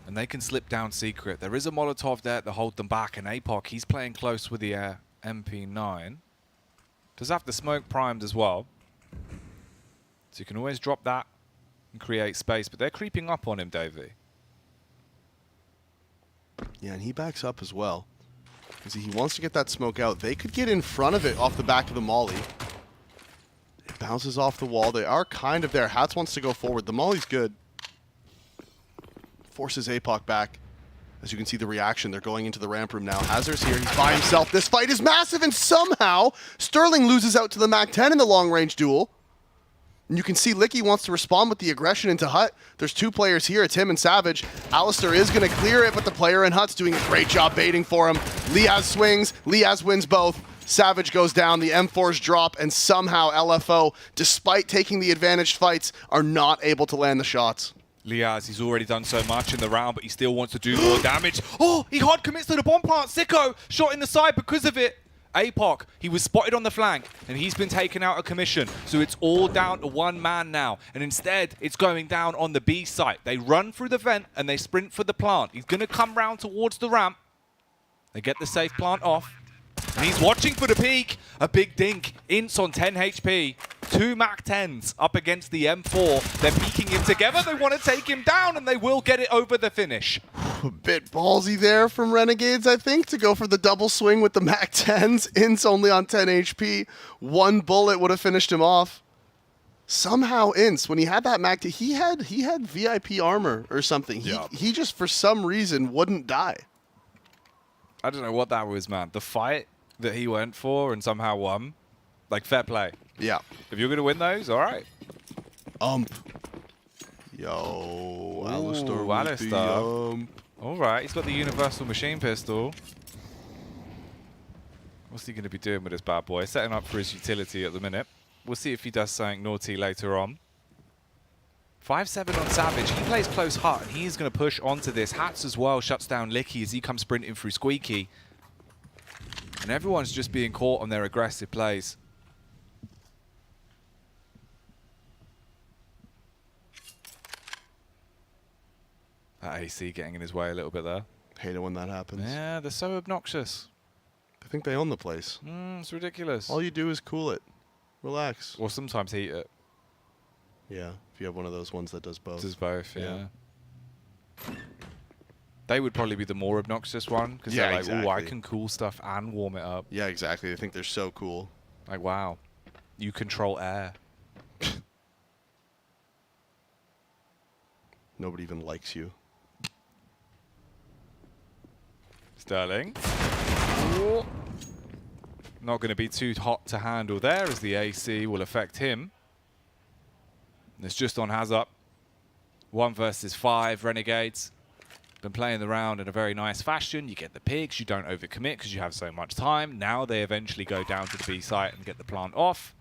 And they can slip down secret. There is a Molotov there to hold them back. And APOC, he's playing close with the MP9. Does have the smoke primed as well. So you can always drop that and create space. But they're creeping up on him, Davey. Yeah, and he backs up as well. Because he wants to get that smoke out. They could get in front of it off the back of the molly. It bounces off the wall. They are kind of there. Hats wants to go forward. The molly's good. Forces APOC back. As you can see the reaction, they're going into the ramp room now. Hazard's here. He's by himself. This fight is massive, and somehow Sterling loses out to the MAC-10 in the long-range duel. And you can see Licky wants to respond with the aggression into Hut. There's 2 players here. It's him and Savage. Alistair is going to clear it, but the player in Hut's doing a great job baiting for him. Liaz swings. Liaz wins both. Savage goes down, the M4s drop, and somehow LFO, despite taking the advantaged fights, are not able to land the shots. Liaz, he's already done so much in the round, but he still wants to do more damage. Oh, he hard commits to the bomb plant. Sicko, shot in the side because of it. APOC, he was spotted on the flank, and he's been taken out of commission. So it's all down to 1 man now. And instead, it's going down on the B site. They run through the vent, and they sprint for the plant. He's going to come round towards the ramp. They get the safe plant off. And he's watching for the peak. A big dink. Ince on 10 HP. 2 MAC-10s up against the M4. They're peeking him together. They want to take him down, and they will get it over the finish. A bit ballsy there from Renegades, I think, to go for the double swing with the MAC-10s. Ince only on 10 HP. 1 bullet would have finished him off. Somehow Ince, when he had that Mac, he had VIP armor or something. He just, for some reason, wouldn't die. I don't know what that was, man. The fight that he went for and somehow won, like, fair play. Yeah. If you're going to win those, all right. Yo, Alistair. Alistair. All right, he's got the universal machine pistol. What's he going to be doing with this bad boy? Setting up for his utility at the minute. We'll see if he does something naughty later on. 5-7 on Savage. He plays close hut, and he's going to push onto this. Hats as well shuts down Licky as he comes sprinting through Squeaky. And everyone's just being caught on their aggressive plays. That AC getting in his way a little bit there. Hate it when that happens. Yeah, they're so obnoxious. I think they own the place. It's ridiculous. All you do is cool it. Relax. Or sometimes heat it. Yeah, if you have one of those ones that does both. Does both, yeah. They would probably be the more obnoxious one because they're like, exactly. oh, I can cool stuff and warm it up. Yeah, exactly. I think they're so cool. Like, wow, you control air. Nobody even likes you. Sterling. Ooh. Not going to be too hot to handle there as the AC will affect him. And it's just on Hazard. 1 versus 5 Renegades. Been playing the round in a very nice fashion. You get the picks, you don't overcommit because you have so much time. Now they eventually go down to the B site and get the plant off.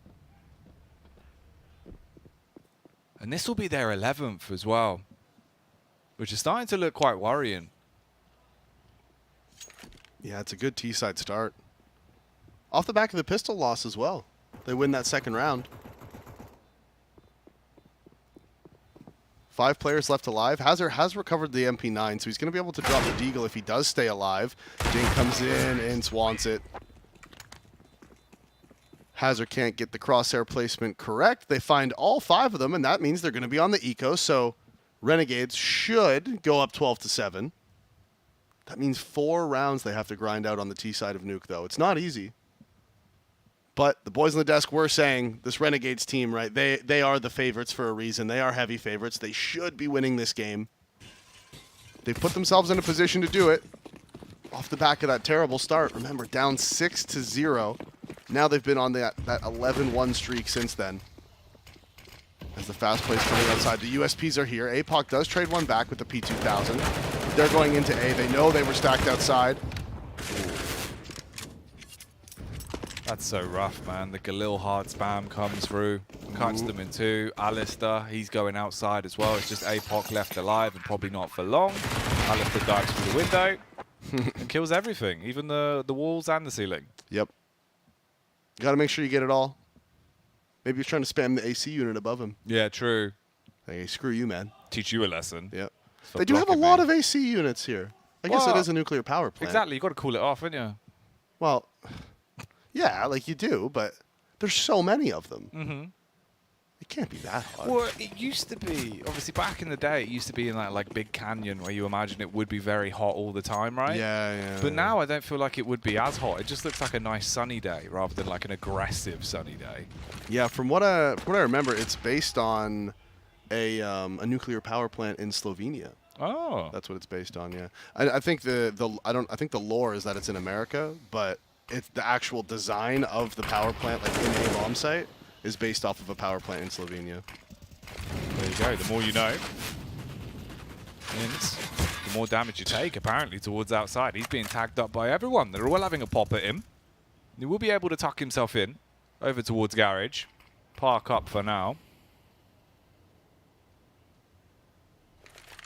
And this will be their 11th as well, which is starting to look quite worrying. Yeah, it's a good T-side start. Off the back of the pistol loss as well. They win that second round. 5 players left alive. Hazard has recovered the MP9, so he's going to be able to drop the Deagle if he does stay alive. Jing comes in and wants it. Hazard can't get the crosshair placement correct. They find all 5 of them, and that means they're going to be on the eco, so Renegades should go up 12-7. That means 4 rounds they have to grind out on the T side of Nuke, though. It's not easy. But the boys on the desk were saying this Renegades team, right, they are the favorites for a reason. They are heavy favorites. They should be winning this game. They've put themselves in a position to do it off the back of that terrible start. Remember, down 6-0. Now they've been on that 11-1 streak since then. As the fast plays coming outside, the USPs are here. APOC does trade one back with the P2000. They're going into A. They know they were stacked outside. That's so rough, man. The Galil hard spam comes through, cuts them in 2. Alistair, he's going outside as well. It's just APOC left alive and probably not for long. Alistair dives through the window and kills everything, even the walls and the ceiling. Yep. You got to make sure you get it all. Maybe he's trying to spam the AC unit above him. Yeah, true. Hey, screw you, man. Teach you a lesson. Yep. They do have a lot of AC units here. I guess it is a nuclear power plant. Exactly. You got to cool it off, haven't you? Well, yeah, like you do, but there's so many of them. Mm-hmm. It can't be that hard. Well, it used to be, obviously back in the day, it used to be in that like big canyon where you imagine it would be very hot all the time, right? Yeah. But now I don't feel like it would be as hot. It just looks like a nice sunny day rather than like an aggressive sunny day. Yeah, from what I remember, it's based on a nuclear power plant in Slovenia. Oh, that's what it's based on. Yeah, I think I think the lore is that it's in America, but it's the actual design of the power plant, like in a bomb site, is based off of a power plant in Slovenia. There you go. The more you know. And the more damage you take, apparently, towards outside. He's being tagged up by everyone. They're all having a pop at him. He will be able to tuck himself in over towards Garage. Park up for now.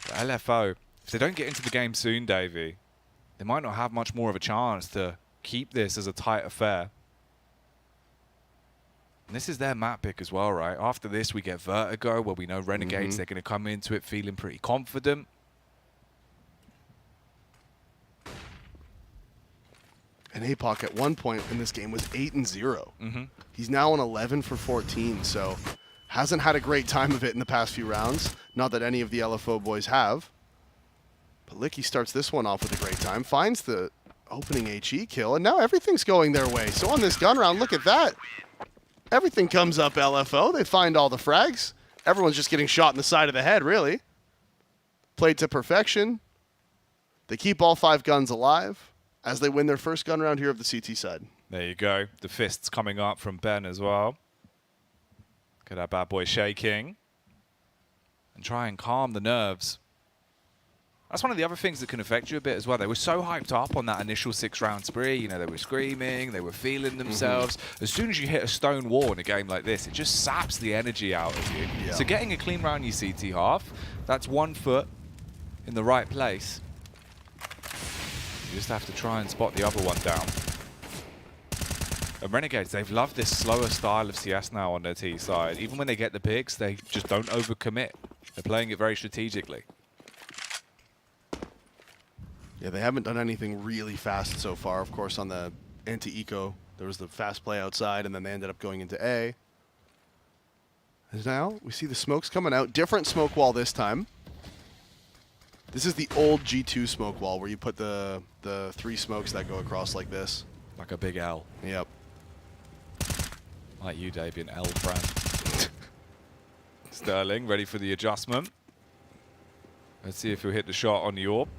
The LFO, if they don't get into the game soon, Davey, they might not have much more of a chance to keep this as a tight affair. And this is their map pick as well, right? After this, we get Vertigo, where we know Renegades, they're going to come into it feeling pretty confident. And APOC at one point in this game was 8-0. Mm-hmm. He's now on 11 for 14, so hasn't had a great time of it in the past few rounds. Not that any of the LFO boys have. But Licky starts this one off with a great time, finds the opening HE kill, and now everything's going their way. So on this gun round, look at that. Everything comes up LFO. They find all the frags. Everyone's just getting shot in the side of the head, really. Played to perfection. They keep all 5 guns alive as they win their first gun round here of the CT side. There you go. The fists coming up from Ben as well. Look at that bad boy shaking. And try and calm the nerves. That's one of the other things that can affect you a bit as well. They were so hyped up on that initial 6-round spree. You know, they were screaming, they were feeling themselves. As soon as you hit a stone wall in a game like this, it just saps the energy out of you. Yeah. So getting a clean round your CT half, that's 1 foot in the right place. You just have to try and spot the other one down. And Renegades, they've loved this slower style of CS now on their T side. Even when they get the picks, they just don't overcommit. They're playing it very strategically. Yeah, they haven't done anything really fast so far. Of course, on the anti-eco, there was the fast play outside, and then they ended up going into A. And now we see the smokes coming out. Different smoke wall this time. This is the old G2 smoke wall where you put the 3 smokes that go across like this. Like a big L. Yep. Like you, Davian, L friend. Sterling ready for the adjustment. Let's see if he'll hit the shot on the orb.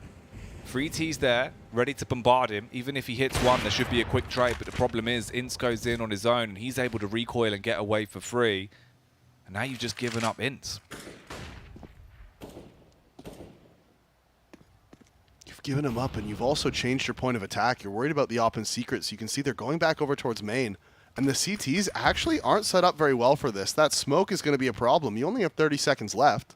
3 T's there, ready to bombard him. Even if he hits 1, there should be a quick trade, but the problem is Ince goes in on his own, and he's able to recoil and get away for free. And now you've just given up Ince. You've given him up, and you've also changed your point of attack. You're worried about the op and secrets. You can see they're going back over towards main. And the CTs actually aren't set up very well for this. That smoke is going to be a problem. You only have 30 seconds left.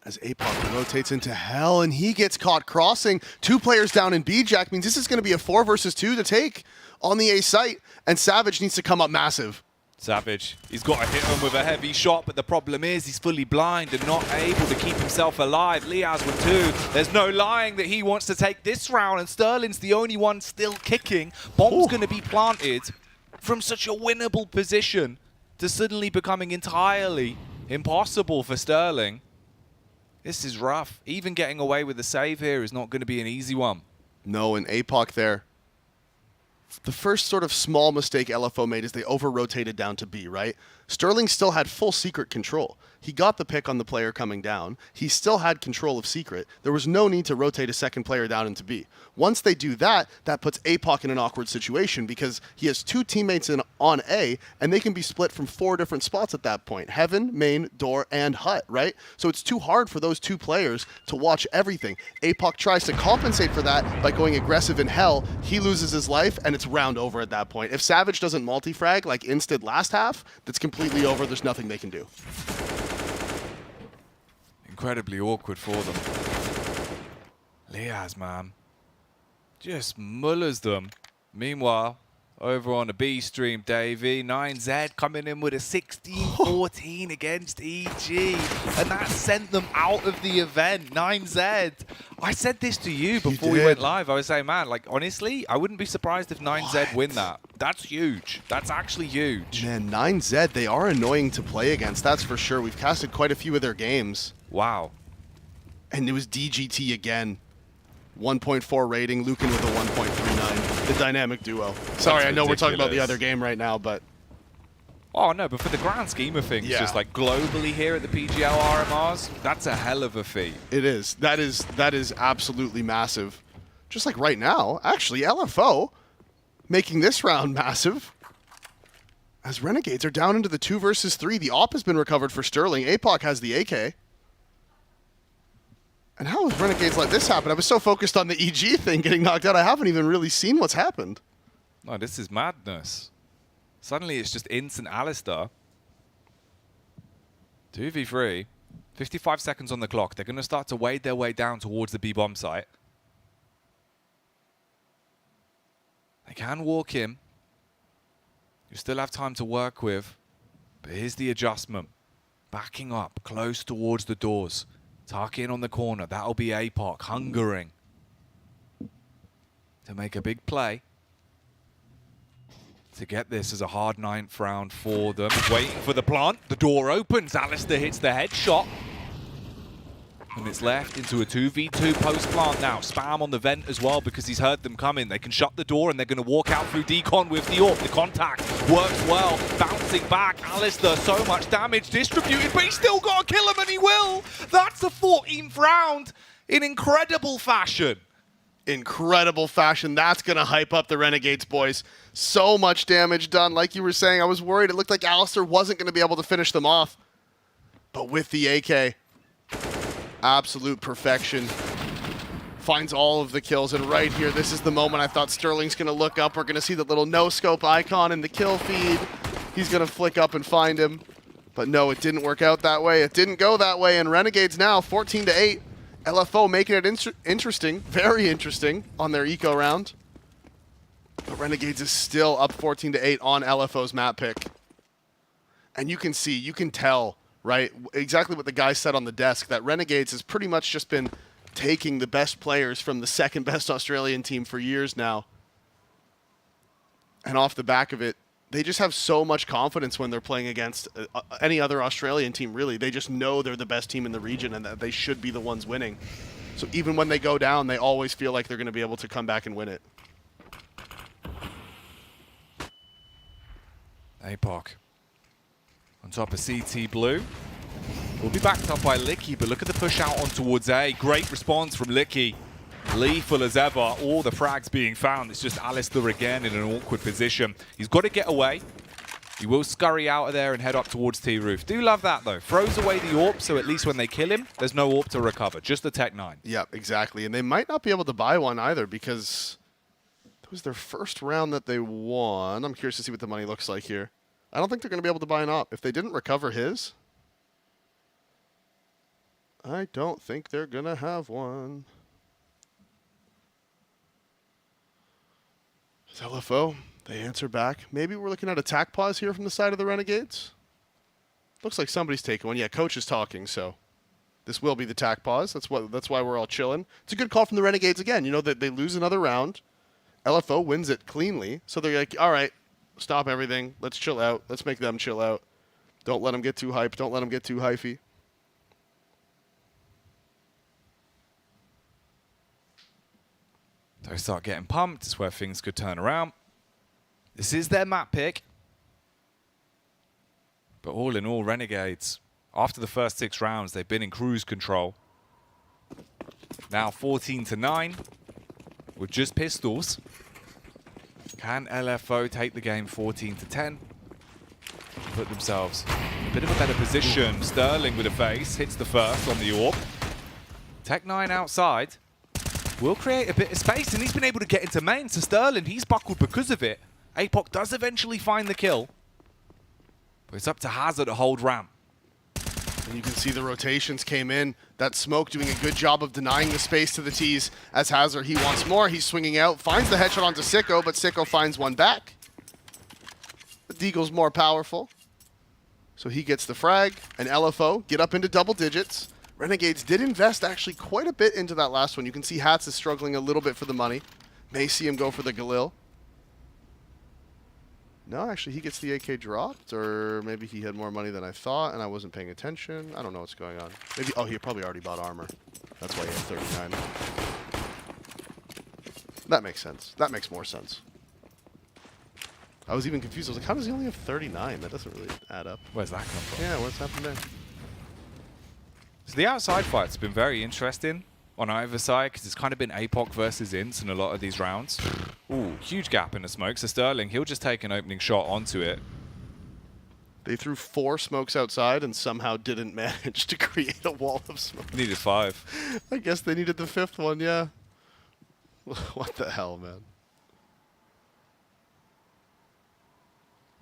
As APOC rotates into hell, and he gets caught crossing. 2 players down in B. Jack means this is going to be a 4 versus 2 to take on the A site, and Savage needs to come up massive. Savage, he's got to hit him with a heavy shot, but the problem is he's fully blind and not able to keep himself alive. Liaz with 2. There's no lying that he wants to take this round, and Sterling's the only one still kicking. Bomb's going to be planted from such a winnable position to suddenly becoming entirely impossible for Sterling. This is rough. Even getting away with the save here is not going to be an easy one. No, and APOC there. The first sort of small mistake LFO made is they over-rotated down to B, right? Sterling still had full secret control. He got the pick on the player coming down. He still had control of secret. There was no need to rotate a second player down into B. Once they do that, that puts APOC in an awkward situation because he has 2 teammates on A, and they can be split from 4 different spots at that point. Heaven, main, door, and hut, right? So it's too hard for those 2 players to watch everything. APOC tries to compensate for that by going aggressive in hell. He loses his life, and it's round over at that point. If Savage doesn't multi-frag like Ince did last half, that's completely over. There's nothing they can do. Incredibly awkward for them. Liaz, man. Just mullers them. Meanwhile, over on the B stream, Davey, 9Z coming in with a 16-14 against EG. And that sent them out of the event. 9Z. I said this to you before we went live. I was saying, man, like, honestly, I wouldn't be surprised if 9Z win that. That's huge. That's actually huge. Man, 9Z, they are annoying to play against. That's for sure. We've casted quite a few of their games. Wow. And it was DGT again. 1.4 rating, Lucan with a 1.39. The dynamic duo. Sorry, I know we're talking about the other game right now, but... Oh, no, but for the grand scheme of things, just like globally here at the PGL RMRs, that's a hell of a feat. It is. That is absolutely massive. Just like right now, actually, LFO making this round massive. As Renegades are down into the 2 versus 3. The op has been recovered for Sterling. APOC has the AK. And how has Renegades let this happen? I was so focused on the EG thing getting knocked out, I haven't even really seen what's happened. No, this is madness. Suddenly it's just Ince and Alistair. 2v3. 55 seconds on the clock. They're going to start to wade their way down towards the B-bomb site. They can walk in. You still have time to work with. But here's the adjustment. Backing up, close towards the doors. Tuck in on the corner. That'll be APOC, hungering to make a big play. To get this as a hard 9th round for them. Waiting for the plant. The door opens. Alistair hits the headshot. And it's left into a 2v2 post plant now. Spam on the vent as well because he's heard them coming. They can shut the door and they're going to walk out through decon with the AWP. The contact works well. Bouncing back. Alistair, so much damage distributed, but he's still got to kill him, and he will. That's the 14th round in incredible fashion. Incredible fashion. That's going to hype up the Renegades, boys. So much damage done. Like you were saying, I was worried. It looked like Alistair wasn't going to be able to finish them off. But with the AK, absolute perfection. Finds all of the kills. And right here, this is the moment I thought Sterling's going to look up. We're going to see the little no-scope icon in the kill feed. He's going to flick up and find him. But no, it didn't work out that way. It didn't go that way. And Renegades now 14-8. LFO making it interesting, very interesting on their eco round. But Renegades is still up 14-8 on LFO's map pick. And you can see, you can tell, right, exactly what the guy said on the desk, that Renegades has pretty much just been taking the best players from the second best Australian team for years now. And off the back of it, they just have so much confidence when they're playing against any other Australian team, really. They just know they're the best team in the region and that they should be the ones winning. So even when they go down, they always feel like they're going to be able to come back and win it. APOC on top of CT Blue. Will be backed up by Licky, but look at the push out on towards A. Great response from Licky. Lethal as ever, all the frags being found. It's just Alistair again in an awkward position. He's got to get away. He will scurry out of there and head up towards T-Roof. Do love that though. Throws away the AWP, so at least when they kill him, there's no AWP to recover. Just the Tech 9. Yep, exactly. And they might not be able to buy one either because it was their first round that they won. I'm curious to see what the money looks like here. I don't think they're going to be able to buy an AWP. If they didn't recover his, I don't think they're going to have one. LFO, they answer back. Maybe we're looking at attack pause here from the side of the Renegades. Looks like somebody's taking one. Yeah, coach is talking, so this will be the attack pause. That's why we're all chilling. It's a good call from the Renegades again. You know that they lose another round. LFO wins it cleanly, so they're like, all right, stop everything. Let's chill out. Let's make them chill out. Don't let them get too hyped. Don't let them get too hyphy. They start getting pumped. It's where things could turn around. This is their map pick. But all in all, Renegades, after the first 6 rounds, they've been in cruise control. Now 14-9 with just pistols. Can LFO take the game 14-10? Put themselves in a bit of a better position. Sterling with a face, hits the first on the AWP. Tech 9 outside. Will create a bit of space, and he's been able to get into main. So Sterling, he's buckled because of it. APOC does eventually find the kill. But it's up to Hazard to hold ramp. And you can see the rotations came in. That smoke doing a good job of denying the space to the T's. As Hazard, he wants more. He's swinging out, finds the headshot onto Sicko, but Sicko finds one back. The Deagle's more powerful. So he gets the frag, and LFO get up into double digits. Renegades did invest actually quite a bit into that last one. You can see Hats is struggling a little bit for the money. May see him go for the Galil. No, actually he gets the AK dropped, or maybe he had more money than I thought and I wasn't paying attention. I don't know what's going on. Maybe, oh, he probably already bought armor. That's why he had 39. That makes sense. That makes more sense. I was even confused. I was like, how does he only have 39? That doesn't really add up. Where's that come from? Yeah, what's happened there? So the outside fight's been very interesting on either side because it's kind of been APOC versus Ints in a lot of these rounds. Ooh, huge gap in the smoke. So Sterling, he'll just take an opening shot onto it. They threw 4 smokes outside and somehow didn't manage to create a wall of smoke. Needed 5. I guess they needed the 5th one, yeah. What the hell, man?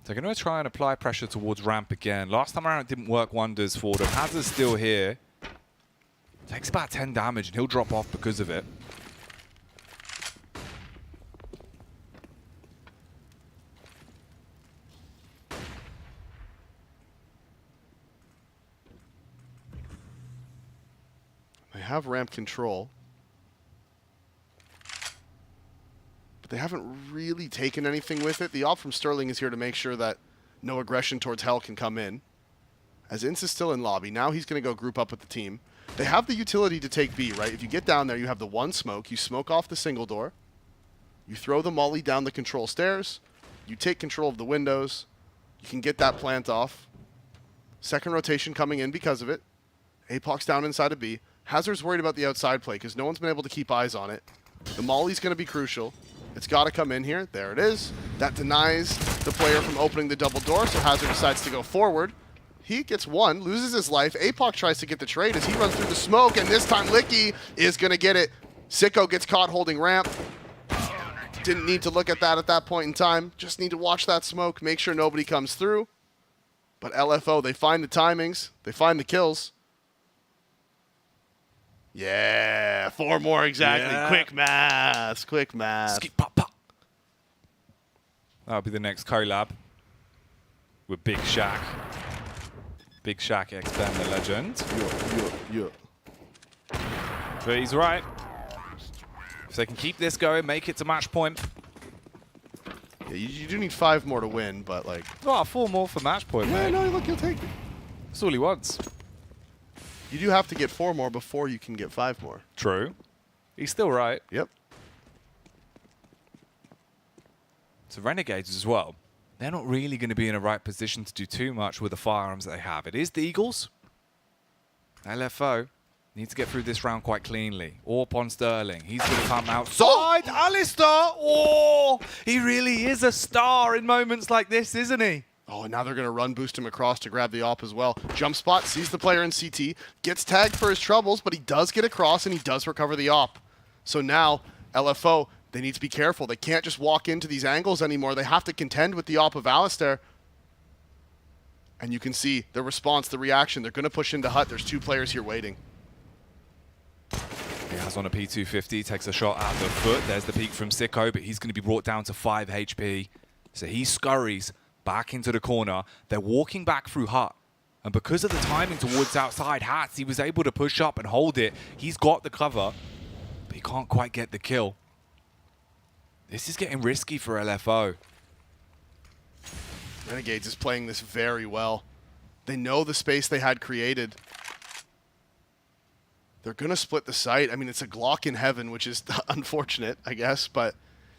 They're going to try and apply pressure towards ramp again. Last time around it didn't work wonders for them. Hazard's still here. Takes about 10 damage and he'll drop off because of it. They have ramp control. But they haven't really taken anything with it. The op from Sterling is here to make sure that no aggression towards Hell can come in. as Ince is still in lobby. Now he's going to go group up with the team. They have the utility to take B, right? If you get down there, you have the one smoke. You smoke off the single door. You throw the molly down the control stairs. You take control of the windows. You can get that plant off. Second rotation coming in because of it. Apoc's down inside of B. Hazard's worried about the outside play because no one's been able to keep eyes on it. The molly's going to be crucial. It's got to come in here. There it is. That denies the player from opening the double door, so Hazard decides to go forward. He gets one, loses his life. Apoc tries to get the trade as he runs through the smoke, and this time Licky is going to get it. Sicko gets caught holding ramp. Didn't need to look at that point in time. Just need to watch that smoke, make sure nobody comes through. But LFO, they find the timings. They find the kills. Yeah, 4 more exactly. Yeah. Quick math. Quick math. Skip, pop, pop. That'll be the next collab with Big Shaq. Big Shaq X-Ben the legend. Yeah. But he's right. If they can keep this going, make it to match point. Yeah, you do need 5 more to win, but like... Oh, 4 more for match point, yeah, mate. no, look, he'll take it. That's all he wants. You do have to get 4 more before you can get 5 more. True. He's still right. Yep. So Renegades as well. They're not really going to be in a right position to do too much with the firearms that they have. It is the Eagles. LFO needs to get through this round quite cleanly. Orp on Sterling. He's going to come outside. Alistair! Oh! He really is a star in moments like this, isn't he? Oh, and now they're going to run boost him across to grab the op as well. Jump spot, sees the player in CT, gets tagged for his troubles, but he does get across and he does recover the op. So now, LFO, they need to be careful. They can't just walk into these angles anymore. They have to contend with the op of Alistair. And you can see the response, the reaction. They're going to push into Hut. There's 2 players here waiting. He has on a P250, takes a shot at the foot. There's the peek from Sicko, but he's going to be brought down to 5 HP. So he scurries back into the corner. They're walking back through Hut. And because of the timing towards outside Hats, he was able to push up and hold it. He's got the cover, but he can't quite get the kill. This is getting risky for LFO. Renegades is playing this very well. They know the space they had created. They're going to split the site. I mean, it's a Glock in heaven, which is unfortunate, I guess, but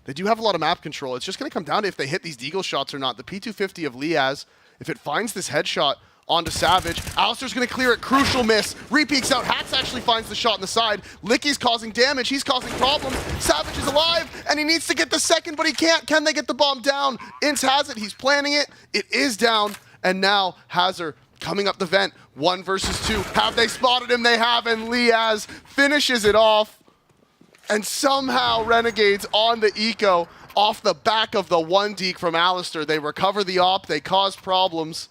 they do have a lot of map control. It's just going to come down to if they hit these Deagle shots or not. The P250 of Liaz, if it finds this headshot onto Savage, Alistair's going to clear it. Crucial miss. Repeeks out. Hats actually finds the shot on the side. Licky's causing damage. He's causing problems. Savage is alive, and he needs to get the second, but he can't. Can they get the bomb down? Ince has it. He's planning it. It is down, and now Hazard coming up the vent. 1 versus 2. Have they spotted him? They have, and Liaz finishes it off. And somehow Renegades on the eco off the back of the 1 deke from Alistair. They recover the op. They cause problems.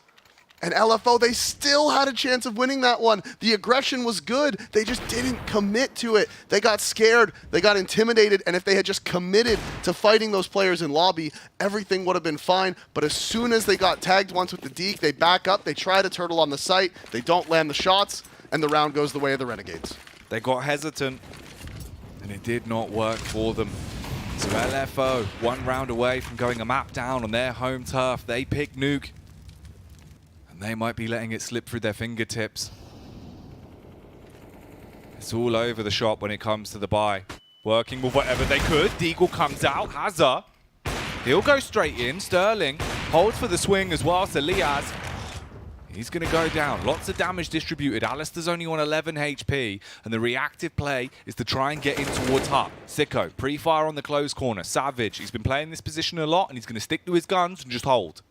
And LFO, they still had a chance of winning that one. The aggression was good. They just didn't commit to it. They got scared. They got intimidated. And if they had just committed to fighting those players in lobby, everything would have been fine. But as soon as they got tagged once with the deke, they back up. They try to turtle on the site. They don't land the shots. And the round goes the way of the Renegades. They got hesitant, and it did not work for them. So LFO, 1 round away from going a map down on their home turf. They pick Nuke. They might be letting it slip through their fingertips. It's all over the shop when it comes to the buy. Working with whatever they could. Deagle comes out. Hazard. He'll go straight in. Sterling holds for the swing as well. So Liaz, he's going to go down. Lots of damage distributed. Alistair's only on 11 HP. And the reactive play is to try and get in towards Hut. Sicko, pre-fire on the close corner. Savage, he's been playing this position a lot, and he's going to stick to his guns and just hold.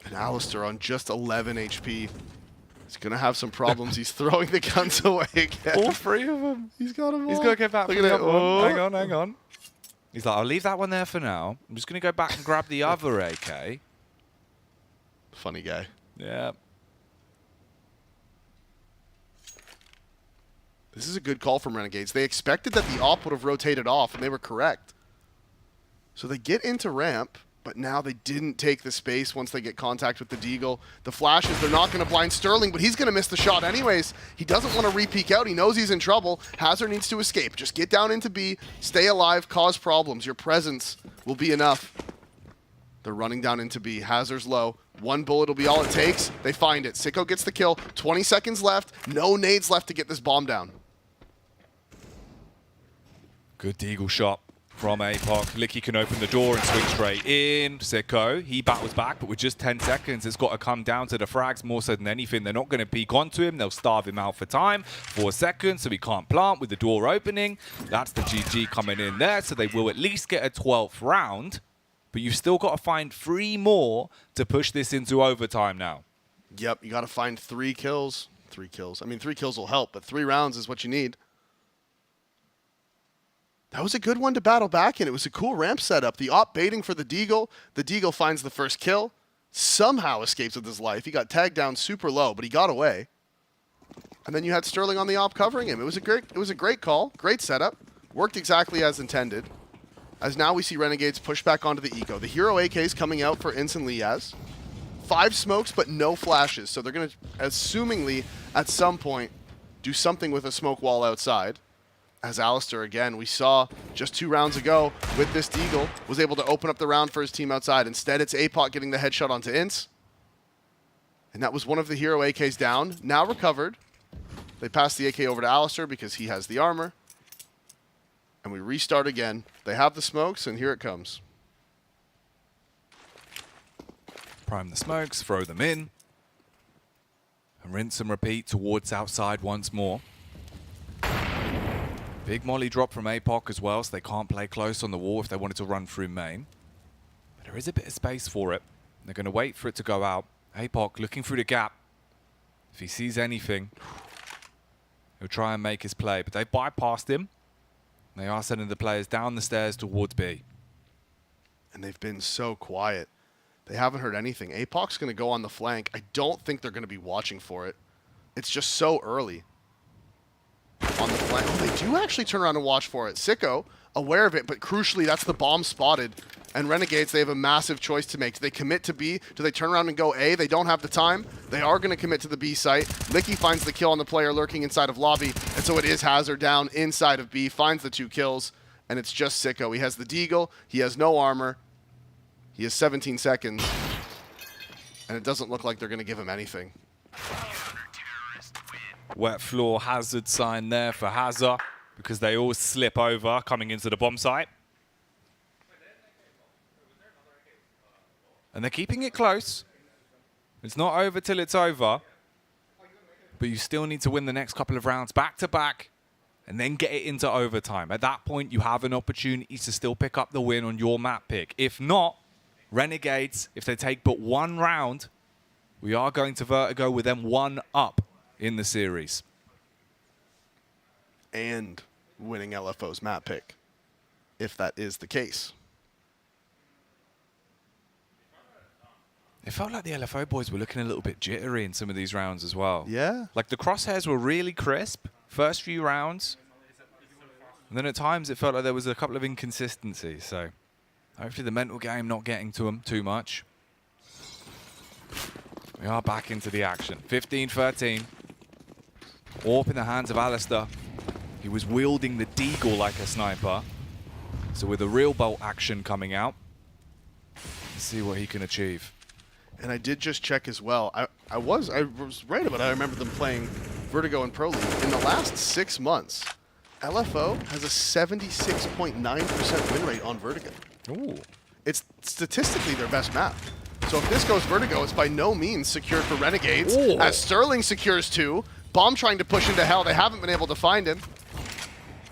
And Alistair on just 11 HP. He's going to have some problems. He's throwing the guns away again. All 3 of them. He's got them all. He's going to get back Look for at the it. other one. Oh. Hang on, hang on. He's like, I'll leave that one there for now. I'm just going to go back and grab the other AK. Funny guy. Yeah. This is a good call from Renegades. They expected that the op would have rotated off, and they were correct. So they get into ramp. But now they didn't take the space once they get contact with the Deagle. The flashes, they're not going to blind Sterling, but he's going to miss the shot anyways. He doesn't want to re-peek out. He knows he's in trouble. Hazard needs to escape. Just get down into B, stay alive, cause problems. Your presence will be enough. They're running down into B. Hazard's low. One bullet will be all it takes. They find it. Sicko gets the kill. 20 seconds left. No nades left to get this bomb down. Good deagle shot from APOC. Licky can open the door and swing straight in. Sicko, he battles back, but with just 10 seconds, it's got to come down to the frags more so than anything. They're not going to peek onto him. They'll starve him out for time. 4 seconds, so he can't plant with the door opening. That's the GG coming in there, so they will at least get a 12th round. But you've still got to find 3 more to push this into overtime now. Yep, you got to find 3 kills. 3 kills. I mean, 3 kills will help, but 3 rounds is what you need. That was a good one to battle back in. It was a cool ramp setup. The op baiting for the Deagle. The Deagle finds the first kill. Somehow escapes with his life. He got tagged down super low, but he got away. And then you had Sterling on the op covering him. It was a great call. Great setup. Worked exactly as intended. As now we see Renegades push back onto the Eco. The Hero AK is coming out for Ince and Liaz. 5 smokes, but no flashes. So they're going to, assumingly, at some point, do something with a smoke wall outside. As Alistair, again, we saw just 2 rounds ago with this Deagle, was able to open up the round for his team outside. Instead, it's APOC getting the headshot onto Ince. And that was one of the Hero AKs down, now recovered. They pass the AK over to Alistair because he has the armor. And we restart again. They have the smokes, and here it comes. Prime the smokes, throw them in. And rinse and repeat towards outside once more. Big molly drop from APOC as well, so they can't play close on the wall if they wanted to run through main. But there is a bit of space for it. They're going to wait for it to go out. APOC looking through the gap. If he sees anything, he'll try and make his play. But they've bypassed him. They are sending the players down the stairs towards B. And they've been so quiet. They haven't heard anything. APOC's going to go on the flank. I don't think they're going to be watching for it. It's just so early. On the flank. Oh, they do actually turn around and watch for it. Sicko, aware of it, but crucially, that's the bomb spotted. And Renegades, they have a massive choice to make. Do they commit to B? Do they turn around and go A? They don't have the time. They are going to commit to the B site. Licky finds the kill on the player lurking inside of lobby. And so it is Hazard down inside of B, finds the 2 kills. And it's just Sicko. He has the Deagle. He has no armor. He has 17 seconds. And it doesn't look like they're going to give him anything. Wet floor hazard sign there for Hazard because they all slip over coming into the bomb site. And they're keeping it close. It's not over till it's over. But you still need to win the next couple of rounds back to back and then get it into overtime. At that point, you have an opportunity to still pick up the win on your map pick. If not, Renegades, if they take but 1 round, we are going to Vertigo with them 1 up in the series. And winning LFO's map pick, if that is the case. It felt like the LFO boys were looking a little bit jittery in some of these rounds as well. Yeah. Like the crosshairs were really crisp, first few rounds. And then at times it felt like there was a couple of inconsistencies. So hopefully the mental game not getting to them too much. We are back into the action. 15-13. Orp in the hands of Alistair. He was wielding the Deagle like a sniper. So with a real bolt action coming out, let's see what he can achieve. And I did just check as well. I was right about it. I remember them playing Vertigo and Pro League. In the last 6 months, LFO has a 76.9% win rate on Vertigo. Ooh. It's statistically their best map. So if this goes Vertigo, it's by no means secured for Renegades. Ooh. As Sterling secures 2. Bomb trying to push into hell. They haven't been able to find him.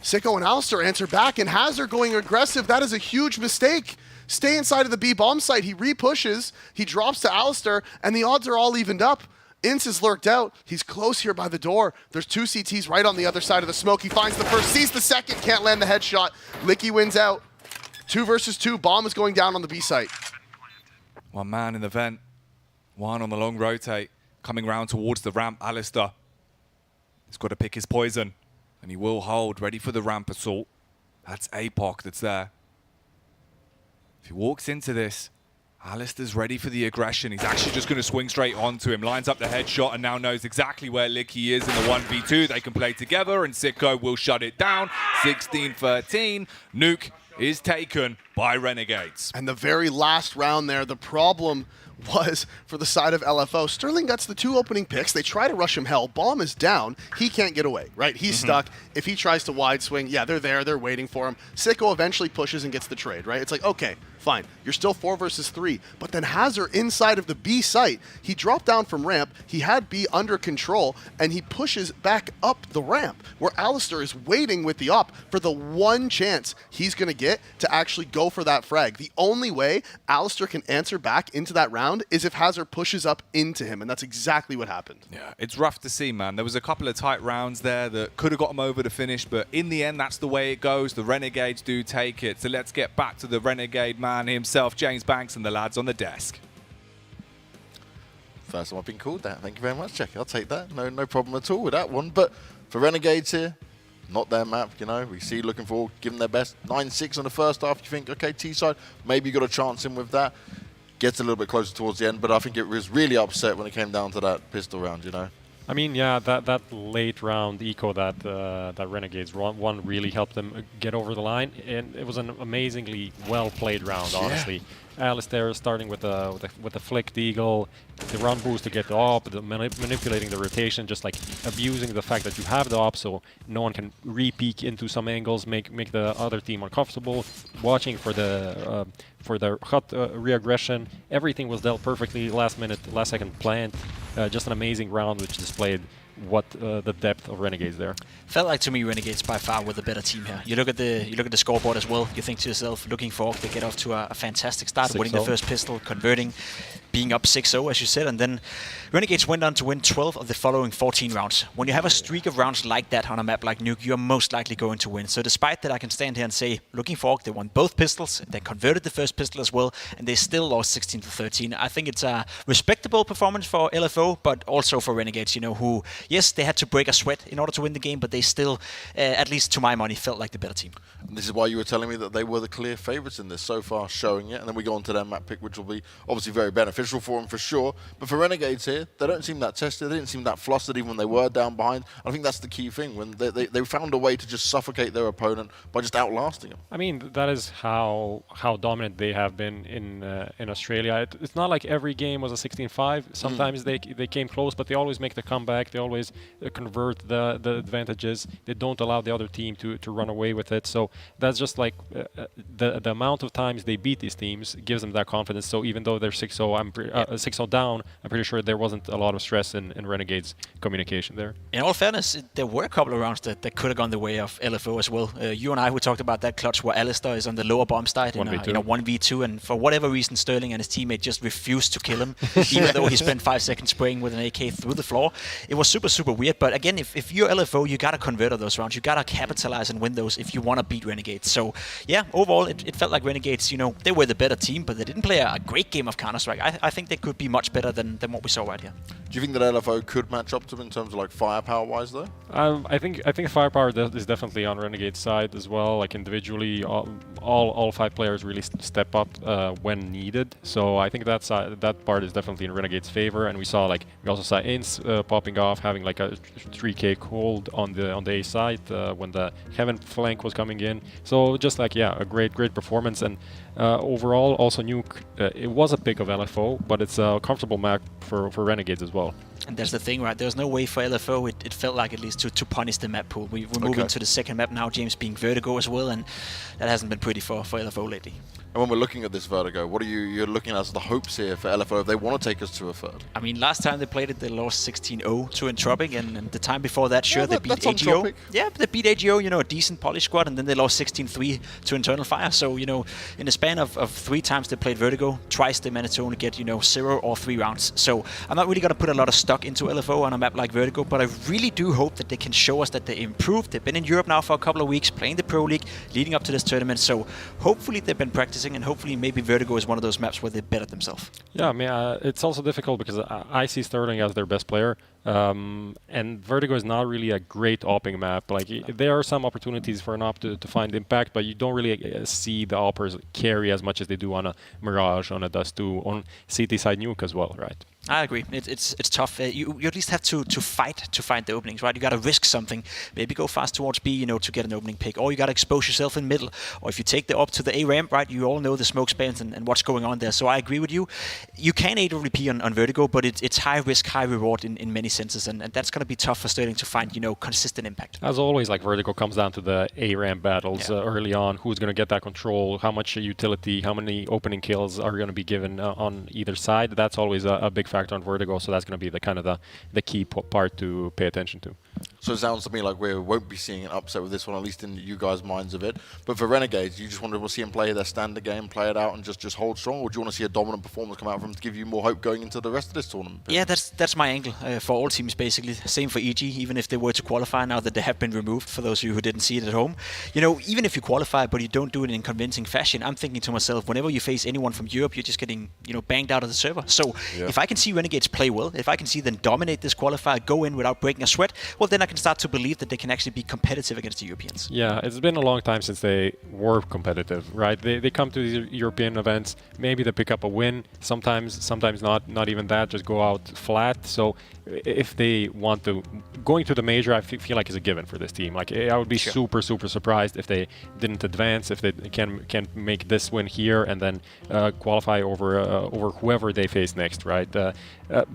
Sicko and Alistair answer back, and Hazard going aggressive. That is a huge mistake. Stay inside of the B bomb site. He repushes. He drops to Alistair, and the odds are all evened up. Ince is lurked out. He's close here by the door. There's 2 CTs right on the other side of the smoke. He finds the first, sees the second, can't land the headshot. Licky wins out. 2 versus 2. Bomb is going down on the B site. 1 man in the vent. 1 on the long rotate. Coming round towards the ramp, Alistair. He's got to pick his poison. And he will hold, ready for the ramp assault. That's APOC that's there. If he walks into this, Alistair's ready for the aggression. He's actually just going to swing straight onto him. Lines up the headshot and now knows exactly where Licky is in the 1v2. They can play together and Sicko will shut it down. 16-13. Nuke is taken by Renegades. And the very last round there, the problem was for the side of LFO. Sterling gets the 2 opening picks. They try to rush him hell. Bomb is down. He can't get away, right? He's stuck. If he tries to wide swing, yeah, they're there. They're waiting for him. Sicko eventually pushes and gets the trade, right? It's like, okay, fine. You're still 4 versus 3. But then Hazard inside of the B site, he dropped down from ramp. He had B under control, and he pushes back up the ramp where Alistair is waiting with the op for the one chance he's going to get to actually go for that frag. The only way Alistair can answer back into that round is if Hazard pushes up into him, and that's exactly what happened. Yeah, it's rough to see, man. There was a couple of tight rounds there that could have got him over the finish, but in the end, that's the way it goes. The Renegades do take it. So let's get back to the Renegade man himself, James Banks, and the lads on the desk. First time I've been called that. Thank you very much, Jackie. I'll take that. No problem at all with that one. But for Renegades here, not their map, you know. We see looking forward, giving their best. 9-6 on the first half. You think, okay, T-side, maybe you got a chance in with that. Gets a little bit closer towards the end, but I think it was really upset when it came down to that pistol round, you know. I mean, yeah, that late round eco that Renegades won really helped them get over the line, and it was an amazingly well played round, honestly. Alistair starting with a flicked eagle, the round boost to get the op, manipulating the rotation, just like abusing the fact that you have the op so no one can re-peek into some angles, make the other team uncomfortable, watching for the hot re-aggression. Everything was dealt perfectly, last second plant. Just an amazing round which displayed what the depth of Renegades there. Felt like to me Renegades by far were the better team here. You look at the scoreboard as well. You think to yourself, looking forward, they get off to a fantastic start, winning the first pistol, converting, being up 6-0 as you said, and then Renegades went on to win 12 of the following 14 rounds. When you have a streak of rounds like that on a map like Nuke, you're most likely going to win. So despite that, I can stand here and say, looking forward, they won both pistols, they converted the first pistol as well, and they still lost 16-13. I think it's a respectable performance for LFO, but also for Renegades, you know, who, yes, they had to break a sweat in order to win the game, but they still, at least to my money, felt like the better team. And this is why you were telling me that they were the clear favourites in this so far, showing it. And then we go on to their map pick, which will be obviously very beneficial for them for sure. But for Renegades here, they don't seem that tested. They didn't seem that flustered even when they were down behind. I think that's the key thing, when they found a way to just suffocate their opponent by just outlasting them. I mean, that is how dominant they have been in Australia. It's not like every game was a 16-5. Sometimes they came close, but they always make the comeback. They always convert the advantages. They don't allow the other team to run away with it. So that's just like the amount of times they beat these teams gives them that confidence. So even though they're 6-0, 6-0 down, I'm pretty sure there wasn't a lot of stress in Renegades' communication there. In all fairness, there were a couple of rounds that could have gone the way of LFO as well. You and I, we talked about that clutch where Alistair is on the lower bomb side in a 1v2, and for whatever reason, Sterling and his teammate just refused to kill him, even though he spent 5 seconds spraying with an AK through the floor. It was super, super weird. But again, if you're LFO, you gotta convert those rounds. You gotta capitalize and win those if you want to beat Renegades. So yeah, overall, it felt like Renegades, you know, they were the better team, but they didn't play a great game of Counter-Strike. I think they could be much better than what we saw right here. Do you think that LFO could match up to them in terms of like firepower-wise, though? I think firepower is definitely on Renegade's side as well. Like individually, all 5 players really step up when needed. So I think that part is definitely in Renegade's favor. And we also saw Ince popping off, having like a 3K hold on the A side when the Heaven flank was coming in. So just like, yeah, a great performance. And overall, also Nuke, it was a pick of LFO, but it's a comfortable map for Renegades as well. And that's the thing, right? There's no way for LFO, it felt like at least, to punish the map pool. We're moving to the second map now, James being Vertigo as well, and that hasn't been pretty for LFO lately. And when we're looking at this Vertigo, what are you're looking at as the hopes here for LFO if they want to take us to a third? I mean, last time they played it, they lost 16-0 to Entropic, and the time before that, sure, they beat AGO. Yeah, they beat AGO, you know, a decent polish squad, and then they lost 16-3 to Internal Fire. So, you know, in the span of 3 times they played Vertigo, twice they managed to only get, you know, 0 or 3 rounds. So I'm not really going to put a lot of stock into LFO on a map like Vertigo, but I really do hope that they can show us that they improved. They've been in Europe now for a couple of weeks, playing the Pro League, leading up to this tournament. So hopefully they've been practicing, and hopefully maybe Vertigo is one of those maps where they bettered themselves. Yeah, I mean, it's also difficult because I see Sterling as their best player, and Vertigo is not really a great opping map. Like, there are some opportunities for an op to find impact, but you don't really see the oppers carry as much as they do on a Mirage, on a Dust 2, on CT side Nuke as well, right? I agree. It's tough. You at least have to fight to find the openings, right? You got to risk something. Maybe go fast towards B, to get an opening pick, or you got to expose yourself in middle. Or if you take the up to the A ramp, right? You all know the smoke spans and what's going on there. So I agree with you. You can AWP on Vertigo, but it's high risk, high reward in many senses, and that's going to be tough for Sterling to find consistent impact. As always, like Vertigo comes down to the A ramp battles early on. Who's going to get that control? How much utility? How many opening kills are going to be given on either side? That's always a big factor on Vertigo. So that's going to be the key part to pay attention to. So it sounds to me like we won't be seeing an upset with this one, at least in you guys' minds of it. But for Renegades, you just want to see them play their standard game, play it out, and just hold strong, or do you want to see a dominant performance come out from them to give you more hope going into the rest of this tournament? Yeah, that's my angle for all teams, basically. Same for EG, even if they were to qualify now that they have been removed, for those of you who didn't see it at home. Even if you qualify, but you don't do it in convincing fashion, I'm thinking to myself, whenever you face anyone from Europe, you're just getting, banged out of the server. So if I can see Renegades play well, if I can see them dominate this qualifier, go in without breaking a sweat, well, then I can start to believe that they can actually be competitive against the Europeans. Yeah, it's been a long time since they were competitive, right? They come to these European events, maybe they pick up a win, sometimes not even that, just go out flat. So if they want to, going to the major, I feel like is a given for this team. Like, I would be super surprised if they didn't advance, if they can make this win here and then qualify over whoever they face next, right?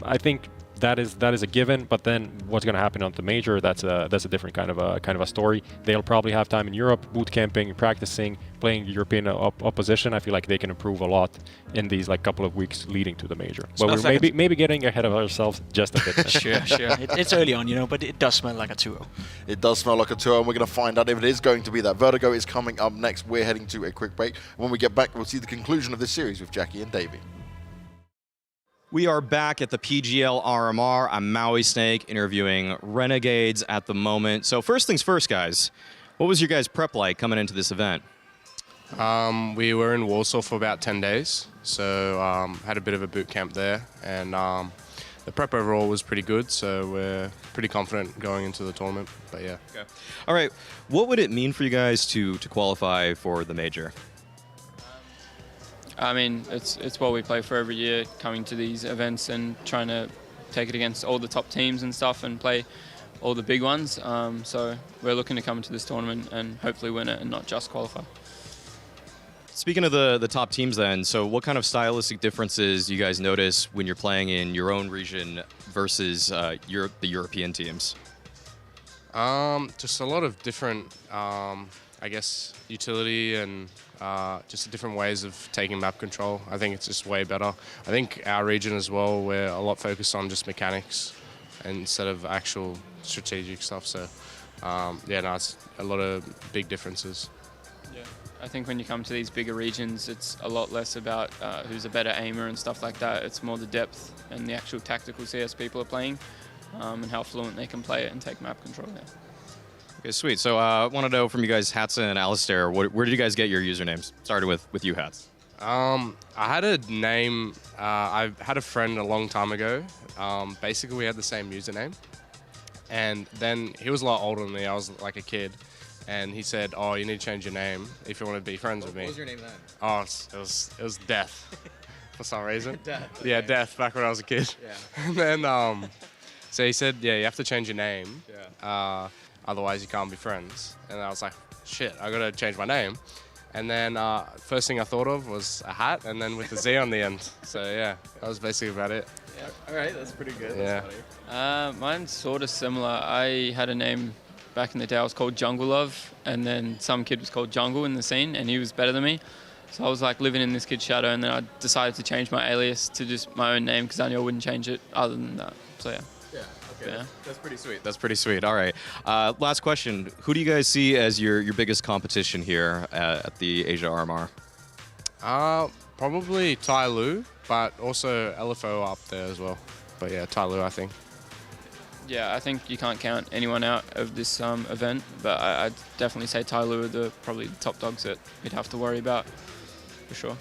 I think that is a given, but then what's going to happen on the major? That's a different kind of a story. They'll probably have time in Europe, boot camping, practicing, playing European opposition. I feel like they can improve a lot in these couple of weeks leading to the major. But we're maybe getting ahead of ourselves just a bit. Sure. It's early on, but it does smell like a 2-0. It does smell like a 2-0, and we're going to find out if it is going to be that. Vertigo is coming up next. We're heading to a quick break. When we get back, we'll see the conclusion of this series with Jackie and Davey. We are back at the PGL RMR. I'm Maui Snake interviewing Renegades at the moment. So first things first, guys. What was your guys' prep like coming into this event? We were in Warsaw for about 10 days, so had a bit of a boot camp there, and the prep overall was pretty good, so we're pretty confident going into the tournament, but yeah. Okay. All right, what would it mean for you guys to qualify for the major? I mean, it's what we play for every year, coming to these events and trying to take it against all the top teams and stuff and play all the big ones. So we're looking to come into this tournament and hopefully win it and not just qualify. Speaking of the top teams then, so what kind of stylistic differences do you guys notice when you're playing in your own region versus the European teams? Just a lot of different, I guess, utility and just different ways of taking map control. I think it's just way better. I think our region as well, we're a lot focused on just mechanics instead of actual strategic stuff. So it's a lot of big differences. Yeah, I think when you come to these bigger regions, it's a lot less about who's a better aimer and stuff like that. It's more the depth and the actual tactical CS people are playing and how fluent they can play it and take map control. Yeah. Okay, sweet. So I want to know from you guys, Hatsa and Alistair, where did you guys get your usernames? Started with you, Hats. I had a name, I had a friend a long time ago. Basically, we had the same username. And then he was a lot older than me. I was like a kid. And he said, oh, you need to change your name if you want to be friends with me. What was your name then? Oh, it was Death for some reason. Death. Yeah, Death, back when I was a kid. Yeah. And then, so he said, yeah, you have to change your name. Yeah. Otherwise, you can't be friends. And I was like, shit, I got to change my name. And then first thing I thought of was a hat, and then with the Z on the end. So yeah, that was basically about it. Yeah. All right, that's pretty good. Yeah. That's funny. Mine's sort of similar. I had a name back in the day. I was called Jungle Love, and then some kid was called Jungle in the scene, and he was better than me. So I was like living in this kid's shadow, and then I decided to change my alias to just my own name because I knew I wouldn't change it other than that. So yeah. Yeah. Okay. Yeah. That's pretty sweet. That's pretty sweet. All right. Last question. Who do you guys see as your biggest competition here at the Asia RMR? Probably Tai Lu, but also LFO up there as well. But yeah, Tai Lu, I think. Yeah, I think you can't count anyone out of this event, but I'd definitely say Tai Lu are probably the top dogs that we'd have to worry about, for sure.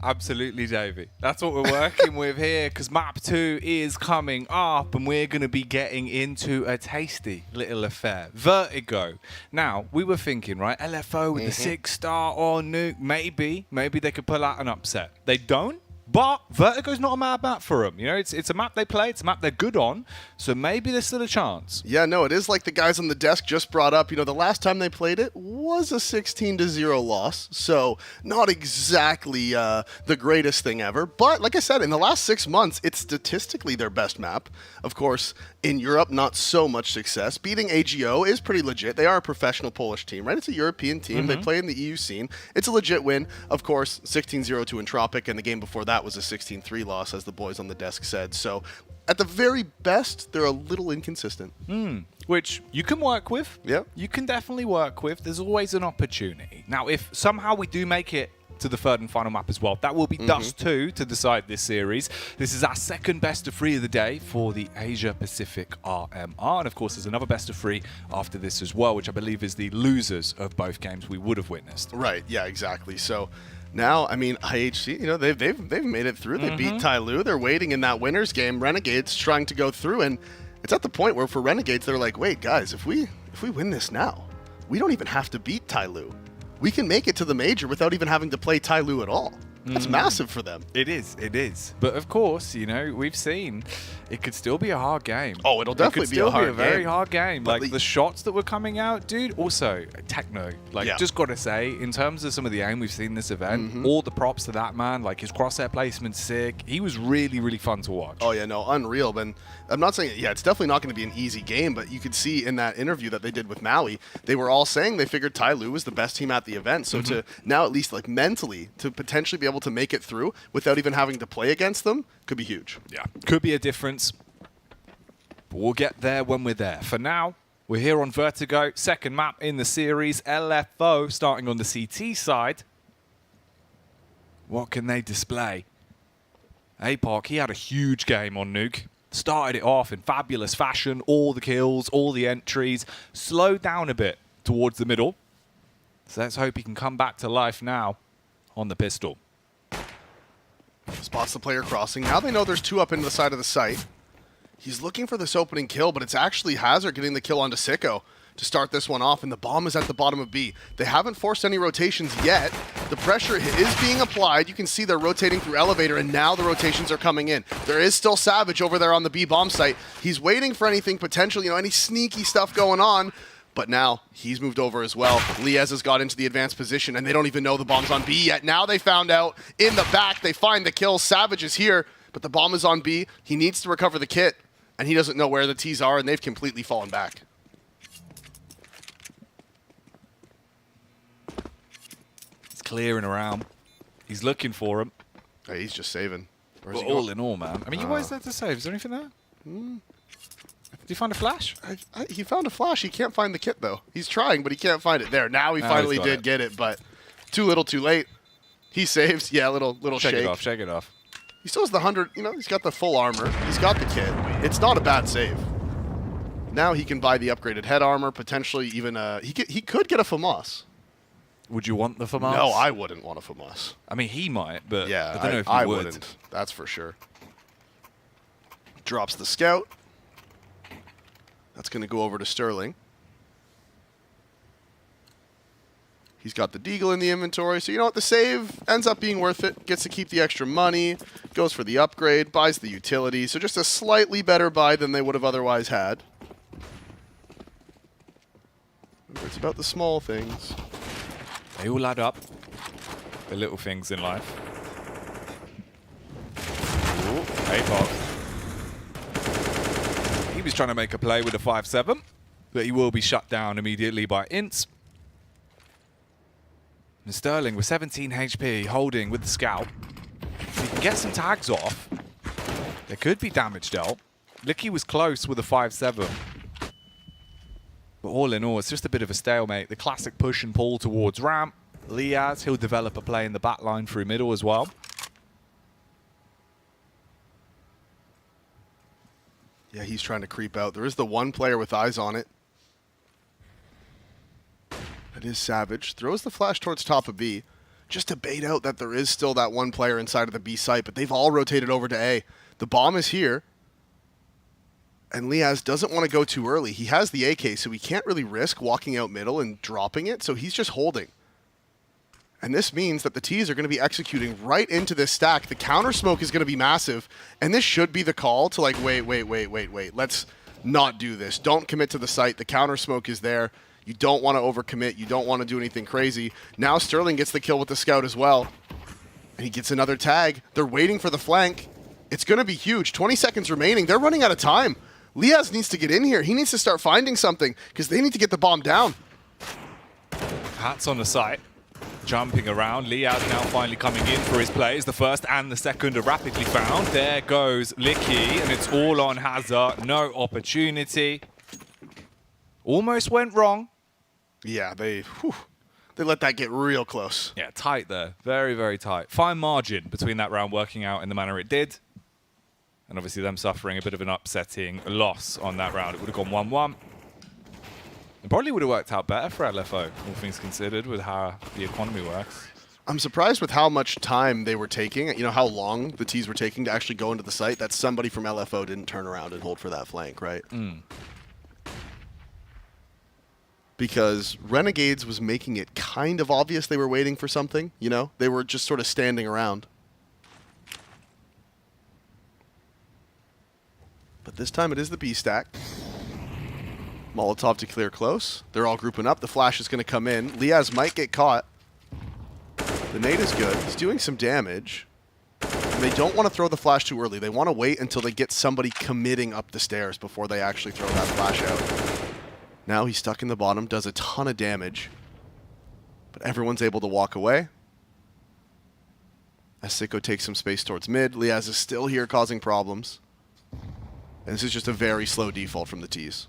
Absolutely, Davey. That's what we're working with here, because map 2 is coming up, and we're going to be getting into a tasty little affair. Vertigo. Now, we were thinking, right, LFO with the 6-star or Nuke, maybe they could pull out an upset. They don't. But Vertigo's not a mad map for them. You know, it's a map they play. It's a map they're good on. So maybe there's still a chance. Yeah, no, it is like the guys on the desk just brought up. You know, the last time they played it was a 16-0 loss. So not exactly the greatest thing ever. But like I said, in the last 6 months, it's statistically their best map. Of course, in Europe, not so much success. Beating AGO is pretty legit. They are a professional Polish team, right? It's a European team. They play in the EU scene. It's a legit win. Of course, 16-0 to Entropic, and the game before that was a 16-3 loss, as the boys on the desk said. So at the very best, they're a little inconsistent. Which you can work with. Yeah. You can definitely work with. There's always an opportunity. Now, if somehow we do make it to the third and final map as well, that will be Dust 2 to decide this series. This is our second best of 3 of the day for the Asia Pacific RMR. And of course, there's another best of 3 after this as well, which I believe is the losers of both games we would have witnessed. Right, yeah, exactly. So now, I mean, IHC, you know, they've made it through. They beat Tyloo. They're waiting in that winners game. Renegades trying to go through, and it's at the point where for Renegades, they're like, wait, guys, if we win this now, we don't even have to beat Tyloo. We can make it to the major without even having to play Tyloo at all. That's massive for them. It is. But of course, you know, we've seen it could still be a hard game. Oh, it'll definitely be a hard game. Very hard game. But like the shots that were coming out, dude. Also, Techno. Like, just got to say, in terms of some of the aim we've seen this event, all the props to that man. Like his crosshair placement's sick. He was really, really fun to watch. Oh yeah, no, unreal. But I'm not saying, it's definitely not going to be an easy game. But you could see in that interview that they did with Maui, they were all saying they figured Tyloo was the best team at the event. So to now at least like mentally to potentially be able to make it through without even having to play against them could be huge. Yeah, could be a difference. But we'll get there when we're there. For now, we're here on Vertigo, second map in the series. LFO starting on the CT side. What can they display? APOC, he had a huge game on Nuke. Started it off in fabulous fashion. All the kills, all the entries. Slowed down a bit towards the middle. So let's hope he can come back to life now on the pistol. Spots the player crossing. Now they know there's 2 up into the side of the site. He's looking for this opening kill, but it's actually Hazard getting the kill onto Sicko to start this one off, and the bomb is at the bottom of B. They haven't forced any rotations yet. The pressure is being applied. You can see they're rotating through elevator, and now the rotations are coming in. There is still Savage over there on the B bomb site. He's waiting for anything potential, any sneaky stuff going on. But now he's moved over as well. Liez has got into the advanced position, and they don't even know the bomb's on B yet. Now they found out in the back. They find the kill. Savage is here, but the bomb is on B. He needs to recover the kit, and he doesn't know where the T's are, and they've completely fallen back. He's clearing around. He's looking for him. Hey, he's just saving. But all in all, man. I mean, you always have to save. Is there anything there? Did you find a flash? He found a flash. He can't find the kit, though. He's trying, but he can't find it. There, now he finally did get it, but too little, too late. He saves. Yeah, little shake. Shake it off. He still has the 100, he's got the full armor. He's got the kit. It's not a bad save. Now he can buy the upgraded head armor, potentially even, he could get a FAMAS. Would you want the FAMAS? No, I wouldn't want a FAMAS. I mean, he might, but yeah, I don't know if he would. Wouldn't. That's for sure. Drops the scout. That's going to go over to Sterling. He's got the Deagle in the inventory, so you know what? The save ends up being worth it. Gets to keep the extra money, goes for the upgrade, buys the utility, so just a slightly better buy than they would have otherwise had. Remember, it's about the small things. They all add up. The little things in life. Ooh, APOC. He was trying to make a play with a 5-7, but he will be shut down immediately by Ints. And Sterling with 17 HP, holding with the scout. If he can get some tags off, there could be damage dealt. Licky was close with a 5-7. But all in all, it's just a bit of a stalemate. The classic push and pull towards ramp. Liaz, he'll develop a play in the back line through middle as well. Yeah, he's trying to creep out. There is the one player with eyes on it. That is Savage. Throws the flash towards top of B, just to bait out that there is still that one player inside of the B site, but they've all rotated over to A. The bomb is here, and Liaz doesn't want to go too early. He has the AK, so he can't really risk walking out middle and dropping it, so he's just holding. And this means that the T's are going to be executing right into this stack. The counter smoke is going to be massive, and this should be the call to like, wait. Let's not do this. Don't commit to the site. The counter smoke is there. You don't want to overcommit. You don't want to do anything crazy. Now Sterling gets the kill with the scout as well. And he gets another tag. They're waiting for the flank. It's going to be huge. 20 seconds remaining. They're running out of time. Liaz needs to get in here. He needs to start finding something because they need to get the bomb down. Hats on the site. Jumping around. Liaz now finally coming in for his plays. The first and the second are rapidly found. There goes Licky, and it's all on Hazard. No opportunity. Almost went wrong. Yeah, they let that get real close. Yeah, tight there. Very, very tight. Fine margin between that round working out in the manner it did. And obviously them suffering a bit of an upsetting loss on that round. It would have gone 1-1. It probably would have worked out better for LFO, all things considered, with how the economy works. I'm surprised with how much time they were taking, you know, how long the T's were taking to actually go into the site, that somebody from LFO didn't turn around and hold for that flank, right? Because Renegades was making it kind of obvious they were waiting for something, you know? They were just sort of standing around. But this time it is the B stack. Molotov to clear close. They're all grouping up. The flash is going to come in. Liaz might get caught. The nade is good. He's doing some damage. And they don't want to throw the flash too early. They want to wait until they get somebody committing up the stairs before they actually throw that flash out. Now he's stuck in the bottom, does a ton of damage. But everyone's able to walk away. As Sicko takes some space towards mid. Liaz is still here causing problems. And this is just a very slow default from the T's.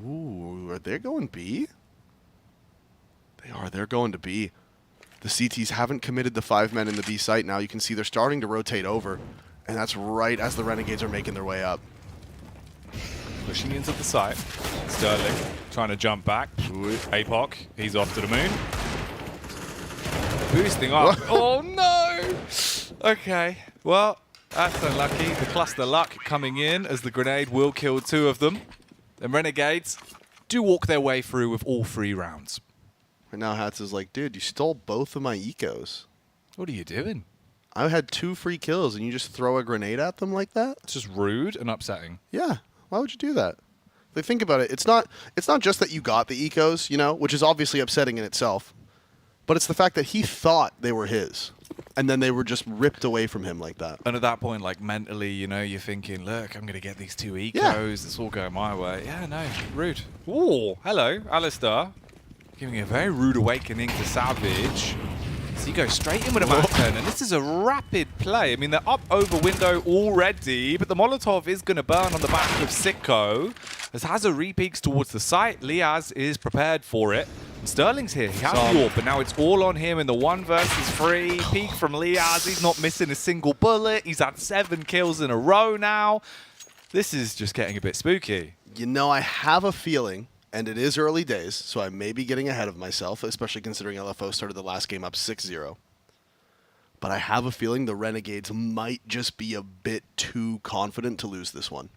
Ooh, are they going B? They are. They're going to B. The CTs haven't committed the 5 men in the B site now. You can see they're starting to rotate over. And that's right as the Renegades are making their way up. Pushing into the site. Sterling trying to jump back. APOC, he's off to the moon. Boosting up. Oh no! Okay, well, that's unlucky. The cluster luck coming in as the grenade will kill 2 of them. And Renegades do walk their way through with all 3 rounds. And now Hats is like, dude, you stole both of my ecos. What are you doing? I had 2 free kills and you just throw a grenade at them like that? It's just rude and upsetting. Yeah. Why would you do that? Like, think about it. It's not just that you got the ecos, you know, which is obviously upsetting in itself. But it's the fact that he thought they were his. And then they were just ripped away from him like that. And at that point, like, mentally, you know, you're thinking, look, I'm going to get these 2 ecos. Yeah. It's all going my way. Yeah, no, rude. Ooh, hello, Alistair. Giving a very rude awakening to Savage. So you go straight in with a Mac 10, and this is a rapid play. I mean, they're up over window already, but the Molotov is going to burn on the back of Sicko. As Hazard re-peeks towards the site, Liaz is prepared for it. And Sterling's here. He has the AWP, but now it's all on him in the 1 versus 3. Peek from Liaz. He's not missing a single bullet. He's had 7 kills in a row now. This is just getting a bit spooky. You know, I have a feeling, and it is early days, so I may be getting ahead of myself, especially considering LFO started the last game up 6-0. But I have a feeling the Renegades might just be a bit too confident to lose this one.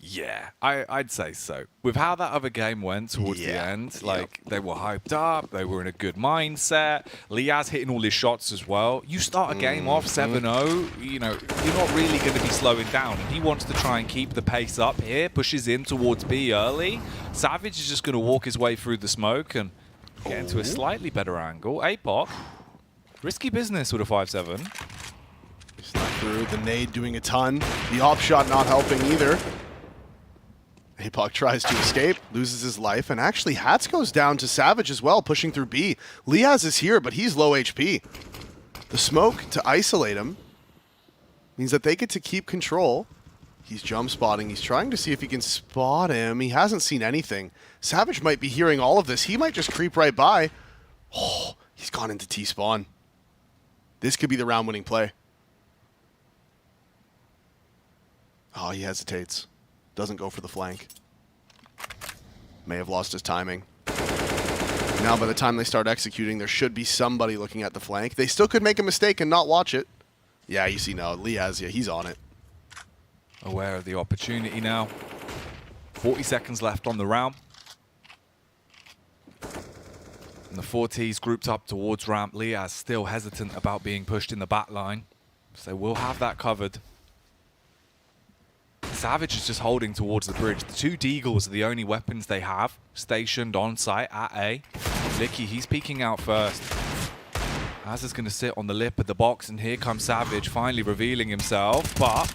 Yeah, I'd say so. With how that other game went towards the end, like they were hyped up, they were in a good mindset. Liaz hitting all his shots as well. You start a game off 7-0, you know, you're not really going to be slowing down. And he wants to try and keep the pace up here, pushes in towards B early. Savage is just going to walk his way through the smoke and get into a slightly better angle. APOC, risky business with a 5-7. Snuck through, the nade doing a ton. The op shot not helping either. APOC tries to escape, loses his life, and actually Hats goes down to Savage as well, pushing through B. Liaz is here, but he's low HP. The smoke to isolate him means that they get to keep control. He's jump spotting. He's trying to see if he can spot him. He hasn't seen anything. Savage might be hearing all of this. He might just creep right by. Oh, he's gone into T-spawn. This could be the round-winning play. Oh, he hesitates. Doesn't go for the flank. May have lost his timing. Now by the time they start executing, there should be somebody looking at the flank. They still could make a mistake and not watch it. Yeah, you see now, Liaz, yeah, he's on it. Aware of the opportunity now. 40 seconds left on the round. And the 4Ts grouped up towards ramp. Liaz still hesitant about being pushed in the back line. So we'll have that covered. Savage is just holding towards the bridge. The two Deagles are the only weapons they have stationed on site at A. Licky, he's peeking out first. Hazard's going to sit on the lip of the box, and here comes Savage, finally revealing himself, but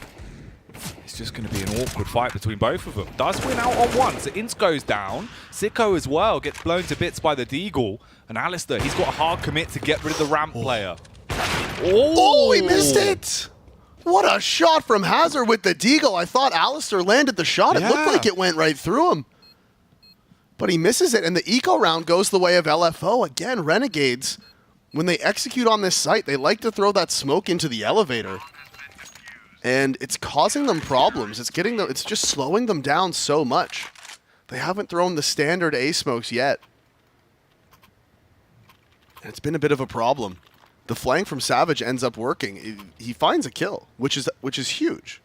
it's just going to be an awkward fight between both of them. Does win out on one, so Ince goes down. Sicko as well gets blown to bits by the Deagle, and Alistair, he's got a hard commit to get rid of the ramp player. Oh, he missed it! What a shot from Hazard with the Deagle. I thought Alistair landed the shot. It looked like it went right through him. But he misses it, and the eco round goes the way of LFO. Again, Renegades, when they execute on this site, they like to throw that smoke into the elevator. And it's causing them problems. It's just slowing them down so much. They haven't thrown the standard A smokes yet. And it's been a bit of a problem. The flank from Savage ends up working. He finds a kill, which is huge.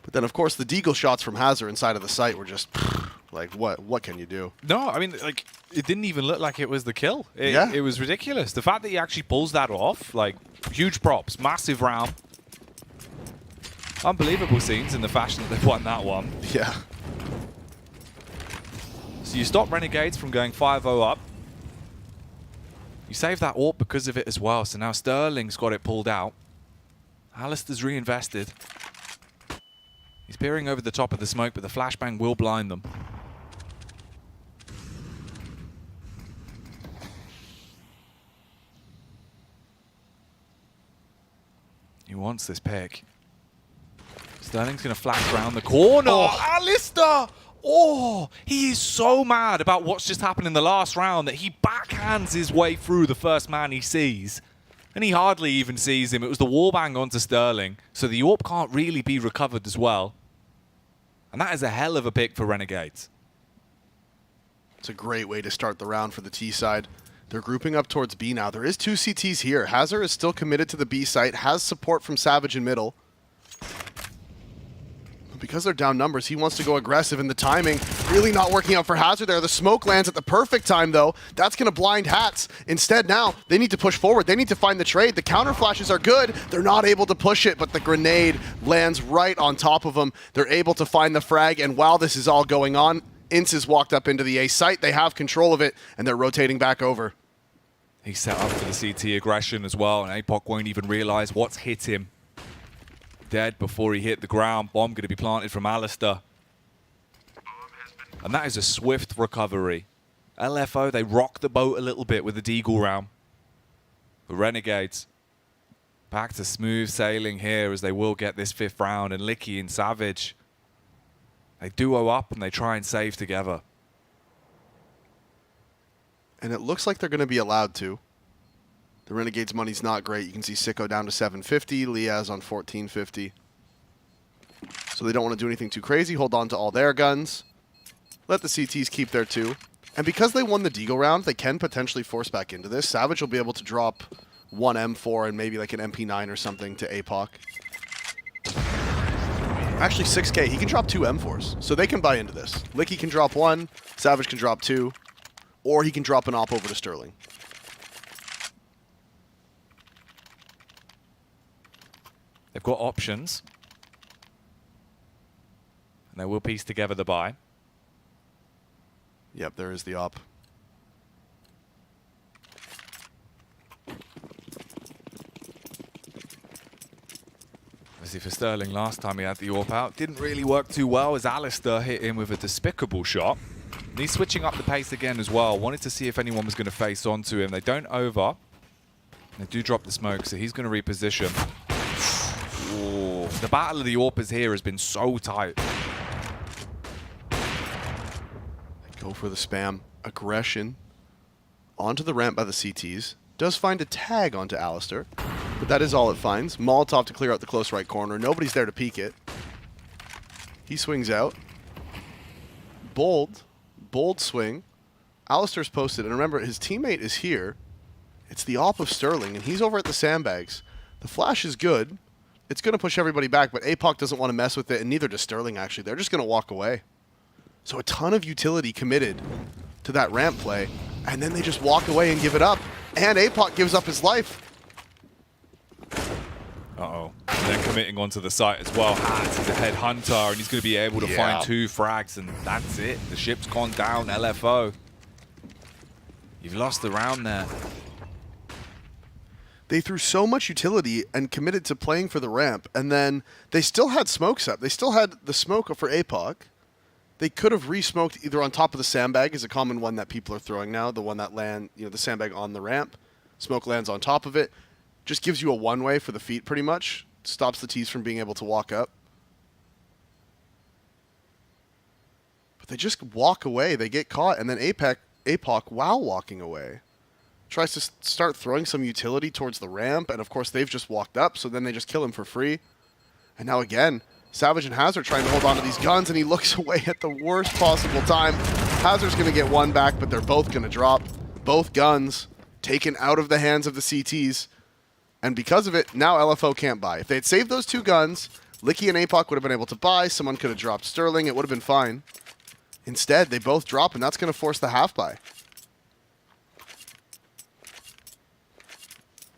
But then, of course, the Deagle shots from Hazard inside of the site were just like, what can you do? No, I mean, like, it didn't even look like it was the kill. It was ridiculous. The fact that he actually pulls that off, like, huge props, massive round. Unbelievable scenes in the fashion that they've won that one. Yeah. So you stop Renegades from going 5-0 up. You save that AWP because of it as well, so now Sterling's got it pulled out. Alistair's reinvested. He's peering over the top of the smoke, but the flashbang will blind them. He wants this pick. Sterling's going to flash around the corner. Oh, Alistair! Oh, he is so mad about what's just happened in the last round that he backhands his way through the first man he sees. And he hardly even sees him. It was the wallbang onto Sterling, so the AWP can't really be recovered as well. And that is a hell of a pick for Renegades. It's a great way to start the round for the T side. They're grouping up towards B now. There is two CTs here. Hazard is still committed to the B site, has support from Savage in middle. Because they're down numbers, he wants to go aggressive, and the timing really not working out for Hazard there. The smoke lands at the perfect time, though. That's going to blind Hats. Instead, now, they need to push forward. They need to find the trade. The counter flashes are good. They're not able to push it, but the grenade lands right on top of them. They're able to find the frag, and while this is all going on, Ince has walked up into the A site. They have control of it, and they're rotating back over. He's set up for the CT aggression as well, and APOC won't even realize what's hit him. Dead before he hit the ground. Bomb going to be planted from Alistair. And that is a swift recovery. LFO, they rock the boat a little bit with the Deagle round. The Renegades back to smooth sailing here as they will get this 5th round. And Licky and Savage, they duo up and they try and save together. And it looks like they're going to be allowed to. The Renegades' money's not great. You can see Sicko down to 750, Liaz on 1450. So they don't want to do anything too crazy. Hold on to all their guns. Let the CTs keep their 2. And because they won the Deagle round, they can potentially force back into this. Savage will be able to drop one M4 and maybe like an MP9 or something to APOC. Actually, 6K. He can drop 2 M4s, so they can buy into this. Licky can drop 1, Savage can drop 2, or he can drop an op over to Sterling. They've got options. And they will piece together the buy. Yep, there is the op. Obviously for Sterling, last time he had the AWP out, didn't really work too well as Alistair hit him with a despicable shot. And he's switching up the pace again as well. Wanted to see if anyone was going to face onto him. They don't over. They do drop the smoke, so he's going to reposition. Ooh, the battle of the AWPers here has been so tight. Go for the spam. Aggression. Onto the ramp by the CTs. Does find a tag onto Alistair, but that is all it finds. Molotov to clear out the close right corner. Nobody's there to peek it. He swings out. Bold swing. Alistair's posted, and remember, his teammate is here. It's the op of Sterling, and he's over at the sandbags. The flash is good. It's going to push everybody back, but APOC doesn't want to mess with it, and neither does Sterling, actually. They're just going to walk away. So a ton of utility committed to that ramp play, and then they just walk away and give it up. And APOC gives up his life. Uh-oh. And then committing onto the site as well. Hats is a headhunter, and he's going to be able to find 2 frags, and that's it. The ship's gone down, LFO. You've lost the round there. They threw so much utility and committed to playing for the ramp, and then they still had smokes up. They still had the smoke for APOC. They could have re-smoked either on top of the sandbag, is a common one that people are throwing now, the one that land, the sandbag on the ramp. Smoke lands on top of it. Just gives you a one-way for the feet, pretty much. Stops the T's from being able to walk up. But they just walk away. They get caught, and then APOC, while walking away, tries to start throwing some utility towards the ramp, and of course they've just walked up, so then they just kill him for free. And now again, Savage and Hazard trying to hold on to these guns, and he looks away at the worst possible time. Hazard's going to get one back, but they're both going to drop. Both guns taken out of the hands of the CTs. And because of it, now LFO can't buy. If they had saved those 2 guns, Licky and APOC would have been able to buy. Someone could have dropped Sterling. It would have been fine. Instead, they both drop, and that's going to force the half buy.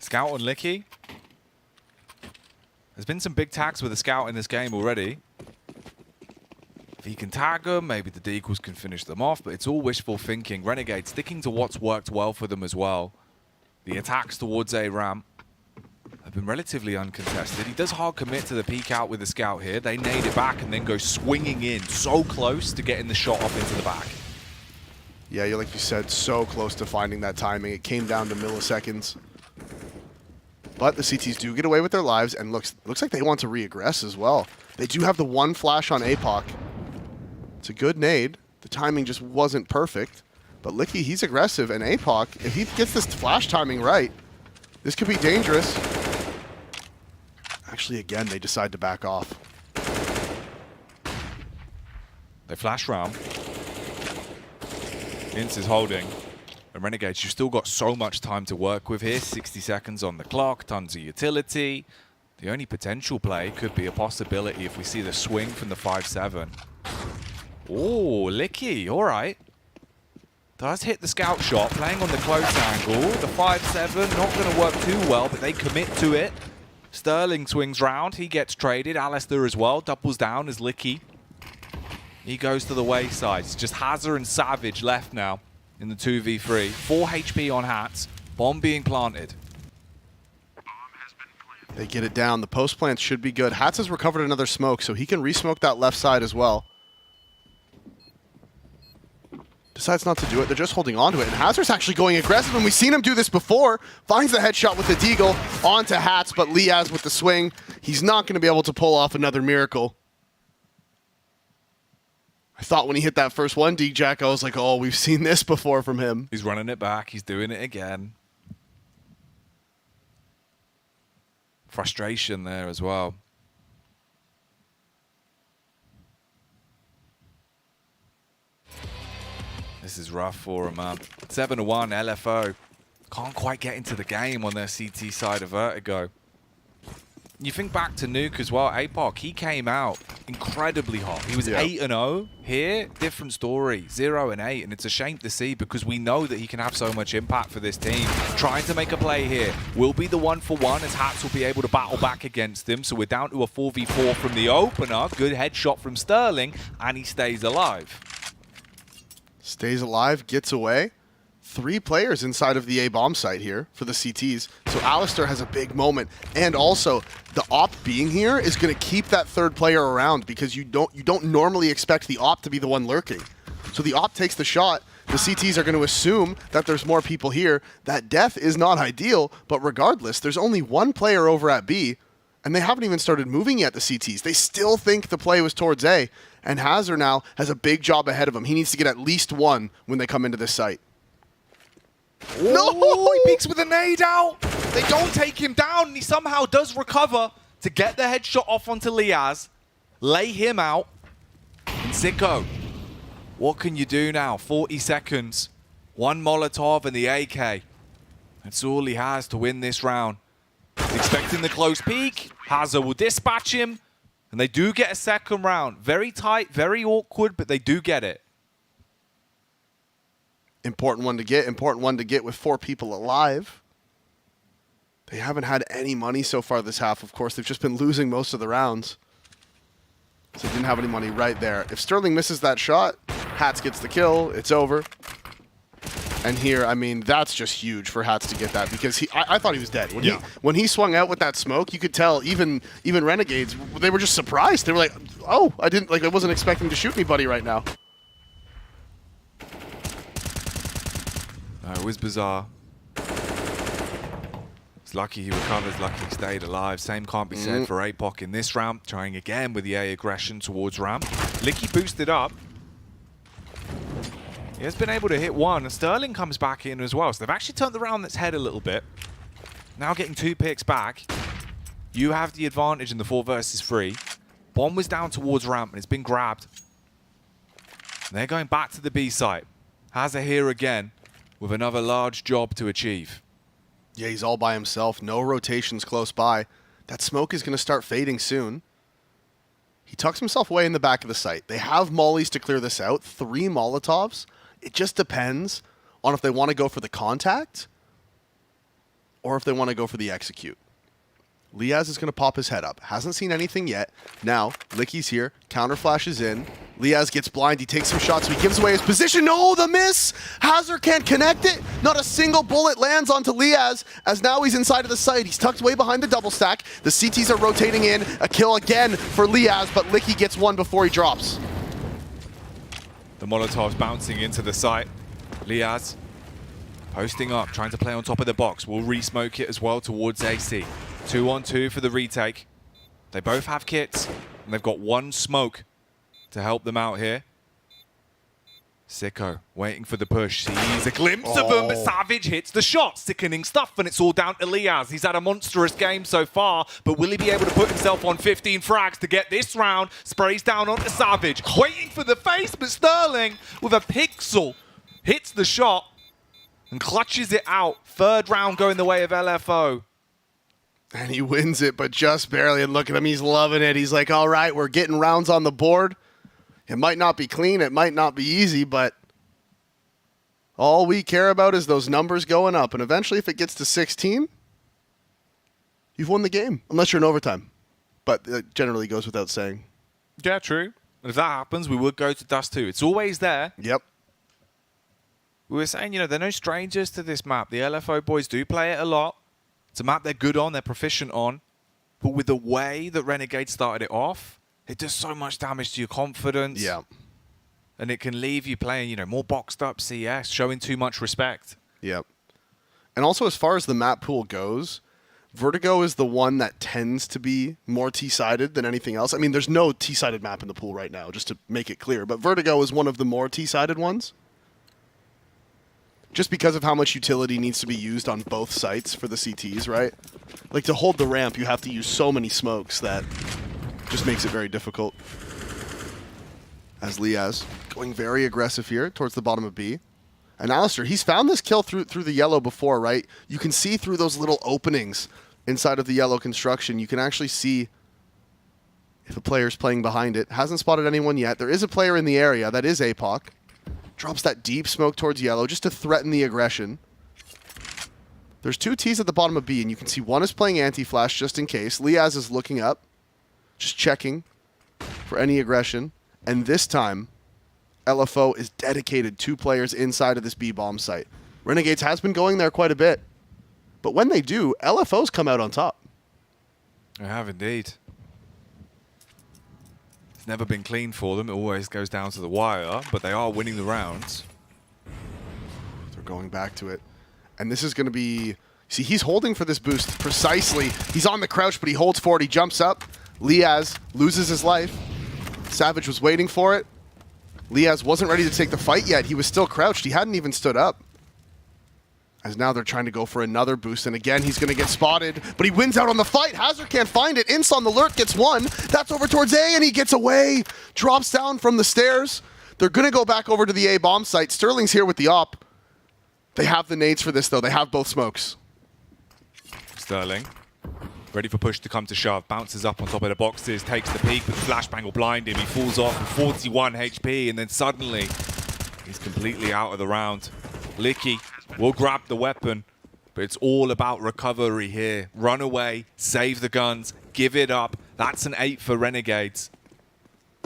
Scout on Licky. There's been some big tags with the Scout in this game already. If he can tag them, maybe the Deagles can finish them off, but it's all wishful thinking. Renegade sticking to what's worked well for them as well. The attacks towards A ramp have been relatively uncontested. He does hard commit to the peek out with the Scout here. They nade it back and then go swinging in, so close to getting the shot off into the back. Yeah, like you said, so close to finding that timing. It came down to milliseconds. But the CTs do get away with their lives, and looks like they want to re-aggress as well. They do have the one flash on APOC. It's a good nade. The timing just wasn't perfect. But Licky, he's aggressive, and APOC, if he gets this flash timing right, this could be dangerous. Actually, again, they decide to back off. They flash round. Ince is holding. And Renegades, you've still got so much time to work with here. 60 seconds on the clock, tons of utility. The only potential play could be a possibility if we see the swing from the 5-7. Oh, Licky, all right. Does hit the Scout shot, playing on the close angle. The 5-7, not going to work too well, but they commit to it. Sterling swings round, he gets traded. Alistair as well, doubles down as Licky. He goes to the wayside. It's just Hazard and Savage left now in the 2v3. 4 HP on Hats. Bomb being planted. They get it down. The post plant should be good. Hats has recovered another smoke, so he can re-smoke that left side as well. Decides not to do it. They're just holding on to it. And Hazard's actually going aggressive, and we've seen him do this before. Finds the headshot with the Deagle onto Hats, but Liaz with the swing. He's not going to be able to pull off another miracle. I thought when he hit that first one, D-Jack, I was like, oh, we've seen this before from him. He's running it back. He's doing it again. Frustration there as well. This is rough for him, man. 7-1, LFO. Can't quite get into the game on their CT side of Vertigo. You think back to Nuke as well, APOC, he came out incredibly hot. He was 8-0 here, different story, 0-8, and it's a shame to see because we know that he can have so much impact for this team. Trying to make a play here will be the 1-for-1 as Hats will be able to battle back against him, so we're down to a 4v4 from the opener. Good headshot from Sterling, and he stays alive. Stays alive, gets away. 3 players inside of the A-bomb site here for the CTs. So Alistair has a big moment. And also, the op being here is going to keep that 3rd player around because you don't normally expect the op to be the one lurking. So the op takes the shot. The CTs are going to assume that there's more people here. That death is not ideal, but regardless, there's only 1 player over at B, and they haven't even started moving yet, the CTs. They still think the play was towards A, and Hazard now has a big job ahead of him. He needs to get at least 1 when they come into this site. No! He peeks with a nade out. They don't take him down, and he somehow does recover to get the headshot off onto Liaz, lay him out. And Sicko, what can you do now? 40 seconds. 1 Molotov and the AK. That's all he has to win this round. He's expecting the close peek. Hazard will dispatch him, and they do get a 2nd round. Very tight, very awkward, but they do get it. Important one to get with 4 people alive. They haven't had any money so far this half, of course. They've just been losing most of the rounds. So they didn't have any money right there. If Sterling misses that shot, Hats gets the kill, it's over. And here, I mean, that's just huge for Hats to get that because I thought he was dead. When he swung out with that smoke, you could tell even Renegades, they were just surprised. They were like, oh, I wasn't expecting to shoot anybody right now. It was bizarre. It's lucky he recovers, lucky he stayed alive. Same can't be said for APOC in this round. Trying again with the A aggression towards ramp. Licky boosted up. He has been able to hit 1, and Sterling comes back in as well. So they've actually turned the round that's head a little bit. Now getting 2 picks back. You have the advantage in the 4 versus 3. Bomb was down towards ramp, and it's been grabbed. And they're going back to the B site. Hazard here again, with another large job to achieve. Yeah, he's all by himself. No rotations close by. That smoke is going to start fading soon. He tucks himself away in the back of the site. They have mollies to clear this out. 3 Molotovs. It just depends on if they want to go for the contact or if they want to go for the execute. Liaz is going to pop his head up. Hasn't seen anything yet. Now, Licky's here. Counter flashes in. Liaz gets blind. He takes some shots, so he gives away his position. No, the miss! Hazard can't connect it. Not a single bullet lands onto Liaz, as now he's inside of the site. He's tucked way behind the double stack. The CTs are rotating in. A kill again for Liaz, but Licky gets 1 before he drops. The Molotov's bouncing into the site. Liaz posting up, trying to play on top of the box. Will re-smoke it as well towards AC. 2-on-2 for the retake. They both have kits, and they've got 1 smoke to help them out here. Sicko waiting for the push. Sees a glimpse of him, but Savage hits the shot. Sickening stuff, and it's all down to Liaz. He's had a monstrous game so far, but will he be able to put himself on 15 frags to get this round? Sprays down onto Savage. Waiting for the face, but Sterling with a pixel hits the shot and clutches it out. 3rd round going the way of LFO. And he wins it, but just barely. And look at him, he's loving it. He's like, all right, we're getting rounds on the board. It might not be clean, it might not be easy, but all we care about is those numbers going up. And eventually, if it gets to 16, you've won the game, unless you're in overtime. But it generally goes without saying. Yeah, true. And if that happens, we would go to Dust 2. It's always there. Yep. We were saying, they're no strangers to this map. The LFO boys do play it a lot. It's a map they're good on, they're proficient on. But with the way that Renegade started it off, it does so much damage to your confidence. Yeah. And it can leave you playing, more boxed up CS, showing too much respect. Yep. And also, as far as the map pool goes, Vertigo is the one that tends to be more T-sided than anything else. I mean, there's no T-sided map in the pool right now, just to make it clear. But Vertigo is one of the more T-sided ones. Just because of how much utility needs to be used on both sites for the CTs, right? Like, to hold the ramp, you have to use so many smokes that just makes it very difficult. As Liaz going very aggressive here towards the bottom of B. And Alistair, he's found this kill through the yellow before, right? You can see through those little openings inside of the yellow construction. You can actually see if a player's playing behind it. Hasn't spotted anyone yet. There is a player in the area. That is APOC. Drops that deep smoke towards yellow just to threaten the aggression. There's 2 Ts at the bottom of B, and you can see one is playing anti-flash just in case. Liaz is looking up, just checking for any aggression. And this time, LFO is dedicated 2 players inside of this B-bomb site. Renegades has been going there quite a bit. But when they do, LFOs come out on top. They have indeed. It's never been clean for them. It always goes down to the wire, but they are winning the rounds. They're going back to it. And this is going to be... See, he's holding for this boost precisely. He's on the crouch, but he holds forward. He jumps up. Liaz loses his life. Savage was waiting for it. Liaz wasn't ready to take the fight yet. He was still crouched. He hadn't even stood up. As now they're trying to go for another boost. And again, he's going to get spotted. But he wins out on the fight. Hazard can't find it. Ince on the lurk gets one. That's over towards A, and he gets away. Drops down from the stairs. They're going to go back over to the A bomb site. Sterling's here with the op. They have the nades for this, though. They have both smokes. Sterling, ready for push to come to shove. Bounces up on top of the boxes, takes the peek, but the flashbang will blind him. He falls off with 41 HP, and then suddenly he's completely out of the round. Licky will grab the weapon, but it's all about recovery here. Run away, save the guns, give it up. That's an 8 for Renegades.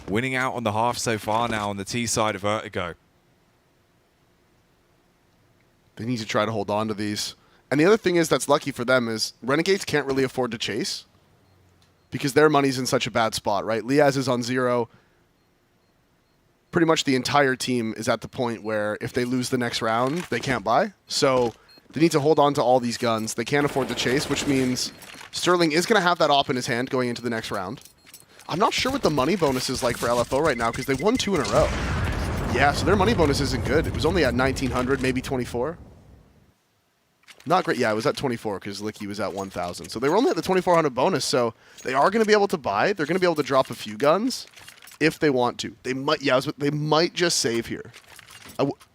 Winning out on the half so far now on the T side of Vertigo. They need to try to hold on to these. And the other thing is that's lucky for them is Renegades can't really afford to chase because their money's in such a bad spot, right? Liaz is on 0. Pretty much the entire team is at the point where if they lose the next round, they can't buy. So they need to hold on to all these guns. They can't afford to chase, which means Sterling is going to have that op in his hand going into the next round. I'm not sure what the money bonus is like for LFO right now because they won 2 in a row. Yeah, so their money bonus isn't good. It was only at 1,900, maybe 24. Not great. Yeah, it was at 24 because Licky was at 1,000. So they were only at the 2,400 bonus, so they are going to be able to buy. They're going to be able to drop a few guns if they want to. They might, yeah, they might just save here.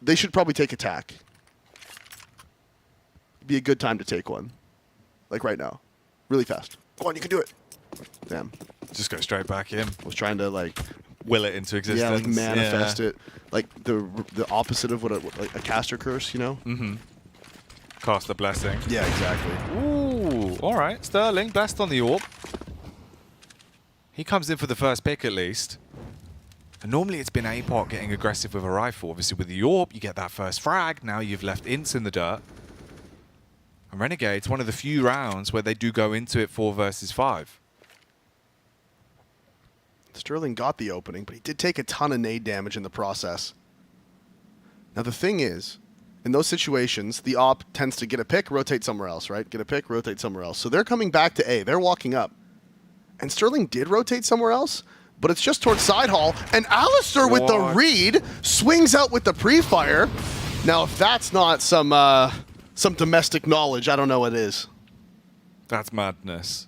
They should probably take attack. Be a good time to take one. Like right now. Really fast. Go on, you can do it. Damn. Just go straight back in. I was trying to like... will it into existence. Yeah, like manifest it. Like the opposite of what like a caster curse, you know? Mm-hmm. Cast a blessing. Yeah, exactly. Ooh, all right. Sterling, blessed on the AWP. He comes in for the first pick at least. And normally it's been APOC getting aggressive with a rifle. Obviously with the AWP, you get that first frag. Now you've left Ince in the dirt. And Renegade's one of the few rounds where they do go into it 4 versus 5. Sterling got the opening, but he did take a ton of nade damage in the process. Now the thing is, in those situations, the op tends to get a pick, rotate somewhere else, right? Get a pick, rotate somewhere else. So they're coming back to A. They're walking up. And Sterling did rotate somewhere else, but it's just towards side hall. And Alistair with the read swings out with the pre-fire. Now, if that's not some domestic knowledge, I don't know what is. That's madness.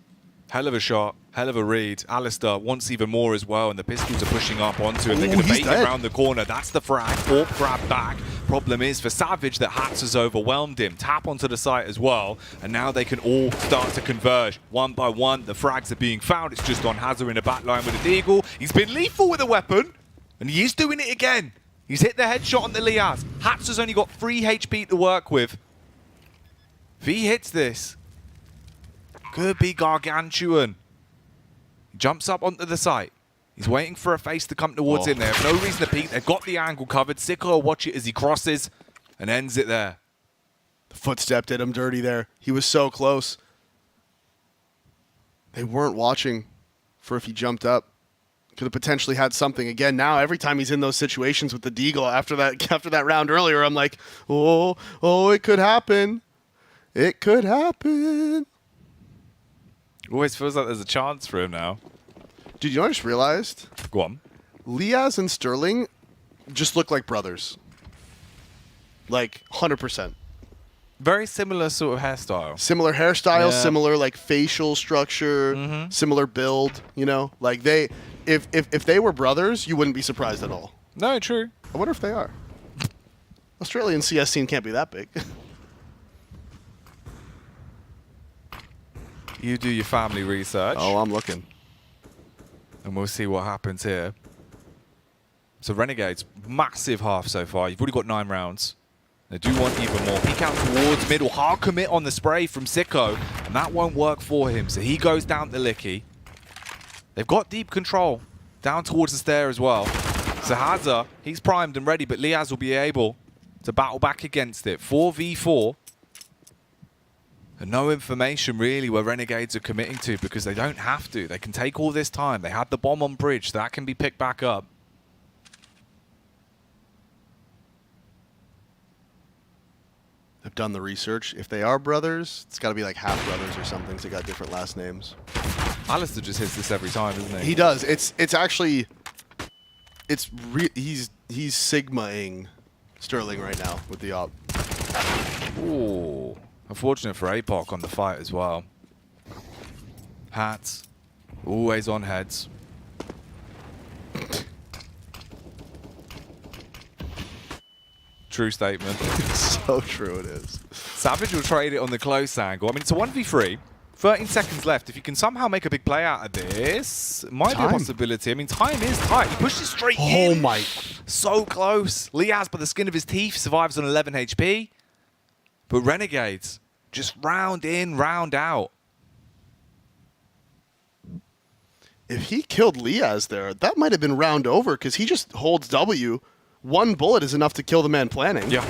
Hell of a shot, hell of a read. Alistair wants even more as well, and the pistols are pushing up onto him. They're going to bait it around the corner. That's the frag. AWP grab back. Problem is for Savage that Hats has overwhelmed him. Tap onto the site as well, and now they can all start to converge. One by one, the frags are being found. It's just on Hazard in the back line with a deagle. He's been lethal with a weapon, and he is doing it again. He's hit the headshot on the Liaz. Hats has only got 3 HP to work with. If he hits this, could be gargantuan. He jumps up onto the site. He's waiting for a face to come towards him. They have no reason to peek. They've got the angle covered. Sicko will watch it as he crosses and ends it there. The footstep did him dirty there. He was so close. They weren't watching for if he jumped up. Could have potentially had something. Again, now every time he's in those situations with the deagle after that round earlier, I'm like, oh, it could happen. It could happen. Always feels like there's a chance for him now. Dude, you know what I just realized? Go on. Liaz and Sterling just look like brothers. Like, 100%. Very similar sort of hairstyle. Similar hairstyle, similar like facial structure, similar build, you know? Like they, if they were brothers, you wouldn't be surprised at all. No, true. I wonder if they are. Australian CS scene can't be that big. You do your family research. Oh, I'm looking. And we'll see what happens here. So Renegades, massive half so far. You've already got 9 rounds. They do want even more. Peek out towards middle. Hard commit on the spray from Sicko. And that won't work for him. So he goes down to Licky. They've got deep control. Down towards the stair as well. So Hazza, he's primed and ready, but Liaz will be able to battle back against it. 4v4. And no information really where Renegades are committing to because they don't have to. They can take all this time. They had the bomb on bridge. So that can be picked back up. They've done the research. If they are brothers, it's got to be like half brothers or something. So they got different last names. Alistair just hits this every time, doesn't he? He does. It's actually he's sigma-ing Sterling right now with the op. Ooh. Unfortunate for APOC on the fight as well. Hats. Always on heads. True statement. So true it is. Savage will trade it on the close angle. I mean, it's a 1v3. 13 seconds left. If you can somehow make a big play out of this, it might be a possibility. I mean, time is tight. He pushed it straight in. Oh my. So close. Liaz, by the skin of his teeth, survives on 11 HP. But Renegades, just round in, round out. If he killed Liaz there, that might have been round over because he just holds W. One bullet is enough to kill the man planning. Yeah.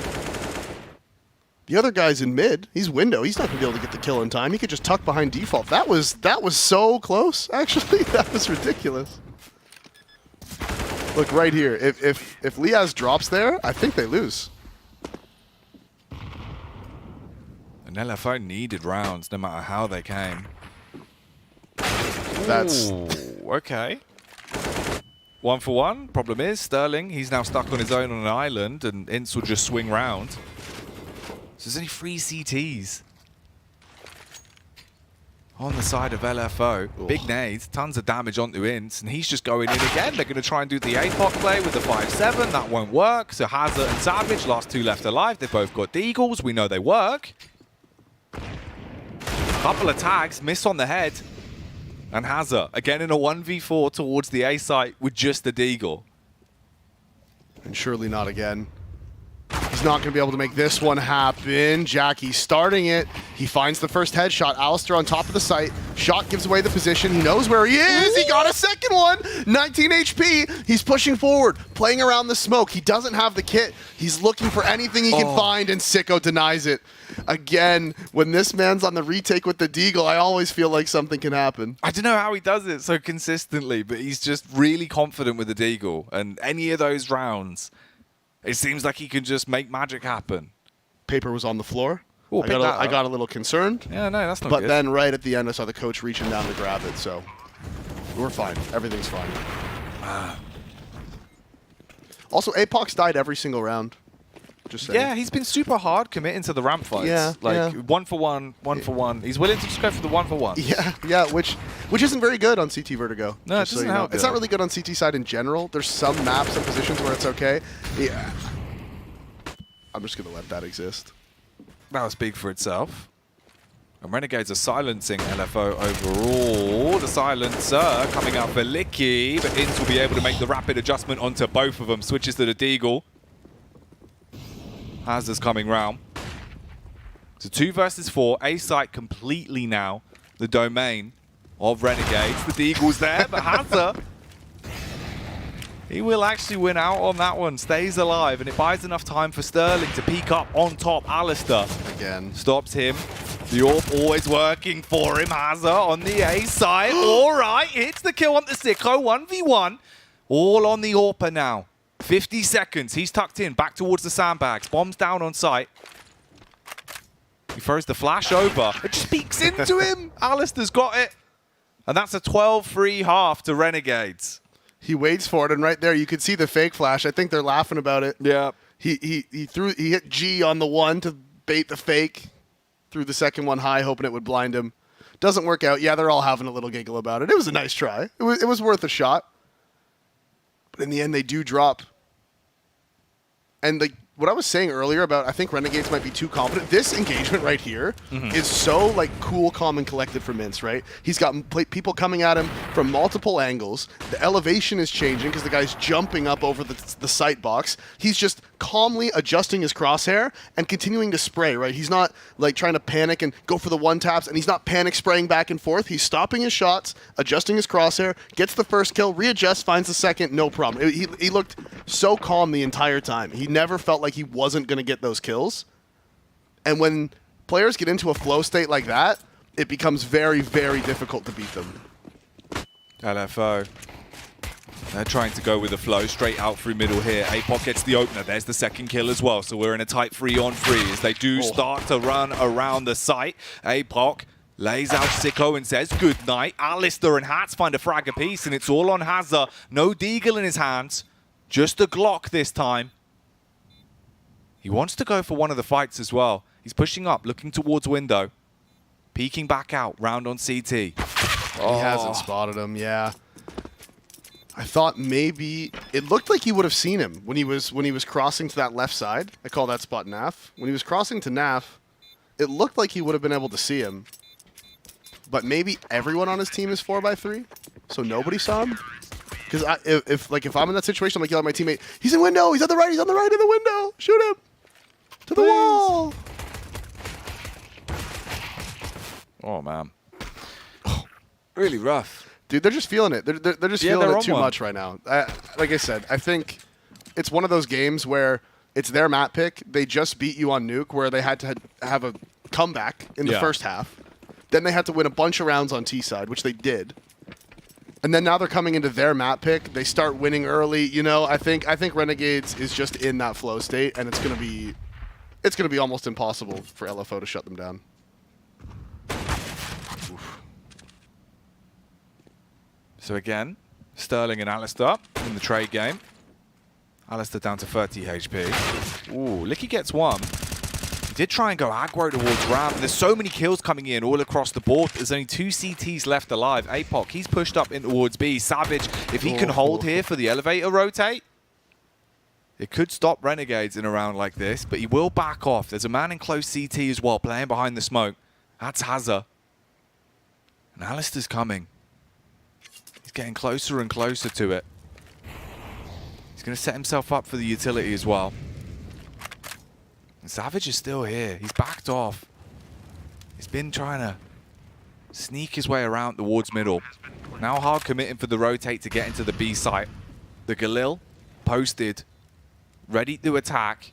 The other guy's in mid. He's window. He's not going to be able to get the kill in time. He could just tuck behind default. That was so close, actually. That was ridiculous. Look, right here. If Liaz drops there, I think they lose. And LFO needed rounds no matter how they came. That's... Ooh, okay. 1 for 1. Problem is, Sterling, he's now stuck on his own on an island, and Ince will just swing round. So there's only 3 CTs on the side of LFO. Ugh. Big nades, tons of damage onto Ince, and he's just going in again. They're going to try and do the APOC play with the 5-7. That won't work. So Hazza and Savage, last 2 left alive. They've both got deagles. We know they work. Couple of tags, miss on the head. And Hazza, again in a 1v4 towards the A site with just the deagle. And surely not again. He's not going to be able to make this one happen. Jackie starting it. He finds the first headshot. Alistair on top of the site. Shot gives away the position. He knows where he is. He got a second one. 19 HP. He's pushing forward, playing around the smoke. He doesn't have the kit. He's looking for anything he can find, and Sicko denies it. Again, when this man's on the retake with the deagle, I always feel like something can happen. I don't know how he does it so consistently, but he's just really confident with the deagle. And any of those rounds, it seems like he can just make magic happen. Paper was on the floor. Ooh, I got a little concerned. Yeah, no, that's not good. But good. then right at the end, I saw the coach reaching down to grab it, so we're fine. Everything's fine. Also, APOC's died every single round. Just saying. Yeah, he's been super hard committing to the ramp fights. Yeah, like 1 for 1, 1 for 1. He's willing to just go for the 1 for 1. Yeah, which isn't very good on CT Vertigo. No, it doesn't help. It's not really good on CT side in general. There's some maps and positions where it's okay. Yeah. I'm just going to let that exist. That will speak for itself. And Renegades are silencing LFO overall. The silencer coming out for Licky, but Ince will be able to make the rapid adjustment onto both of them. Switches to the deagle. Hazza's coming round. So 2 versus 4. A site completely now the domain of Renegades. The deagle's there, but Hazza, he will actually win out on that one. Stays alive, and it buys enough time for Sterling to peek up on top. Alistair again stops him. The AWP always working for him. Hazza on the A side. All right, hits the kill on the Sicko. 1v1. All on the AWPer now. 50 seconds. He's tucked in. Back towards the sandbags. Bombs down on site. He throws the flash over. It just peeks into him. Alistair's got it. And that's a 12-3 half to Renegades. He waits for it, and right there you could see the fake flash. I think they're laughing about it. Yeah. He hit G on the one to bait the fake. Threw the second one high, hoping it would blind him. Doesn't work out. Yeah, they're all having a little giggle about it. It was a nice try. It was worth a shot. But in the end, they do drop. And what I was saying earlier about I think Renegades might be too confident. This engagement right here is so like cool, calm, and collected for Mince, right? He's got people coming at him from multiple angles. The elevation is changing because the guy's jumping up over the sight box. He's just calmly adjusting his crosshair and continuing to spray, right? He's not like trying to panic and go for the one taps, and he's not panic spraying back and forth. He's stopping his shots, adjusting his crosshair, gets the first kill, readjusts, finds the second, no problem. He looked so calm the entire time. He never felt like he wasn't going to get those kills. And when players get into a flow state like that, it becomes very, very difficult to beat them. LFO. They're trying to go with the flow straight out through middle here. APOC gets the opener. There's the second kill as well. So we're in a tight 3-on-3 as they do start to run around the site. APOC lays out Sicko and says good night. Alistair and Hats find a frag apiece, and it's all on Hazza. No Deagle in his hands. Just a Glock this time. He wants to go for one of the fights as well. He's pushing up, looking towards window. Peeking back out, round on CT. He hasn't spotted him, yeah. I thought maybe it looked like he would have seen him when he was crossing to that left side. I call that spot NAF. When he was crossing to NAF, it looked like he would have been able to see him. But maybe everyone on his team is 4x3, so nobody saw him. Because if I'm in that situation, I'm like yelling at my teammate, he's in window, he's on the right in the window, shoot him to the wall. Oh man, really rough. Dude, they're just feeling it. They're just feeling it too much right now. Like I said, I think it's one of those games where it's their map pick. They just beat you on Nuke, where they had to have a comeback in the first half. Then they had to win a bunch of rounds on T side, which they did. And then now they're coming into their map pick. They start winning early. You know, I think Renegades is just in that flow state, and it's gonna be almost impossible for LFO to shut them down. So again, Sterling and Alistair in the trade game. Alistair down to 30 HP. Ooh, Licky gets one. He did try and go aggro towards Ram. There's so many kills coming in all across the board. There's only 2 CTs left alive. APOC, he's pushed up in towards B. Savage, if he can hold here for the elevator rotate, it could stop Renegades in a round like this, but he will back off. There's a man in close CT as well, playing behind the smoke. That's Hazza. And Alistair's coming. Getting closer and closer to it. He's going to set himself up for the utility as well. And Savage is still here. He's backed off. He's been trying to sneak his way around towards middle. Now hard committing for the rotate to get into the B site. The Galil posted, ready to attack.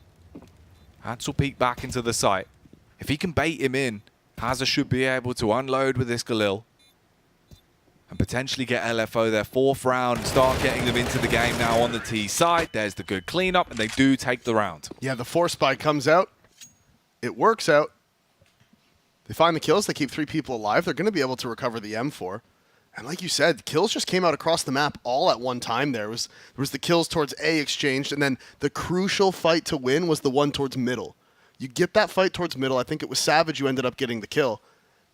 Hats will peek back into the site. If he can bait him in, Hazza should be able to unload with this Galil and potentially get LFO their 4th round and start getting them into the game now on the T side. There's the good cleanup, and they do take the round. Yeah, the 4 spy comes out. It works out. They find the kills. They keep 3 people alive. They're going to be able to recover the M4. And like you said, kills just came out across the map all at one time there. There was the kills towards A exchanged, and then the crucial fight to win was the one towards middle. You get that fight towards middle. I think it was Savage who ended up getting the kill.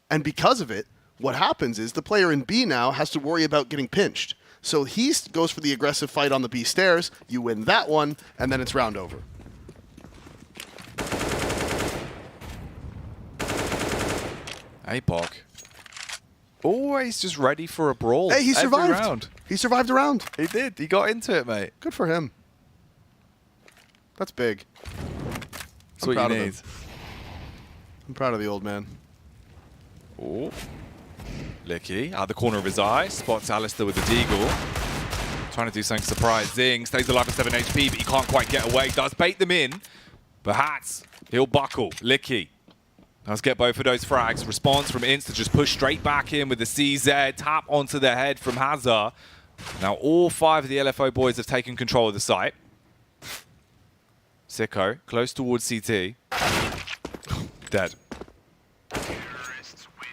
And because of it, what happens is the player in B now has to worry about getting pinched. So he goes for the aggressive fight on the B stairs, you win that one, and then it's round over. APOC. Always just ready for a brawl. Hey, he survived. Every round. He survived a round. He did. He got into it, mate. Good for him. That's big. That's what you need. I'm proud of the old man. Oh. Licky, out the corner of his eye, spots Alistair with the deagle. Trying to do something surprising. Stays alive at 7 HP, but he can't quite get away. Does bait them in. But Hats, he'll buckle. Licky does get both of those frags. Response from Insta, just push straight back in with the CZ. Tap onto the head from Hazza. Now all 5 of the LFO boys have taken control of the site. Sicko, close towards CT. Dead.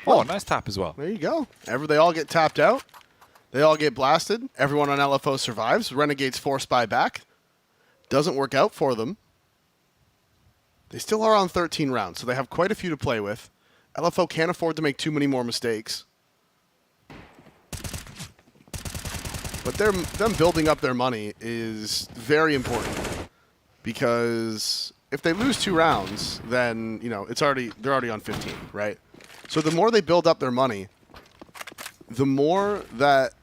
Oh, nice tap as well. There you go. They all get tapped out. They all get blasted. Everyone on LFO survives. Renegades force buy back. Doesn't work out for them. They still are on 13 rounds, so they have quite a few to play with. LFO can't afford to make too many more mistakes. But them building up their money is very important. because if they lose 2 rounds, then they're already on 15, right? So the more they build up their money, the more that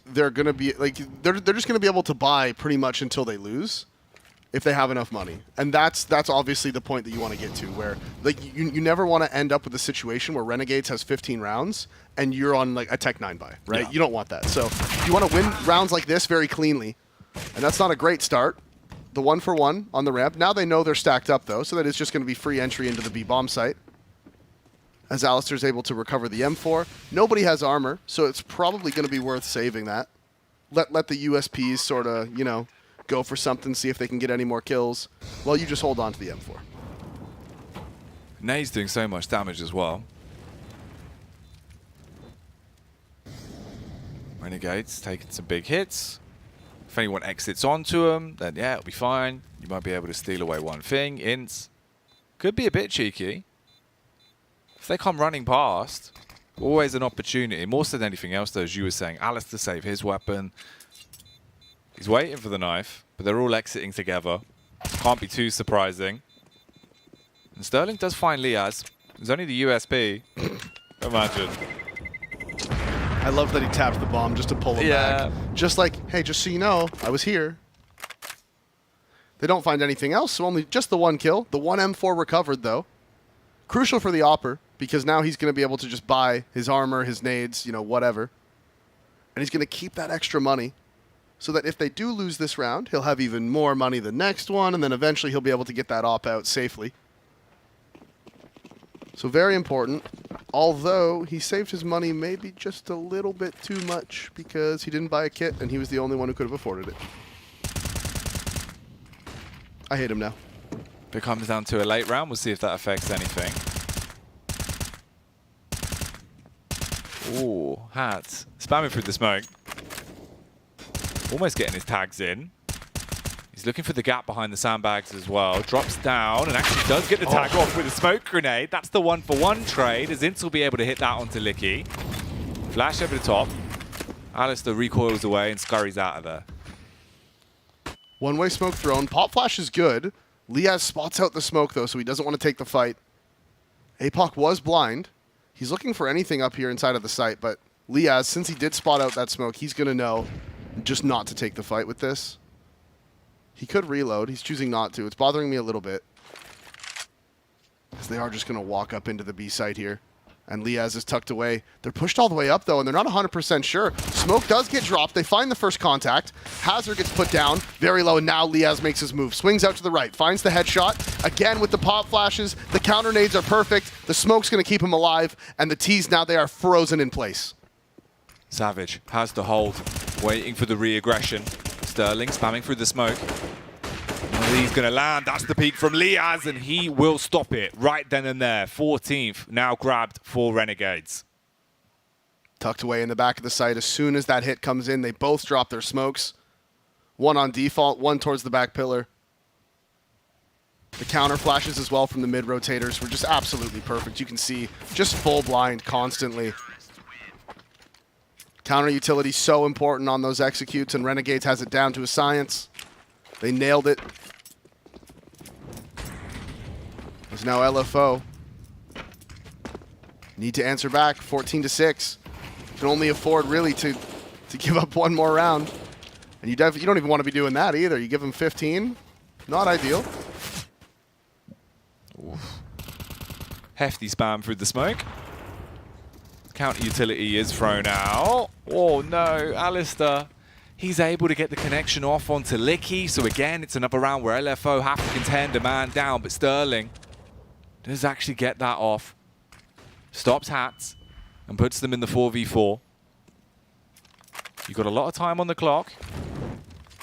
they're gonna be they're just gonna be able to buy pretty much until they lose, if they have enough money. And that's obviously the point that you want to get to, where you never want to end up with a situation where Renegades has 15 rounds and you're on like a Tech 9 buy, right? Yeah. You don't want that. So you want to win rounds like this very cleanly, and that's not a great start. The 1-for-1 on the ramp. Now they know they're stacked up though, so that it's just going to be free entry into the B bomb site. As Alistair's able to recover the M4. Nobody has armor, so it's probably going to be worth saving that. Let the USPs sort of, go for something, see if they can get any more kills, while you just hold on to the M4. Nay's doing so much damage as well. Renegades taking some big hits. If anyone exits onto them, then yeah, it'll be fine. You might be able to steal away one thing. Ints could be a bit cheeky. If they come running past, always an opportunity. More so than anything else, though, as you were saying, Alistair save his weapon. He's waiting for the knife, but they're all exiting together. Can't be too surprising. And Sterling does find Liaz. There's only the USP. Imagine. I love that he tapped the bomb just to pull him back. Just like, hey, just so you know, I was here. They don't find anything else, so only just the 1 kill. The 1 M4 recovered, though. Crucial for the Opper, because now he's going to be able to just buy his armor, his nades, whatever. And he's going to keep that extra money so that if they do lose this round, he'll have even more money the next one, and then eventually he'll be able to get that op out safely. So very important, although he saved his money maybe just a little bit too much because he didn't buy a kit and he was the only one who could have afforded it. I hate him now. If it comes down to a late round, we'll see if that affects anything. Ooh, Hats. Spamming through the smoke. Almost getting his tags in. He's looking for the gap behind the sandbags as well. Drops down and actually does get the tag off with a smoke grenade. That's the 1-for-1 trade, as Ints will be able to hit that onto Licky. Flash over the top. Alistair recoils away and scurries out of there. One-way smoke thrown. Pop flash is good. Liaz spots out the smoke, though, so he doesn't want to take the fight. Apoc was blind. He's looking for anything up here inside of the site, but Liaz, since he did spot out that smoke, he's going to know just not to take the fight with this. He could reload. He's choosing not to. It's bothering me a little bit, because they are just going to walk up into the B site here. And Liaz is tucked away. They're pushed all the way up, though, and they're not 100% sure. Smoke does get dropped. They find the first contact. Hazard gets put down very low, and now Liaz makes his move. Swings out to the right. Finds the headshot. Again, with the pop flashes, the counter nades are perfect. The smoke's going to keep him alive, and the T's now, they are frozen in place. Savage has the hold, waiting for the re-aggression. Sterling spamming through the smoke. He's going to land. That's the peak from Liaz, and he will stop it right then and there. 14th now grabbed for Renegades. Tucked away in the back of the site. As soon as that hit comes in, they both drop their smokes. One on default, one towards the back pillar. The counter flashes as well from the mid-rotators were just absolutely perfect. You can see just full blind constantly. Counter utility so important on those executes, and Renegades has it down to a science. They nailed it. There's now LFO. Need to answer back, 14-6. Can only afford really to give up one more round. And you don't even want to be doing that either. You give them 15, not ideal. Oof. Hefty spam through the smoke. Counter utility is thrown out. Oh no, Alistair. He's able to get the connection off onto Licky. So again, it's another round where LFO have to contend a man down, but Sterling does actually get that off. Stops Hats and puts them in the 4v4. You've got a lot of time on the clock.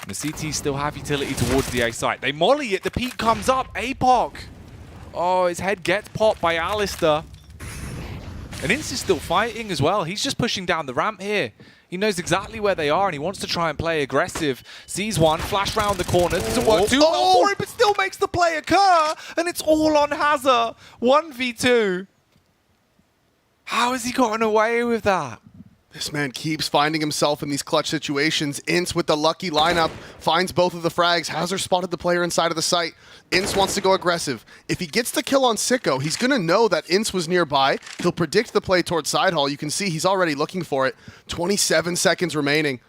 And the CT still have utility towards the A site. They molly it, the peak comes up, Apoc. Oh, his head gets popped by Alistair. And Ince is still fighting as well. He's just pushing down the ramp here. He knows exactly where they are, and he wants to try and play aggressive. Sees one, flash round the corner. Doesn't work too well for him, but still makes the play occur. And it's all on Hazard. 1v2. How has he gotten away with that? This man keeps finding himself in these clutch situations. Ince with the lucky lineup finds both of the frags. Hazard spotted the player inside of the site. Ince wants to go aggressive. If he gets the kill on Sicko, he's going to know that Ince was nearby. He'll predict the play towards side hall. You can see he's already looking for it. 27 seconds remaining.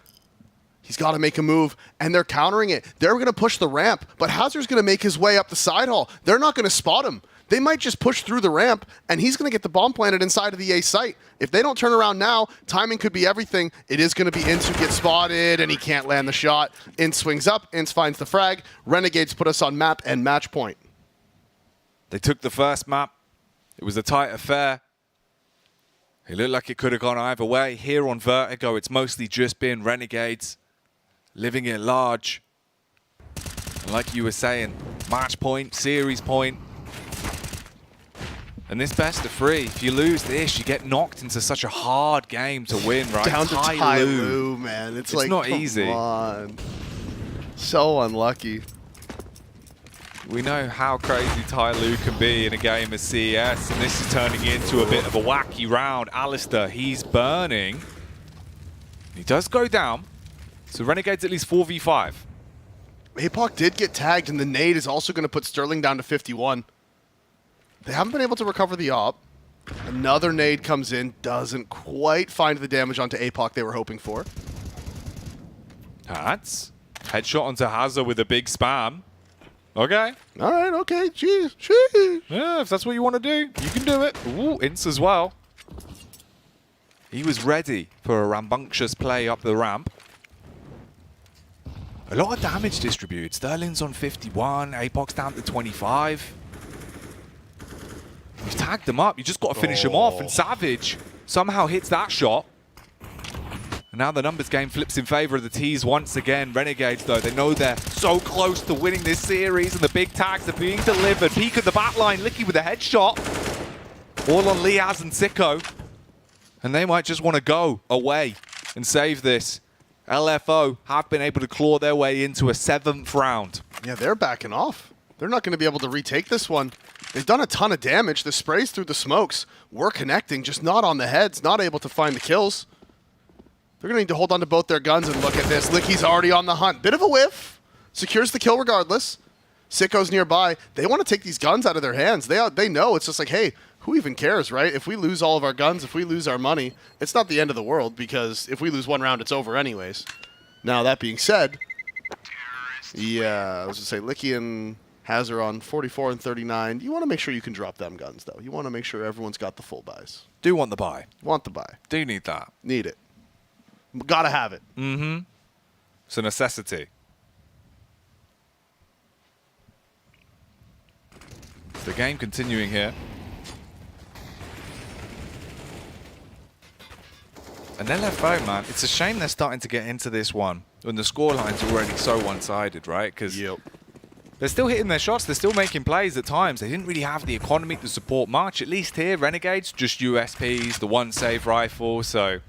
He's got to make a move, and they're countering it. They're going to push the ramp, but Hazard's going to make his way up the side hall. They're not going to spot him. They might just push through the ramp, and he's going to get the bomb planted inside of the A site. If they don't turn around now, timing could be everything. It is going to be Ince who gets spotted, and he can't land the shot. Ince swings up. Ince finds the frag. Renegades put us on map and match point. They took the first map. It was a tight affair. It looked like it could have gone either way. Here on Vertigo, it's mostly just been Renegades living it large. And like you were saying, match point, series point. And this best of 3, if you lose this, you get knocked into such a hard game to win, right? Down to Tai Lu, man. It's like, not easy. Come on. So unlucky. We know how crazy Tai Lu can be in a game of CES, and this is turning into a bit of a wacky round. Alistair, he's burning. He does go down. So Renegades at least 4v5. APOC did get tagged, and the nade is also going to put Sterling down to 51. They haven't been able to recover the op. Another nade comes in, doesn't quite find the damage onto APOC they were hoping for. That's headshot onto Hazza with a big spam. Okay. All right, okay. Jeez. Yeah, if that's what you want to do, you can do it. Ooh, Ince as well. He was ready for a rambunctious play up the ramp. A lot of damage distributed. Sterling's on 51, APOC's down to 25. You've tagged them up. You just got to finish them off. And Savage somehow hits that shot. And now the numbers game flips in favor of the T's once again. Renegades, though, they know they're so close to winning this series. And the big tags are being delivered. Peek at the back line. Licky with a headshot. All on Liaz and Sicko. And they might just want to go away and save this. LFO have been able to claw their way into a 7th round. Yeah, they're backing off. They're not going to be able to retake this one. They've done a ton of damage. The sprays through the smokes were connecting, just not on the heads, not able to find the kills. They're going to need to hold on to both their guns and look at this. Licky's already on the hunt. Bit of a whiff. Secures the kill regardless. Sicko's nearby. They want to take these guns out of their hands. They know it's just like, hey, who even cares, right? If we lose all of our guns, if we lose our money, it's not the end of the world, because if we lose one round, it's over anyways. Now, that being said, yeah, I was going to say, Licky and Hazard on 44 and 39. You want to make sure you can drop them guns, though. You want to make sure everyone's got the full buys. Do want the buy. Want the buy. Do need that. Need it. Gotta have it. Mm-hmm. It's a necessity. The game continuing here. And LFO, man, it's a shame they're starting to get into this one when the scoreline's already so one-sided, right? Because they're still hitting their shots, they're still making plays at times. They didn't really have the economy to support much. At least here, Renegades, just USPs, the one save rifle. So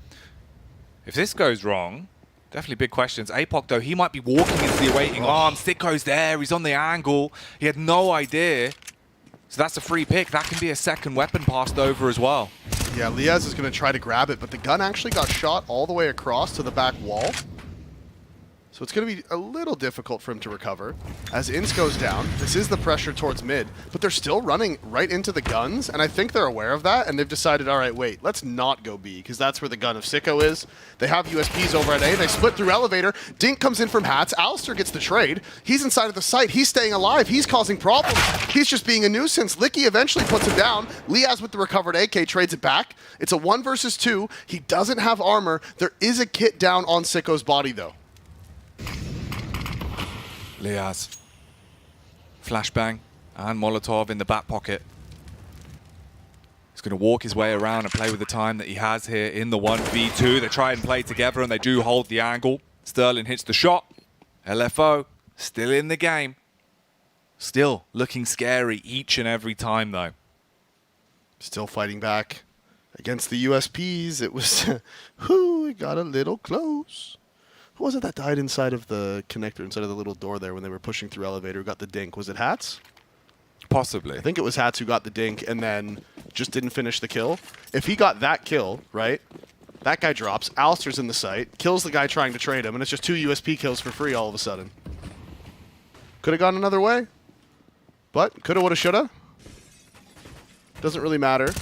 if this goes wrong, definitely big questions. APOC, though, he might be walking into the awaiting arm. Sicko's there, he's on the angle. He had no idea. So that's a free pick. That can be a second weapon passed over as well. Yeah, Liaz is going to try to grab it, but the gun actually got shot all the way across to the back wall. So it's going to be a little difficult for him to recover. As Ince goes down, this is the pressure towards mid, but they're still running right into the guns, and I think they're aware of that, and they've decided, all right, wait, let's not go B, because that's where the gun of Sicko is. They have USPs over at A. They split through elevator. Dink comes in from Hats. Alistair gets the trade. He's inside of the site. He's staying alive. He's causing problems. He's just being a nuisance. Licky eventually puts him down. Liaz with the recovered AK trades it back. It's a 1 versus 2. He doesn't have armor. There is a kit down on Sicko's body, though. Liaz. Flashbang and Molotov in the back pocket. He's going to walk his way around and play with the time that he has here in the 1v2. They try and play together and they do hold the angle. Sterling hits the shot. LFO still in the game. Still looking scary each and every time, though. Still fighting back against the USPs. It was, it got a little close. Who was it that died inside of the connector, inside of the little door there when they were pushing through elevator, who got the dink? Was it Hats? Possibly. I think it was Hats who got the dink and then just didn't finish the kill. If he got that kill, right, That guy drops. Alistair's in the site, kills the guy trying to trade him, and it's just 2 USP kills for free all of a sudden. Could have gone another way, but coulda, woulda, shoulda. Doesn't really matter.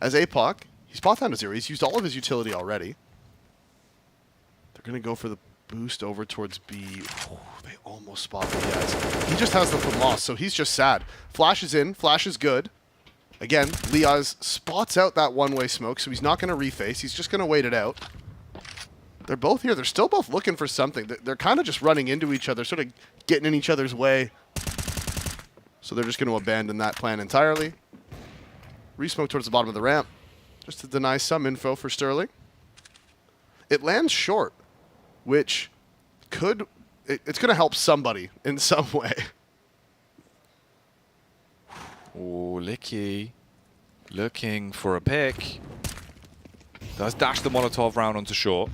As APOC, he's bought down to 0. He's used all of his utility already. They're going to go for the boost over towards B. Oh, they almost spot the Liaz. He just has the loss, so he's just sad. Flash is in. Flash is good. Again, Liaz spots out that one-way smoke, so he's not going to reface. He's just going to wait it out. They're both here. They're still both looking for something. They're kind of just running into each other, sort of getting in each other's way. So they're just going to abandon that plan entirely. Resmoke towards the bottom of the ramp, just to deny some info for Sterling. It lands short, which could... It's going to help somebody in some way. Oh, Licky looking for a pick. Does dash the Molotov round onto short.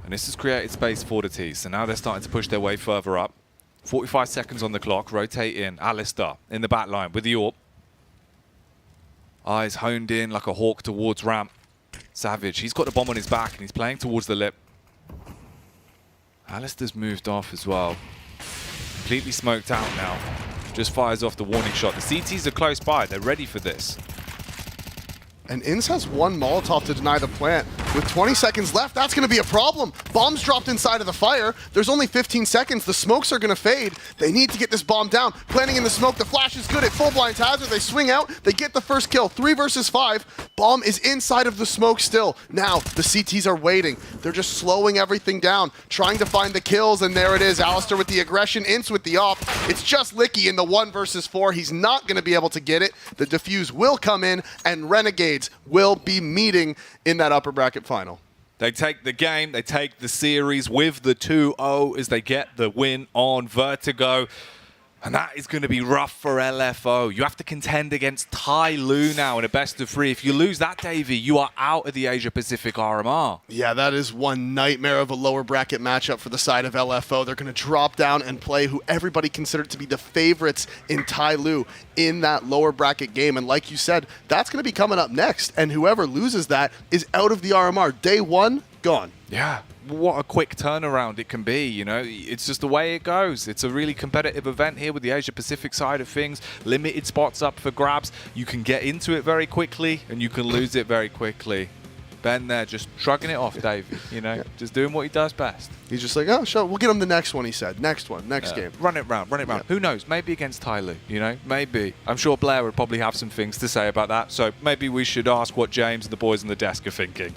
And this has created space for the T. So now they're starting to push their way further up. 45 seconds on the clock. Rotate in. Alistair in the back line with the AWP. Eyes honed in like a hawk towards ramp. Savage, he's got the bomb on his back and he's playing towards the lip. Alistair's moved off as well. Completely smoked out now. Just fires off the warning shot. The CTs are close by. They're ready for this. And Inns has one Molotov to deny the plant. With 20 seconds left, that's going to be a problem. Bombs dropped inside of the fire. There's only 15 seconds. The smokes are going to fade. They need to get this bomb down. Planting in the smoke. The flash is good at full blind hazard. They swing out. They get the first kill. 3 versus 5. Bomb is inside of the smoke still. Now, the CTs are waiting. They're just slowing everything down, trying to find the kills, and there it is. Alistair with the aggression, Inns with the op. It's just Licky in the 1 versus 4. He's not going to be able to get it. The defuse will come in, and Renegades will be meeting in that upper bracket final. They take the game, they take the series with the 2-0 as they get the win on Vertigo. And that is going to be rough for LFO. You have to contend against Tai Lu now in a best of 3. If you lose that, Davey, you are out of the Asia Pacific RMR. Yeah, that is one nightmare of a lower bracket matchup for the side of LFO. They're going to drop down and play who everybody considered to be the favorites in Tai Lu in that lower bracket game. And like you said, that's going to be coming up next. And whoever loses that is out of the RMR. Day 1, gone. Yeah. What a quick turnaround it can be, you know. It's just the way it goes. It's a really competitive event here with the Asia Pacific side of things. Limited spots up for grabs. You can get into it very quickly and you can lose it very quickly. Ben there just shrugging it off, Davey, you know, just doing what he does best. He's just like, oh, sure, we'll get him the next one, he said. Next one, next game. Run it round, run it round. Yeah. Who knows? Maybe against Tai Lu, you know, maybe. I'm sure Blair would probably have some things to say about that. So maybe we should ask what James and the boys on the desk are thinking.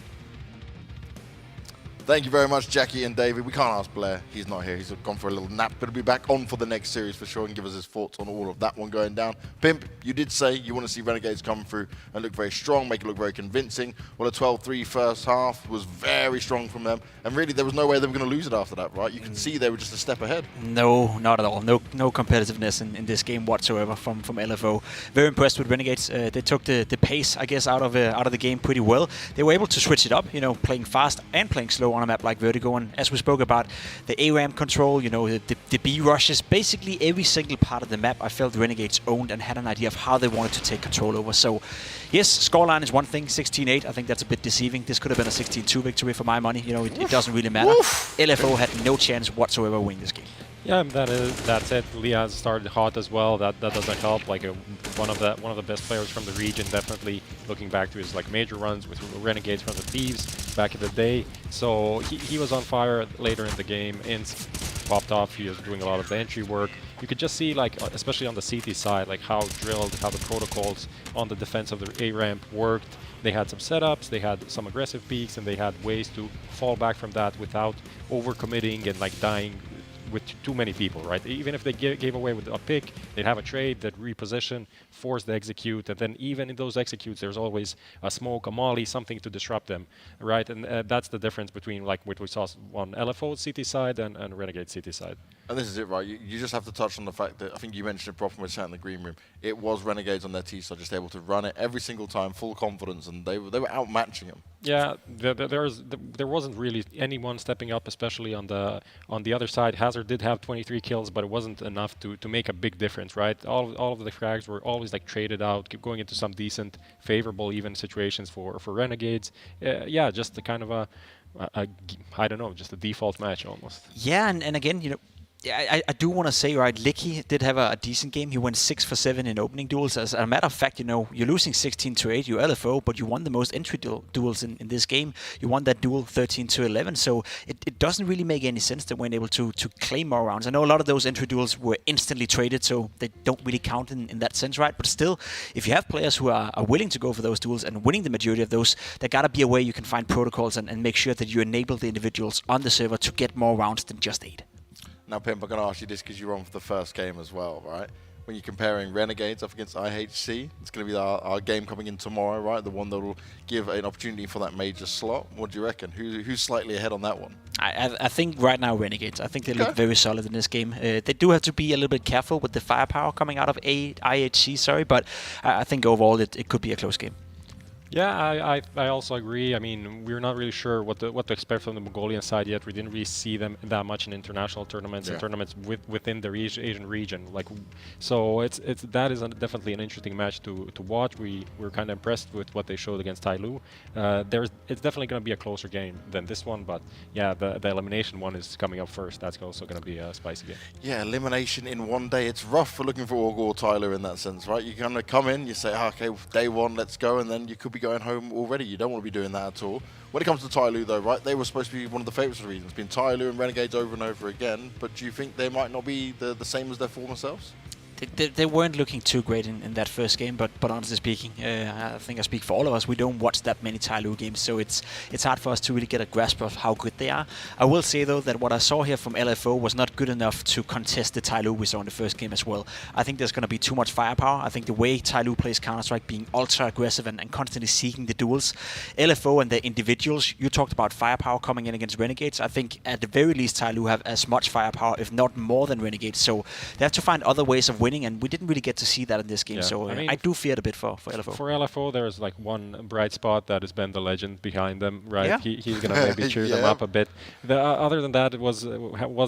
Thank you very much, Jackie and David. We can't ask Blair. He's not here. He's gone for a little nap, but he'll be back on for the next series for sure and give us his thoughts on all of that one going down. Pimp, you did say you want to see Renegades come through and look very strong, make it look very convincing. Well, a 12-3 first half was very strong from them, and really there was no way they were going to lose it after that, right? You could see they were just a step ahead. No, not at all. No competitiveness in this game whatsoever from LFO. Very impressed with Renegades. They took the pace, I guess, out of the game pretty well. They were able to switch it up, you know, playing fast and playing slow on a map like Vertigo. And as we spoke about, the ARAM control, you know, the B rushes, basically every single part of the map I felt Renegades owned and had an idea of how they wanted to take control over. So, yes, scoreline is one thing, 16-8. I think that's a bit deceiving. This could have been a 16-2 victory for my money. You know, it doesn't really matter. LFO had no chance whatsoever of winning this game. Yeah, that's it. Liaz started hot as well. That doesn't help. Like one of the best players from the region, definitely looking back to his like major runs with Renegades from the Thieves back in the day. So he was on fire later in the game. Inns popped off. He was doing a lot of the entry work. You could just see, like, especially on the CT side, like how drilled, how the protocols on the defense of the A-ramp worked. They had some setups, they had some aggressive peaks, and they had ways to fall back from that without overcommitting and like dying with too many people, right? Even if they gave away with a pick, they'd have a trade, that reposition, force the execute, and then even in those executes, there's always a smoke, a molly, something to disrupt them, right? And that's the difference between like what we saw on LFO CT side and Renegade CT side. And this is it, right? You just have to touch on the fact that I think you mentioned it properly when we sat in the green room. It was Renegades on their T-side just able to run it every single time, full confidence, and they were outmatching them. Yeah, there wasn't really anyone stepping up, especially on the other side. Hazard did have 23 kills, but it wasn't enough to make a big difference, right? All of the frags were always like traded out, going into some decent, favorable even situations for Renegades. Yeah, just the kind of a I don't know, just a default match almost. Yeah, and again, you know, I do want to say, right, Licky did have a decent game. He went 6 for 7 in opening duels. As a matter of fact, you know, you're losing 16-8, you're LFO, but you won the most entry duels in this game. You won that duel 13-11, so it doesn't really make any sense that we're able to claim more rounds. I know a lot of those entry duels were instantly traded, so they don't really count in that sense, right? But still, if you have players who are willing to go for those duels and winning the majority of those, there gotta be a way you can find protocols and make sure that you enable the individuals on the server to get more rounds than just 8. Now, Pimp, I'm going to ask you this because you're on for the first game as well, right? When you're comparing Renegades up against IHC, it's going to be our game coming in tomorrow, right? The one that will give an opportunity for that major slot. What do you reckon? Who's slightly ahead on that one? I think right now Renegades. I think they look very solid in this game. They do have to be a little bit careful with the firepower coming out of IHC, but I think overall it could be a close game. Yeah, I also agree. I mean, we're not really sure what to expect from the Mongolian side yet. We didn't really see them that much in international tournaments and tournaments within the Asian region. Like, so that is definitely an interesting match to watch. We're kind of impressed with what they showed against Tai Lu. It's definitely going to be a closer game than this one, but yeah, the elimination one is coming up first. That's also going to be a spicy game. Yeah, elimination in one day. It's rough for looking for Org or Tyler in that sense, right? You kind of come in, you say, okay, day one, let's go, and then you could be going home already. You don't want to be doing that at all. When it comes to Tai Lu, though, right, they were supposed to be one of the favourites of the region. It's been Tai Lu and Renegades over and over again, but do you think they might not be the same as their former selves? They weren't looking too great in that first game, but honestly speaking, I think I speak for all of us. We don't watch that many Tai Lu games, so it's hard for us to really get a grasp of how good they are. I will say though that what I saw here from LFO was not good enough to contest the Tai Lu we saw in the first game as well. I think there's going to be too much firepower. I think the way Tai Lu plays Counter-Strike, being ultra aggressive and constantly seeking the duels, LFO and the individuals, you talked about firepower coming in against Renegades. I think at the very least Tai Lu have as much firepower, if not more than Renegades, so they have to find other ways of winning, and we didn't really get to see that in this game. So I do fear it a bit for LFO. For LFO, there's like one bright spot that has been the legend behind them, right? Yeah. He's going to maybe cheer them up a bit. Other than that, it was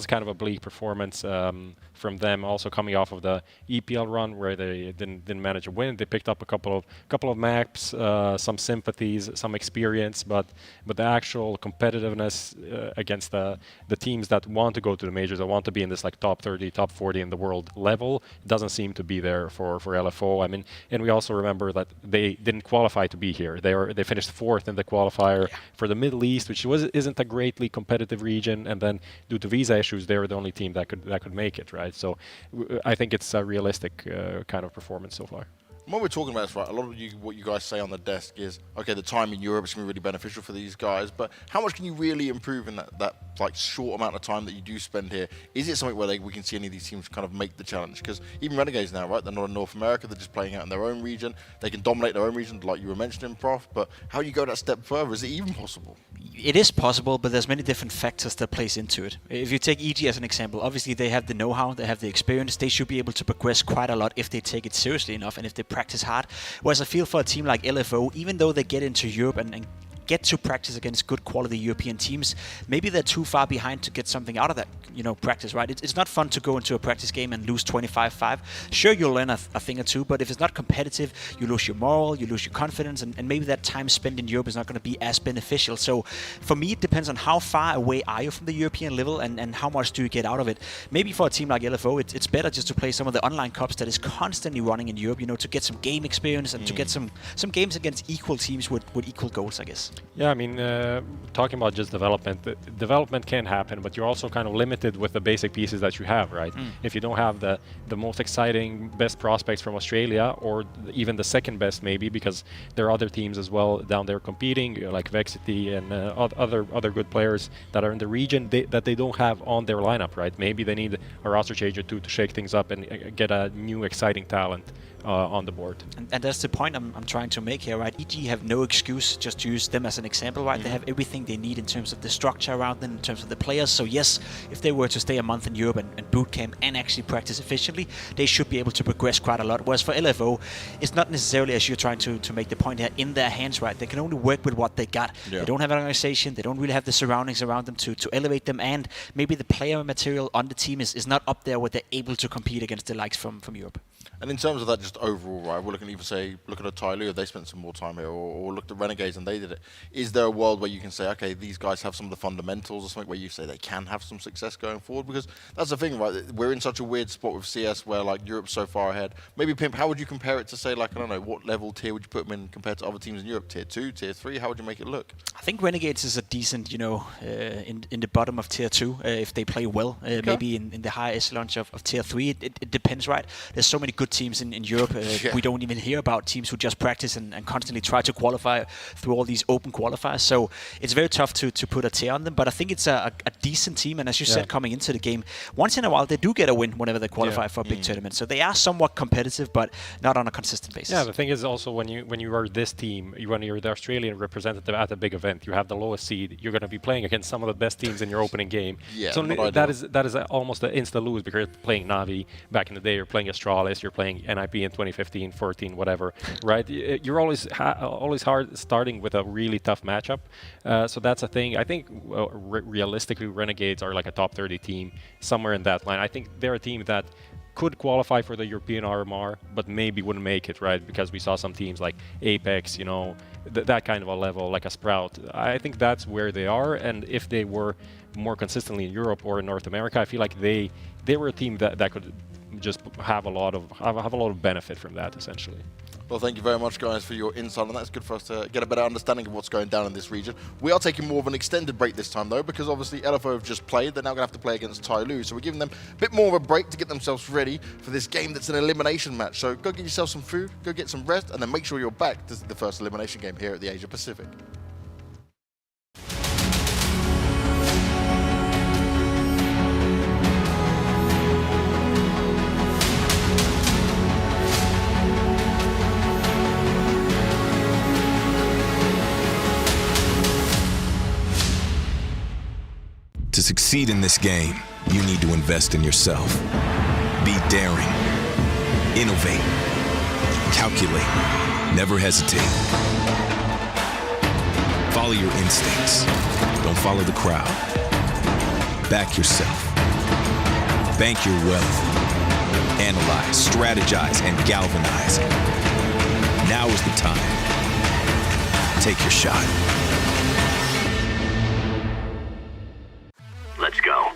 kind of a bleak performance from them. Also coming off of the EPL run where they didn't manage to win. They picked up a couple of maps, some sympathies, some experience, but the actual competitiveness against the teams that want to go to the majors, that want to be in this like top 30, top 40 in the world level, doesn't seem to be there for LFO. I mean, and we also remember that they didn't qualify to be here. They finished 4th in the qualifier for the Middle East, which isn't a greatly competitive region, and then due to visa issues, they were the only team that could make it, right? So I think it's a realistic kind of performance so far. When we're talking about this, right, a lot of what you guys say on the desk is, okay, the time in Europe is going to be really beneficial for these guys, but how much can you really improve in that like short amount of time that you do spend here? Is it something where we can see any of these teams kind of make the challenge? Because even Renegades now, right, they're not in North America, they're just playing out in their own region. They can dominate their own region, like you were mentioning, Prof, but how do you go that step further? Is it even possible? It is possible, but there's many different factors that plays into it. If you take EG as an example, obviously they have the know-how, they have the experience, they should be able to progress quite a lot if they take it seriously enough and if they practice hard. Whereas I feel for a team like LFO, even though they get into Europe and get to practice against good quality European teams, maybe they're too far behind to get something out of that, practice, right? It's not fun to go into a practice game and lose 25-5. Sure, you'll learn a thing or two, but if it's not competitive, you lose your moral, you lose your confidence, and maybe that time spent in Europe is not going to be as beneficial. So for me, it depends on how far away are you from the European level and how much do you get out of it. Maybe for a team like LFO, it's better just to play some of the online cups that is constantly running in Europe, to get some game experience and to get some games against equal teams with equal goals, I guess. Yeah, I mean, talking about just development can happen, but you're also kind of limited with the basic pieces that you have, right? If you don't have the most exciting, best prospects from Australia, or even the second best maybe, because there are other teams as well down there competing, like Vexity and other good players that are in the region that they don't have on their lineup, right? Maybe they need a roster change or two to shake things up and get a new exciting talent on the board. And that's the point I'm trying to make here, right? EG have no excuse, just to use them as an example, right? They have everything they need in terms of the structure around them, in terms of the players. So yes, if they were to stay a month in Europe and boot camp and actually practice efficiently, they should be able to progress quite a lot. Whereas for LFO, it's not necessarily, as you're trying to make the point here, in their hands, right? They can only work with what they got. Yeah. They don't have an organization, they don't really have the surroundings around them to elevate them, and maybe the player material on the team is not up there where they're able to compete against the likes from Europe. And in terms of that, just overall, right, we're looking to even say, look at a Tyloo, if they spent some more time here, or look at Renegades and they did it. Is there a world where you can say, okay, these guys have some of the fundamentals or something where you say they can have some success going forward? Because that's the thing, right? We're in such a weird spot with CS where, like, Europe's so far ahead. Maybe, Pimp, how would you compare it to, say, like, I don't know, what level tier would you put them in compared to other teams in Europe? Tier 2, Tier 3? How would you make it look? I think Renegades is a decent, in the bottom of Tier 2 if they play well. Maybe in the higher echelons of Tier 3. It depends, right? There's so many good teams in Europe. We don't even hear about teams who just practice and constantly try to qualify through all these open qualifiers. So it's very tough to put a tier on them. But I think it's a decent team. And as you said, coming into the game, once in a while they do get a win whenever they qualify for a big tournament. So they are somewhat competitive, but not on a consistent basis. Yeah, the thing is also when you are this team, when you're the Australian representative at a big event, you have the lowest seed. You're going to be playing against some of the best teams in your opening game. Yeah, so that is almost an insta lose because you're playing Navi back in the day. You're playing Astralis. You're playing NIP in 2015, 14, whatever, right? You're always hard starting with a really tough matchup. So that's a thing. I think realistically, Renegades are like a top 30 team, somewhere in that line. I think they're a team that could qualify for the European RMR, but maybe wouldn't make it, right? Because we saw some teams like Apex, that kind of a level, like a Sprout. I think that's where they are, and if they were more consistently in Europe or in North America, I feel like they were a team that could just have a lot of benefit from that, essentially. Well, thank you very much, guys, for your insight on that. It's good for us to get a better understanding of what's going down in this region. We are taking more of an extended break this time, though, because obviously LFO have just played. They're now going to have to play against Tyloo, so we're giving them a bit more of a break to get themselves ready for this game that's an elimination match. So go get yourself some food, go get some rest, and then make sure you're back. This is the first elimination game here at the Asia Pacific. To succeed in this game, you need to invest in yourself. Be daring. Innovate. Calculate. Never hesitate. Follow your instincts. Don't follow the crowd. Back yourself. Bank your wealth. Analyze, strategize, and galvanize. Now is the time. Take your shot. Let's go.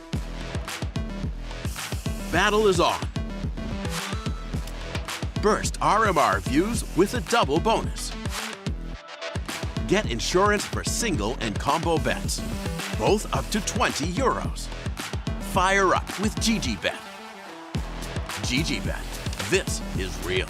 Battle is on. Burst RMR views with a double bonus. Get insurance for single and combo bets, both up to €20. Fire up with GGBet. GGBet, this is real.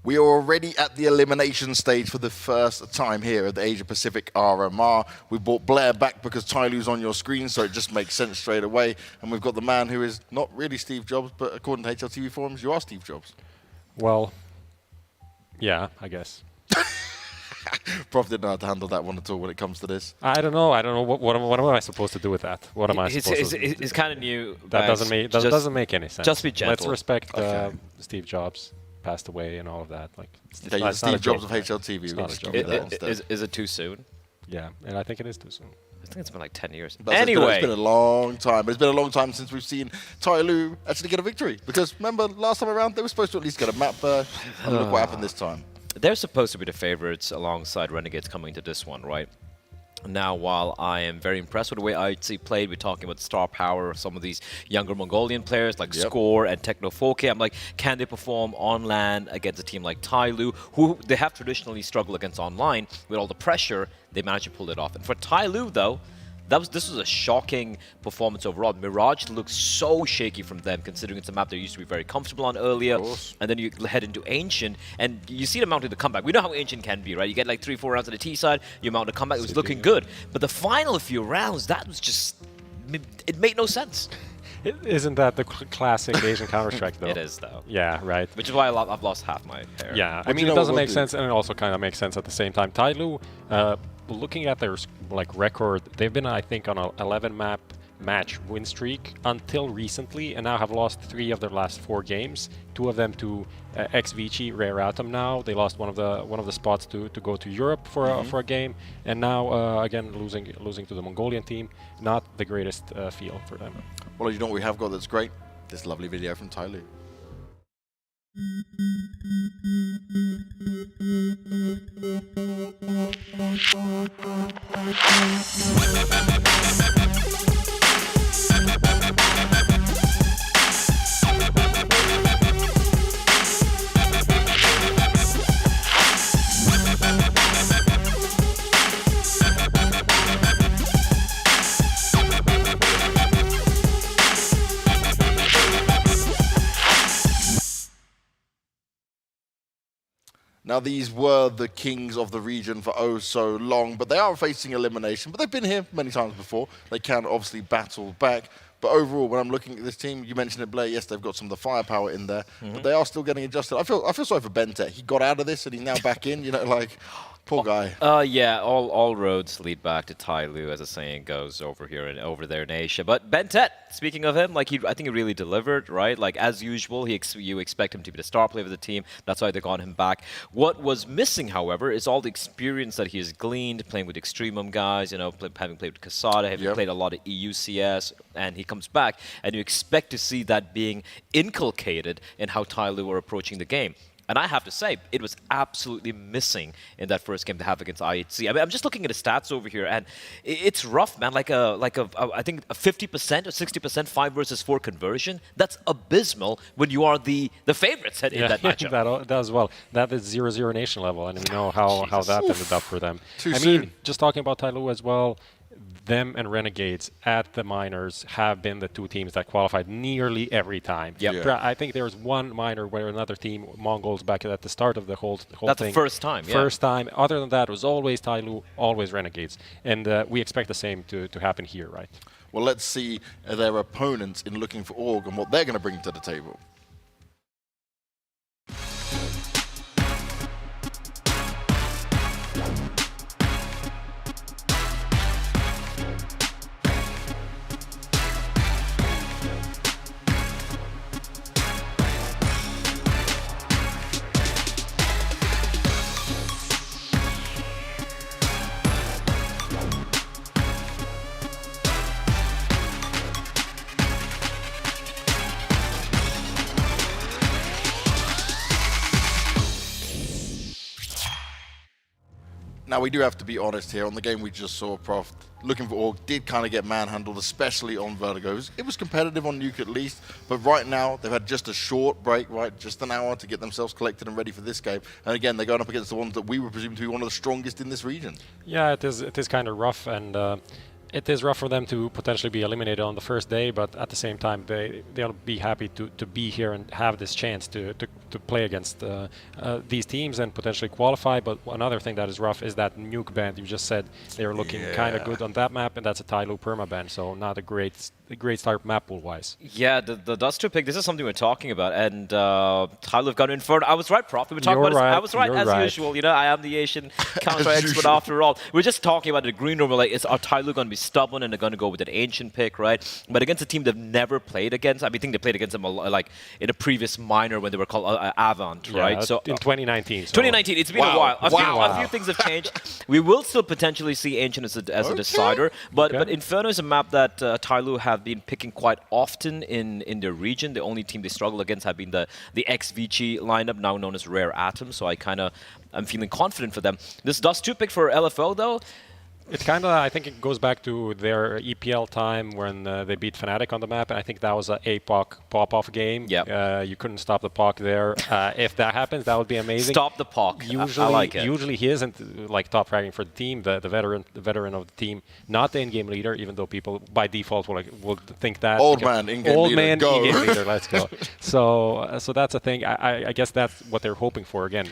We are already at the elimination stage for the first time here at the Asia Pacific RMR. We brought Blair back because Tyloo's on your screen, so it just makes sense straight away. And we've got the man who is not really Steve Jobs, but according to HLTV forums, you are Steve Jobs. Well, yeah, I guess. Prof didn't know how to handle that one at all when it comes to this. I don't know. What am I supposed to do with that? What am I supposed to do? It's kind of new. That doesn't make any sense. Just be gentle. Let's respect Steve Jobs. Passed away and all of that. Like, okay, you're Steve Jobs of HLTV. Is it too soon? Yeah, and I think it is too soon. I think it's been like 10 years. Anyway. It's been a long time. It's been a long time since we've seen Tyloo actually get a victory. Because remember, last time around, they were supposed to at least get a map. And look what happened this time. They're supposed to be the favorites alongside Renegades coming into this one, right? Now, while I am very impressed with the way IHC played, we're talking about the star power of some of these younger Mongolian players like Score and Technofoke. I'm like, can they perform on land against a team like Tyloo, who they have traditionally struggled against online with all the pressure? They managed to pull it off. And for Tyloo, though, this was a shocking performance overall. Mirage looks so shaky from them, considering it's a map they used to be very comfortable on earlier. And then you head into Ancient, and you see them mounting the comeback. We know how Ancient can be, right? You get like 3-4 rounds on the T side, you mount a comeback. It was looking good. But the final few rounds, that was just... It made no sense. Isn't that the classic Asian Counter-Strike, though? It is, though. Yeah, right. Which is why I've lost half my hair. Yeah, I mean, it doesn't make sense, and it also kind of makes sense at the same time. Tyloo, looking at their record, they've been, I think, on an 11-map match win streak until recently, and now have lost 3 of their last 4 games. 2 of them to XVG, Rare Atom. Now they lost one of the spots to go to Europe for a game, and now again losing to the Mongolian team. Not the greatest feel for them. Well, you know what we have got that's great? This lovely video from Tyloo. Now, these were the kings of the region for oh so long, but they are facing elimination. But they've been here many times before. They can obviously battle back. But overall, when I'm looking at this team, you mentioned it, Blair. Yes, they've got some of the firepower in there, but they are still getting adjusted. I feel sorry for Bentet. He got out of this and he's now back in. You know, like poor guy. Yeah, all roads lead back to Tai Lu, as the saying goes, over here and over there in Asia. But Bentet, speaking of him, like I think he really delivered, right? Like as usual, you expect him to be the star player of the team. That's why they got him back. What was missing, however, is all the experience that he has gleaned playing with Extremum guys. You know, having played with Casada, having played a lot of EUCS, and he comes back, and you expect to see that being inculcated in how Tai Lu are approaching the game. And I have to say, it was absolutely missing in that first game to have against IHC. I mean, I'm just looking at the stats over here, and it's rough, man. I think a 50% or 60% 5 versus 4 conversion. That's abysmal when you are the favorites in that matchup. That as well. That is 0-0 nation level, and we know how that ended up for them. I mean, just talking about Tai Lu as well. Them and Renegades at the minors have been the two teams that qualified nearly every time. Yep. I think there was one minor where another team, Mongols, back at the start of the whole thing. That's the first time, First time. Other than that, it was always Tai Lu, always Renegades. And we expect the same to happen here, right? Well, let's see their opponents in looking for Org and what they're going to bring to the table. Now, we do have to be honest here. On the game we just saw, Prof, looking for Org did kind of get manhandled, especially on Vertigos. It was competitive on Nuke at least, but right now they've had just a short break, right? Just an hour to get themselves collected and ready for this game. And again, they're going up against the ones that we were presumed to be one of the strongest in this region. Yeah, it is kind of rough, and it is rough for them to potentially be eliminated on the first day, but at the same time, they'll be happy to be here and have this chance to play against these teams and potentially qualify. But another thing that is rough is that Nuke ban. You just said they were looking kind of good on that map, and that's a Tai Lu perma ban, so not a great start map pool wise. Yeah, the Dust 2 pick, this is something we're talking about, and Tai Lu got Inferno. I was right, Prof. We were talking about it. I was right, as usual. You know, I am the Asian counter expert after all. We're just talking about the green room. Like, are Tai Lu going to be stubborn and they're going to go with an ancient pick, right? But against a team they've never played against, I think they played against them like in a previous minor when they were called Avant, right? So in 2019. 2019, it's been a while. A few things have changed. We will still potentially see ancient as a decider, but Inferno is a map that Tai Lu have been picking quite often in their region. The only team they struggle against have been the XVG lineup, now known as Rare Atom. So I'm feeling confident for them. This Dust 2 pick for LFO though. It kind of, I think it goes back to their EPL time when they beat Fnatic on the map, and I think that was an APOC pop-off game. Yep. You couldn't stop the POC there. If that happens, that would be amazing. Stop the POC. Usually, I like it. Usually he isn't like top fragging for the team, the veteran of the team, not the in-game leader, even though people by default will think that. Old man in-game leader, let's go. So that's a thing. I guess that's what they're hoping for again.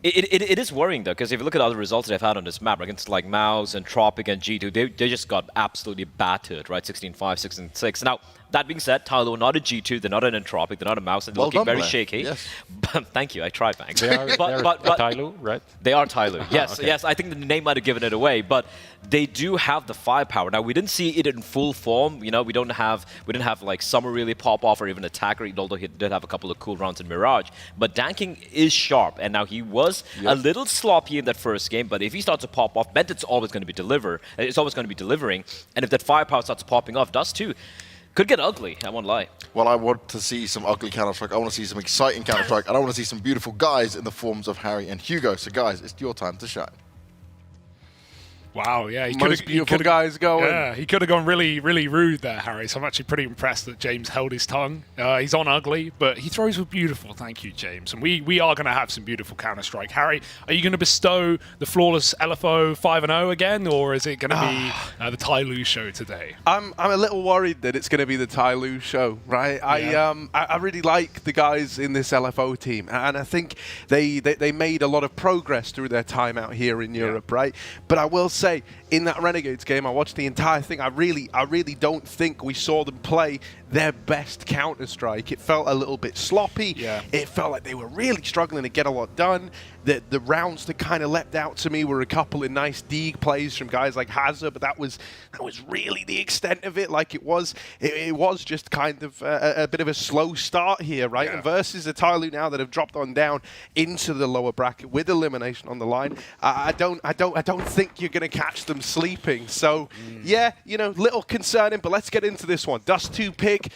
It is worrying though, because if you look at other results they've had on this map against like Mouse and Tropic and G2, they just got absolutely battered, right? 16-5, 16-6. Now, that being said, Tai Lu are not a G2, they're not an Entropic, they're not a Mouse, and they're looking very shaky. Yes. Thank you, I tried, thanks. They are Tai Lu, right? They are Tai Lu, yes. Yes, I think the name might have given it away, but they do have the firepower. Now, we didn't see it in full form. You know, we didn't have like Summer really pop off or even Attacker, although he did have a couple of cool rounds in Mirage. But Danking is sharp, and now he was a little sloppy in that first game, but if he starts to pop off, Bentet's always going to be delivering, and if that firepower starts popping off, Dust 2 could get ugly, I won't lie. Well, I want to see some ugly Counter-Strike. I want to see some exciting Counter-Strike. And I want to see some beautiful guys in the forms of Harry and Hugo. So, guys, it's your time to shine. Wow, yeah. Most beautiful guys going. Yeah, he could have gone really, really rude there, Harry. So I'm actually pretty impressed that James held his tongue. He's on ugly, but he throws with beautiful. Thank you, James. And we are going to have some beautiful Counter-Strike. Harry, are you going to bestow the flawless LFO 5-0 again, or is it going to be the Tai Lu show today? I'm a little worried that it's going to be the Tai Lu show, right? Yeah. I really like the guys in this LFO team, and I think they made a lot of progress through their time out here in Europe, right? But I will say, in that Renegades game, I watched the entire thing. I really don't think we saw them play their best Counter-Strike. It felt a little bit sloppy. Yeah. It felt like they were really struggling to get a lot done. The rounds that kind of leapt out to me were a couple of nice Deeg plays from guys like Hazard, but that was really the extent of it. Like it was just kind of a bit of a slow start here, right? Yeah. And versus the Tai Lu now that have dropped on down into the lower bracket with elimination on the line, I don't think you're going to catch them sleeping. So yeah, little concerning, but let's get into this one. Dust 2 pick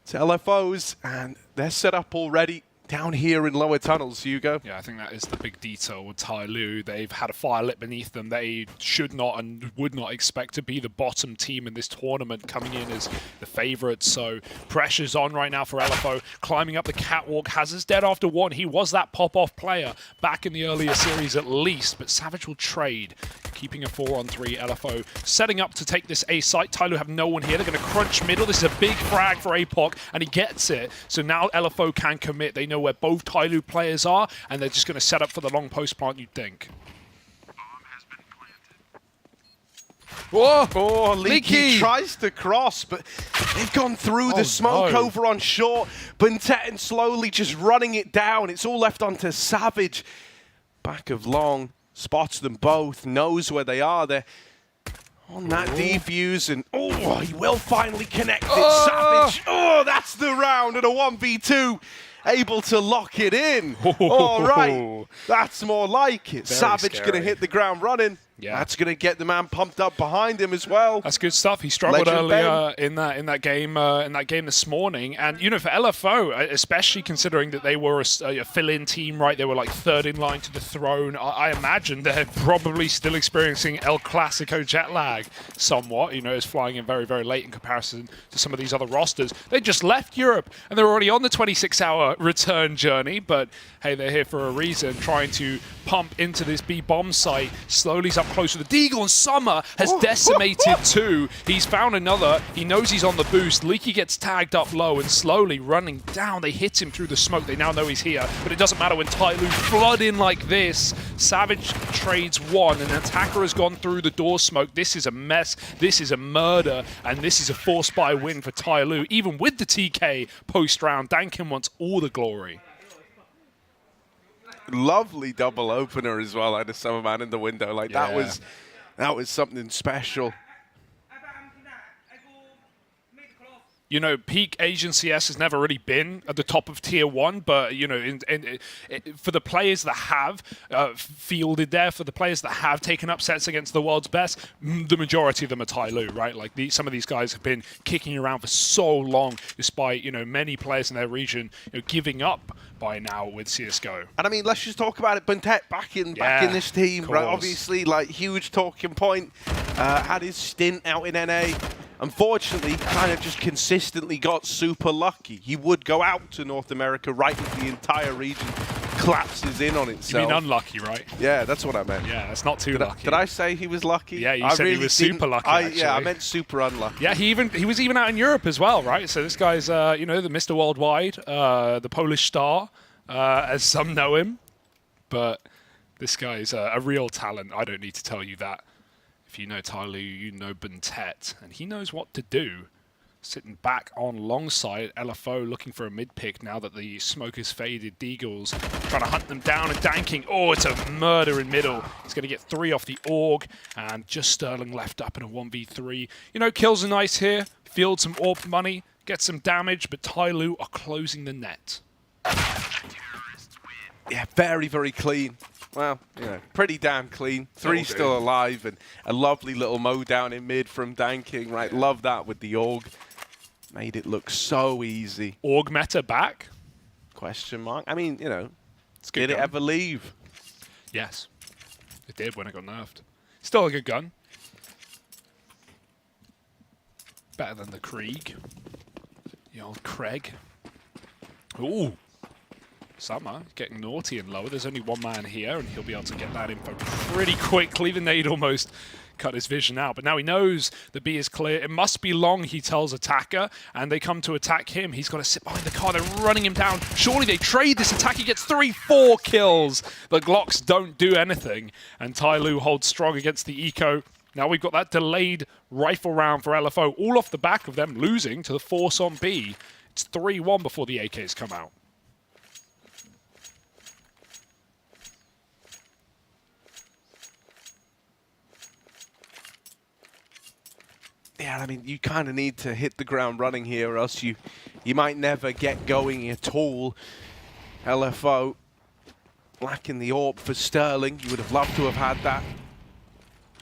to LFOs, and they're set up already down here in lower tunnels, Hugo. Yeah, I think that is the big detail with Tai Lu. They've had a fire lit beneath them. They should not and would not expect to be the bottom team in this tournament, coming in as the favourites. So pressure's on right now for LFO. Climbing up the catwalk. Hazard's dead after one. He was that pop-off player back in the earlier series at least, but Savage will trade, keeping a 4-on-3. LFO setting up to take this A site. Tai Lu have no one here. They're going to crunch middle. This is a big frag for APOC, and he gets it. So now LFO can commit. They know where both Tai Lu players are, and they're just going to set up for the long post plant, you'd think. Oh, Leaky tries to cross, but they've gone through the smoke over on short. Buntetten slowly just running it down. It's all left onto Savage. Back of long, spots them both, knows where they are. They're on that defuse, and he will finally connect it. Savage, that's the round, and a 1v2. Able to lock it in. All right, that's more like it. Very Savage going to hit the ground running. Yeah. That's going to get the man pumped up behind him as well. That's good stuff. He struggled earlier in that game this morning, and for LFO, especially considering that they were a fill-in team, right? They were like third in line to the throne. I imagine they're probably still experiencing El Clasico jet lag somewhat. It's flying in very, very late in comparison to some of these other rosters. They just left Europe and they're already on the 26-hour return journey. But hey, they're here for a reason, trying to pump into this B bomb site. Slowly up close to the Deagle, and Summer has decimated two. He's found another. He knows he's on the boost. Leaky gets tagged up low and slowly running down. They hit him through the smoke. They now know he's here, but it doesn't matter when Tai Lu flood in like this. Savage trades one, and Attacker has gone through the door smoke. This is a mess. This is a murder, and this is a force by win for Tai Lu. Even with the TK post-round, Dankin wants all the glory. Lovely double opener as well. I had a Summerman in the window. Like that was something special. Peak Asian CS has never really been at the top of Tier 1, but, for the players that have fielded there, for the players that have taken up sets against the world's best, the majority of them are Tai Lu, right? Like, some of these guys have been kicking around for so long, despite, many players in their region giving up by now with CSGO. And I mean, let's just talk about it. Buntet back in this team, right? Obviously, like, huge talking point. Had his stint out in NA. Unfortunately, kind of just consistently got super lucky. He would go out to North America right as the entire region collapses in on itself. You mean unlucky, right? Yeah, that's what I meant. Yeah, that's not too lucky. Did I say he was lucky? Yeah, you said he was super lucky, actually. Yeah, I meant super unlucky. Yeah, he was even out in Europe as well, right? So this guy's, the Mr. Worldwide, the Polish star, as some know him. But this guy's a real talent. I don't need to tell you that. If you know Tai Lu, you know Buntet, and he knows what to do. Sitting back on long side, LFO looking for a mid pick now that the smoke has faded. Deagles trying to hunt them down and danking. Oh, it's a murder in middle. He's going to get 3 off the AUG, and just Sterling left up in a 1v3. Kills are nice here. Field some AWP money, get some damage, but Tai Lu are closing the net. Yeah, very, very clean. Well, pretty damn clean. 3 still alive, and a lovely little mow down in mid from Danking, right? Love that with the AUG. Made it look so easy. AUG meta back? Question mark. I mean, did it ever leave? Yes, it did when it got nerfed. Still a good gun. Better than the Krieg. The old Craig. Ooh. Summer getting naughty and lower. There's only one man here, and he'll be able to get that info pretty quickly. The nade almost cut his vision out, but now he knows the B is clear. It must be long, he tells attacker, and they come to attack him. He's got to sit behind the car. They're running him down. Surely they trade this attack. He gets 3-4 kills. The Glocks don't do anything, and Tyloo holds strong against the Eco. Now we've got that delayed rifle round for LFO, all off the back of them losing to the Force on B. It's 3-1 before the AKs come out. Yeah, I mean, you kind of need to hit the ground running here, or else you might never get going at all. LFO lacking the AWP for Sterling. You would have loved to have had that.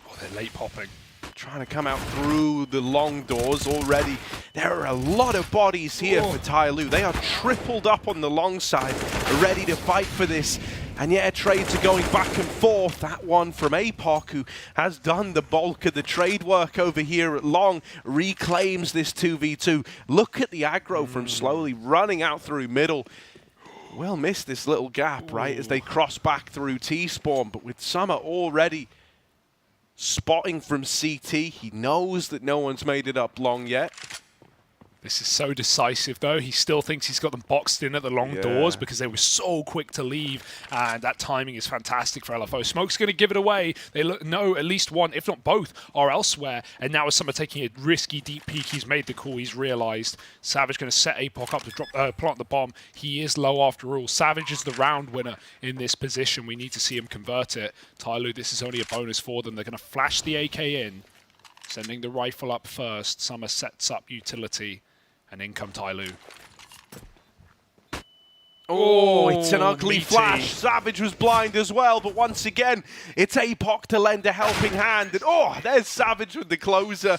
Oh, they're late popping. Trying to come out through the long doors already. There are a lot of bodies here for Tyloo. They are tripled up on the long side, ready to fight for this. And yeah, trades are going back and forth. That one from APOC, who has done the bulk of the trade work over here at long, reclaims this 2v2. Look at the aggro from slowly running out through middle. Well missed this little gap, right, as they cross back through T-spawn. But with Summer already spotting from CT, he knows that no one's made it up long yet. This is so decisive, though. He still thinks he's got them boxed in at the long doors because they were so quick to leave, and that timing is fantastic for LFO. Smoke's going to give it away. They know at least one, if not both, are elsewhere, and now as Summer taking a risky deep peek, he's made the call. He's realized Savage going to set APOC up to drop, plant the bomb. He is low after all. Savage is the round winner in this position. We need to see him convert it. Tyloo, this is only a bonus for them. They're going to flash the AK in, sending the rifle up first. Summer sets up utility. And in come Tyloo. Oh, it's an ugly flash. Savage was blind as well, but once again, it's APOC to lend a helping hand. And oh, there's Savage with the closer.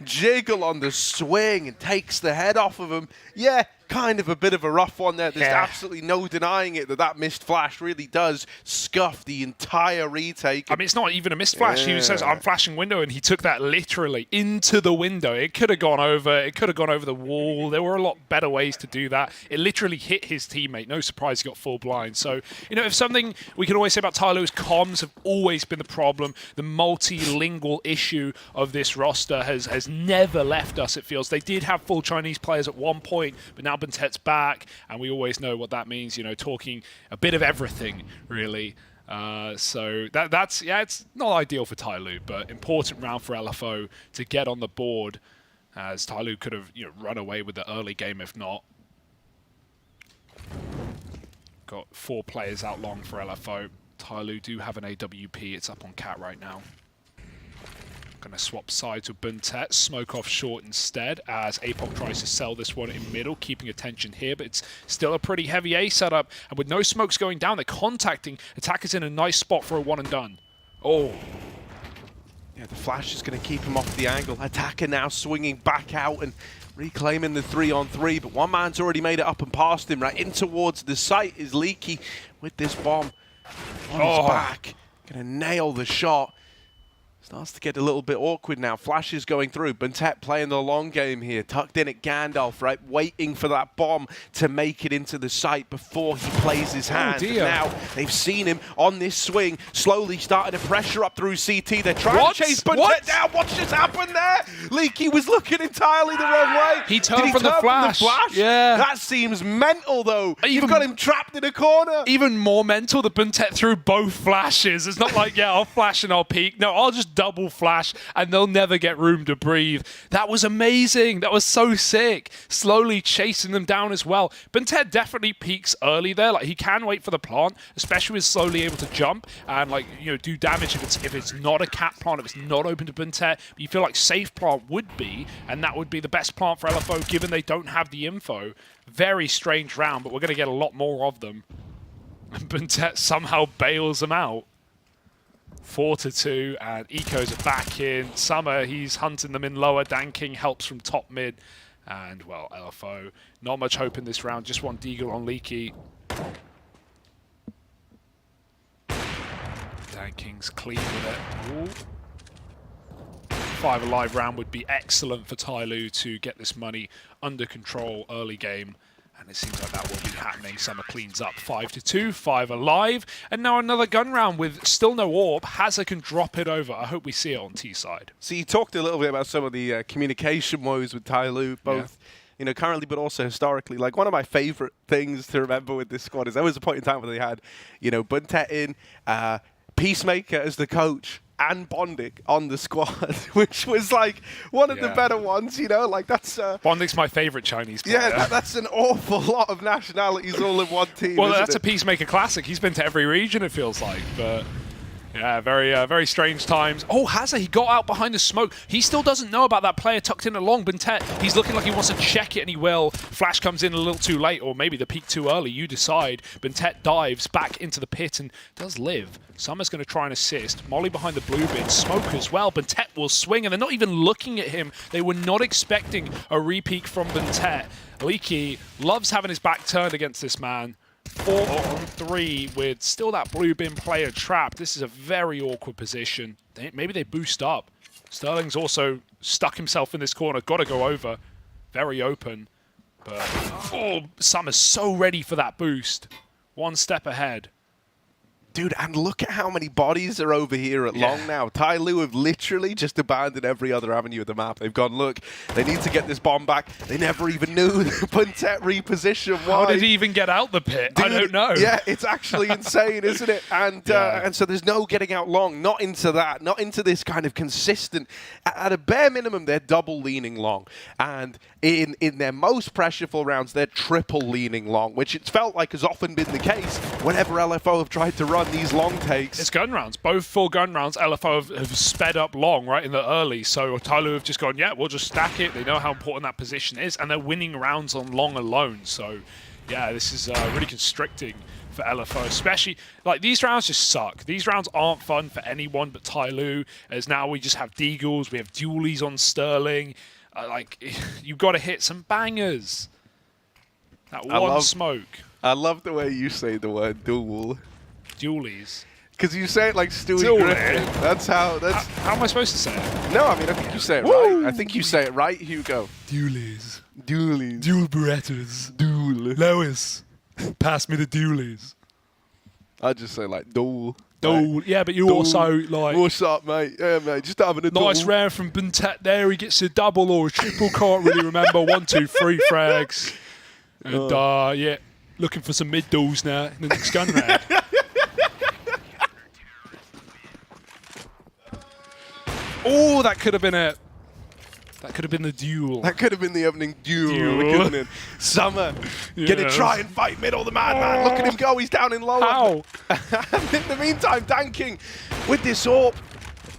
Jiggle on the swing and takes the head off of him. Yeah, kind of a bit of a rough one there. There's absolutely no denying it that missed flash really does scuff the entire retake. I mean, it's not even a missed flash. He says, I'm flashing window, and he took that literally into the window. It could have gone over. It could have gone over the wall. There were a lot better ways to do that. It literally hit his teammate. No surprise he got full blind. So, you know, if something we can always say about Tyloo is comms have always been the problem. The multilingual issue of this roster has never left us, it feels. They did have full Chinese players at one point, but now Bentet's back, and we always know what that means, you know, talking a bit of everything, really. So that's, yeah, it's not ideal for Tyloo, but important round for LFO to get on the board, as Tyloo could have, you know, run away with the early game if not. Got 4 players out long for LFO. Tyloo do have an AWP. It's up on Cat right now. Going to swap sides with Buntet, smoke off short instead, as APOC tries to sell this one in middle, keeping attention here, but it's still a pretty heavy A setup, and with no smokes going down, they're contacting attackers in a nice spot for a one and done. Oh. Yeah, the flash is going to keep him off the angle. Attacker now swinging back out and reclaiming the 3-on-3, but one man's already made it up and past him. Right in towards the site is Leaky with this bomb on his back. Going to nail the shot. Starts to get a little bit awkward now. Flash is going through. Buntet playing the long game here. Tucked in at Gandalf, right? Waiting for that bomb to make it into the site before he plays his hand. Now they've seen him on this swing, slowly starting to pressure up through CT. They're trying to chase Buntet down. What just happened there? Leaky was looking entirely the wrong way. He turned from the flash. Yeah. That seems mental, though. You've got him trapped in a corner. Even more mental that Buntet threw both flashes. It's not like, yeah, I'll flash and I'll peek. No, I'll just double flash and they'll never get room to breathe. That was amazing. That was so sick. Slowly chasing them down as well. Buntet definitely peaks early there. Like, he can wait for the plant, especially with slowly able to jump and, like, you know, do damage if it's not a cat plant, if it's not open to Buntet. But you feel like safe plant would be, and that would be the best plant for LFO given they don't have the info. Very strange round, but we're going to get a lot more of them. And Buntet somehow bails them out. 4-2, and Ecos are back in. Summer, he's hunting them in lower. Dan King helps from top mid. And, well, LFO, not much hope in this round. Just one deagle on Leaky. Dan King's clean with it. Ooh. 5 alive round would be excellent for Tyloo to get this money under control early game. And it seems like that will be happening. Summer cleans up 5-2, 5 alive. And now another gun round with still no orb. Hazza can drop it over. I hope we see it on T side. So you talked a little bit about some of the communication woes with Tyloo, both currently but also historically. Like, one of my favorite things to remember with this squad is there was a point in time where they had, Buntet in, Peacemaker as the coach, and Bondic on the squad, which was like one of the better ones, like that's... Bondic's my favorite Chinese player. Yeah, that's an awful lot of nationalities all in one team. Well, that's a Peacemaker classic. He's been to every region, it feels like, but... Yeah, very strange times. Oh, Hazza, he got out behind the smoke. He still doesn't know about that player tucked in along. Buntet, he's looking like he wants to check it, and he will. Flash comes in a little too late, or maybe the peak too early. You decide. Buntet dives back into the pit and does live. Summer's going to try and assist. Molly behind the blue bin. Smoke as well. Buntet will swing, and they're not even looking at him. They were not expecting a re-peak from Buntet. Leaky loves having his back turned against this man. 4-on-3 with still that blue bin player trapped. This is a very awkward position. Maybe they boost up. Sterling's also stuck himself in this corner. Got to go over. Very open. But Summer's so ready for that boost. One step ahead. Dude, and look at how many bodies are over here at long now. Tyloo have literally just abandoned every other avenue of the map. They've gone, look, they need to get this bomb back. They never even knew the Buntet reposition. How did he even get out the pit? Dude, I don't know. Yeah, it's actually insane, isn't it? And so there's no getting out long, not into that, not into this kind of consistent. At a bare minimum, they're double leaning long. And in their most pressureful rounds, they're triple leaning long, which it's felt like has often been the case whenever LFO have tried to run these long takes. It's gun rounds. Both 4 gun rounds, LFO have sped up long right in the early. So Tyloo have just gone, yeah, we'll just stack it. They know how important that position is, and they're winning rounds on long alone. So, yeah, this is really constricting for LFO, especially, like, these rounds just suck. These rounds aren't fun for anyone but Tyloo, as now we just have Deagles, we have dualies on Sterling. You've got to hit some bangers. That one smoke. I love the way you say the word dual. Dualies. Because you say it like Stewie Griffin. That's how... How am I supposed to say it? No, I mean, I think you say it right. I think you say it right, Hugo. Dualies. Dualies. Dual Berettas. Dual. Lois. Pass me the dualies. I just say, like, dual. Dual. Like, Yeah, but you dual. also, like... What's up, mate? Yeah, mate, just having a Nice dual. round from Buntet there. He gets a double or a triple. Can't really remember. 1, 2, 3 frags. And, yeah, looking for some mid-duels now in the next gun round. Oh, that could have been it. That could have been the duel. That could have been the opening duel, couldn't it? Summer, gonna try and fight middle, the madman. Look at him go, he's down in lower. How? And in the meantime, Dan King, with this AWP,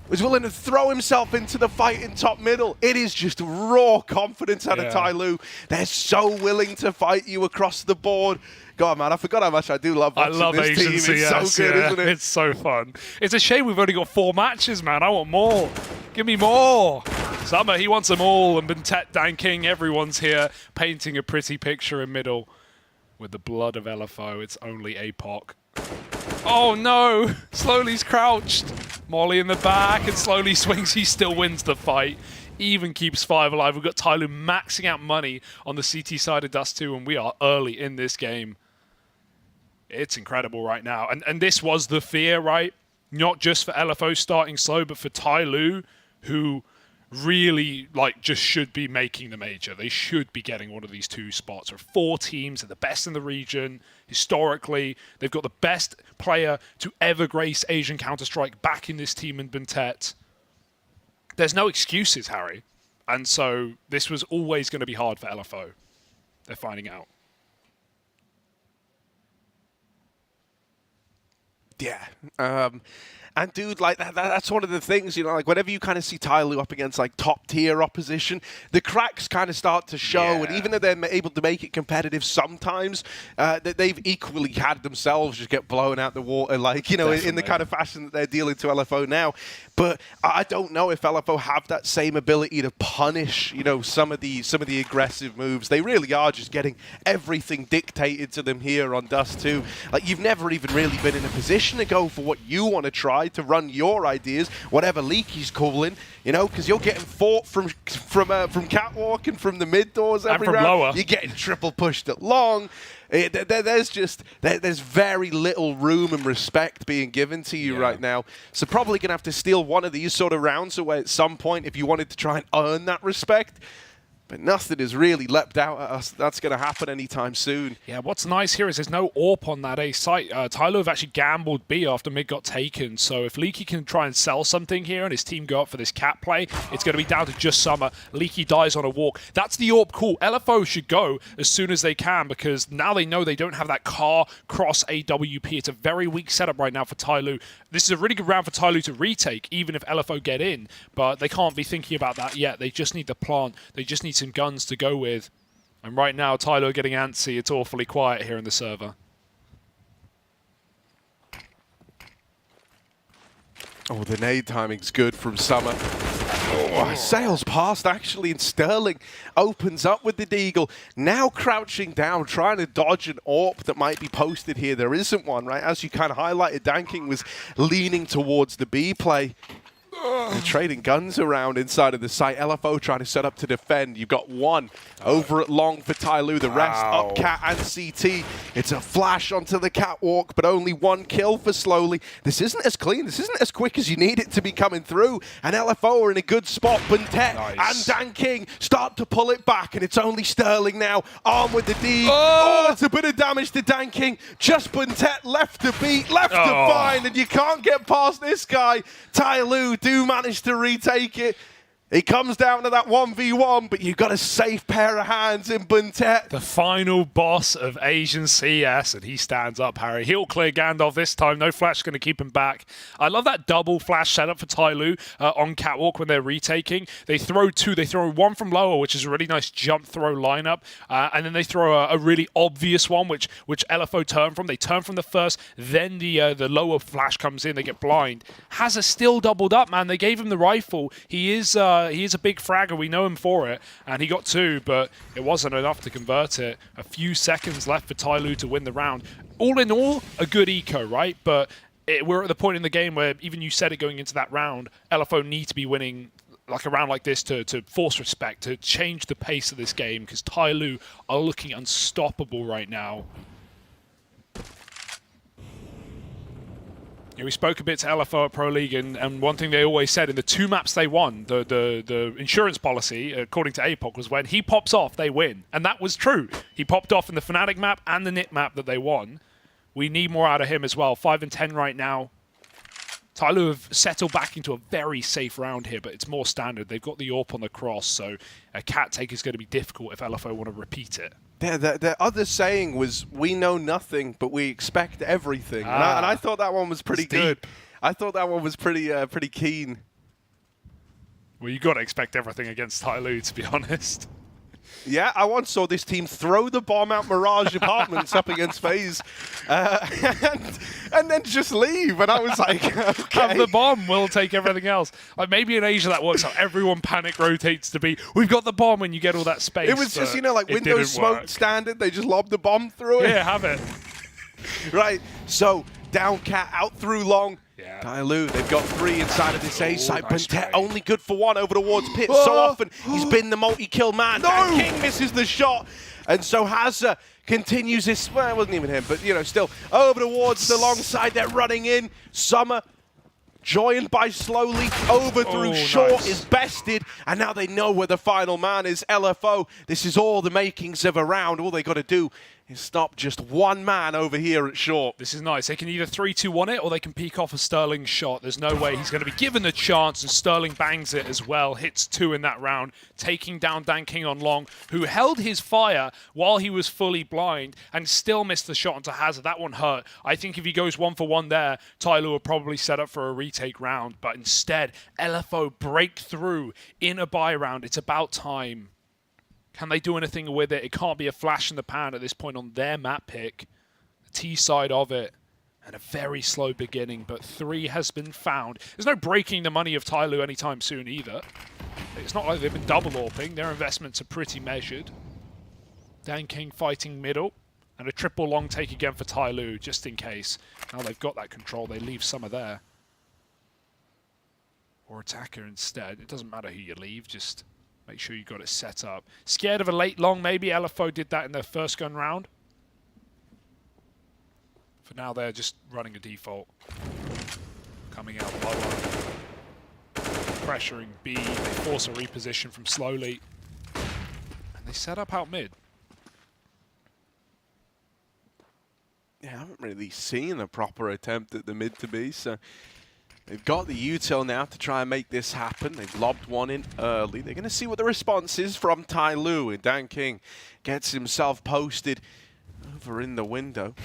was willing to throw himself into the fight in top middle. It is just raw confidence out of Tyloo. They're so willing to fight you across the board. God, man, I forgot how much I do love watching this team. It's so good, isn't it? It's so fun. It's a shame we've only got 4 matches, man. I want more. Give me more. Summer, he wants them all. And Buntet, Dan King, everyone's here painting a pretty picture in middle. With the blood of LFO, it's only APOC. Oh no! Slowly's crouched. Molly in the back and slowly swings. He still wins the fight. Even keeps 5 alive. We've got Tyloo maxing out money on the CT side of Dust 2, and we are early in this game. It's incredible right now. And this was the fear, right? Not just for LFO starting slow, but for Tyloo, who really just should be making the major. They should be getting one of these 2 spots. There are 4 teams, they're the best in the region. Historically, they've got the best player to ever grace Asian Counter-Strike back in this team in Buntet. There's no excuses, Harry. And so this was always going to be hard for LFO. They're finding out. Yeah. And dude, like that's one of the things, like whenever you kind of see Tyloo up against like top tier opposition, the cracks kind of start to show. And even though they're able to make it competitive sometimes, they've equally had themselves just get blown out the water, like, in the kind of fashion that they're dealing to LFO now. But I don't know if LFO have that same ability to punish, some of the aggressive moves. They really are just getting everything dictated to them here on Dust 2. Like, you've never even really been in a position to go for what you want to try. right, to run your ideas, whatever Leaky's calling, you know, because you're getting fought from catwalk and from the mid doors every round. Lower. You're getting triple pushed at long. There's very little room and respect being given to you right now. So probably going to have to steal one of these sort of rounds away at some point if you wanted to try and earn that respect. But nothing has really leapt out at us. That's going to happen anytime soon. Yeah, what's nice here is there's no AWP on that A site. Tyloo have actually gambled B after mid got taken. So if Leaky can try and sell something here and his team go up for this cat play, it's going to be down to just Summer. Leaky dies on a walk. That's the AWP call. LFO should go as soon as they can because now they know they don't have that car cross AWP. It's a very weak setup right now for Tyloo. This is a really good round for Tyloo to retake, even if LFO get in. But they can't be thinking about that yet. They just need the plant. They just need some guns to go with. And right now, Tyloo are getting antsy. It's awfully quiet here in the server. Oh, the nade timing's good from Summer. Oh, sails past, actually, and Sterling opens up with the Deagle. Now crouching down, trying to dodge an AWP that might be posted here. There isn't one, right? As you kind of highlighted, Danking was leaning towards the B play. They're trading guns around inside of the site. LFO trying to set up to defend. You've got one over at long for Tyloo. The rest up cat and CT. It's a flash onto the catwalk, but only one kill for Slowly. This isn't as clean. This isn't as quick as you need it to be coming through. And LFO are in a good spot. Buntet and Dan King start to pull it back, and it's only Sterling now. Armed with the D. Oh, it's a bit of damage to Dan King. Just Buntet left to beat, left to find, and you can't get past this guy. Tyloo do manage to retake it. It comes down to that 1v1, but you've got a safe pair of hands in Buntet. The final boss of Asian CS, and he stands up, Harry. He'll clear Gandalf this time. No flash going to keep him back. I love that double flash setup for Tyloo on catwalk when they're retaking. They throw two. They throw one from lower, which is a really nice jump throw lineup, and then they throw a really obvious one, which LFO turn from. They turn from the first, then the lower flash comes in. They get blind. Hazza still doubled up, man. They gave him the rifle. He is a big fragger. We know him for it, and he got two, but it wasn't enough to convert it. A few seconds left for Tyloo to win the round. All in all, a good eco, right? But we're at the point in the game where, even you said it going into that round, LFO need to be winning like a round like this to force respect, to change the pace of this game, because Tyloo are looking unstoppable right now. We spoke a bit to LFO at Pro League, and one thing they always said in the two maps they won, the insurance policy, according to APOC, was when he pops off, they win. And that was true. He popped off in the Fnatic map and the NIT map that they won. We need more out of him as well. 5 and 10 right now. Tyloo have settled back into a very safe round here, but it's more standard. They've got the AWP on the cross, so a cat take is going to be difficult if LFO want to repeat it. The other saying was, we know nothing, but we expect everything. And I thought that one was pretty good. I thought that one was pretty keen. Well, you got to expect everything against Tyloo, to be honest. Yeah, I once saw this team throw the bomb out Mirage Apartments up against FaZe and then just leave. And I was like, okay. Have the bomb, we'll take everything else. Like, maybe in Asia that works out. Everyone panic rotates to be, we've got the bomb, and you get all that space. It was just, like Windows Smoke standard. They just lobbed the bomb through it. Yeah, have it. Right, so down cat, out through long. Tyloo, they've got 3 inside of this A side. Nice Buntet only good for 1 over towards Pit. So often he's been the multi-kill man. Dan King misses the shot. And so Hazza continues this, well, it wasn't even him, but still over towards the long side. They're running in. Summer joined by Slowly, over through short is bested, and now they know where the final man is. LFO, this is all the makings of a round. All they got to do is stop just one man over here at short. This is nice. They can either 3-2-1 it, or they can peek off a Sterling shot. There's no way he's going to be given the chance, and Sterling bangs it as well. Hits 2 in that round, taking down Dan King on long, who held his fire while he was fully blind and still missed the shot onto Hazard. That one hurt. I think if he goes 1-for-1 there, Tyloo will probably set up for a retake round, but instead, LFO break through in a buy round. It's about time. Can they do anything with it? It can't be a flash in the pan at this point on their map pick. The T side of it. And a very slow beginning, but 3 has been found. There's no breaking the money of Tyloo anytime soon either. It's not like they've been double AWPing. Their investments are pretty measured. Dan King fighting middle. And a triple long take again for Tyloo, just in case. Now they've got that control, they leave Summer there. or attacker instead. It doesn't matter who you leave, just make sure you got it set up. Scared of a late long, maybe. LFO did that in their first gun round. For now, they're just running a default. Coming out lower. Pressuring B. They force a reposition from slowly. And they set up out mid. Yeah, I haven't really seen a proper attempt at the mid to B, so they've got the util now to try and make this happen. They've lobbed one in early. They're going to see what the response is from Tai Lu. And Dan King gets himself posted over in the window.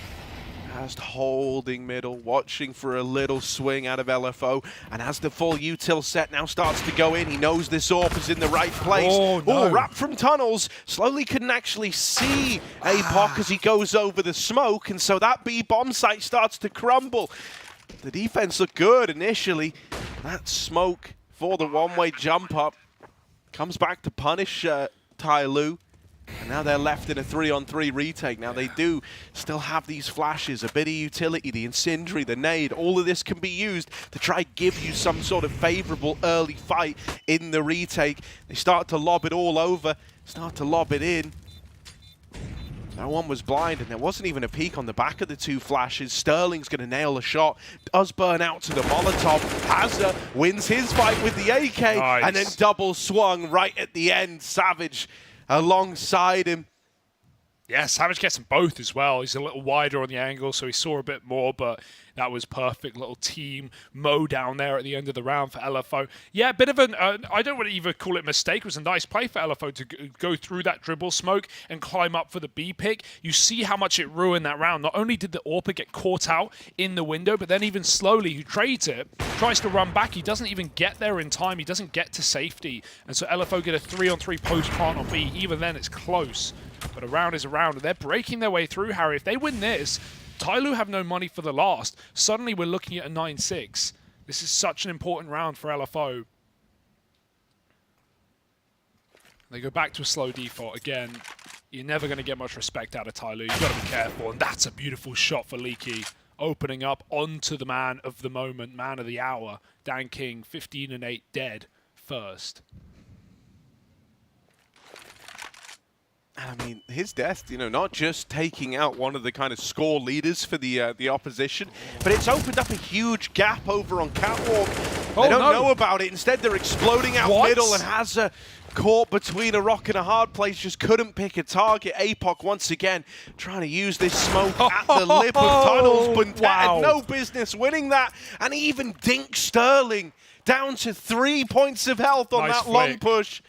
Just holding middle, watching for a little swing out of LFO. And as the full util set now starts to go in, he knows this AWP is in the right place. Oh, no. Wrapped from tunnels. Slowly couldn't actually see APOC as he goes over the smoke. And so that B bomb site starts to crumble. The defense looked good initially. That smoke for the one-way jump up comes back to punish Tai Lu. And now they're left in a 3-on-3 retake. Now they do still have these flashes, a bit of utility, the incendiary, the nade. All of this can be used to try give you some sort of favorable early fight in the retake. They start to lob it all over, start to lob it in. No one was blind, and there wasn't even a peek on the back of the two flashes. Sterling's going to nail a shot, does burn out to the Molotov. Hazza wins his fight with the AK, nice. And then double swung right at the end. Savage alongside him. Yeah, Savage gets them both as well. He's a little wider on the angle, so he saw a bit more, but that was perfect. Little team mow down there at the end of the round for LFO. Yeah, a bit of an, I don't want to even call it a mistake. It was a nice play for LFO to go through that dribble smoke and climb up for the B pick. You see how much it ruined that round. Not only did the AWPer get caught out in the window, but then even slowly, who trades it, tries to run back. He doesn't even get there in time. He doesn't get to safety. And so LFO get a 3-on-3 post-plant on B. Even then, it's close. But a round is a round. They're breaking their way through, Harry. If they win this, Tai Lu have no money for the last. Suddenly, we're looking at a 9-6. This is such an important round for LFO. They go back to a slow default. Again, you're never going to get much respect out of Tai Lu. You've got to be careful. And that's a beautiful shot for Leaky. Opening up onto the man of the moment, man of the hour. Dan King, 15-8 dead first. I mean, his death, you know, not just taking out one of the kind of score leaders for the opposition, but it's opened up a huge gap over on Catwalk. They don't know about it. Instead, they're exploding out middle, and Hazza caught between a rock and a hard place, just couldn't pick a target. APOC once again trying to use this smoke at the lip of tunnels, but had no business winning that, and he even dinked Sterling down to 3 points of health on that long push.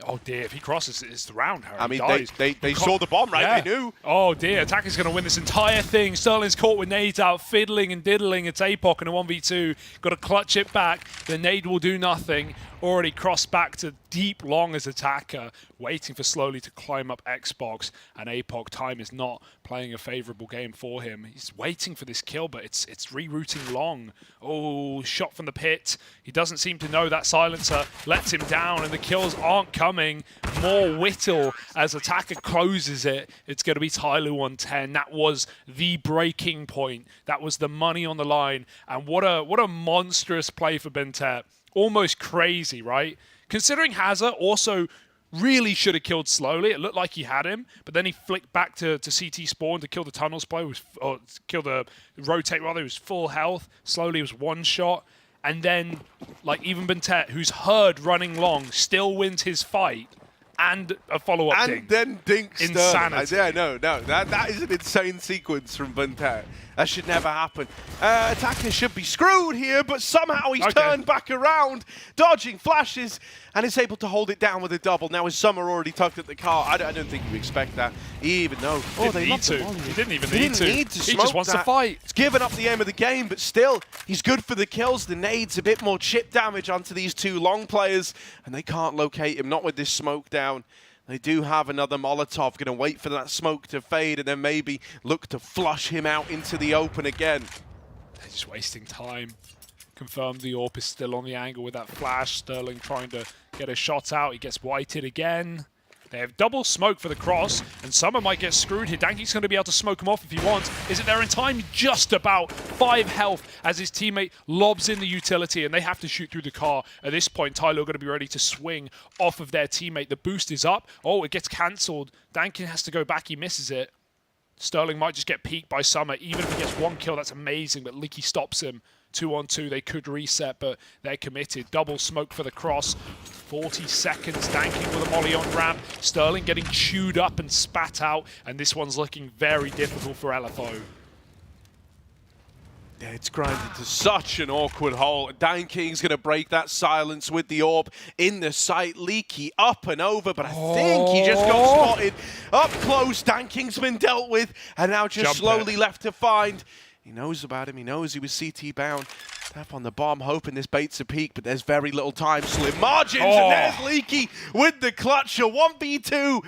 Oh dear, if he crosses, it's the round, Harry. I mean, they saw the bomb, right? Yeah. They knew. Oh dear, Attacker's going to win this entire thing. Sterling's caught with nades out, fiddling and diddling. It's APOC in a 1v2. Got to clutch it back. The nade will do nothing. Already crossed back to deep long as Attacker, waiting for slowly to climb up Xbox. And APOC, time is not playing a favorable game for him. He's waiting for this kill, but it's rerouting long. Oh, shot from the pit. He doesn't seem to know that silencer lets him down, and the kills aren't coming. More Whittle as Attacker closes it. It's going to be Tai Lu 110. That was the breaking point. That was the money on the line. And what a monstrous play for Bentet. Almost crazy, right? Considering Hazza also really should have killed slowly. It looked like he had him, but then he flicked back to CT spawn to kill the tunnels play, or kill the rotate rather. He was full health. Slowly was one shot. And then, like, even Bentet, who's heard running long, still wins his fight. And a follow-up dink. And then dinks Insanity. Sterling. Yeah, no. That is an insane sequence from Bentet. That should never happen. Attacker should be screwed here, but somehow he's turned back around, dodging flashes, and is able to hold it down with a double. Now his Summer already tugged at the car. I don't think you expect that, even though... He didn't even need to. He just wants to fight. It's given up the aim of the game, but still, he's good for the kills. The nades a bit more chip damage onto these two long players, and they can't locate him, not with this smoke down. They do have another Molotov, going to wait for that smoke to fade and then maybe look to flush him out into the open again. They're just wasting time. Confirmed the AWP is still on the angle with that flash. Sterling trying to get a shot out. He gets whited again. They have double smoke for the cross, and Summer might get screwed here. Danky's going to be able to smoke him off if he wants. Is it there in time? Just about 5 health as his teammate lobs in the utility, and they have to shoot through the car. At this point, Tyler are going to be ready to swing off of their teammate. The boost is up. Oh, it gets cancelled. Dankin has to go back. He misses it. Sterling might just get peeked by Summer. Even if he gets 1 kill, that's amazing, but Leaky stops him. 2-on-2, they could reset, but they're committed. Double smoke for the cross. 40 seconds, Danking with a molly on ramp. Sterling getting chewed up and spat out, and this one's looking very difficult for LFO. Yeah, it's grinded to such an awkward hole. Danking's going to break that silence with the orb in the sight. Leaky up and over, but I think he just got spotted. Up close, Danking's been dealt with, and now just slowly left to find. He knows about him. He knows he was CT bound. Tap on the bomb, hoping this baits a peak, but there's very little time. Slim margins, and there's Leaky with the clutch. A 1v2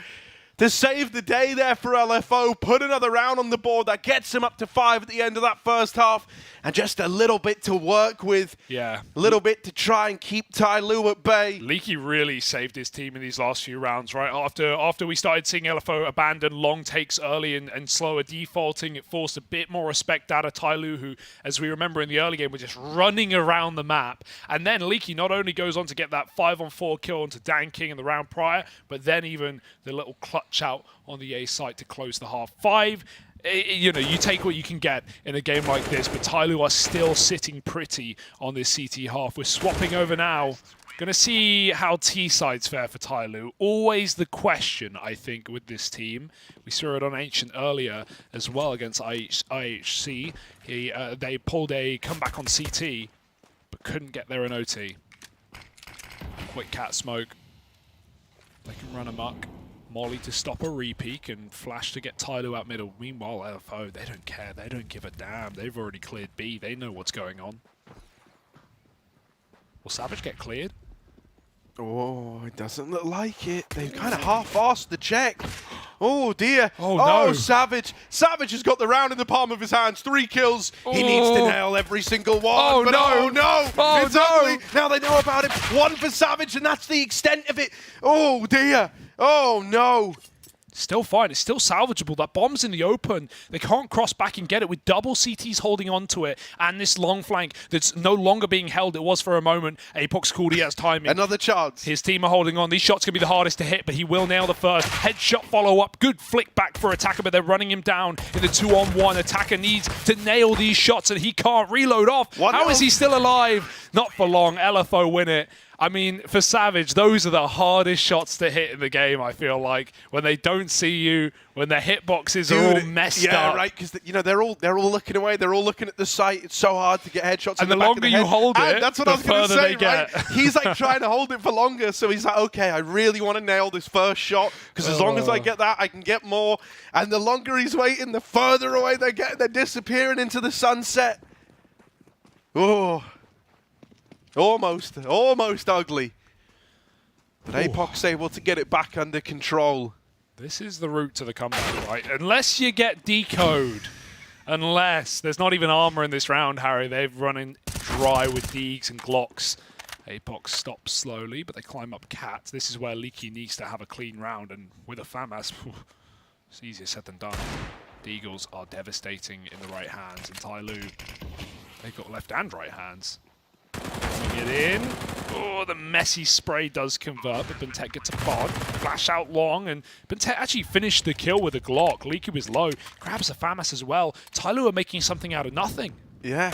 to save the day there for LFO. Put another round on the board. That gets him up to 5 at the end of that first half. And just a little bit to work with. Yeah. A little bit to try and keep Ty Lu at bay. Leaky really saved his team in these last few rounds, right? After we started seeing LFO abandon long takes early and slower defaulting, it forced a bit more respect out of Ty Lu, who, as we remember in the early game, was just running around the map. And then Leaky not only goes on to get that 5-on-4 kill onto Danking in the round prior, but then even the little clutch out on the A site to close the half. 5. You know, you take what you can get in a game like this, but Tyloo are still sitting pretty on this CT half. We're swapping over now. Going to see how T-sides fare for Tyloo. Always the question, I think, with this team. We saw it on Ancient earlier as well against IHC. They pulled a comeback on CT, but couldn't get there in OT. Quick cat smoke. They can run amok. Molly to stop a repeak and Flash to get Tyloo out middle. Meanwhile, LFO, they don't care. They don't give a damn. They've already cleared B. They know what's going on. Will Savage get cleared? Oh, it doesn't look like it. They kind of half-arsed the check. Oh, dear. Oh, no. Savage. Savage has got the round in the palm of his hands. 3 kills. He needs to nail every single one. Oh, but no. Oh, it's ugly. Now they know about it. 1 for Savage, and that's the extent of it. Oh, dear. Oh, no. Still fine. It's still salvageable. That bomb's in the open. They can't cross back and get it with double CTs holding on to it and this long flank that's no longer being held. It was for a moment. Apox cooled. He has timing. Another chance. His team are holding on. These shots can be the hardest to hit, but he will nail the first. Headshot follow-up. Good flick back for Attacker, but they're running him down in the 2-on-1. Attacker needs to nail these shots, and he can't reload off. How is he still alive? Not for long. LFO win it. I mean, for Savage, those are the hardest shots to hit in the game, I feel like. When they don't see you, when their hitboxes are all messed up. Yeah, right, because you know they're all looking away, they're all looking at the site. It's so hard to get headshots. And the longer you hold it, that's what the I was going to further say, they get. right? He's like trying to hold it for longer, so he's like, okay, I really want to nail this first shot, because as long as I get that, I can get more. And the longer he's waiting, the further away they're getting. They're disappearing into the sunset. Oh, almost ugly. But Apox able to get it back under control. This is the route to the comeback, right? Unless you get decode. Unless. There's not even armor in this round, Harry. They're running dry with Deegs and Glocks. Apox stops slowly, but they climb up Cat. This is where Leaky needs to have a clean round, and with a FAMAS, it's easier said than done. Deagles are devastating in the right hands, and Tyloo, they've got left and right hands. Get in. Oh, the messy spray does convert, but Bentek gets a bod. Flash out long, and Bentek actually finished the kill with a Glock. Leaky was low. Grabs a FAMAS as well. Tyloo are making something out of nothing. Yeah.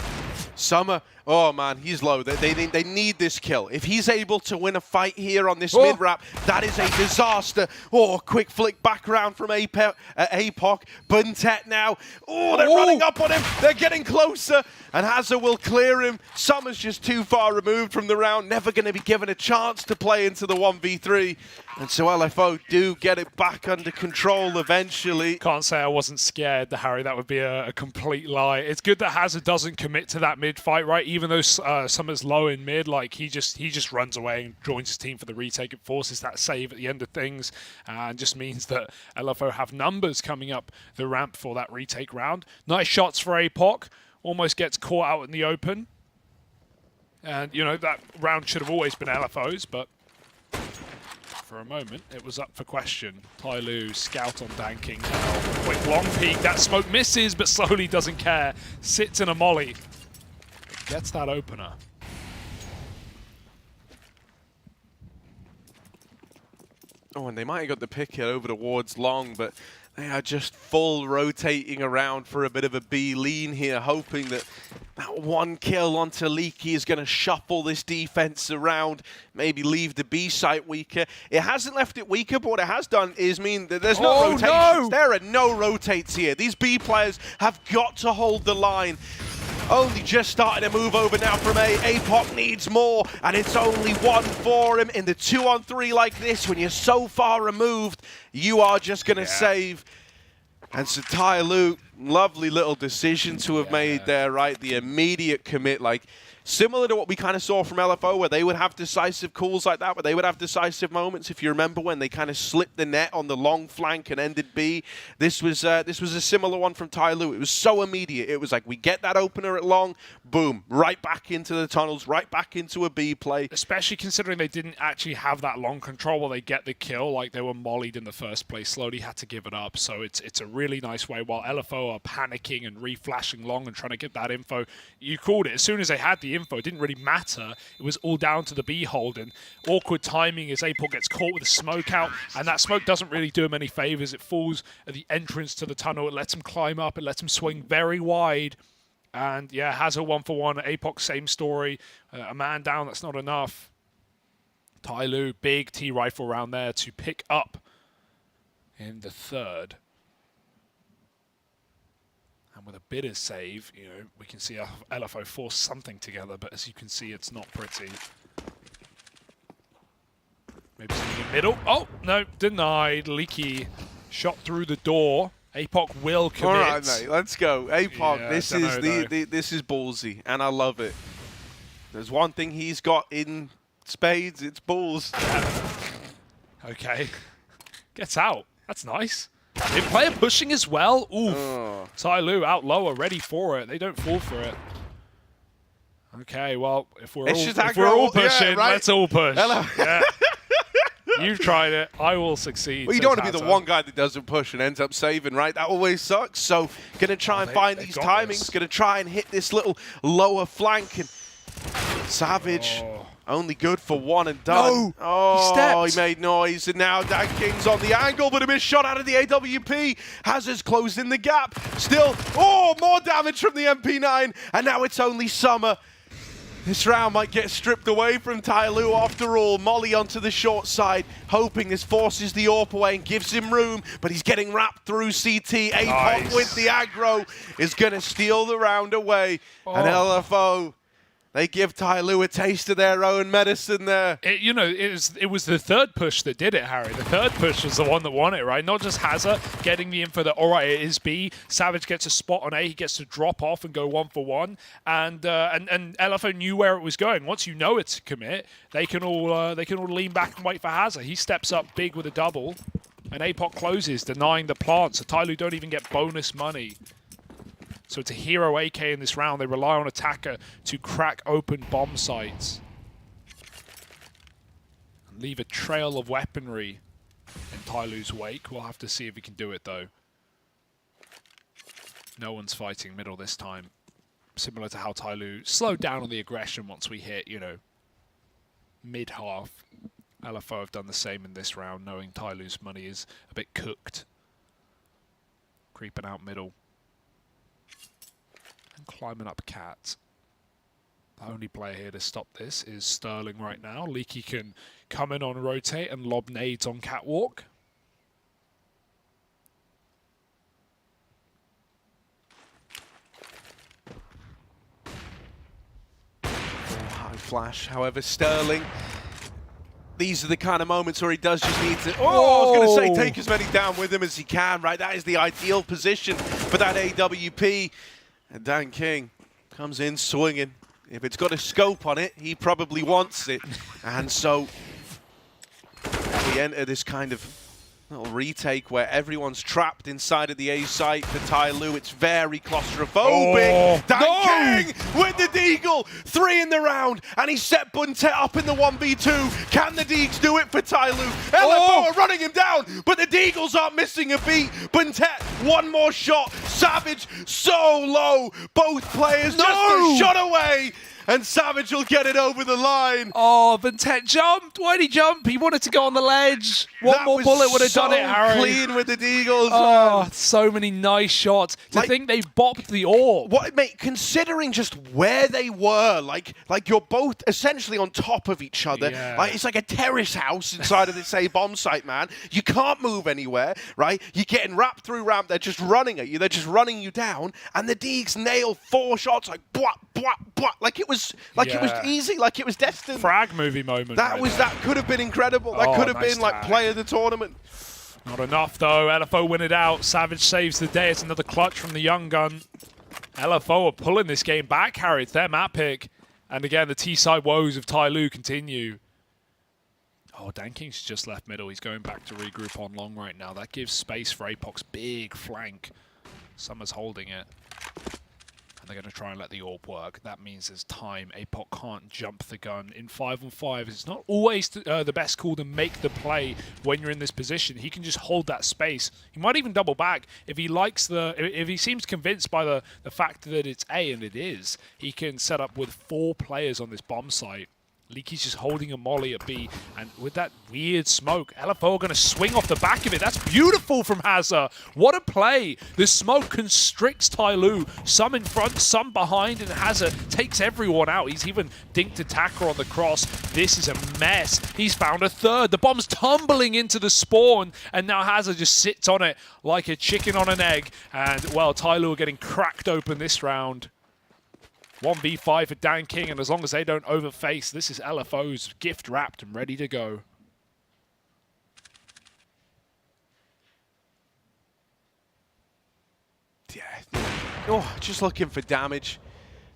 Summer, oh man, he's low. They need this kill. If he's able to win a fight here on this mid-wrap, that is a disaster. Oh, quick flick back around from APOC. Buntet now. Oh, they're running up on him. They're getting closer. And Hazza will clear him. Summer's just too far removed from the round. Never going to be given a chance to play into the 1v3. And so LFO do get it back under control eventually. Can't say I wasn't scared, Harry. That would be a complete lie. It's good that Hazza doesn't commit to that mid fight, right? Even though Summer's low in mid, like he just runs away and joins his team for the retake. It forces that save at the end of things, and just means that LFO have numbers coming up the ramp for that retake round. Nice shots for APOC. Almost gets caught out in the open, and you know that round should have always been LFO's, but For a moment, it was up for question. Tyloo, scout on Danking now. Quick long peek, that smoke misses, but slowly doesn't care. Sits in a molly. Gets that opener. Oh, and they might have got the pick here over towards long, but they are just full rotating around for a bit of a B lean here, hoping that that one kill onto Leaky is going to shuffle this defense around, maybe leave the B site weaker. It hasn't left it weaker, but what it has done is mean that there's no rotations. No! There are no rotates here. These B players have got to hold the line. Only just starting to move over now from A. APOC needs more, and it's only one for him. In the 2-on-3 like this, when you're so far removed, you are just going to save. And so Tyloo, lovely little decision to have made there, right? The immediate commit, like similar to what we kind of saw from LFO, where they would have decisive calls like that, where they would have decisive moments. If you remember when they kind of slipped the net on the long flank and ended B, this was a similar one from Tyloo. It was so immediate. It was like, we get that opener at long, boom, right back into the tunnels, right back into a B play. Especially considering they didn't actually have that long control while they get the kill, like they were mollied in the first place, slowly had to give it up. So it's a really nice way while LFO are panicking and reflashing long and trying to get that info. You called it. As soon as they had the info, it didn't really matter. It was all down to the B hold, and awkward timing as APOC gets caught with a smoke out, and that smoke doesn't really do him any favors. It falls at the entrance to the tunnel. It lets him climb up. It lets him swing very wide. And yeah, has a 1-for-1. APOC, same story. A man down, that's not enough. Tyloo, big T-rifle round there to pick up in the third. And with a bitter save, you know, we can see LFO force something together, but as you can see, it's not pretty. Maybe something in middle. Oh, no, denied. Leaky shot through the door. APOC will commit. All right, mate, let's go. APOC, Yeah, this is ballsy, and I love it. There's one thing he's got in spades, it's balls. Okay. Gets out. That's nice. They player pushing as well. Oof. Tyloo out lower, ready for it. They don't fall for it. Okay, well, if we're all pushing, let's all push. Yeah. You've tried it. I will succeed. Well, you don't want to be the one guy that doesn't push and ends up saving, right? That always sucks. So, going to try and find these timings. Going to try and hit this little lower flank. And Savage, only good for one and done. No, he made noise. And now Dan King's on the angle, but a missed shot out of the AWP. Hazard's closed in the gap. Still, more damage from the MP9. And now it's only Summer. This round might get stripped away from Tyloo after all. Molly onto the short side, hoping this forces the AWP away and gives him room, but he's getting wrapped through CT. APOC with the aggro is going to steal the round away. And LFO, they give Tyloo a taste of their own medicine there. It was the third push that did it, Harry. The third push was the one that won it, right? Not just Hazard getting the info that, all right, it is B. Savage gets a spot on A. He gets to drop off and go 1-for-1. And LFO knew where it was going. Once you know it's a commit, they can all lean back and wait for Hazard. He steps up big with a double, and APOC closes, denying the plant. So Tyloo don't even get bonus money. So it's a hero AK in this round. They rely on Attacker to crack open bomb sites. And leave a trail of weaponry in Tyloo's wake. We'll have to see if he can do it, though. No one's fighting middle this time. Similar to how Tyloo slowed down on the aggression once we hit, mid-half. LFO have done the same in this round, knowing Tyloo's money is a bit cooked. Creeping out middle. Climbing up Cat. The only player here to stop this is Sterling right now. Leaky can come in on rotate and lob nades on Catwalk. High flash, however, Sterling. These are the kind of moments where he does just need to, I was going to say, take as many down with him as he can, right? That is the ideal position for that AWP. And Dan King comes in swinging. If it's got a scope on it, he probably wants it. And so we enter this kind of Little retake where everyone's trapped inside of the A site for Tai Lu. It's very claustrophobic. Dan King with the Deagle. 3 in the round. And he set Buntet up in the 1v2. Can the Deags do it for Tai Lu? LFO are running him down, but the Deagles aren't missing a beat. Buntet, one more shot. Savage so low. Both players just a shot away. And Savage will get it over the line. Oh, Buntet jumped. Why did he jump? He wanted to go on the ledge. One more bullet would have done it, Harry. Clean with the Deagles. Oh, man. so many nice shots. To think they bopped the orb. What, mate, considering just where they were, like you're both essentially on top of each other. Yeah. Like it's like a terrace house inside of this A bomb site, man. You can't move anywhere, right? You're getting wrapped through ramp. They're just running at you. They're just running you down. And the Deags nail 4 shots like bwah, bwah, bwah. Like it was easy, like it was destined. Frag movie moment. That could have been incredible. That could have been like play of the tournament. Not enough though. LFO win it out. Savage saves the day. It's another clutch from the young gun. LFO are pulling this game back, Harry. It's their map pick. And again, the T-side woes of Tai Lu continue. Oh, Dan King's just left middle. He's going back to regroup on long right now. That gives space for Apoc's big flank. Summer's holding it. They're going to try and let the orb work. That means there's time. Apoc can't jump the gun. In 5-on-5, it's not always the best call to make the play when you're in this position. He can just hold that space. He might even double back if he likes if he seems convinced by the fact that it's A, and it is. He can set up with 4 players on this bomb site. Leaky's just holding a molly at B, and with that weird smoke, LFO are going to swing off the back of it. That's beautiful from Hazza. What a play. The smoke constricts Tai Lu. Some in front, some behind, and Hazza takes everyone out. He's even dinked attacker on the cross. This is a mess. He's found a third. The bomb's tumbling into the spawn, and now Hazza just sits on it like a chicken on an egg. And, well, Tai Lu are getting cracked open this round. 1v5 for Dan King, and as long as they don't overface, this is LFO's gift wrapped and ready to go. Yeah. Oh, just looking for damage.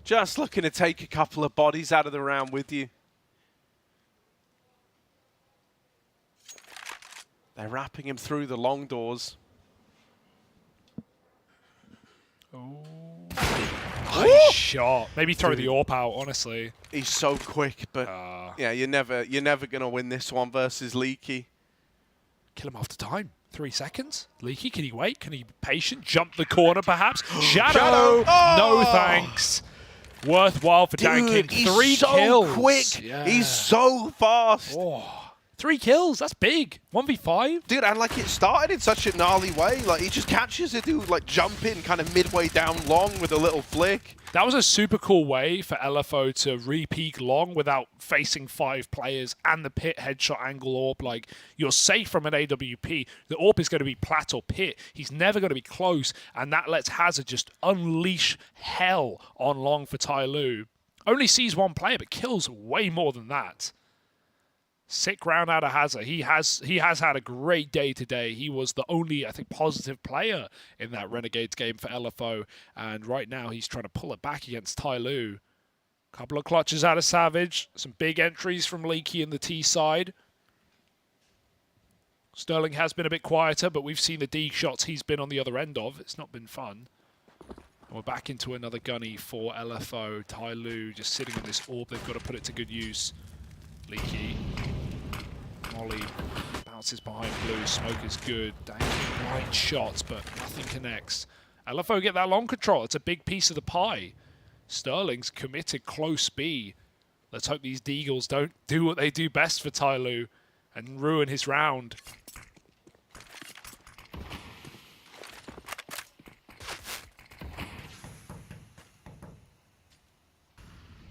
Just looking to take a couple of bodies out of the round with you. They're wrapping him through the long doors. Oh. Nice shot. Maybe throw the AWP out, honestly. He's so quick, but yeah, you're never gonna win this one versus Leaky. Kill him after time. 3 seconds. Leaky, can he wait? Can he be patient? Jump the corner, perhaps? Shadow! Oh! No thanks. Worthwhile for Dan King. 3 so kills. Quick. Yeah. He's so fast. Oh. 3 kills, that's big. 1v5. Dude, and like it started in such a gnarly way. Like he just catches a dude like jumping kind of midway down long with a little flick. That was a super cool way for LFO to re-peek long without facing 5 players and the pit headshot angle AWP. Like, you're safe from an AWP. The AWP is going to be plat or pit. He's never going to be close, and that lets Hazard just unleash hell on long for Tai Lu. Only sees 1 player, but kills way more than that. Sick round out of Hazard. He has had a great day today. He was the only, I think, positive player in that Renegades game for LFO. And right now he's trying to pull it back against Tai Lu. Couple of clutches out of Savage. Some big entries from Leaky in the T side. Sterling has been a bit quieter, but we've seen the D shots he's been on the other end of. It's not been fun. And we're back into another gunny for LFO. Tai Lu just sitting on this orb. They've got to put it to good use. Leaky. Molly bounces behind blue. Smoke is good. Dang, right shots, but nothing connects. LFO get that long control. It's a big piece of the pie. Sterling's committed close B. Let's hope these Deagles don't do what they do best for Tai Lu and ruin his round.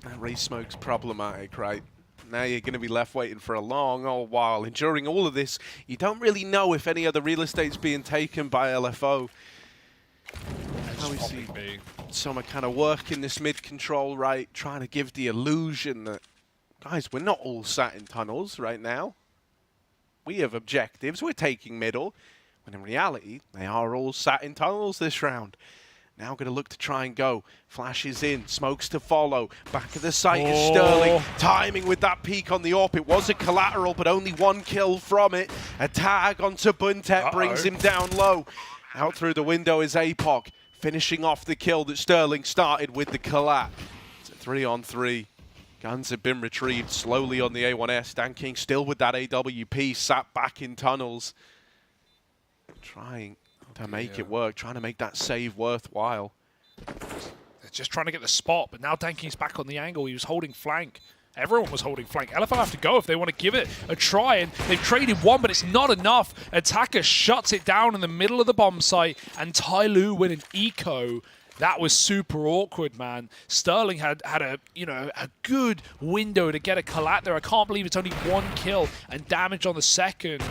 That race smoke's problematic, right? Now you're going to be left waiting for a long old while. And during all of this, you don't really know if any other real estate's being taken by LFO. Now we see Summer kind of working this mid-control, right? Trying to give the illusion that, guys, we're not all sat in tunnels right now. We have objectives. We're taking middle. When in reality, they are all sat in tunnels this round. Now going to look to try and go. Flashes in, smokes to follow. Back of the site is Sterling. Timing with that peek on the AWP. It was a collateral, but only 1 kill from it. A tag onto Buntet brings him down low. Out through the window is APOC, finishing off the kill that Sterling started with the collat. It's a 3-on-3. Guns have been retrieved slowly on the A1S. DanKing still with that AWP, sat back in tunnels. Trying to make it work, trying to make that save worthwhile. They're just trying to get the spot, but now DanKing's back on the angle. He was holding flank. Everyone was holding flank. LFO have to go if they want to give it a try, and they've traded one, but it's not enough. Attacker shuts it down in the middle of the bomb site, and Tyloo with an eco. That was super awkward, man. Sterling had a good window to get a collat there. I can't believe it's only 1 kill and damage on the second.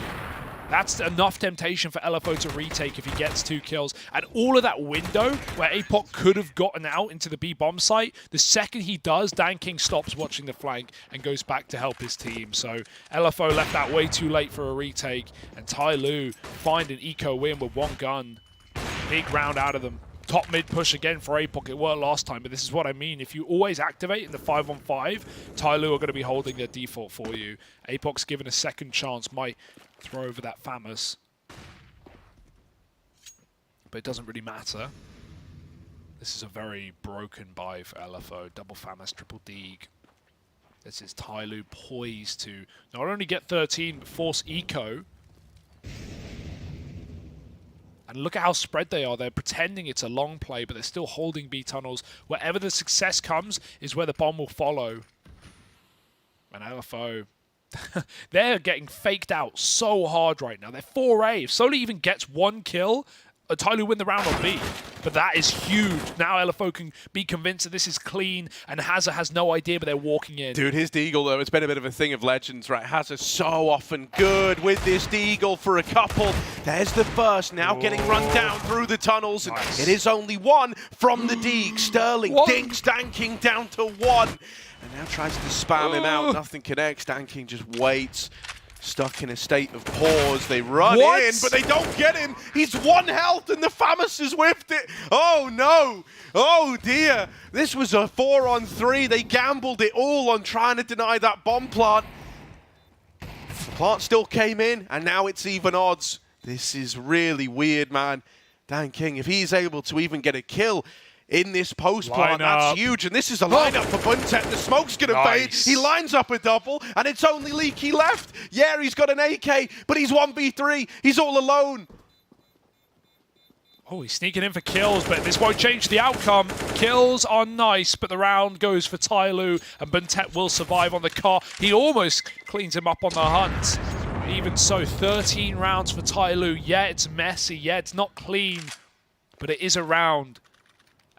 That's enough temptation for LFO to retake if he gets 2 kills. And all of that window where APOC could have gotten out into the B bomb site, the second he does, DanKing stops watching the flank and goes back to help his team. So LFO left that way too late for a retake, and Tyloo find an eco win with 1 gun. Big round out of them. Top mid push again for APOC. It worked last time, but this is what I mean. If you always activate in the 5-on-5, Tyloo are going to be holding their default for you. APOC's given a second chance, might throw over that FAMAS. But it doesn't really matter. This is a very broken buy for LFO. Double FAMAS, triple Deeg. This is Tyloo poised to not only get 13, but force eco. And look at how spread they are. They're pretending it's a long play, but they're still holding B tunnels. Wherever the success comes is where the bomb will follow. And LFO, they're getting faked out so hard right now. They're 4A. If Soli even gets 1 kill, Tyloo win the round on B. But that is huge. Now LFO can be convinced that this is clean, and Hazza has no idea, but they're walking in. Dude, his Deagle, though, it's been a bit of a thing of legends, right? Hazza so often good with this Deagle for a couple. There's the first, now getting run down through the tunnels. Nice. It is only 1 from the Deeg. Sterling dinks DanKing down to 1. And now tries to spam him out. Nothing connects. DanKing just waits. Stuck in a state of pause. They run in, but they don't get him. He's 1 health, and the FAMAS has whiffed it. Oh, no. Oh, dear. This was a 4-on-3. They gambled it all on trying to deny that bomb plant. The plant still came in, and now it's even odds. This is really weird, man. DanKing, if he's able to even get a kill in this post plant, that's huge. And this is a lineup for Buntet. The smoke's going to fade. He lines up a double, and it's only Leaky left. Yeah, he's got an AK, but he's 1v3. He's all alone. Oh, he's sneaking in for kills, but this won't change the outcome. Kills are nice, but the round goes for Tyloo, and Buntet will survive on the car. He almost cleans him up on the hunt. Even so, 13 rounds for Tyloo. Yeah, it's messy. Yeah, it's not clean, but it is a round.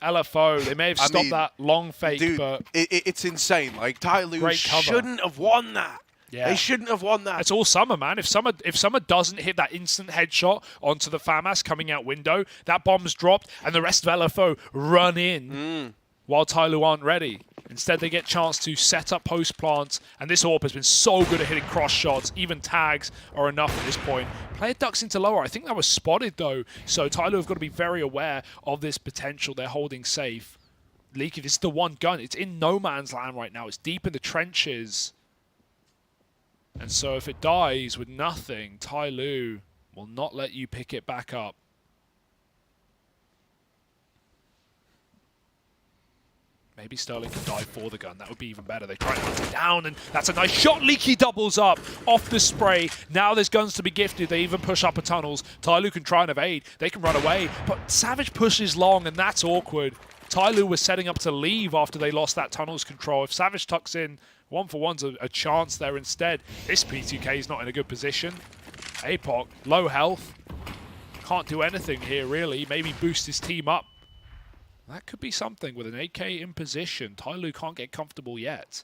LFO, they may have stopped that long fake, dude, but it's insane. Like, Tyloo shouldn't have won that. Yeah. They shouldn't have won that. It's all Summer, man. If Summer doesn't hit that instant headshot onto the FAMAS coming out window, that bomb's dropped, and the rest of LFO run in while Tyloo aren't ready. Instead, they get a chance to set up post plants, and this AWP has been so good at hitting cross shots. Even tags are enough at this point. Player ducks into lower. I think that was spotted, though, so Tyloo have got to be very aware of this potential they're holding safe. Leaky, this is the 1 gun. It's in no man's land right now. It's deep in the trenches. And so if it dies with nothing, Tyloo will not let you pick it back up. Maybe Sterling can die for the gun. That would be even better. They try to hunt it down, and that's a nice shot. Leaky doubles up off the spray. Now there's guns to be gifted. They even push upper tunnels. Tyloo can try and evade. They can run away, but Savage pushes long, and that's awkward. Tyloo was setting up to leave after they lost that tunnels control. If Savage tucks in, 1-for-1's a chance there instead. This P2K is not in a good position. APOC, low health. Can't do anything here, really. Maybe boost his team up. That could be something with an AK in position. Tyloo can't get comfortable yet.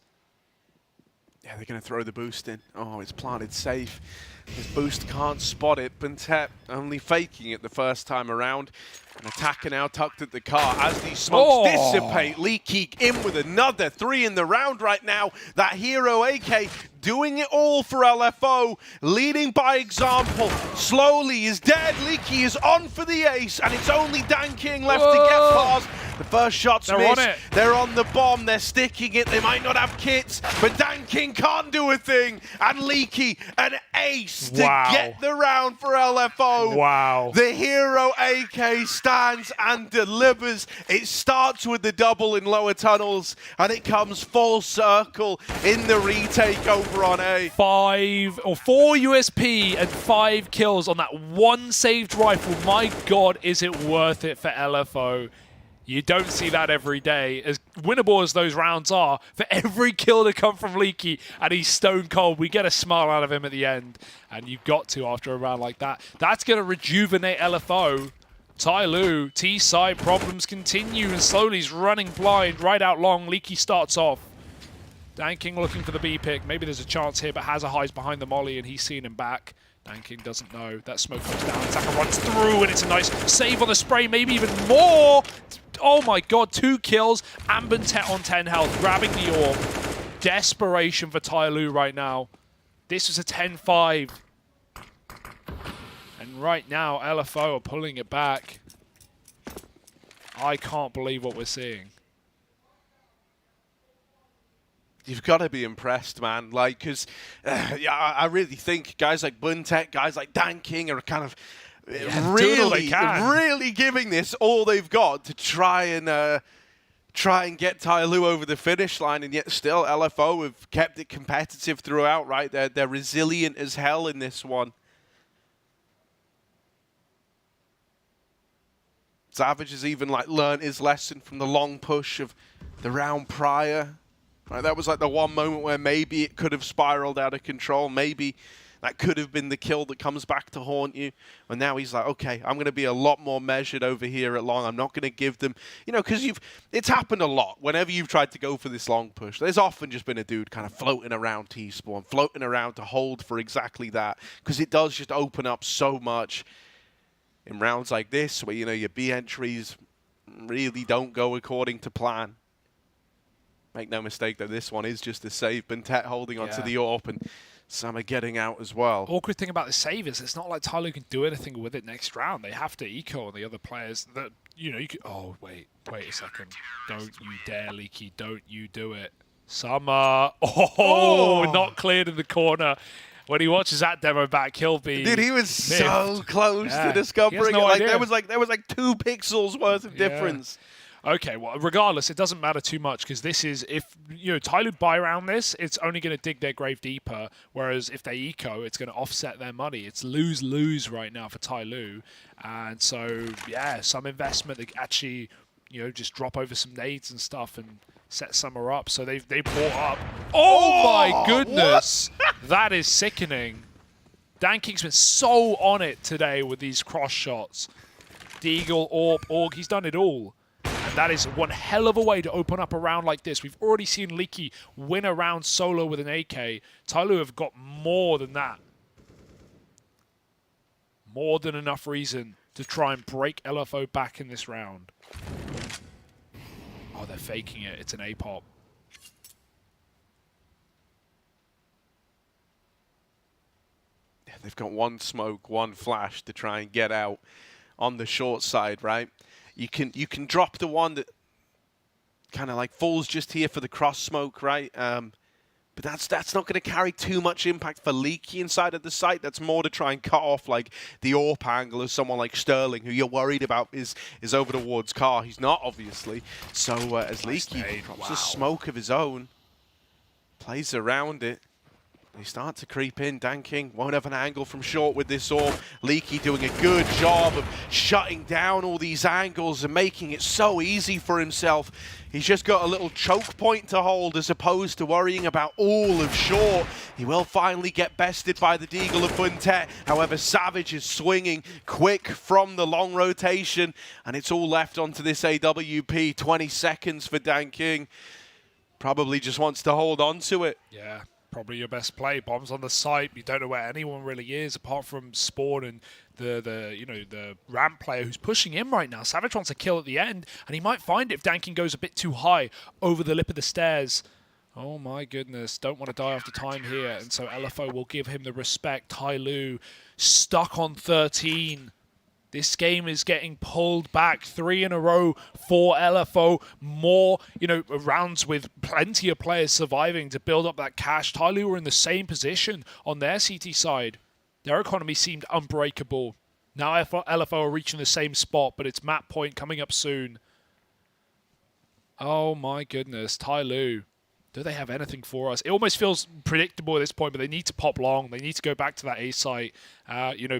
Yeah, they're going to throw the boost in. Oh, it's planted safe. His boost can't spot it. Buntet only faking it the first time around. An attacker now tucked at the car as these smokes dissipate. Leaky in with another 3 in the round right now. That hero AK doing it all for LFO, leading by example. Slowly is dead. Leaky is on for the ace, and it's only Dan King left to get past. The first shot's missed. They're on the bomb. They're sticking it. They might not have kits, but Dan King can't do a thing. And Leaky, an ace to get the round for LFO. Wow. The hero AK stands and delivers. It starts with the double in lower tunnels, and it comes full circle in the retake over on A. 4 USP and 5 kills on that one saved rifle. My God, is it worth it for LFO? You don't see that every day. As winnable as those rounds are, for every kill to come from Leaky, and he's stone cold, we get a smile out of him at the end. And you've got to after a round like that. That's going to rejuvenate LFO. Tyloo, T-side problems continue, and slowly he's running blind right out long. Leaky starts off. Dan King looking for the B pick. Maybe there's a chance here, but Hazard hides behind the molly, and he's seen him back. Dan King doesn't know. That smoke comes down. Attacker runs through, and it's a nice save on the spray, maybe even more. Oh my God, 2 kills. Ambuntet on 10 health, grabbing the orb. Desperation for Tyloo right now. This was a 10-5. And right now, LFO are pulling it back. I can't believe what we're seeing. You've got to be impressed, man. Like, because I really think guys like Buntet, guys like Dan King are kind of really giving this all they've got to try and get Tyloo over the finish line, and yet still LFO have kept it competitive throughout. Right, they're resilient as hell in this one. Savage has even learned his lesson from the long push of the round prior. Right, that was the one moment where maybe it could have spiraled out of control. Maybe that could have been the kill that comes back to haunt you. And now he's like, okay, I'm going to be a lot more measured over here at long. I'm not going to give them, because it's happened a lot. Whenever you've tried to go for this long push, there's often just been a dude kind of floating around T-spawn, floating around to hold for exactly that, because it does just open up so much in rounds like this where, your B entries really don't go according to plan. Make no mistake, though, this one is just a save. Buntet holding onto the AWP, and some are getting out as well. Awkward thing about the save is it's not like Tyloo can do anything with it next round. They have to eco on the other players. That you could. Oh, wait a second. Don't you dare, Leaky. Don't you do it. Summer. Oh, not cleared in the corner. When he watches that demo back, he'll be... Dude, he was so close to discovering it. There was like 2 pixels worth of difference. Okay, well, regardless, it doesn't matter too much, because this is, if Tyloo buy around this, it's only going to dig their grave deeper, whereas if they eco, it's going to offset their money. It's lose-lose right now for Tyloo, and so, yeah, some investment, they actually, just drop over some nades and stuff and set Summer up, so they bought up. Oh my goodness! That is sickening. Dan King's been so on it today with these cross shots. Deagle, Orb, he's done it all. And that is one hell of a way to open up a round like this. We've already seen Leaky win a round solo with an AK. Tyloo have got more than that. More than enough reason to try and break LFO back in this round. Oh, they're faking it. It's an A-pop. Yeah, they've got one smoke, one flash to try and get out on the short side, right? You can drop the one that kind of falls just here for the cross smoke, right? But that's not going to carry too much impact for Leaky inside of the site. That's more to try and cut off the AWP angle of someone like Sterling, who you're worried about is over towards car. He's not, obviously. So as Leaky drops a smoke of his own, plays around it. They start to creep in. Dan King won't have an angle from short with this AWP. Leaky doing a good job of shutting down all these angles and making it so easy for himself. He's just got a little choke point to hold as opposed to worrying about all of short. He will finally get bested by the Deagle of Buntet. However, Savage is swinging quick from the long rotation, and it's all left onto this AWP. 20 seconds for Dan King. Probably just wants to hold on to it. Yeah. probably your best play. Bombs on the site. You don't know where anyone really is apart from Spawn and the ramp player who's pushing in right now. Savage wants a kill at the end, and he might find it if Danking goes a bit too high over the lip of the stairs. Oh my goodness, don't want to die after time here, and so LFO will give him the respect. Tai Lu stuck on 13. This game is getting pulled back 3 in a row for LFO. More, rounds with plenty of players surviving to build up that cash. Tai Lu were in the same position on their CT side. Their economy seemed unbreakable. Now LFO are reaching the same spot, but it's map point coming up soon. Oh my goodness, Tai Lu. Do they have anything for us? It almost feels predictable at this point, but they need to pop long. They need to go back to that A site.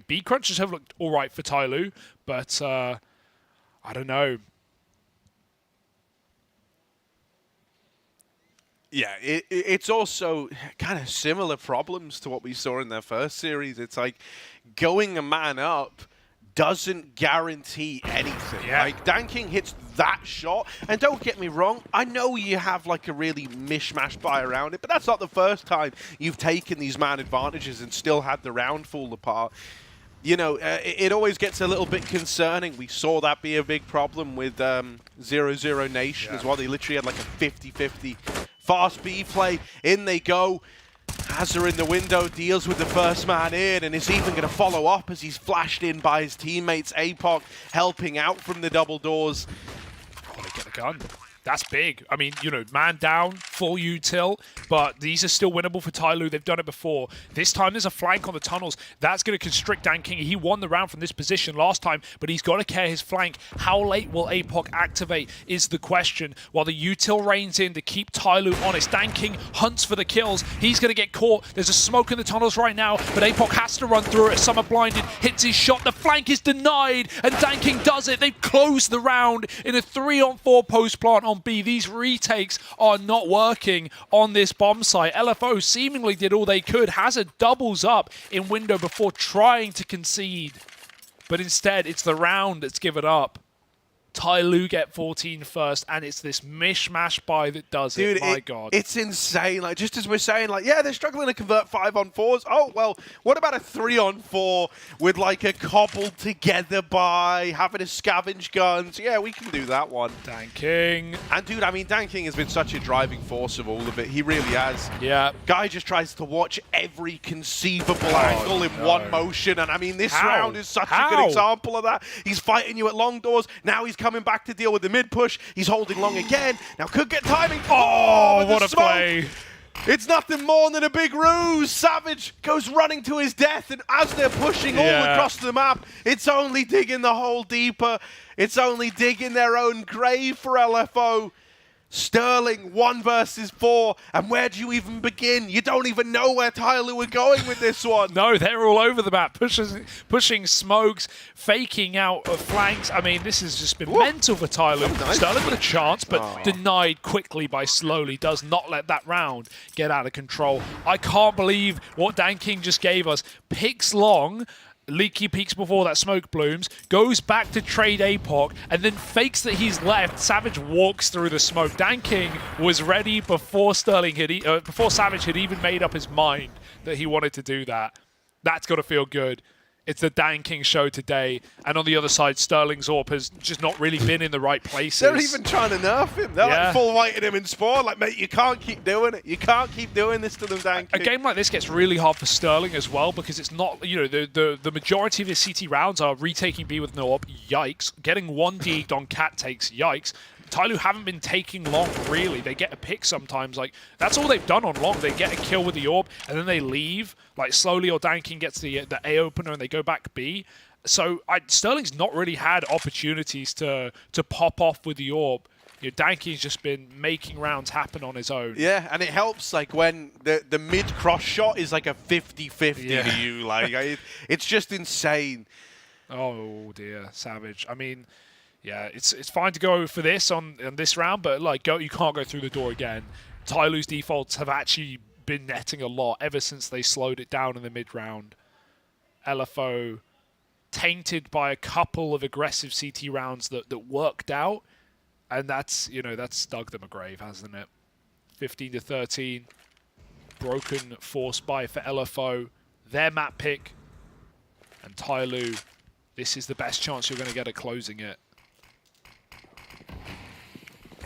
B crunches have looked all right for Tai Lu, but I don't know. Yeah, it's also kind of similar problems to what we saw in their first series. It's like going a man up doesn't guarantee anything. Yeah. Like, Danking hits that shot, and don't get me wrong, I know you have like a really mishmash buy around it, but that's not the first time you've taken these man advantages and still had the round fall apart. It always gets a little bit concerning. We saw that be a big problem with 0-0 Nation as well. They literally had like a 50-50 fast B play. In they go. Hazard in the window, deals with the first man in, and is even going to follow up as he's flashed in by his teammates. APOC helping out from the double doors. Oh, they get the gun. That's big. I mean, man down, full util, but these are still winnable for Tai Lu. They've done it before. This time there's a flank on the tunnels. That's going to constrict Danking. He won the round from this position last time, but he's got to care his flank. How late will APOC activate is the question. While the util reigns in to keep Tai Lu honest. Danking hunts for the kills. He's going to get caught. There's a smoke in the tunnels right now, but APOC has to run through it. Summer blinded, hits his shot. The flank is denied, and Danking does it. They've closed the round in a 3-on-4 post plant on B. These retakes are not working on this bomb site. LFO seemingly did all they could. Hazard doubles up in window before trying to concede. But instead, it's the round that's given up. Tai Lu get 14 first, and it's this mishmash buy that does it. My God. It's insane. Like, just as we're saying, like, yeah, they're struggling to convert 5-on-4s. Oh, well, what about a 3-on-4 with, like, a cobbled together buy, having a scavenge guns? Yeah, we can do that one. Danking. And, dude, I mean, Danking has been such a driving force of all of it. He really has. Yeah. Guy just tries to watch every conceivable angle in one motion. And, I mean, this round is such a good example of that. He's fighting you at long doors. Now he's coming back to deal with the mid push. He's holding long again. Now could get timing. Oh, what a play. It's nothing more than a big ruse. Savage goes running to his death, and as they're pushing all across the map, it's only digging the hole deeper. It's only digging their own grave for LFO. Sterling 1 versus 4, and where do you even begin? You don't even know where Tai Lu are going with this one. No, they're all over the map, pushing smokes, faking out flanks. I mean, this has just been mental for Tai Lu. Sterling with a chance, but denied quickly by Slowly. Does not let that round get out of control. I can't believe what Danking just gave us. Picks long. Leaky peeks before that smoke blooms, goes back to trade APOC, and then fakes that he's left. Savage walks through the smoke. Danking was ready before before Savage had even made up his mind that he wanted to do that. That's got to feel good. It's the Danking show today. And on the other side, Sterling Zorp has just not really been in the right places. They're even trying to nerf him. They're like full whiting him in Spawn. Like, mate, you can't keep doing it. You can't keep doing this to them, Danking. A game like this gets really hard for Sterling as well, because it's not, the majority of his CT rounds are retaking B with no op. Yikes. Getting 1 degged on cat takes. Yikes. Tai Lu haven't been taking long, really. They get a pick sometimes. Like, that's all they've done on long. They get a kill with the orb, and then they leave. Like, Slowly or Danking gets the A opener, and they go back B. So Sterling's not really had opportunities to pop off with the orb. Danking's just been making rounds happen on his own. Yeah, and it helps, like, when the mid-cross shot is like a 50-50 to you. Like, it's just insane. Oh, dear. Savage. I mean... Yeah, it's fine to go for this on this round, but you can't go through the door again. Tai Lu's defaults have actually been netting a lot ever since they slowed it down in the mid-round. LFO tainted by a couple of aggressive CT rounds that worked out, and that's dug them a grave, hasn't it? 15-13. broken force buy for LFO. Their map pick. And Tyloo, this is the best chance you're going to get at closing it.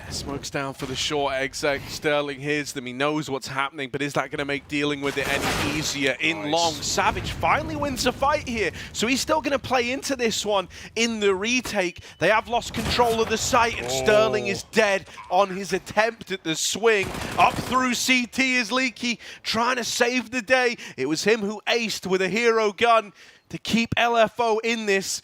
Smokes down for the short exec. Sterling hears them. He knows what's happening, but is that going to make dealing with it any easier? In long, Savage finally wins the fight here, so he's still going to play into this one in the retake. They have lost control of the site, and Sterling is dead on his attempt at the swing. Up through CT is Leaky, trying to save the day. It was him who aced with a hero gun to keep LFO in this.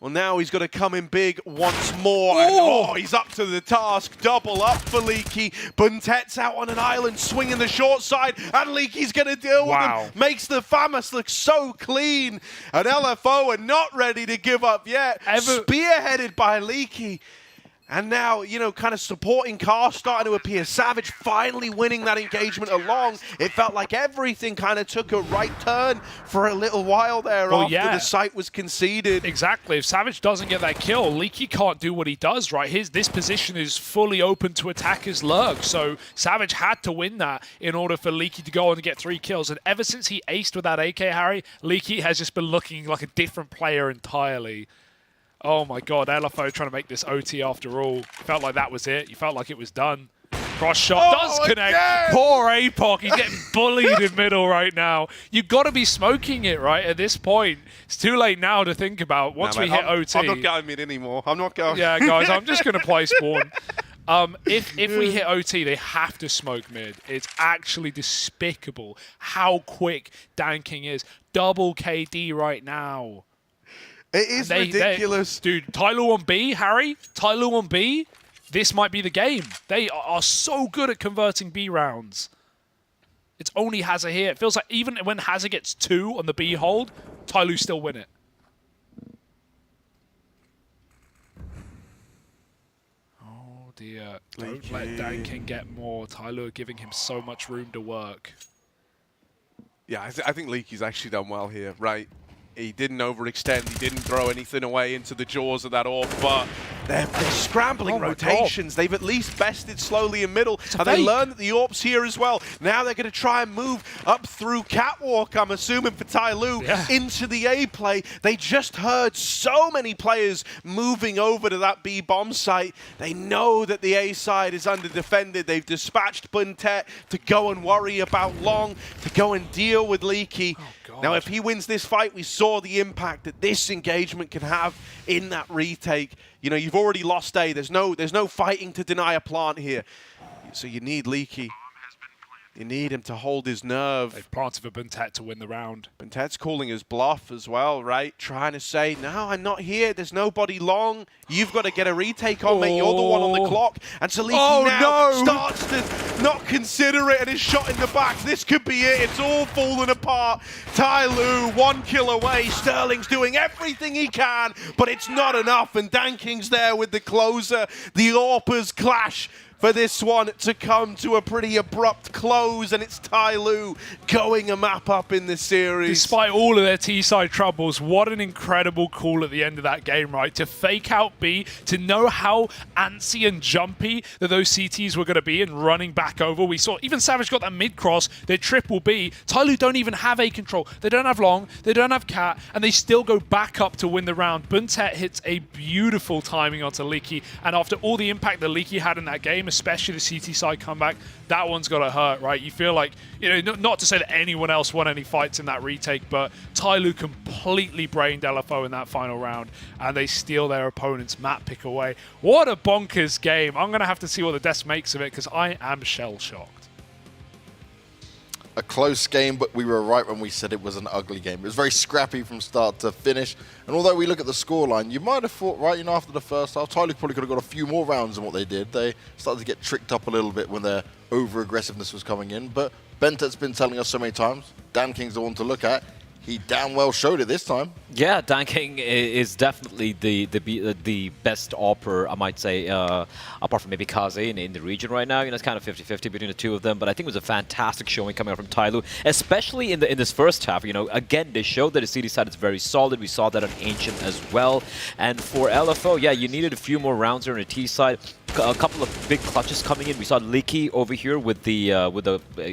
Well, now he's got to come in big once more. And, he's up to the task. Double up for Leaky. Buntet's out on an island, swinging the short side, and Leaky's going to deal with him. Makes the FAMAS look so clean. And LFO are not ready to give up yet. Spearheaded by Leaky. And now, you know, kind of supporting cars starting to appear. Savage finally winning that engagement along. It felt like everything kind of took a right turn for a little while there after the site was conceded. Exactly. If Savage doesn't get that kill, Leaky can't do what he does, right? This position is fully open to attackers lurk. So Savage had to win that in order for Leaky to go on and get 3 kills. And ever since he aced with that AK, Harry, Leaky has just been looking like a different player entirely. Oh my god, LFO trying to make this OT after all. Felt like that was it. You felt like it was done. Cross shot does connect. Again. Poor APOC. He's getting bullied in middle right now. You've got to be smoking it, right, at this point. It's too late now to think about. Once we hit OT. I'm not going mid anymore. I'm not going. Yeah, guys, I'm just going to play spawn. If we hit OT, they have to smoke mid. It's actually despicable how quick Dan King is. Double KD right now. It is ridiculous. Dude, Tyloo on B, Harry? Tyloo on B? This might be the game. They are so good at converting B rounds. It's only Hazza here. It feels like even when Hazza gets 2 on the B hold, Tyloo still win it. Oh dear. Don't let Dan King get more. Tyloo giving him so much room to work. Yeah, I think Leaky's actually done well here, right? He didn't overextend. He didn't throw anything away into the jaws of that orb, but they're scrambling rotations. They've at least bested slowly in middle, and they learned that the orb's here as well. Now they're going to try and move up through Catwalk, I'm assuming, for Tyloo, into the A play. They just heard so many players moving over to that B bomb site. They know that the A side is under defended. They've dispatched Buntet to go and worry about Long, to go and deal with Leaky. Now, if he wins this fight, we saw the impact that this engagement can have in that retake. You know, you've already lost A. There's no fighting to deny a plant here. So you need Leaky. You need him to hold his nerve. They've planted for Buntet to win the round. Buntet's calling his bluff as well, right? Trying to say, no, I'm not here. There's nobody Long. You've got to get a retake on, mate. You're the one on the clock. And so Leaky now starts to not consider it, and is shot in the back. This could be it. It's all falling apart. Tyloo, 1 kill away. Sterling's doing everything he can, but it's not enough. And Dan King's there with the closer. The AWPers clash for this one to come to a pretty abrupt close, and it's Tyloo going a map up in the series. Despite all of their T-side troubles, what an incredible call at the end of that game, right? To fake out B, to know how antsy and jumpy that those CTs were going to be and running back over. We saw even Savage got that mid-cross, they're triple B. Tyloo don't even have A control. They don't have Long, they don't have Cat, and they still go back up to win the round. Buntet hits a beautiful timing onto Leaky, and after all the impact that Leaky had in that game, especially the CT side comeback, that one's got to hurt, right? You feel like, you know, not to say that anyone else won any fights in that retake, but Tyloo completely brained LFO in that final round, and they steal their opponent's map pick away. What a bonkers game. I'm going to have to see what the desk makes of it, because I am shell-shocked. A close game, but we were right when we said it was an ugly game. It was very scrappy from start to finish. And although we look at the scoreline, you might have thought, right, you know, after the first half, Tyloo probably could have got a few more rounds than what they did. They started to get tricked up a little bit when their over-aggressiveness was coming in. But Buntet's been telling us so many times, Dan King's the one to look at. He damn well showed it this time. Yeah, Dan King is definitely the best AWPer, I might say, apart from maybe Kaze in the region right now. You know, it's kind of 50-50 between the two of them, but I think it was a fantastic showing coming out from Tyloo, especially in this first half. You know, again, they showed that the CD side is very solid. We saw that on Ancient as well. And for LFO, yeah, you needed a few more rounds there on the T side. a couple of big clutches coming in. We saw Leaky over here with the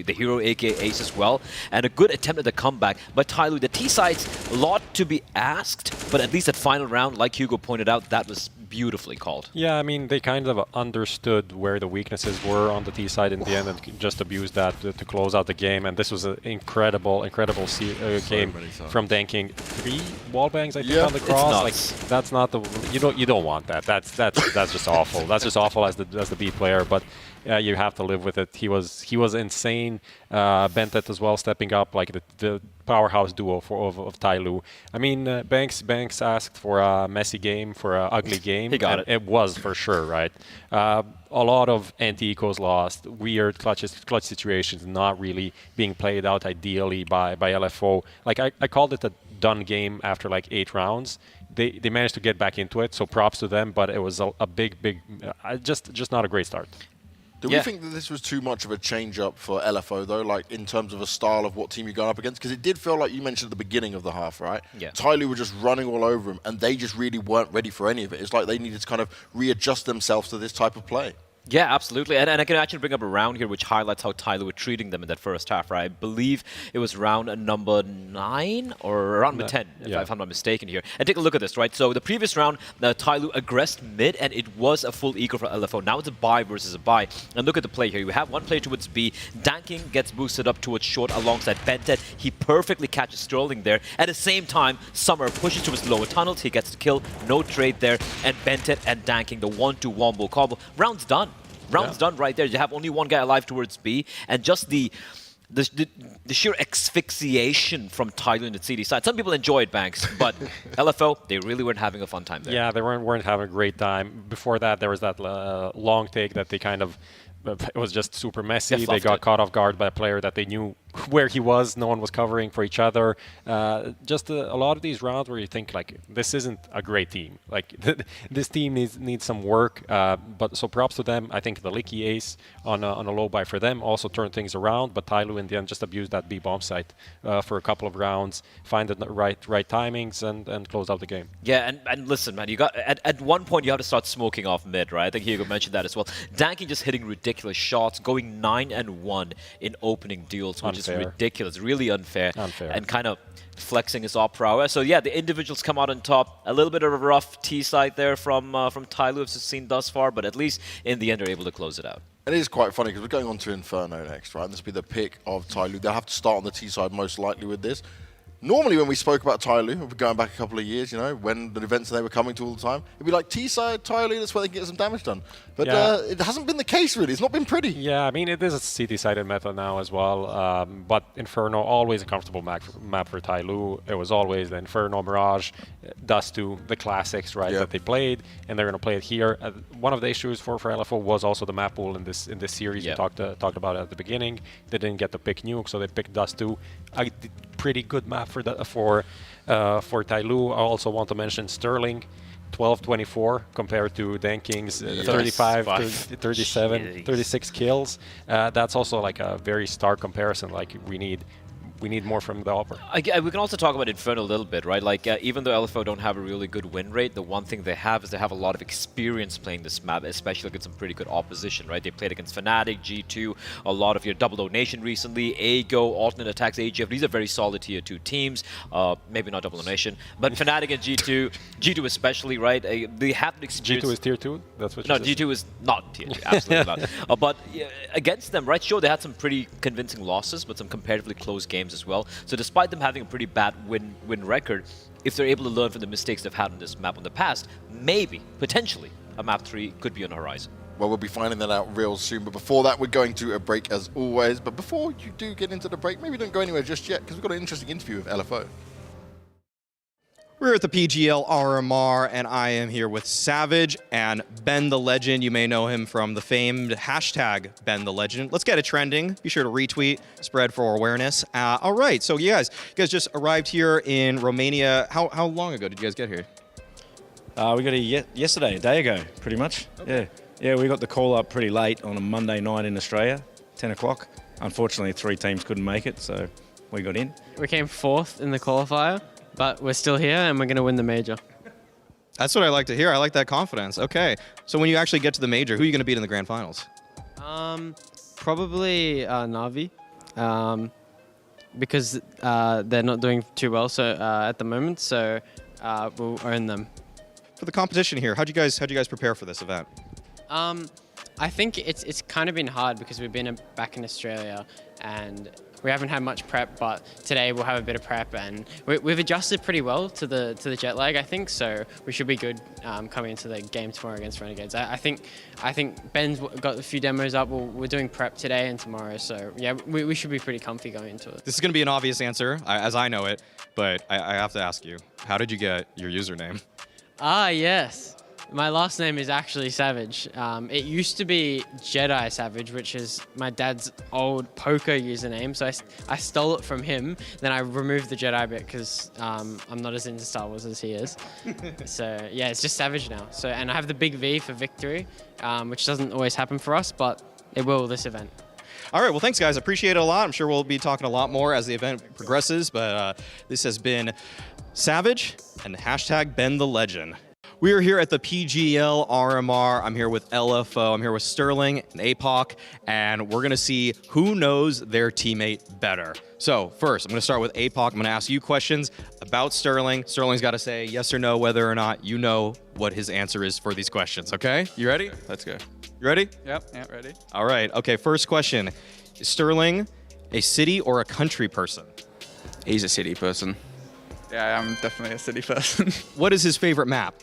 hero aka Ace as well, and a good attempt at the comeback. But Tyloo, the T side's a lot to be asked, but at least that final round, like Hugo pointed out, that was beautifully called. Yeah, I mean, they kind of understood where the weaknesses were on the T side in the end and just abused that to close out the game. And this was an incredible game from Danking. 3 wall bangs, I think, on the cross. Like, that's not the you don't want that. That's just awful. That's just awful as the B player. But you have to live with it. He was insane. Bentet as well, stepping up like the powerhouse duo of Tyloo. I mean, Banks asked for a messy game, for an ugly game. He got it. It was for sure, right? A lot of anti-ecos lost, weird clutch situations not really being played out ideally by LFO. Like I called it a done game after like 8 rounds. They managed to get back into it, so props to them. But it was a big, just not a great start. Do we think that this was too much of a change-up for LFO, though, like in terms of a style of what team you're going up against? Because it did feel like you mentioned at the beginning of the half, right? Yeah. Tyloo were just running all over him, and they just really weren't ready for any of it. It's like they needed to kind of readjust themselves to this type of play. Yeah, absolutely. And I can actually bring up a round here which highlights how Tyloo were treating them in that first half, right? I believe it was round number 9 or round number 10, if I'm not mistaken here. And take a look at this, right? So the previous round, Tyloo aggressed mid, and it was a full eco for LFO. Now it's a buy versus a buy. And look at the play here. You have one player towards B. Danking gets boosted up towards short alongside Bentet. He perfectly catches Sterling there. At the same time, Summer pushes towards lower tunnels. He gets the kill. No trade there. And Bentet and Danking, the 1-2 wombo combo. Round's done. Round's done right there. You have only one guy alive towards B, and just the sheer asphyxiation from Tyloo in the CD side. Some people enjoyed Banks, but LFO, they really weren't having a fun time there. Yeah, they weren't having a great time. Before that, there was that long take that they kind of... It was just super messy. They got caught off guard by a player that they knew where he was. No one was covering for each other. Just a lot of these rounds where you think, like, this isn't a great team. Like, this team needs some work. But so props to them. I think the Leaky Ace on a low buy for them also turned things around. But Tyloo in the end just abused that B bomb site for a couple of rounds, find the right timings and close out the game. Yeah, and listen, man, you got at one point you have to start smoking off mid, right? I think Hugo mentioned that as well. Danking just hitting ridiculous shots, going 9-1 in opening duels, which is ridiculous, really unfair, and kind of flexing his op prowess. So yeah, the individuals come out on top. A little bit of a rough T side there from Tyloo, as we've seen thus far, but at least in the end they're able to close it out. It is quite funny because we're going on to Inferno next, right? And this will be the pick of Tyloo. They'll have to start on the T side most likely with this. Normally, when we spoke about Tyloo, we're going back a couple of years, you know, when the events they were coming to all the time, it'd be like T-side, Tyloo, that's where they can get some damage done. But it hasn't been the case, really. It's not been pretty. Yeah, I mean, it is a CT-sided meta now as well. But Inferno, always a comfortable map for Tyloo. It was always the Inferno, Mirage, Dust 2, the classics, right, that they played, and they're going to play it here. One of the issues for LFO was also the map pool in this series. We talked about it at the beginning. They didn't get to pick Nuke, so they picked Dust 2. A pretty good map for Tyloo. I also want to mention Sterling, 12-24 compared to Danking's 35, 37, 36 kills. That's also like a very stark comparison. Like we need more from the upper. We can also talk about Inferno a little bit, right? Like, even though LFO don't have a really good win rate, the one thing they have is they have a lot of experience playing this map, especially against some pretty good opposition, right? They played against Fnatic, G2, a lot of your Double Donation recently, AGO, Alternate Attacks, AGF. These are very solid tier 2 teams. Maybe not Double Donation, but Fnatic and G2 especially, right? They have the experience. G2 is tier 2? That's what you said? G2 is not tier 2, absolutely not. But against them, right? Sure, they had some pretty convincing losses, but some comparatively close games as well. So despite them having a pretty bad win record, if they're able to learn from the mistakes they've had on this map in the past, maybe, potentially, a map 3 could be on the horizon. Well, we'll be finding that out real soon. But before that, we're going to a break as always. But before you do get into the break, maybe don't go anywhere just yet, because we've got an interesting interview with LFO. We're at the PGL RMR, and I am here with Savage and Ben the Legend. You may know him from the famed hashtag Ben the Legend. Let's get it trending. Be sure to retweet, spread for awareness. All right, so you guys just arrived here in Romania. How long ago did you guys get here? We got here yesterday, a day ago, pretty much. Okay. Yeah, we got the call up pretty late on a Monday night in Australia, 10 o'clock. Unfortunately, 3 teams couldn't make it, so we got in. We came 4th in the qualifier. But we're still here and we're going to win the major. That's what I like to hear. I like that confidence. Okay. So when you actually get to the major, who are you going to beat in the grand finals? Probably Navi, because they're not doing too well at the moment. So we'll own them. For the competition here, how'd you guys prepare for this event? I think it's kind of been hard because we've been back in Australia and we haven't had much prep, but today we'll have a bit of prep and we've adjusted pretty well to the jet lag, I think, so we should be good coming into the game tomorrow against Renegades. I think Ben's got a few demos up. We're doing prep today and tomorrow, so yeah, we should be pretty comfy going into it. This is going to be an obvious answer, as I know it, but I have to ask you, how did you get your username? Yes. My last name is actually Savage. It used to be Jedi Savage, which is my dad's old poker username. So I stole it from him. Then I removed the Jedi bit because I'm not as into Star Wars as he is. So yeah, it's just Savage now. So and I have the big V for victory, which doesn't always happen for us, but it will this event. All right, well, thanks, guys. Appreciate it a lot. I'm sure we'll be talking a lot more as the event progresses, but this has been Savage and hashtag Ben the Legend. We are here at the PGL RMR. I'm here with LFO. I'm here with Sterling and APOC, and we're going to see who knows their teammate better. So first, I'm going to start with APOC. I'm going to ask you questions about Sterling. Sterling's got to say yes or no whether or not you know what his answer is for these questions, okay? You ready? Let's go. You ready? Yep, ready. All right. Okay, first question. Is Sterling a city or a country person? He's a city person. Yeah, I'm definitely a city person. What is his favorite map?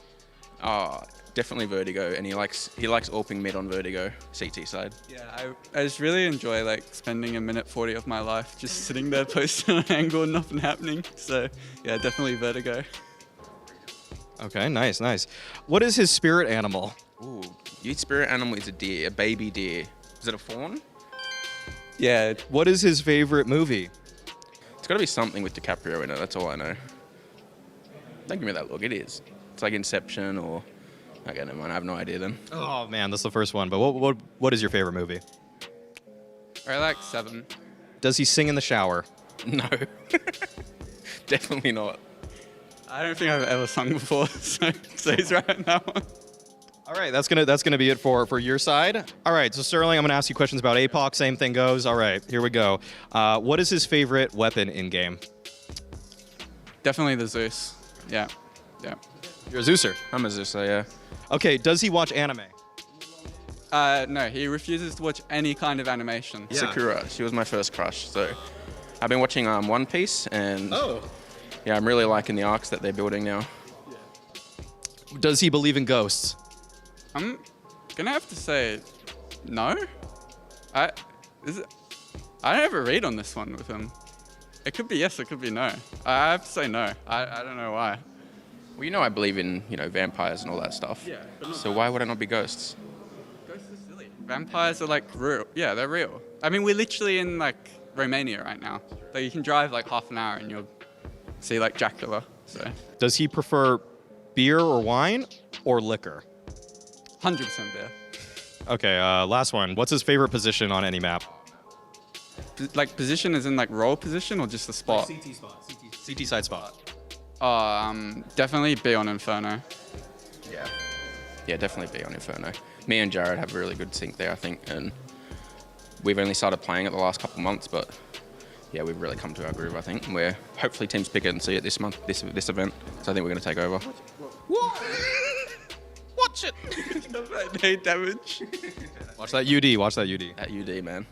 Oh, definitely Vertigo, and he likes AWPing mid on Vertigo, CT side. Yeah, I just really enjoy like spending a minute 40 of my life just sitting there posting on an angle and nothing happening. So yeah, definitely Vertigo. Okay, nice. What is his spirit animal? Ooh, his spirit animal is a deer, a baby deer. Is it a fawn? Yeah. What is his favorite movie? It's got to be something with DiCaprio in it. That's all I know. Don't give me that look. It is. It's like Inception or... Okay, never mind. I have no idea then. Oh, man, that's the first one. But what is your favorite movie? I like 7. Does he sing in the shower? No. Definitely not. I don't think I've ever sung before, so he's right on that one. All right, that's gonna be it for your side. All right, so Sterling, I'm gonna ask you questions about APOC. Same thing goes. All right, here we go. What is his favorite weapon in game? Definitely the Zeus. Yeah. You're a Zeuser. I'm a Zeuser, yeah. Okay, does he watch anime? No, he refuses to watch any kind of animation. Yeah. Sakura, she was my first crush. So I've been watching One Piece, and yeah, I'm really liking the arcs that they're building now. Does he believe in ghosts? I'm gonna have to say no. I don't have a read on this one with him. It could be yes, it could be no. I have to say no. I don't know why. Well, you know I believe in, vampires and all that stuff. Yeah. So why would I not be ghosts? Ghosts are silly. Vampires are like real. Yeah, they're real. I mean, we're literally in like Romania right now. So you can drive like half an hour and you'll see like Dracula. So. Does he prefer beer or wine or liquor? 100% beer. Okay, last one. What's his favorite position on any map? Like position is in like role position or just the spot? Like CT spot. CT side spot. Definitely be on Inferno. Yeah, definitely be on Inferno. Me and Jared have a really good sync there, I think, and we've only started playing it the last couple months, but yeah, we've really come to our groove, I think. And we're hopefully teams pick it and see it this month, this event. So I think we're going to take over. What? Watch it. No damage. Watch that UD. Watch that UD. That UD, man.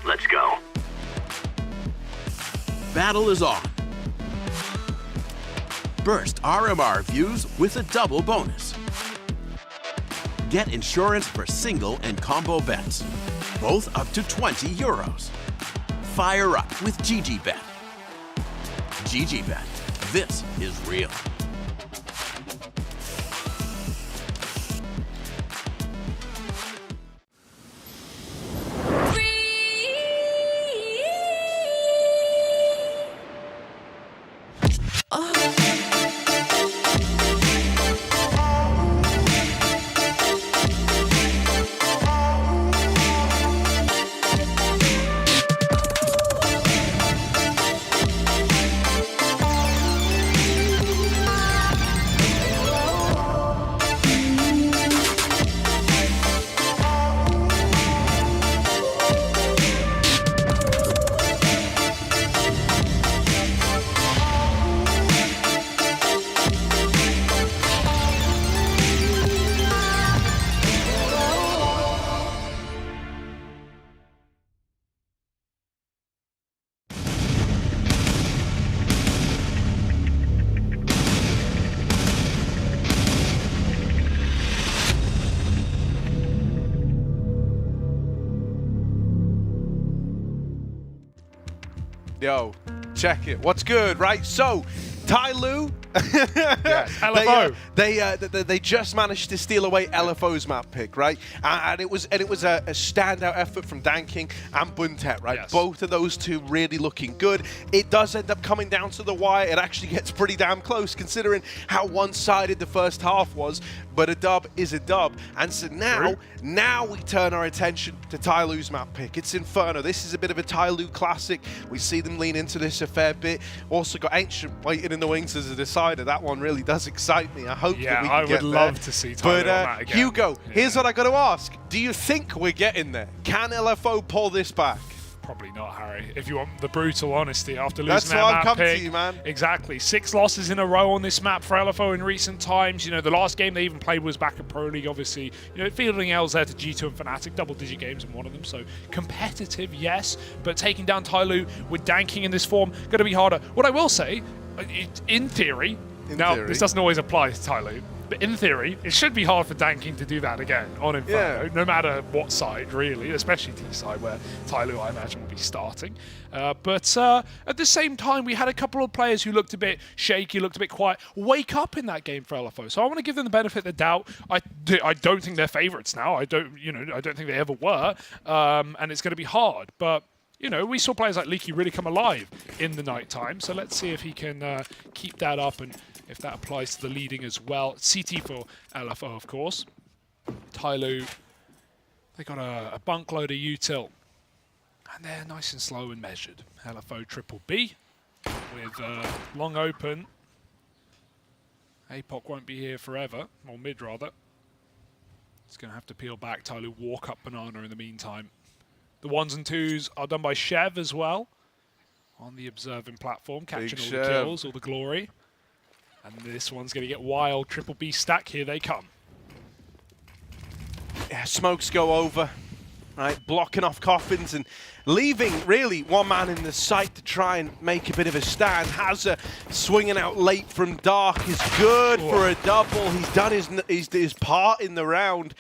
Let's go. Battle is on. First RMR views with a double bonus. Get insurance for single and combo bets, both up to 20 euros. Fire up with GGBet. GGBet, this is real. Yo, check it. What's good, right? So, Tai Lu, LFO. They just managed to steal away LFO's map pick, right? And it was a standout effort from Danking and Buntet, right? Yes. Both of those two really looking good. It does end up coming down to the wire. It actually gets pretty damn close considering how one-sided the first half was. But a dub is a dub. And so now we turn our attention to Tai Lu's map pick. It's Inferno. This is a bit of a Tai Lu classic. We see them lean into this a fair bit. Also got Ancient waiting in the wings as a decider. That one really does excite me. I hope that we can get there. I would love to see Tai Lu on that again. Hugo, here's what I got to ask. Do you think we're getting there? Can LFO pull this back? Probably not, Harry. If you want the brutal honesty after losing That's that why map I've come pick. to you, man. Exactly. 6 losses in a row on this map for LFO in recent times. You know, the last game they even played was back at Pro League, obviously. You know, fielding L's there to G2 and Fnatic, double-digit games in one of them. So competitive, yes, but taking down Tai Lu with Danking in this form, going to be harder. What I will say, in theory, this doesn't always apply to Tai Lu, but in theory, it should be hard for Danking to do that again on Inferno, no matter what side, really, especially T side, where Tai Lu, I imagine, will be starting. But at the same time, we had a couple of players who looked a bit shaky, looked a bit quiet, wake up in that game for LFO. So I want to give them the benefit of the doubt. I don't think they're favourites now. I don't think they ever were, and it's going to be hard. But you know, we saw players like Leaky really come alive in the night time. So let's see if he can keep that up and if that applies to the leading as well. CT for LFO, of course. Tai Lu, they got a bunk load of util. And they're nice and slow and measured. LFO triple B with long open. APOC won't be here forever, or mid rather. He's going to have to peel back. Tai Lu walk up banana in the meantime. The 1s and 2s are done by Chev as well on the observing platform, catching all the kills, all the glory. And this one's going to get wild. Triple B stack, here they come. Yeah, smokes go over, right? Blocking off coffins and leaving really one man in the sight to try and make a bit of a stand. Hazza swinging out late from dark is good for a double. He's done his part in the round.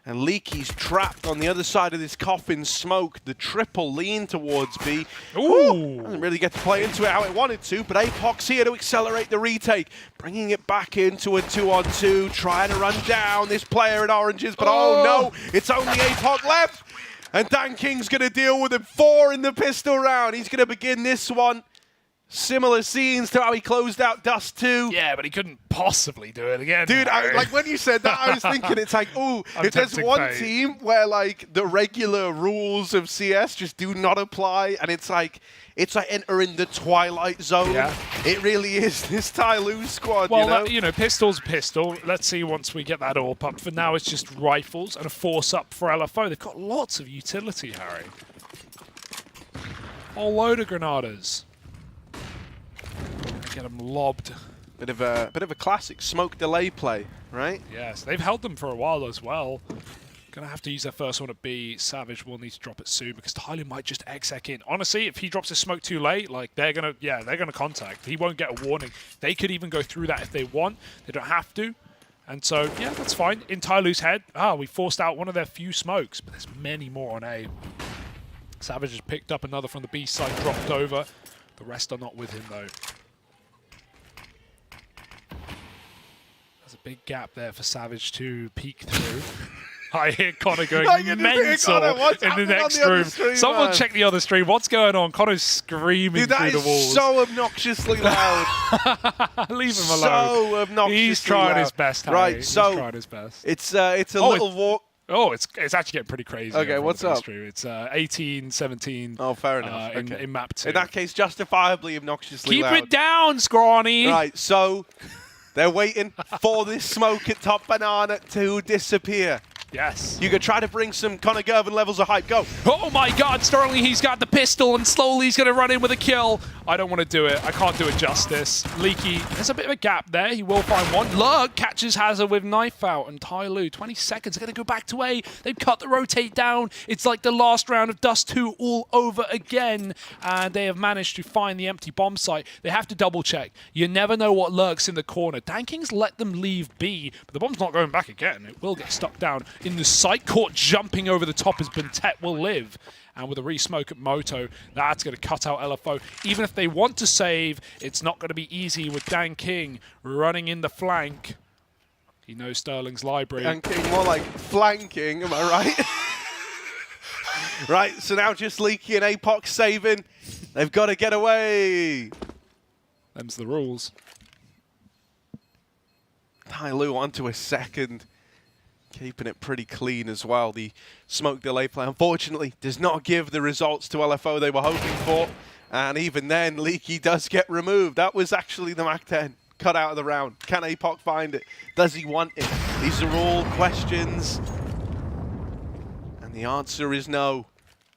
And Leaky's trapped on the other side of this coffin smoke. The triple lean towards B. Ooh! Doesn't really get to play into it how it wanted to, but APOC's here to accelerate the retake. Bringing it back into a 2-on-2, trying to run down this player in oranges, but oh no, it's only APOC left. And Danking's going to deal with him. 4 in the pistol round. He's going to begin this one. Similar scenes to how he closed out Dust 2. Yeah, but he couldn't possibly do it again. Dude, like when you said that, I was thinking it's like, ooh, if there's one team where like the regular rules of CS just do not apply, and it's like entering the Twilight Zone. Yeah. It really is this Tai Lu squad, well, you know? Pistol's pistol. Let's see once we get that AWP up. For now, it's just rifles and a force up for LFO. They've got lots of utility, Harry. Whole load of granadas. Get them lobbed. Bit of a classic smoke delay play, right? Yes, they've held them for a while as well. Gonna have to use their first one at B. Savage will need to drop it soon because Tyloo might just exec in. Honestly, if he drops his smoke too late, like they're gonna contact. He won't get a warning. They could even go through that if they want. They don't have to. And so, yeah, that's fine. In Tyloo's head, we forced out one of their few smokes, but there's many more on A. Savage has picked up another from the B side, dropped over. The rest are not with him, though. There's a big gap there for Savage to peek through. I hear Connor going mental in the next room. Someone check the other stream. What's going on? Connor's screaming through the walls. That is so obnoxiously loud. Leave him alone. So obnoxiously He's trying loud. his best, Harry. Right, He's so trying his best. It's a little walk. Oh, it's actually getting pretty crazy. Okay, what's up? Stream. It's 18, 17. Oh, fair enough. In map 2. In that case, justifiably obnoxiously loud. Keep it down, Scrawny. Right, so they're waiting for this smoke at top banana to disappear. Yes. You could try to bring some Connor Gervin levels of hype. Go. Oh my God, Sterling, he's got the pistol and slowly he's going to run in with a kill. I don't want to do it. I can't do it justice. Leaky, there's a bit of a gap there. He will find one. Lurk catches Hazard with knife out and Tyloo, 20 seconds, going to go back to A. They've cut the rotate down. It's like the last round of Dust 2 all over again. And they have managed to find the empty bomb site. They have to double check. You never know what lurks in the corner. Danking's let them leave B, but the bomb's not going back again. It will get stuck down in the site. Caught jumping over the top as Bentet will live. And with a re-smoke at Moto, that's going to cut out LFO. Even if they want to save, it's not going to be easy with Dan King running in the flank. He knows Sterling's library. Dan King, more like flanking, am I right? Right, so now just Leaky and Apoc saving. They've got to get away. Them's the rules. Tyloo onto a second. Keeping it pretty clean as well. The smoke delay play, unfortunately, does not give the results to LFO they were hoping for. And even then, Leaky does get removed. That was actually the MAC-10 cut out of the round. Can Apoc find it? Does he want it? These are all questions. And the answer is no.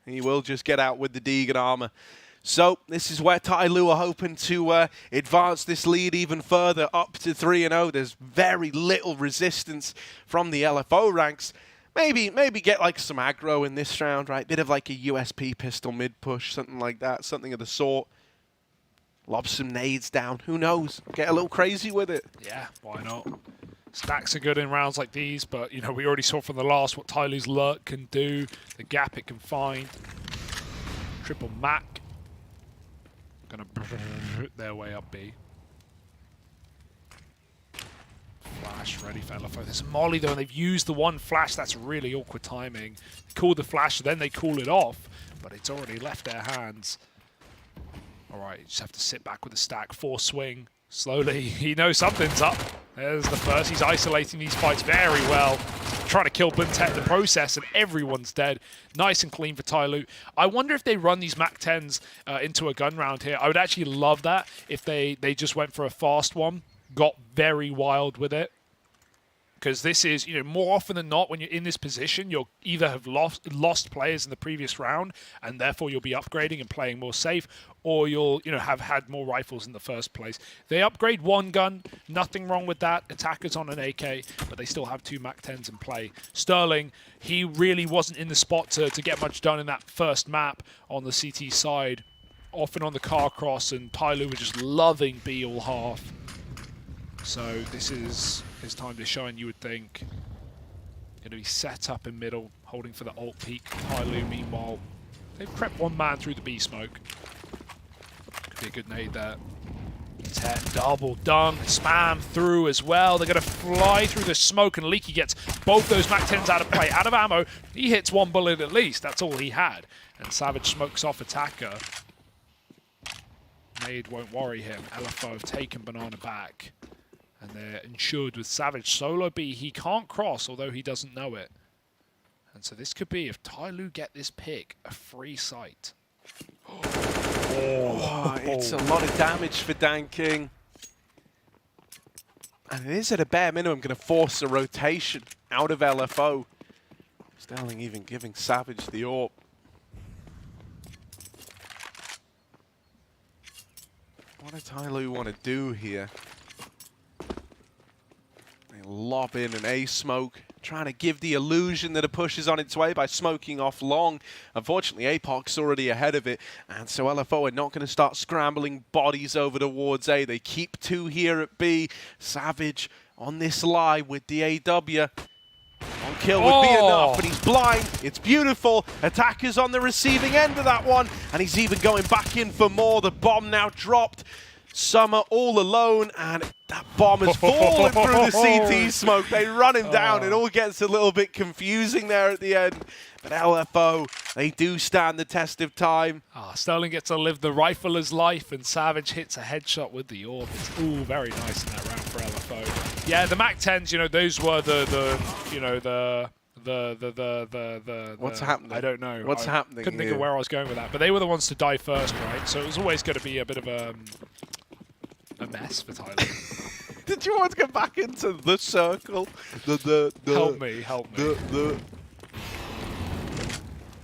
He will just get out with the Deegan armor. So this is where Tyloo are hoping to advance this lead even further up to 3-0. There's very little resistance from the LFO ranks. Maybe get like some aggro in this round, right? Bit of like a USP pistol mid push, something like that, something of the sort. Lob some nades down. Who knows? Get a little crazy with it. Yeah, why not? Stacks are good in rounds like these, but you know we already saw from the last what Tyloo's lurk can do, the gap it can find. Triple Mac. Gonna their way up B. Flash ready for LFO. There's a molly though, and they've used the one flash. That's really awkward timing. They call the flash, then they call it off, but it's already left their hands. All right, you just have to sit back with the stack. Force swing. Slowly, he knows something's up. There's the first. He's isolating these fights very well. Trying to kill Buntet in the process, and everyone's dead. Nice and clean for Tyloo. I wonder if they run these MAC-10s into a gun round here. I would actually love that if they just went for a fast one, got very wild with it. Because this is, you know, more often than not, when you're in this position, you'll either have lost players in the previous round, and therefore you'll be upgrading and playing more safe, or you'll, you know, have had more rifles in the first place. They upgrade one gun, nothing wrong with that. Attackers on an AK, but they still have two MAC-10s in play. Sterling, he really wasn't in the spot to get much done in that first map on the CT side, often on the car cross, and Tyloo were just loving B all half. So this is his time to shine, you would think. Going to be set up in middle, holding for the ult peak. Tyloo, meanwhile, they've crept one man through the B smoke. Could be a good nade there. 10, double dunk, spam through as well. They're going to fly through the smoke, and Leaky gets both those MAC-10s out of play, out of ammo. He hits one bullet at least. That's all he had. And Savage smokes off attacker. Nade won't worry him. LFO have taken Banana back. And they're insured with Savage solo B. He can't cross, although he doesn't know it. And so this could be, if Tyloo get this pick, a free sight. Oh, it's a lot of damage for Dan King. And it is at a bare minimum going to force a rotation out of LFO. Sterling even giving Savage the AWP. What does Tyloo want to do here? They lob in an A smoke. trying to give the illusion that a push is on its way by smoking off long. Unfortunately, APOC's already ahead of it, and so LFO are not going to start scrambling bodies over towards A. They keep 2 here at B. Savage on this lie with the AW. One kill would be enough, but he's blind. It's beautiful. Attacker's on the receiving end of that one, and he's even going back in for more. The bomb now dropped. Summer all alone, and that bomb has fallen through the CT smoke. They run him down. It all gets a little bit confusing there at the end. But LFO, they do stand the test of time. Sterling gets to live the rifler's life, and Savage hits a headshot with the orb. It's all very nice in that round for LFO. Yeah, the MAC-10s, you know, those were the What's happening? I don't know. What's happening? Couldn't think of where I was going with that. But they were the ones to die first, right? So it was always going to be a bit of a mess for Thailand. Did you want to get back into the circle? Help me.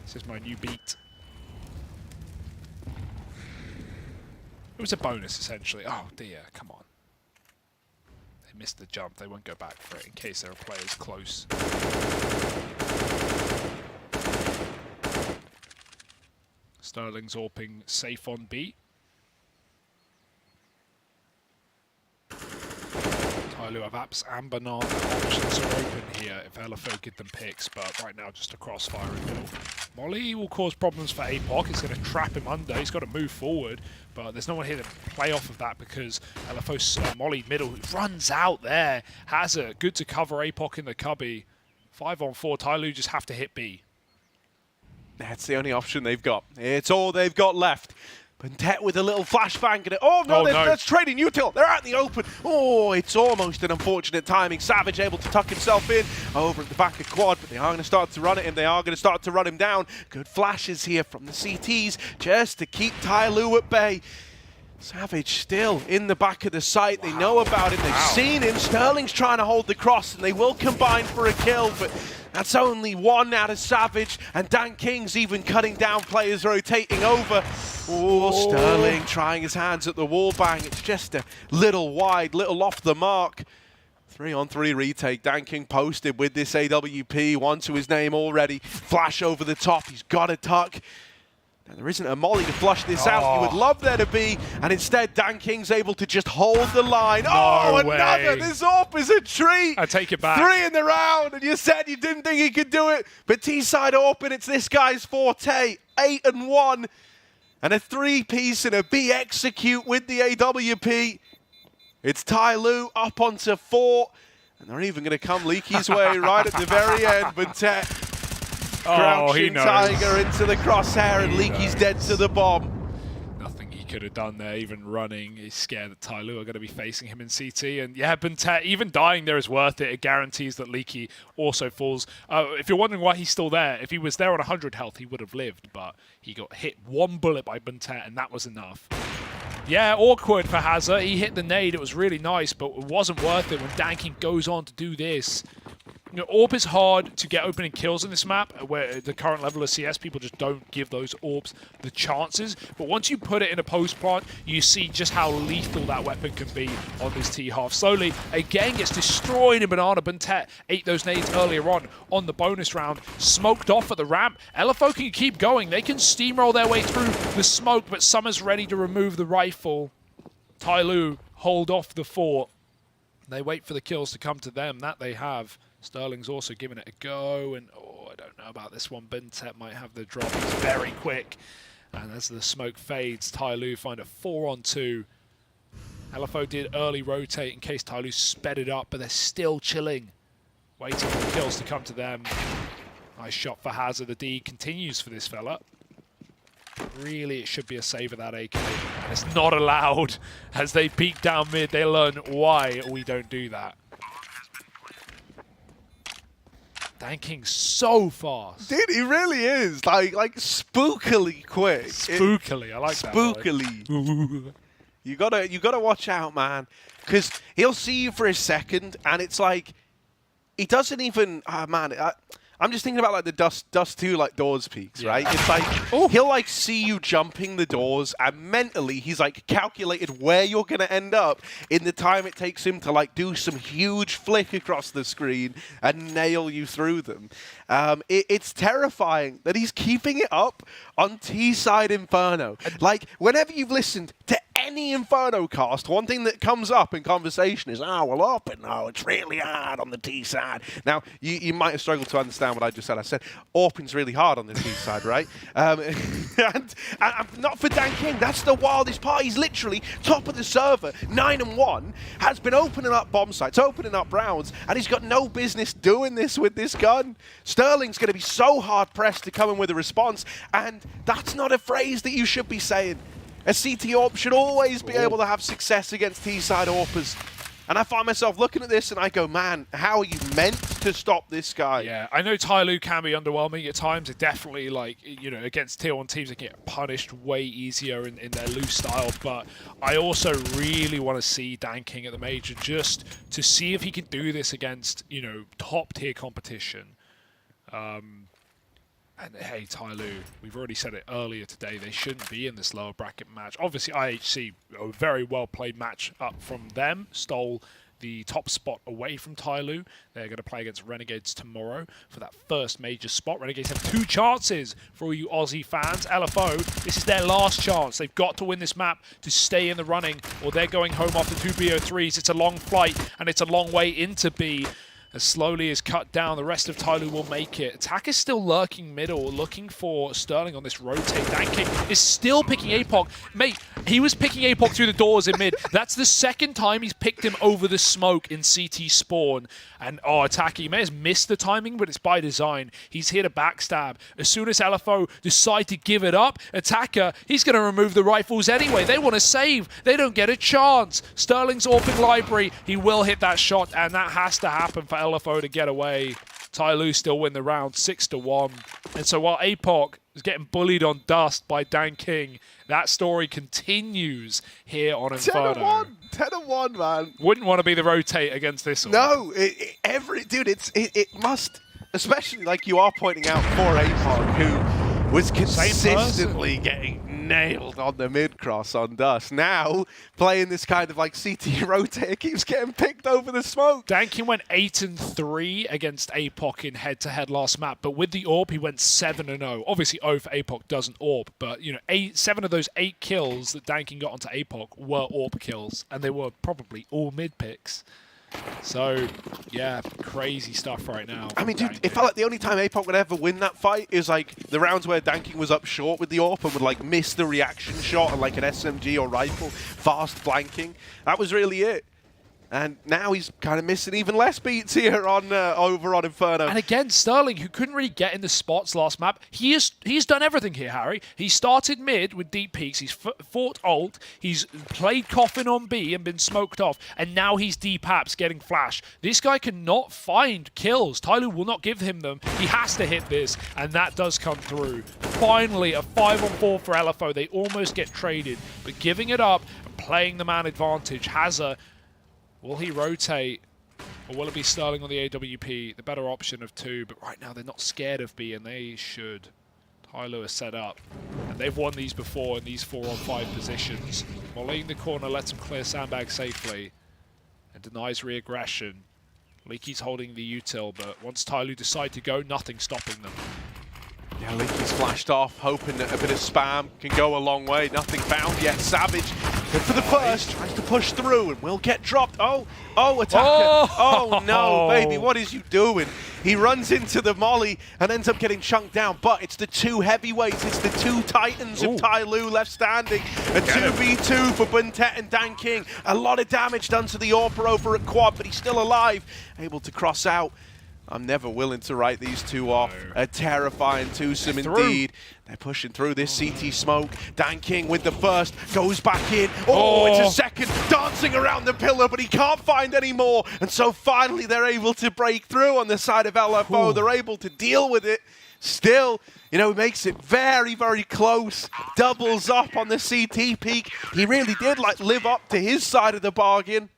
This is my new beat. It was a bonus, essentially. Oh dear, come on. They missed the jump. They won't go back for it in case there are players close. Sterling's AWPing safe on B. Tyloo have apps and banana options are open here if LFO give them picks, but right now just a crossfire in middle. Molly will cause problems for APOC. It's going to trap him under. He's got to move forward, but there's no one here to play off of that because LFO's Molly middle runs out there. Hazard, good to cover APOC in the cubby. 5-on-4, Tyloo just have to hit B. That's the only option they've got. It's all they've got left. Bentet with a little flashbang. That's trading util. They're out in the open. Oh, it's almost an unfortunate timing. Savage able to tuck himself in over at the back of quad, but they are going to start to run at him. They are going to start to run him down. Good flashes here from the CTs just to keep Tyloo at bay. Savage still in the back of the site. They know about him. They've seen him. Sterling's trying to hold the cross, and they will combine for a kill, but that's only one out of Savage, and Dan King's even cutting down players rotating over. Oh, Sterling trying his hands at the wall bang. It's just a little wide, little off the mark. 3-on-3 retake. Dan King posted with this AWP. One to his name already. Flash over the top. He's got a tuck. Now, there isn't a molly to flush this out. You would love there to be, and instead Dan King's able to just hold the line. Another! This AWP is a treat! I take it back. 3 in the round, and you said you didn't think he could do it, but T-side AWP, it's this guy's forte. 8-1, and a 3-piece and a B execute with the AWP. It's Tyloo up onto 4, and they're even going to come Leaky's way right at the very end, but crouching Tiger into the crosshair, and Leaky's dead to the bomb. Nothing he could have done there, even running. He's scared that Tyloo are going to be facing him in CT. And yeah, Bentet, even dying there is worth it. It guarantees that Leaky also falls. If you're wondering why he's still there, if he was there on 100 health, he would have lived. But he got hit 1 bullet by Bentet, and that was enough. Yeah, awkward for Hazard. He hit the nade. It was really nice, but it wasn't worth it when Dan King goes on to do this. You know, AWP is hard to get opening kills in this map, where the current level of CS, people just don't give those AWPs the chances. But once you put it in a post plant, you see just how lethal that weapon can be on this T-half. Slowly, again, gets destroyed in Banana. Bentet ate those nades earlier on the bonus round. Smoked off at the ramp. LFO can keep going. They can steamroll their way through the smoke, but Summer's ready to remove the rifle. Tyloo hold off the fort. They wait for the kills to come to them. That they have. Sterling's also giving it a go, and I don't know about this one. Bentet might have the drop. He's very quick. And as the smoke fades, Tyloo find a 4-on-2. LFO did early rotate in case Tyloo sped it up, but they're still chilling, waiting for the kills to come to them. Nice shot for Hazard. The D continues for this fella. Really, it should be a save of that AK. And it's not allowed. As they peek down mid, they learn why we don't do that. Dan King's so fast. Dude, he really is. Like spookily quick. Spookily, I like that. Spookily. You gotta watch out, man. Because he'll see you for a second, and it's like, he doesn't even... man, I I'm just thinking about like the Dust 2 like doors peaks, right? It's like he'll like see you jumping the doors, and mentally he's like calculated where you're gonna end up in the time it takes him to like do some huge flick across the screen and nail you through them. It's terrifying that he's keeping it up on T-side Inferno. Like whenever you've listened to any Inferno cast, one thing that comes up in conversation is, it's really hard on the T side. Now, you might have struggled to understand what I just said. I said, Orpin's really hard on the T side, right? And not for Dan King. That's the wildest part. He's literally top of the server, 9-1, has been opening up bomb sites, opening up rounds, and he's got no business doing this with this gun. Sterling's going to be so hard-pressed to come in with a response, and that's not a phrase that you should be saying. A CT AWP should always be able to have success against T-side AWPers. And I find myself looking at this and I go, man, how are you meant to stop this guy? Yeah, I know Tyloo can be underwhelming at times. It definitely, like, you know, against tier 1 teams, they can get punished way easier in their loose style. But I also really want to see Dan King at the Major just to see if he can do this against, you know, top tier competition. And hey, Tyloo, we've already said it earlier today, they shouldn't be in this lower bracket match. Obviously, IHC, a very well-played match up from them, stole the top spot away from Tyloo. They're going to play against Renegades tomorrow for that first major spot. Renegades have 2 chances for all you Aussie fans. LFO, this is their last chance. They've got to win this map to stay in the running, or they're going home after 2 BO3s. It's a long flight, and it's a long way into B. As slowly as cut down, the rest of Tyloo will make it. Attack is still lurking middle, looking for Sterling on this rotate. Dan King is still picking APOC. Mate, he was picking APOC through the doors in mid. That's the second time he's picked him over the smoke in CT spawn. And, Attack, he may have missed the timing, but it's by design. He's here to backstab. As soon as LFO decide to give it up, Attacker, he's going to remove the rifles anyway. They want to save. They don't get a chance. Sterling's AWPing library. He will hit that shot, and that has to happen for LFO to get away. Tyloo still win the round 6-1. And so while APOC is getting bullied on Dust by Dan King, that story continues here on Inferno. 10-1, man. Wouldn't want to be the rotate against this one. No, it must, especially like you are pointing out for APOC, who was consistently getting nailed on the mid-cross on Dust. Now, playing this kind of like CT rotator keeps getting picked over the smoke. Dan King went 8-3 against APOC in head-to-head last map, but with the AWP, he went 7-0. Obviously, 0 for APOC doesn't AWP, but, you know, 7 of those 8 kills that Dan King got onto APOC were AWP kills, and they were probably all mid picks. So, yeah, crazy stuff right now. I mean, dude, it felt like the only time APOC would ever win that fight is like the rounds where Dan King was up short with the AWP and would like miss the reaction shot on like an SMG or rifle, fast flanking. That was really it. And now he's kind of missing even less beats here on over on Inferno. And again, Sterling, who couldn't really get in the spots last map, he's done everything here, Harry. He started mid with deep peaks. He's fought ult. He's played Coffin on B and been smoked off. And now he's deep apps getting flash. This guy cannot find kills. Tyloo will not give him them. He has to hit this, and that does come through. Finally, a 5-on-4 for LFO. They almost get traded, but giving it up and playing the man advantage. Hazza, will he rotate, or will it be Sterling on the AWP? The better option of 2, but right now they're not scared of B, and they should. Tyloo is set up, and they've won these before in these 4-on-5 positions. Mollying the corner lets him clear sandbag safely, and denies re-aggression. Leaky's holding the util, but once Tyloo decide to go, nothing's stopping them. Yeah, Leaky's flashed off, hoping that a bit of spam can go a long way. Nothing found yet. Savage, good for the first, tries to push through and will get dropped. Oh, Attacker. Oh, no, baby, what is you doing? He runs into the molly and ends up getting chunked down, but it's the 2 heavyweights. It's the 2 titans of Tyloo left standing. A 2v2 for Buntet and Dan King. A lot of damage done to the AWPer over at quad, but he's still alive, able to cross out. I'm never willing to write these 2 off. A terrifying twosome indeed. They're pushing through this CT smoke. Dan King with the first, goes back in. Oh, it's a second, dancing around the pillar, but he can't find any more. And so finally they're able to break through on the side of LFO. They're able to deal with it. Still, you know, makes it very, very close. Doubles up on the CT peak. He really did like live up to his side of the bargain.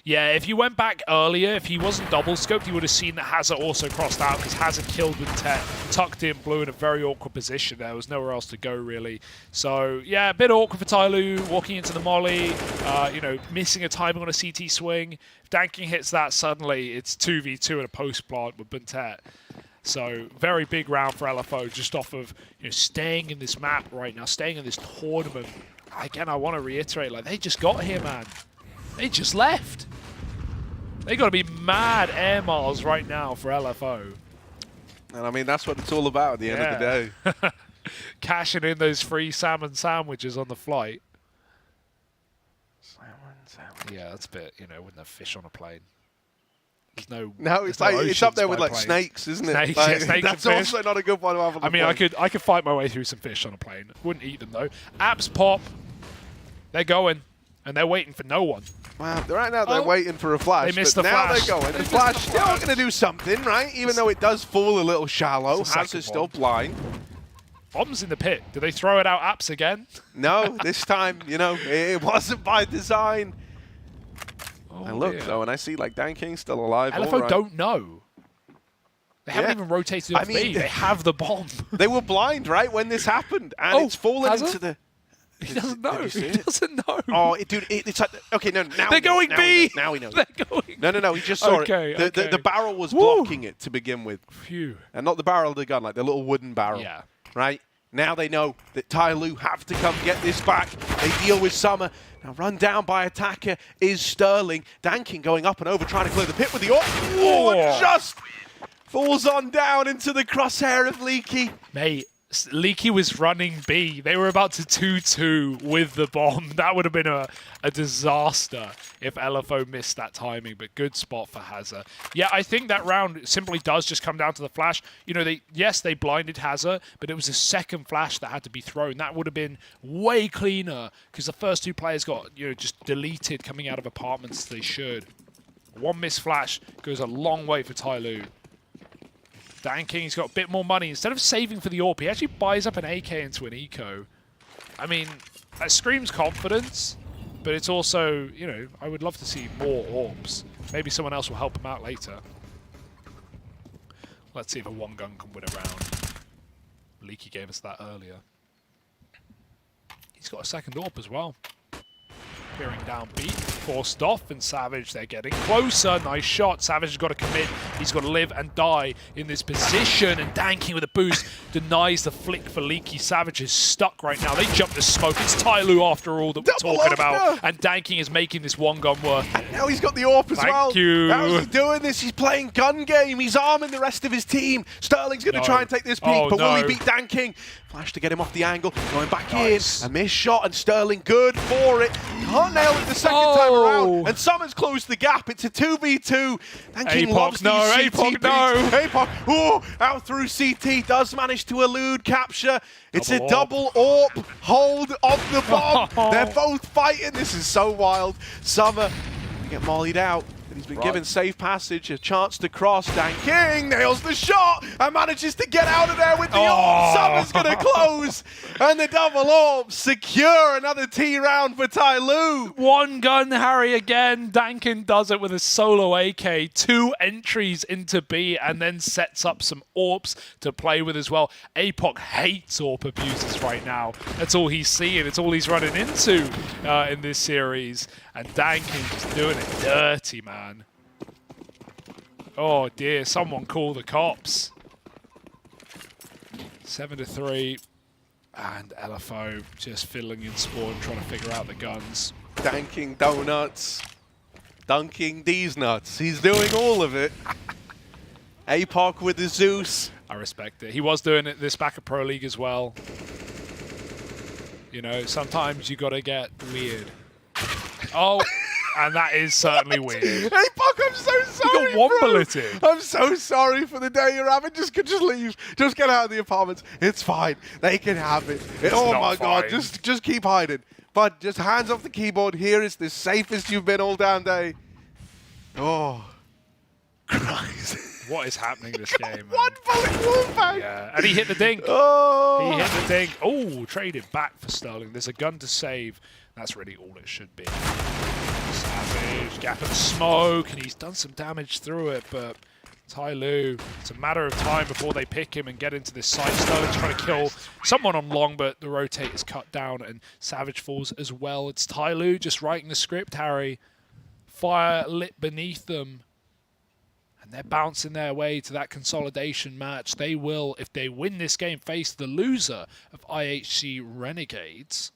Yeah, if you went back earlier, if he wasn't double scoped, you would have seen that Hazard also crossed out because Hazard killed with Tet, tucked in blue in a very awkward position. There was nowhere else to go really. So yeah, a bit awkward for Tyloo walking into the molly, you know, missing a timing on a CT swing. If Danking hits that suddenly, it's 2v2 at a post plant with Buntet. So very big round for LFO, just off of, you know, staying in this map right now, staying in this tournament. Again, I want to reiterate, like, they just got here, man. They just left. They got to be mad air miles right now for LFO. And I mean, that's what it's all about at the end of the day. Cashing in those free salmon sandwiches on the flight. Salmon sandwich. Yeah, that's a bit, you know, wouldn't have fish on a plane. There's no, it's like it's up there with like snakes, isn't it? Snakes, like, yeah, snakes that's and also fish. not a good one to have on the I mean, plane. I could fight my way through some fish on a plane. Wouldn't eat them though. Apps pop. They're going, and they're waiting for no one. Wow, right now they're waiting for a flash. They missed but the now flash. they're going. The flash still going to do something, right? Even though it does fall a little shallow. Hazard's still blind. Bombs in the pit. Do they throw it out apps again? No, this time, you know, it wasn't by design. I look though, and I see like Dan King's still alive. LFO don't know. They haven't even rotated off B. They have the bomb. They were blind, right, when this happened, and it's fallen into the. He doesn't know. He doesn't know. Oh, dude, it's like okay. No, now they're going B. Now we know. They're going. No. He just saw it. The barrel was blocking it to begin with. Phew. And not the barrel of the gun, like the little wooden barrel. Yeah. Right. Now they know that Tyloo have to come get this back. They deal with Summer. Now run down by attacker is Sterling. Danking going up and over, trying to clear the pit with the and just falls on down into the crosshair of Leaky. Mate, Leaky was running B. They were about to 2-2 with the bomb. That would have been a disaster if LFO missed that timing, but good spot for Hazard. Yeah, I think that round simply does just come down to the flash. You know, they blinded Hazard, but it was a second flash that had to be thrown. That would have been way cleaner because the first two players got, you know, just deleted coming out of apartments they should. One missed flash goes a long way for Tyloo. Danking, he's got a bit more money. Instead of saving for the AWP, he actually buys up an AK into an eco. I mean, that screams confidence, but it's also, you know, I would love to see more AWPs. Maybe someone else will help him out later. Let's see if a one gun can win a round. Leaky gave us that earlier. He's got a second AWP as well. Bearing down B, forced off, and Savage, they're getting closer. Nice shot. Savage has got to commit. He's got to live and die in this position, and Danking with a boost denies the flick for Leaky. Savage is stuck right now. They jump the smoke. It's Tyloo after all that we're talking about, and Danking is making this one gun work. And now he's got the AWP as well. Thank you. How's he doing this? He's playing gun game. He's arming the rest of his team. Sterling's going to try and take this peak, but will he beat Danking? Flash to get him off the angle, going back in, a missed shot, and Sterling good for it. Can't nail it the second time around, and Summers closed the gap. It's a 2v2. Danking loves these CT beats. APOC, out through CT, does manage to elude capture. It's a double AWP hold of the bomb. They're both fighting. This is so wild. Summer get mollied out. He's been given safe passage, a chance to cross. Danking nails the shot and manages to get out of there with the AWP. Summer's going to close, and the double AWP secure another T round for Tyloo. One gun Harry again. Dankin does it with a solo AK. 2 entries into B, and then sets up some AWPs to play with as well. APOC hates AWP abusers right now. That's all he's seeing. It's all he's running into in this series. And Dankin just doing it dirty, man. Oh dear, someone call the cops. 7-3. And LFO just fiddling in spawn, trying to figure out the guns. Danking donuts. Dunking these nuts. He's doing all of it. APOC with the Zeus. I respect it. He was doing it this back at Pro League as well. You know, sometimes you got to get weird. Oh, and that is certainly weird. Hey, Puck, I'm so sorry. You got one-bulleted. I'm so sorry for the day you're having. Just leave. Just get out of the apartments. It's fine. They can have it. Oh my God, just keep hiding. But just hands off the keyboard. Here is the safest you've been all damn day. Oh, Christ. What is happening this game, man? One bullet wallbang. Yeah, and he hit the dink. Oh. He hit the dink. Oh, traded back for Sterling. There's a gun to save. That's really all it should be. Savage, gap in the smoke, and he's done some damage through it, but Tyloo, it's a matter of time before they pick him and get into this site. Sterling's trying to kill someone on long, but the rotate is cut down, and Savage falls as well. It's Tyloo just writing the script, Harry. Fire lit beneath them. And they're bouncing their way to that consolidation match. They will, if they win this game, face the loser of IHC Renegades.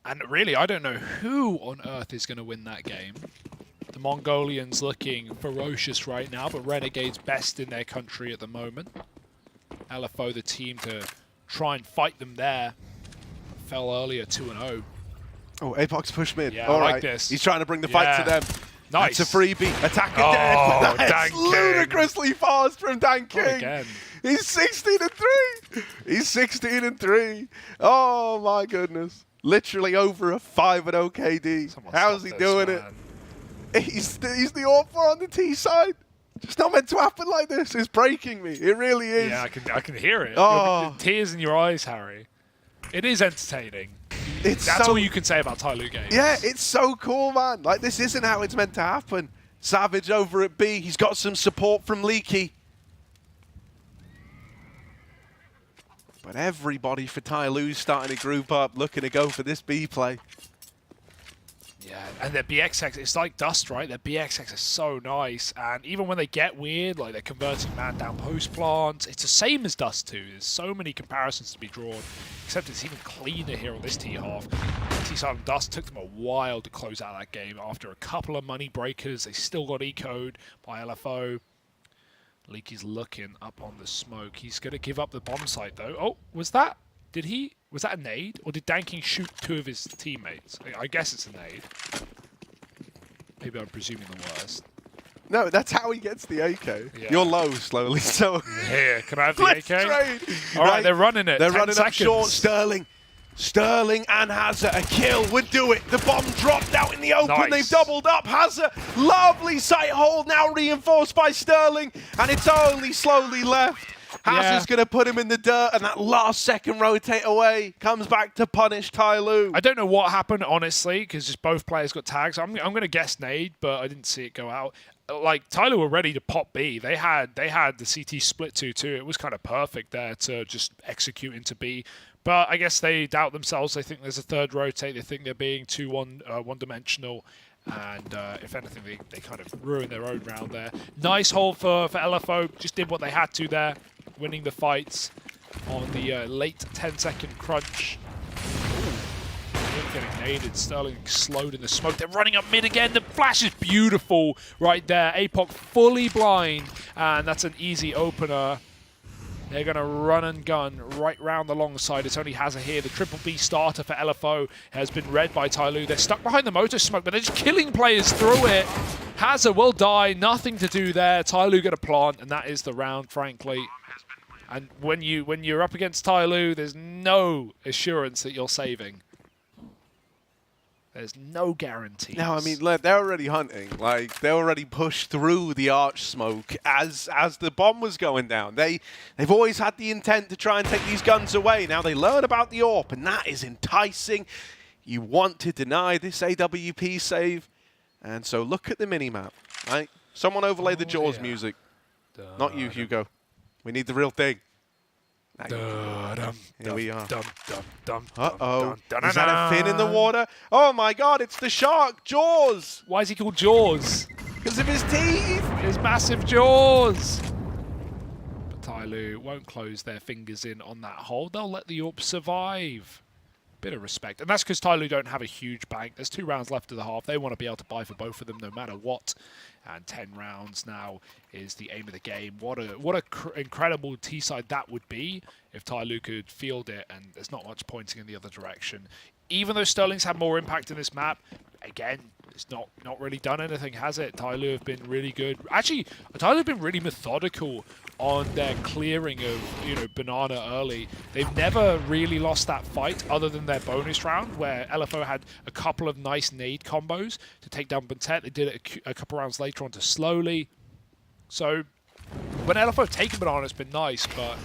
And really, I don't know who on earth is going to win that game. The Mongolians looking ferocious right now, but Renegades best in their country at the moment. LFO, the team to try and fight them there. Fell earlier 2-0. Oh, Apox push mid. Yeah, All I like right. this. He's trying to bring the fight to them. Nice. That's a freebie. Attacker dead. That's ludicrously fast from Dan King. He's 16-3. He's 16-3. Oh my goodness. Literally over a 5-0 KD. How's he doing it? He's the AWP on the T side. It's not meant to happen like this. It's breaking me. It really is. Yeah, I can hear it. Oh. Tears in your eyes, Harry. It is entertaining. That's so, all you can say about Tyloo games. Yeah, it's so cool, man. Like, this isn't how it's meant to happen. Savage over at B. He's got some support from Leaky. But everybody for Tyloo's starting to group up, looking to go for this B play. Yeah, and their BXX, it's like Dust, right? Their BXX is so nice, and even when they get weird, like they're converting man down post plants, it's the same as Dust 2. There's so many comparisons to be drawn, except it's even cleaner here on this T-half. T-side and Dust took them a while to close out that game. After a couple of money breakers, they still got eco'd by LFO. Leaky's looking up on the smoke. He's going to give up the bomb site, though. Oh, was that a nade? Or did Danking shoot 2 of his teammates? I guess it's a nade. Maybe I'm presuming the worst. No, that's how he gets the AK. Yeah. You're low slowly, so... Here, can I have the Let's AK? trade. All right, they're running it. They're 10 running seconds. up short. Sterling and Hazard, a kill would do it. The bomb dropped out in the open. Nice. They've doubled up. Hazard, lovely sight hold, now reinforced by Sterling, and it's only slowly left. Hazard's going to put him in the dirt, and that last second rotate away comes back to punish Tyloo. I don't know what happened, honestly, because just both players got tags. I'm going to guess nade, but I didn't see it go out. Like, Tyloo were ready to pop B. They had the CT split 2-2. It was kind of perfect there to just execute into B. But I guess they doubt themselves. They think there's a third rotate. They think they're being too one-dimensional. And if anything, they kind of ruined their own round there. Nice hold for LFO. Just did what they had to there, winning the fights on the late 10-second crunch. Getting naded. Sterling slowed in the smoke. They're running up mid again. The flash is beautiful right there. APOC fully blind, and that's an easy opener. They're going to run and gun right round the long side. It's only Hazard here. The triple B starter for LFO has been read by Tyloo. They're stuck behind the motor smoke, but they're just killing players through it. Hazard will die. Nothing to do there. Tyloo got a plant, and that is the round, frankly. And when you're up against Tyloo, there's no assurance that you're saving. There's no guarantee. No, I mean, they're already hunting. Like, they already pushed through the arch smoke as the bomb was going down. They've always had the intent to try and take these guns away. Now they learn about the AWP, and that is enticing. You want to deny this AWP save. And so look at the minimap, right? Someone overlay the Jaws music. Not you, Hugo. We need the real thing. Here we are. Uh-oh. Is that a fin in the water? Oh my god, it's the shark, Jaws! Why is he called Jaws? Because of his teeth! His massive jaws! But Tyloo won't close their fingers in on that hole. They'll let the AWP survive. Bit of respect. And that's because Tyloo don't have a huge bank. There's 2 rounds left of the half. They want to be able to buy for both of them no matter what. And 10 rounds now is the aim of the game. What a incredible T-side that would be if Tyloo could field it, and there's not much pointing in the other direction. Even though Sterling's had more impact in this map, again, it's not really done anything, has it? Tyloo have been really good. Actually, Tyloo have been really methodical on their clearing of, Banana early. They've never really lost that fight other than their bonus round where LFO had a couple of nice nade combos to take down Bentet. They did it a couple rounds later on to Slowly. So when LFO have taken Banana, it's been nice, but...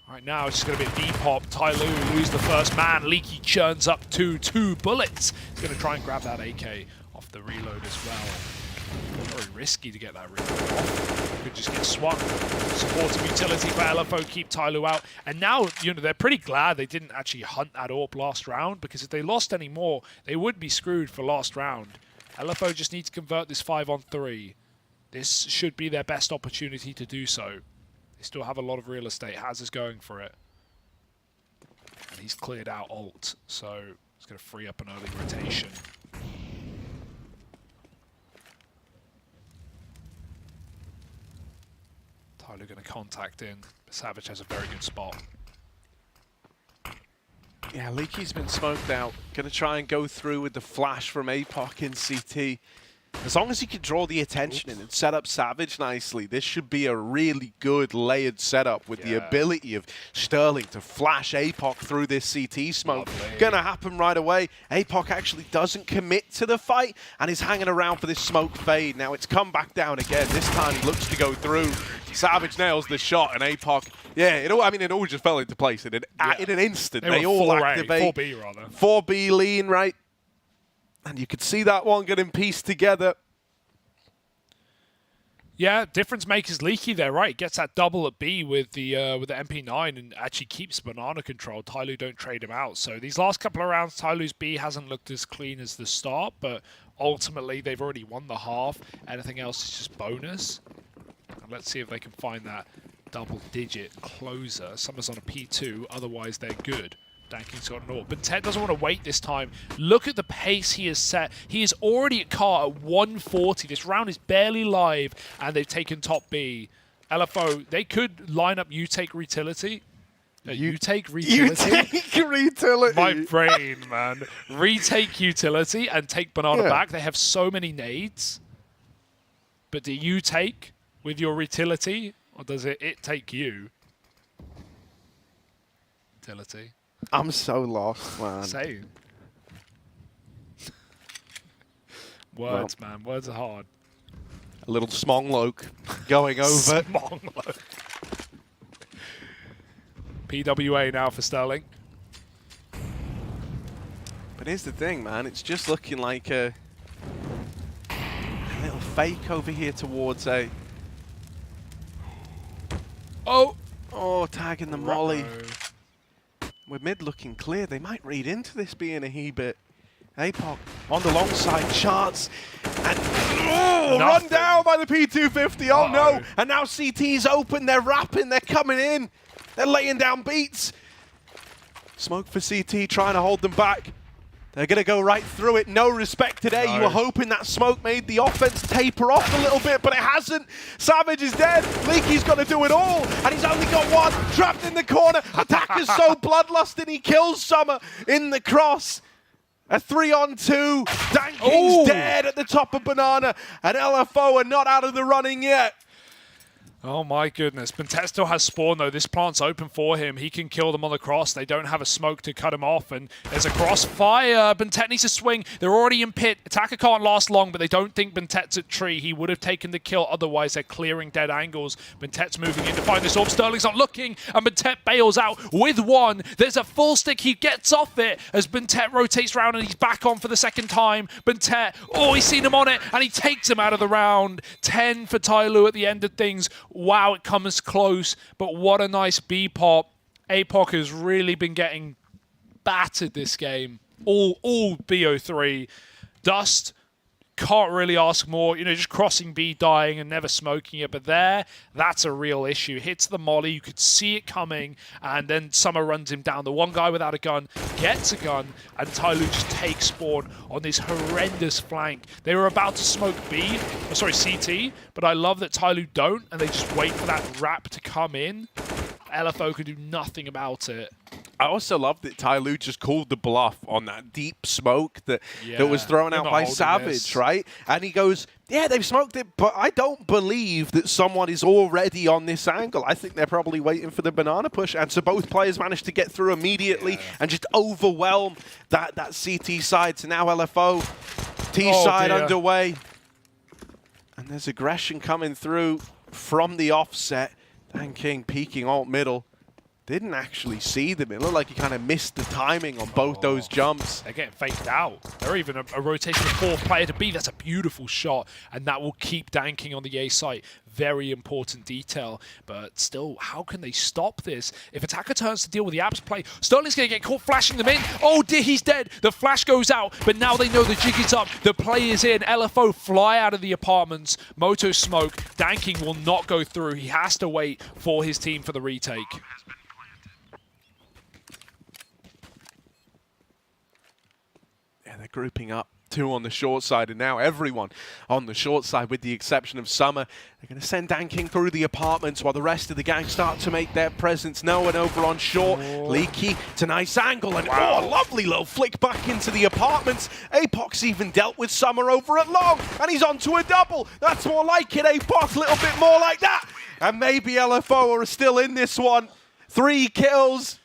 All Right now, it's just going to be a D-pop. Ty Lu lose the first man. Leaky churns up to 2 bullets. He's going to try and grab that AK off the reload as well. Very risky to get that reload off. Could just get swung. Supportive utility for LFO, keep Ty Lu out. And now, you know, they're pretty glad they didn't actually hunt that AWP last round, because if they lost any more, they would be screwed for last round. LFO just need to convert this 5-on-3. This should be their best opportunity to do so. They still have a lot of real estate. Haz is going for it. And he's cleared out ult, so it's going to free up an early rotation. Tyler going to contact in. Savage has a very good spot. Yeah, Leaky's been smoked out. Going to try and go through with the flash from APOC in CT. As long as he can draw the attention in and set up Savage nicely, this should be a really good layered setup with the ability of Sterling to flash APOC through this CT smoke. Gonna happen right away. APOC actually doesn't commit to the fight and is hanging around for this smoke fade. Now it's come back down again. This time he looks to go through. Savage nails the shot and APOC, yeah, it all just fell into place in an instant. They all activate. 4B rather. 4B lean, right? And you could see that one getting pieced together. Yeah, difference makers Leaky there, right? Gets that double at B with the MP9 and actually keeps banana control. Ty Lu don't trade him out. So these last couple of rounds, Ty Lu's B hasn't looked as clean as the start, but ultimately they've already won the half. Anything else is just bonus. And let's see if they can find that double-digit closer. Summer's on a P2, otherwise they're good. Danking's got an AWP. But Ted doesn't want to wait this time. Look at the pace he has set. He is already at car at 140. This round is barely live, and they've taken top B. LFO, they could line up you take utility. You take utility? You take utility. My brain, man. Retake utility and take banana back. They have so many nades. But do you take with your utility, or does it take you? Utility. I'm so lost, man. Same. Words, man. Words are hard. A little Smongloke going over. Smongloke. PWA now for Sterling. But here's the thing, man. It's just looking like a little fake over here towards A. Oh! Oh, tagging the molly. With mid looking clear, they might read into this being a he-bit. APOC on the long side, charts, and run down by the P250, oh no! And now CT's open, they're rapping, they're coming in, they're laying down beats. Smoke for CT, trying to hold them back. They're going to go right through it. No respect today. You were hoping that smoke made the offense taper off a little bit, but it hasn't. Savage is dead. Leaky's got to do it all, and he's only got one. Trapped in the corner. Attacker's so bloodlust, and he kills Summer in the cross. A 3-on-2. Danking's dead at the top of Banana, and LFO are not out of the running yet. Oh my goodness. Bentesto has spawn though. This plant's open for him. He can kill them on the cross. They don't have a smoke to cut him off, and there's a crossfire. Bentet needs to swing. They're already in pit. Attacker can't last long, but they don't think Bentet's at tree. He would have taken the kill. Otherwise, they're clearing dead angles. Bentet's moving in to find this orb. Sterling's not looking, and Bentet bails out with one. There's a full stick. He gets off it as Bentet rotates round, and he's back on for the second time. Bentet, he's seen him on it, and he takes him out of the round. 10 for Ty Lu at the end of things. Wow, it comes close, but what a nice B-pop. APOC has really been getting battered this game. All BO3. Dust, can't really ask more. You know, just crossing B, dying, and never smoking it. But that's a real issue. Hits the molly, you could see it coming, and then Summer runs him down. The one guy without a gun gets a gun, and Ty Lu just takes spawn on this horrendous flank. They were about to smoke CT, but I love that Ty Lu don't, and they just wait for that wrap to come in. LFO could do nothing about it. I also love that Ty Lu just called the bluff on that deep smoke that was thrown out by Savage, right? And he goes, yeah, they've smoked it, but I don't believe that someone is already on this angle. I think they're probably waiting for the banana push. And so both players managed to get through immediately and just overwhelm that CT side. So now LFO, T side underway. And there's aggression coming through from the offset. Dan King peeking alt middle. Didn't actually see them. It looked like he kind of missed the timing on both those jumps. They're getting faked out. They're even a rotation of 4th player to B. That's a beautiful shot, and that will keep danking on the A site. Very important detail, but still, how can they stop this? If Attacker turns to deal with the Abs play, Sterling's going to get caught flashing them in. Oh dear, he's dead. The flash goes out, but now they know the jig is up. The play is in. LFO fly out of the apartments. Moto smoke. Danking will not go through. He has to wait for his team for the retake. They're grouping up. 2 on the short side, and now everyone on the short side, with the exception of Summer. They're going to send Danking through the apartments while the rest of the gang start to make their presence known over on short. Leaky to nice angle, and a lovely little flick back into the apartments. Apoc's even dealt with Summer over at long, and he's onto a double. That's more like it, Apoc, a little bit more like that. And maybe LFO are still in this one. 3 kills.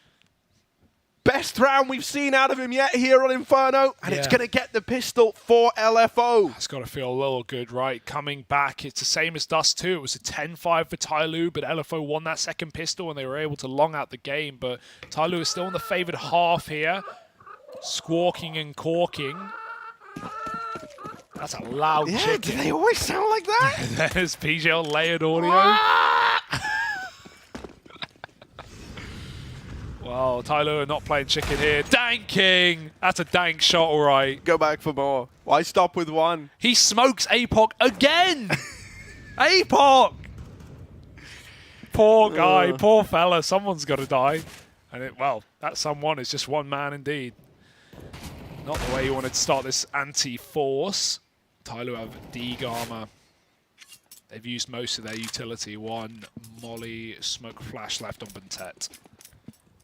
Best round we've seen out of him yet here on Inferno, and it's going to get the pistol for LFO. It's got to feel a little good, right? Coming back, it's the same as Dust 2. It was a 10-5 for Tyloo, but LFO won that second pistol, and they were able to long out the game. But Tyloo is still in the favored half here. Squawking and corking. That's a loud chicken. Do they always sound like that? There's PGL layered audio. Well, Tyloo not playing chicken here. Danking! That's a dank shot, all right. Go back for more. Why stop with 1? He smokes Apoc again! Apoc! Poor guy, poor fella. Someone's got to die. And well, that someone is just one man indeed. Not the way you wanted to start this anti-force. Tyloo have Deeg armor. They've used most of their utility. 1 Molly smoke flash left on Buntet.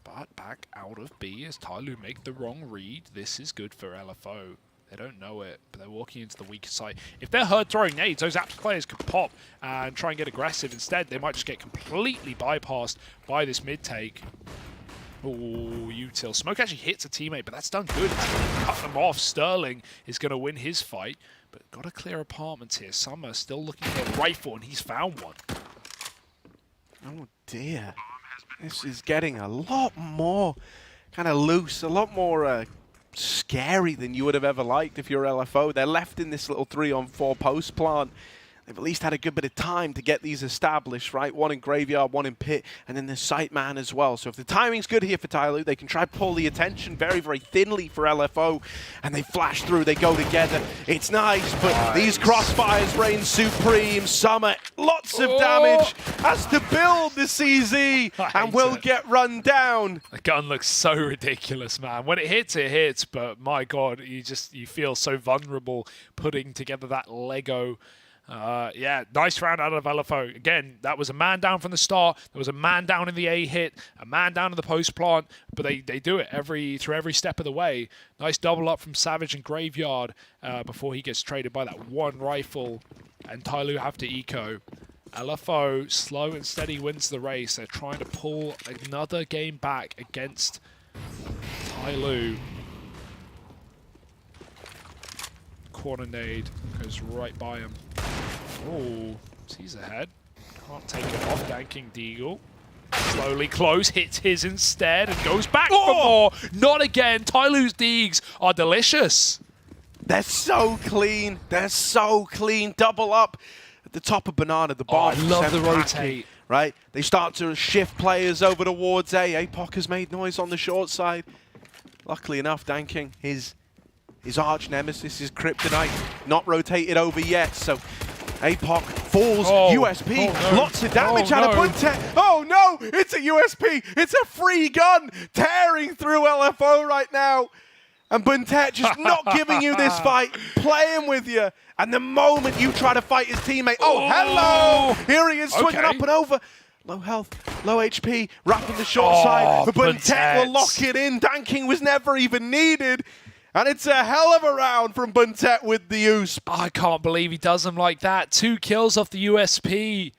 But back out of B as Tyloo make the wrong read. This is good for LFO. They don't know it, but they're walking into the weaker side. If they're hurt throwing nades, those Apps players could pop and try and get aggressive. Instead, they might just get completely bypassed by this mid take. Ooh, util. Smoke actually hits a teammate, but that's done good. It's gonna cut them off. Sterling is going to win his fight, but got to clear apartments here. Summer still looking for a rifle, and he's found one. Oh, dear. This is getting a lot more kind of loose, a lot more scary than you would have ever liked if you're LFO. They're left in this little 3-on-4 post plant. They've at least had a good bit of time to get these established, right? 1 in Graveyard, 1 in Pit, and then the Sight Man as well. So if the timing's good here for Tyloo, they can try to pull the attention very, very thinly for LFO, and they flash through, they go together. It's nice, but these crossfires reign supreme. Summer, lots of damage, has to build the CZ, and will get run down. The gun looks so ridiculous, man. When it hits, but my God, you feel so vulnerable putting together that Lego. Yeah, nice round out of LFO. Again, that was a man down from the start. There was a man down in the A hit, a man down in the post plant, but they do it through every step of the way. Nice double up from Savage and Graveyard before he gets traded by that 1 rifle, and Tyloo have to eco. LFO, slow and steady, wins the race. They're trying to pull another game back against Tyloo. Corner nade goes right by him. Oh, he's ahead. Can't take it off. Danking Deagle. Slowly close, hits his instead, and goes back for more. Not again. Tyloo's Deegs are delicious. They're so clean. They're so clean. Double up at the top of Banana, the bar. I love the rotate. Right? They start to shift players over towards A. Apoc has made noise on the short side. Luckily enough, Danking, his arch nemesis, his kryptonite, not rotated over yet, so Apoc falls. USP, lots of damage out of Buntet. Oh no, it's a USP, it's a free gun tearing through LFO right now. And Buntet just not giving you this fight, playing with you. And the moment you try to fight his teammate, hello! Here he is swinging up and over. Low health, low HP, wrapping the short side. But Buntet will lock it in. Danking was never even needed. And it's a hell of a round from Buntet with the USP. I can't believe he does them like that. 2 kills off the USP.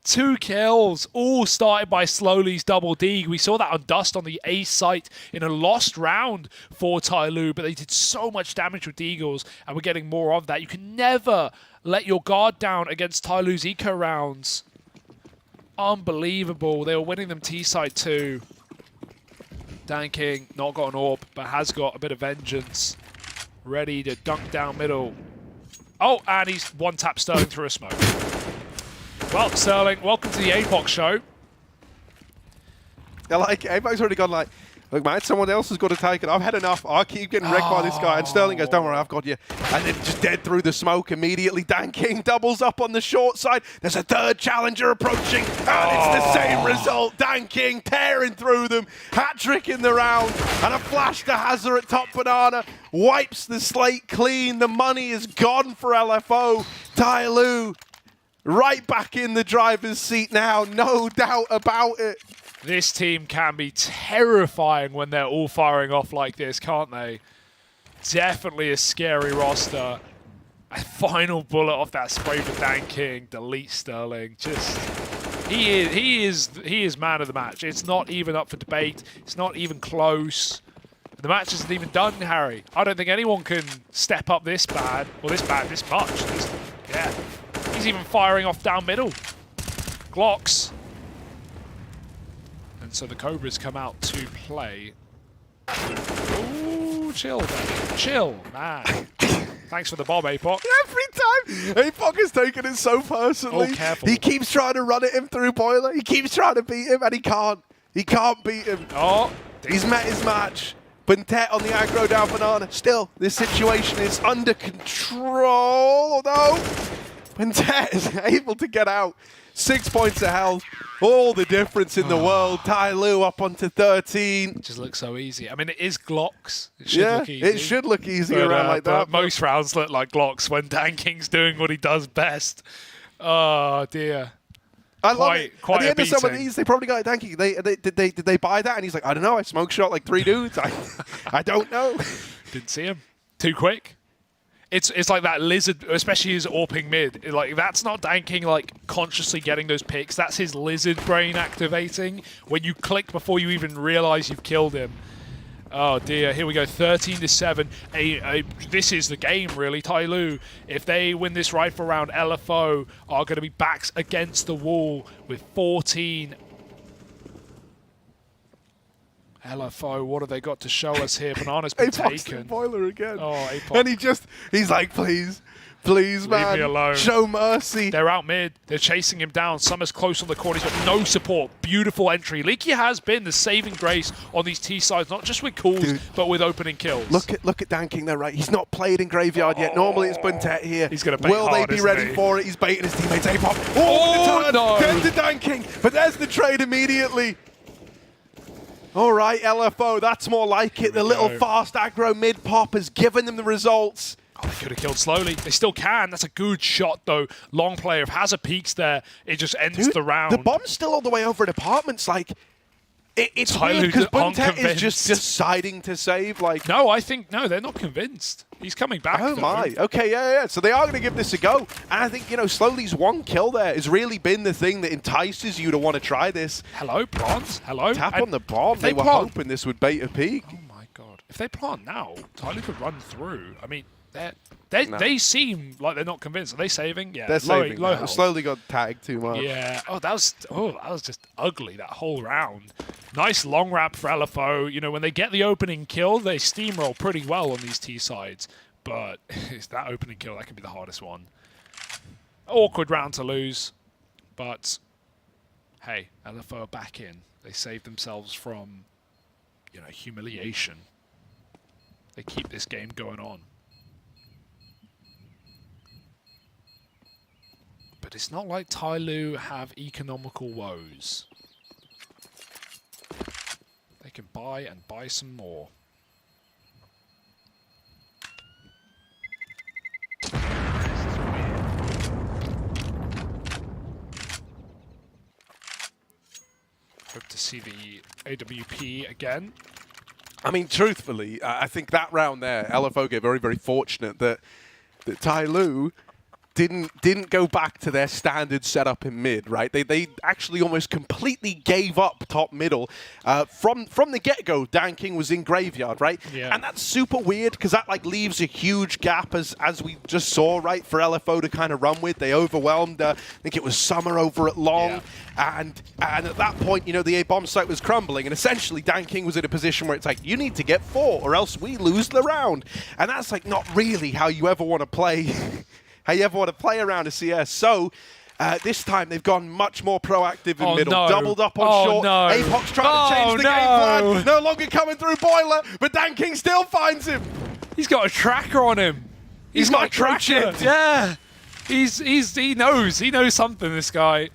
2 kills, all started by Slowly's double D. We saw that on Dust on the A site in a lost round for Tyloo, but they did so much damage with Deagles, and we're getting more of that. You can never let your guard down against Tyloo's eco rounds. unbelievable. They were winning them T-side too. Dan King not got an AWP, but has got a bit of vengeance. Ready to dunk down middle. Oh, and he's one-tap Sterling through a smoke. Well, Sterling, welcome to the APOC show. Yeah, like, APOC's already gone like, look, mate, someone else has got to take it. I've had enough. I keep getting wrecked by this guy. And Sterling goes, don't worry, I've got you. And then just dead through the smoke immediately. Dan King doubles up on the short side. There's a third challenger approaching. And it's the same result. Dan King tearing through them. Hat-trick in the round. And a flash to Hazard at top banana. Wipes the slate clean. The money is gone for LFO. Tyloo right back in the driver's seat now. No doubt about it. This team can be terrifying when they're all firing off like this, can't they? Definitely a scary roster. A final bullet off that spray for Dan King. Delete Sterling. Just he is man of the match. It's not even up for debate. It's not even close. The match isn't even done, Harry. I don't think anyone can step up this bad, or this much. Yeah. He's even firing off down middle. Glocks. And so the Cobras come out to play. Ooh, chill, baby. Chill, man. Thanks for the bomb, APOC. Every time, APOC is taking it so personally. Oh, careful. He keeps trying to run at him through Boiler. He keeps trying to beat him, and he can't. He can't beat him. Oh, he's met his match. Buntet on the aggro down banana. Still, this situation is under control. Although, Buntet is able to get out. 6 points of health. All the difference in the world. Tyloo up onto 13. It just looks so easy. I mean, it is Glocks. It should look easy. It should look easy around like that. But most rounds look like Glocks when Dan King's doing what he does best. Oh, dear. I love it. Quite At the end of some of beating. these, they probably got Dan King. Did they buy that? And he's like, I don't know. I smoke shot like 3 dudes. I don't know. Didn't see him. Too quick. It's like that lizard, especially his AWPing mid. Like, that's not Dan King, like, consciously getting those picks. That's his lizard brain activating when you click before you even realize you've killed him. Oh, dear. Here we go. 13-7. This is the game, really. Tyloo, if they win this rifle round, LFO are going to be backs against the wall with 14. LFO, what have they got to show us here? Banana's been taken. Boiler again. Oh, APOC. And he's like, please, man. Leave me alone. Show mercy. They're out mid. They're chasing him down. Summer's close on the corner. He's got no support. Beautiful entry. Leaky has been the saving grace on these T-sides, not just with calls, but with opening kills. Look at Dan King there, right? He's not played in Graveyard yet. Normally it's Buntet here. He's going to bait Will hard, they be isn't ready he? for it? He's baiting his teammates. APOC. Oh, the turn. no. Turn to Dan King. But there's the trade immediately. All right, LFO, that's more like it. The little fast aggro mid pop has given them the results. Oh, they could have killed slowly. They still can. That's a good shot, though. Long play. If Hazard peeks there, it just ends the round. The bomb's still all the way over at apartments. Like, it's weird because Buntet is just deciding to save. Like, no, I think they're not convinced. He's coming back. Oh though. my. Okay, yeah. So they are going to give this a go. And I think, Slowly's one kill there has really been the thing that entices you to want to try this. Hello, Bronze. Hello. Tap And on the bomb. They were hoping this would bait a peak. Oh my god. If they plant now, Tyler could run through. I mean, they seem like they're not convinced. Are they saving? Yeah. They're saving. Low Now. health. Slowly got tagged too much. Yeah. Oh, that was just ugly, that whole round. Nice long wrap for LFO. When they get the opening kill, they steamroll pretty well on these T-sides. But it's that opening kill, that can be the hardest one. Awkward round to lose. But, hey, LFO are back in. They saved themselves from, humiliation. They keep this game going on. But it's not like Tyloo have economical woes. They can buy and buy some more. Hope to see the AWP again. I mean, truthfully, I think that round there, LFO get very, very fortunate that Tyloo didn't go back to their standard setup in mid, right? They actually almost completely gave up top middle. From the get-go, Dan King was in graveyard, right? Yeah. And that's super weird because that like leaves a huge gap as we just saw, right, for LFO to kind of run with. They overwhelmed, I think it was Summer over at Long. Yeah. And at that point, you know, the A bomb site was crumbling, and essentially Dan King was in a position where it's like, you need to get 4 or else we lose the round. And that's like not really how you ever want to play around a CS. So this time they've gone much more proactive in middle, doubled up on short. No. Apoc's trying to change the game plan, no longer coming through Boiler, but Dan King still finds him. He's got a tracker on him. He's got a tracker. Yeah. He knows something, this guy.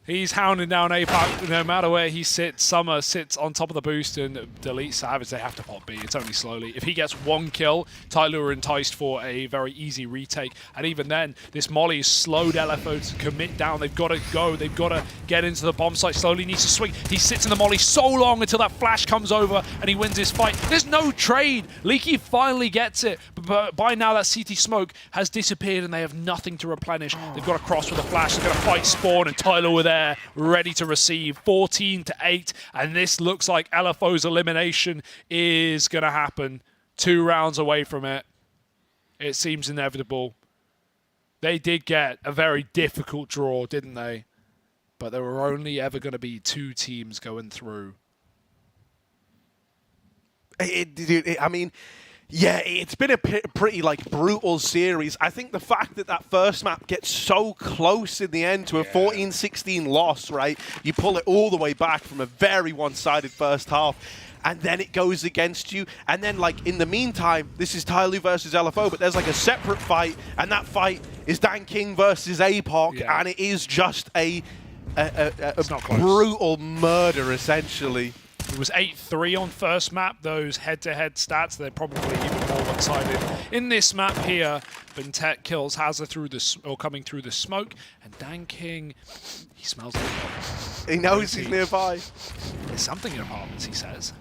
He's hounding down Apoc no matter where he sits. Summer sits on top of the boost and deletes Savage. They have to pop B. It's only slowly. If he gets 1 kill, Tyloo are enticed for a very easy retake. And even then, this Molly has slowed LFO to commit down. They've got to go. They've got to get into the bomb site. Slowly needs to swing. He sits in the Molly so long until that flash comes over and he wins his fight. There's no trade. Leaky finally gets it. But by now, that CT smoke has disappeared and they have nothing to replenish. They've got to cross with a flash. They're going to fight Spawn and Tyloo are there, ready to receive. 14-8, and this looks like LFO's elimination is going to happen. 2 rounds away from it. It seems inevitable. They did get a very difficult draw, didn't they? But there were only ever going to be 2 teams going through. I mean, yeah, it's been a pretty like brutal series. I think the fact that first map gets so close in the end to a 14-16 loss, right? You pull it all the way back from a very one-sided first half, and then it goes against you. And then, like, in the meantime, this is Tyloo versus LFO, but there's like a separate fight, and that fight is Dan King versus Apoc, and it is just a brutal murder, essentially. It was 8-3 on first map. Those head-to-head stats, they're probably even more one-sided. In this map here, Bentet kills Hazard coming through the smoke, and Dan King, he smells the apartments. He knows he's nearby. There's something in apartments, he says.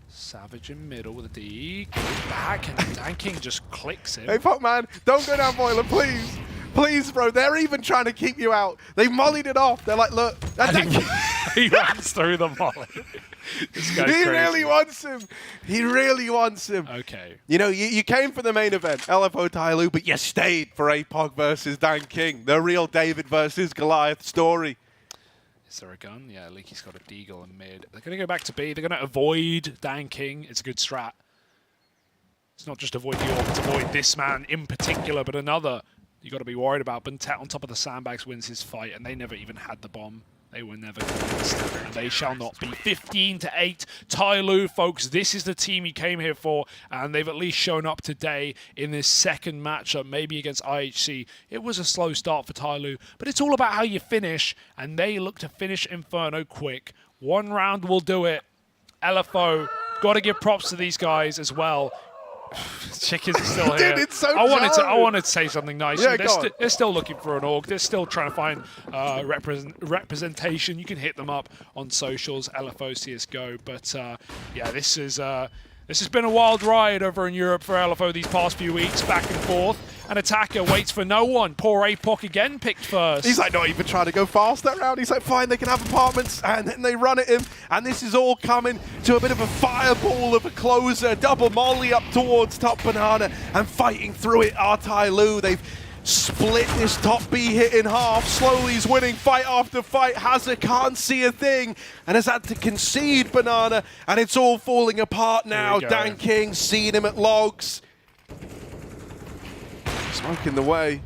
Savage in middle with a D, goes back, and Dan King just clicks him. Hey, fuck man, don't go down Boiler, please. Please, bro, they're even trying to keep you out. They mollied it off. They're like, look. He runs through the molly. This guy's he crazy. really wants him. He really wants him. Okay. You know, you came for the main event, LFO Tyloo, but you stayed for Apoc versus Dan King. The real David versus Goliath story. Is there a gun? Yeah, Leaky's got a deagle in mid. They're going to go back to B. They're going to avoid Dan King. It's a good strat. It's not just avoid the orb, it's avoid this man in particular, but another you got to be worried about. Bentet on top of the sandbags wins his fight, and they never even had the bomb. They were never convinced, and they shall not be. 15-8, Tyloo, folks. This is the team he came here for, and they've at least shown up today in this second matchup, maybe against IHC. It was a slow start for Tyloo, but it's all about how you finish, and they look to finish Inferno quick. 1 round will do it. LFO, got to give props to these guys as well. Chickens are still here. Dude, it's so I wanted to say something nice. Yeah, they're still looking for an org. They're still trying to find representation. You can hit them up on socials, LFO CSGO. But yeah, this has been a wild ride over in Europe for LFO these past few weeks, back and forth. An attacker waits for no one. Poor Apoc again picked first. He's like not even trying to go fast that round. He's like, fine, they can have apartments, and then they run at him. And this is all coming to a bit of a fireball of a closer. Double molly up towards top banana, and fighting through it are Tyloo. They've split this top B hit in half. Slowly he's winning fight after fight. Hazard can't see a thing and has had to concede banana, and it's all falling apart now. Dan King seeing him at logs. Smoke in the way.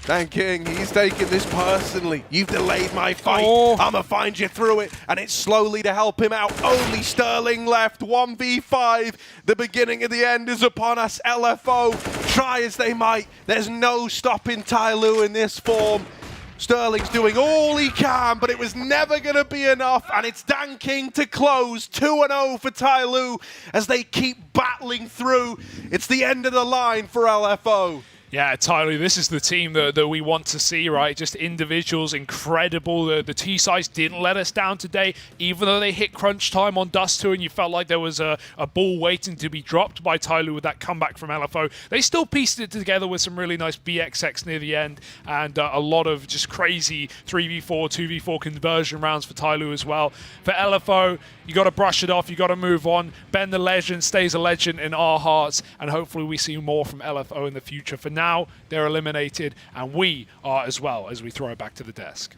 Dan King, he's taking this personally. You've delayed my fight. I'ma find you through it. And it's slowly to help him out. Only Sterling left. 1v5. The beginning of the end is upon us. LFO, try as they might. There's no stopping Tyloo in this form. Sterling's doing all he can, but it was never going to be enough. And it's Dan King to close. 2-0 for Tyloo as they keep battling through. It's the end of the line for LFO. Yeah, Tyler, this is the team that we want to see, right? Just individuals, incredible. The T-Size didn't let us down today, even though they hit crunch time on Dust 2 and you felt like there was a ball waiting to be dropped by Tyler with that comeback from LFO. They still pieced it together with some really nice BXX near the end and a lot of just crazy 3v4, 2v4 conversion rounds for Tyler as well. For LFO, you got to brush it off, you got to move on. Ben the Legend stays a legend in our hearts, and hopefully we see more from LFO in the future. For now, they're eliminated, and we are as well, as we throw it back to the desk.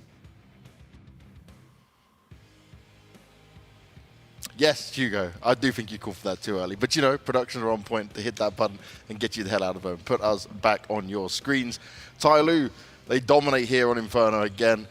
Yes, Hugo, I do think you called for that too early. But, you know, productions are on point to hit that button and get you the hell out of home. Put us back on your screens. Tyloo, they dominate here on Inferno again.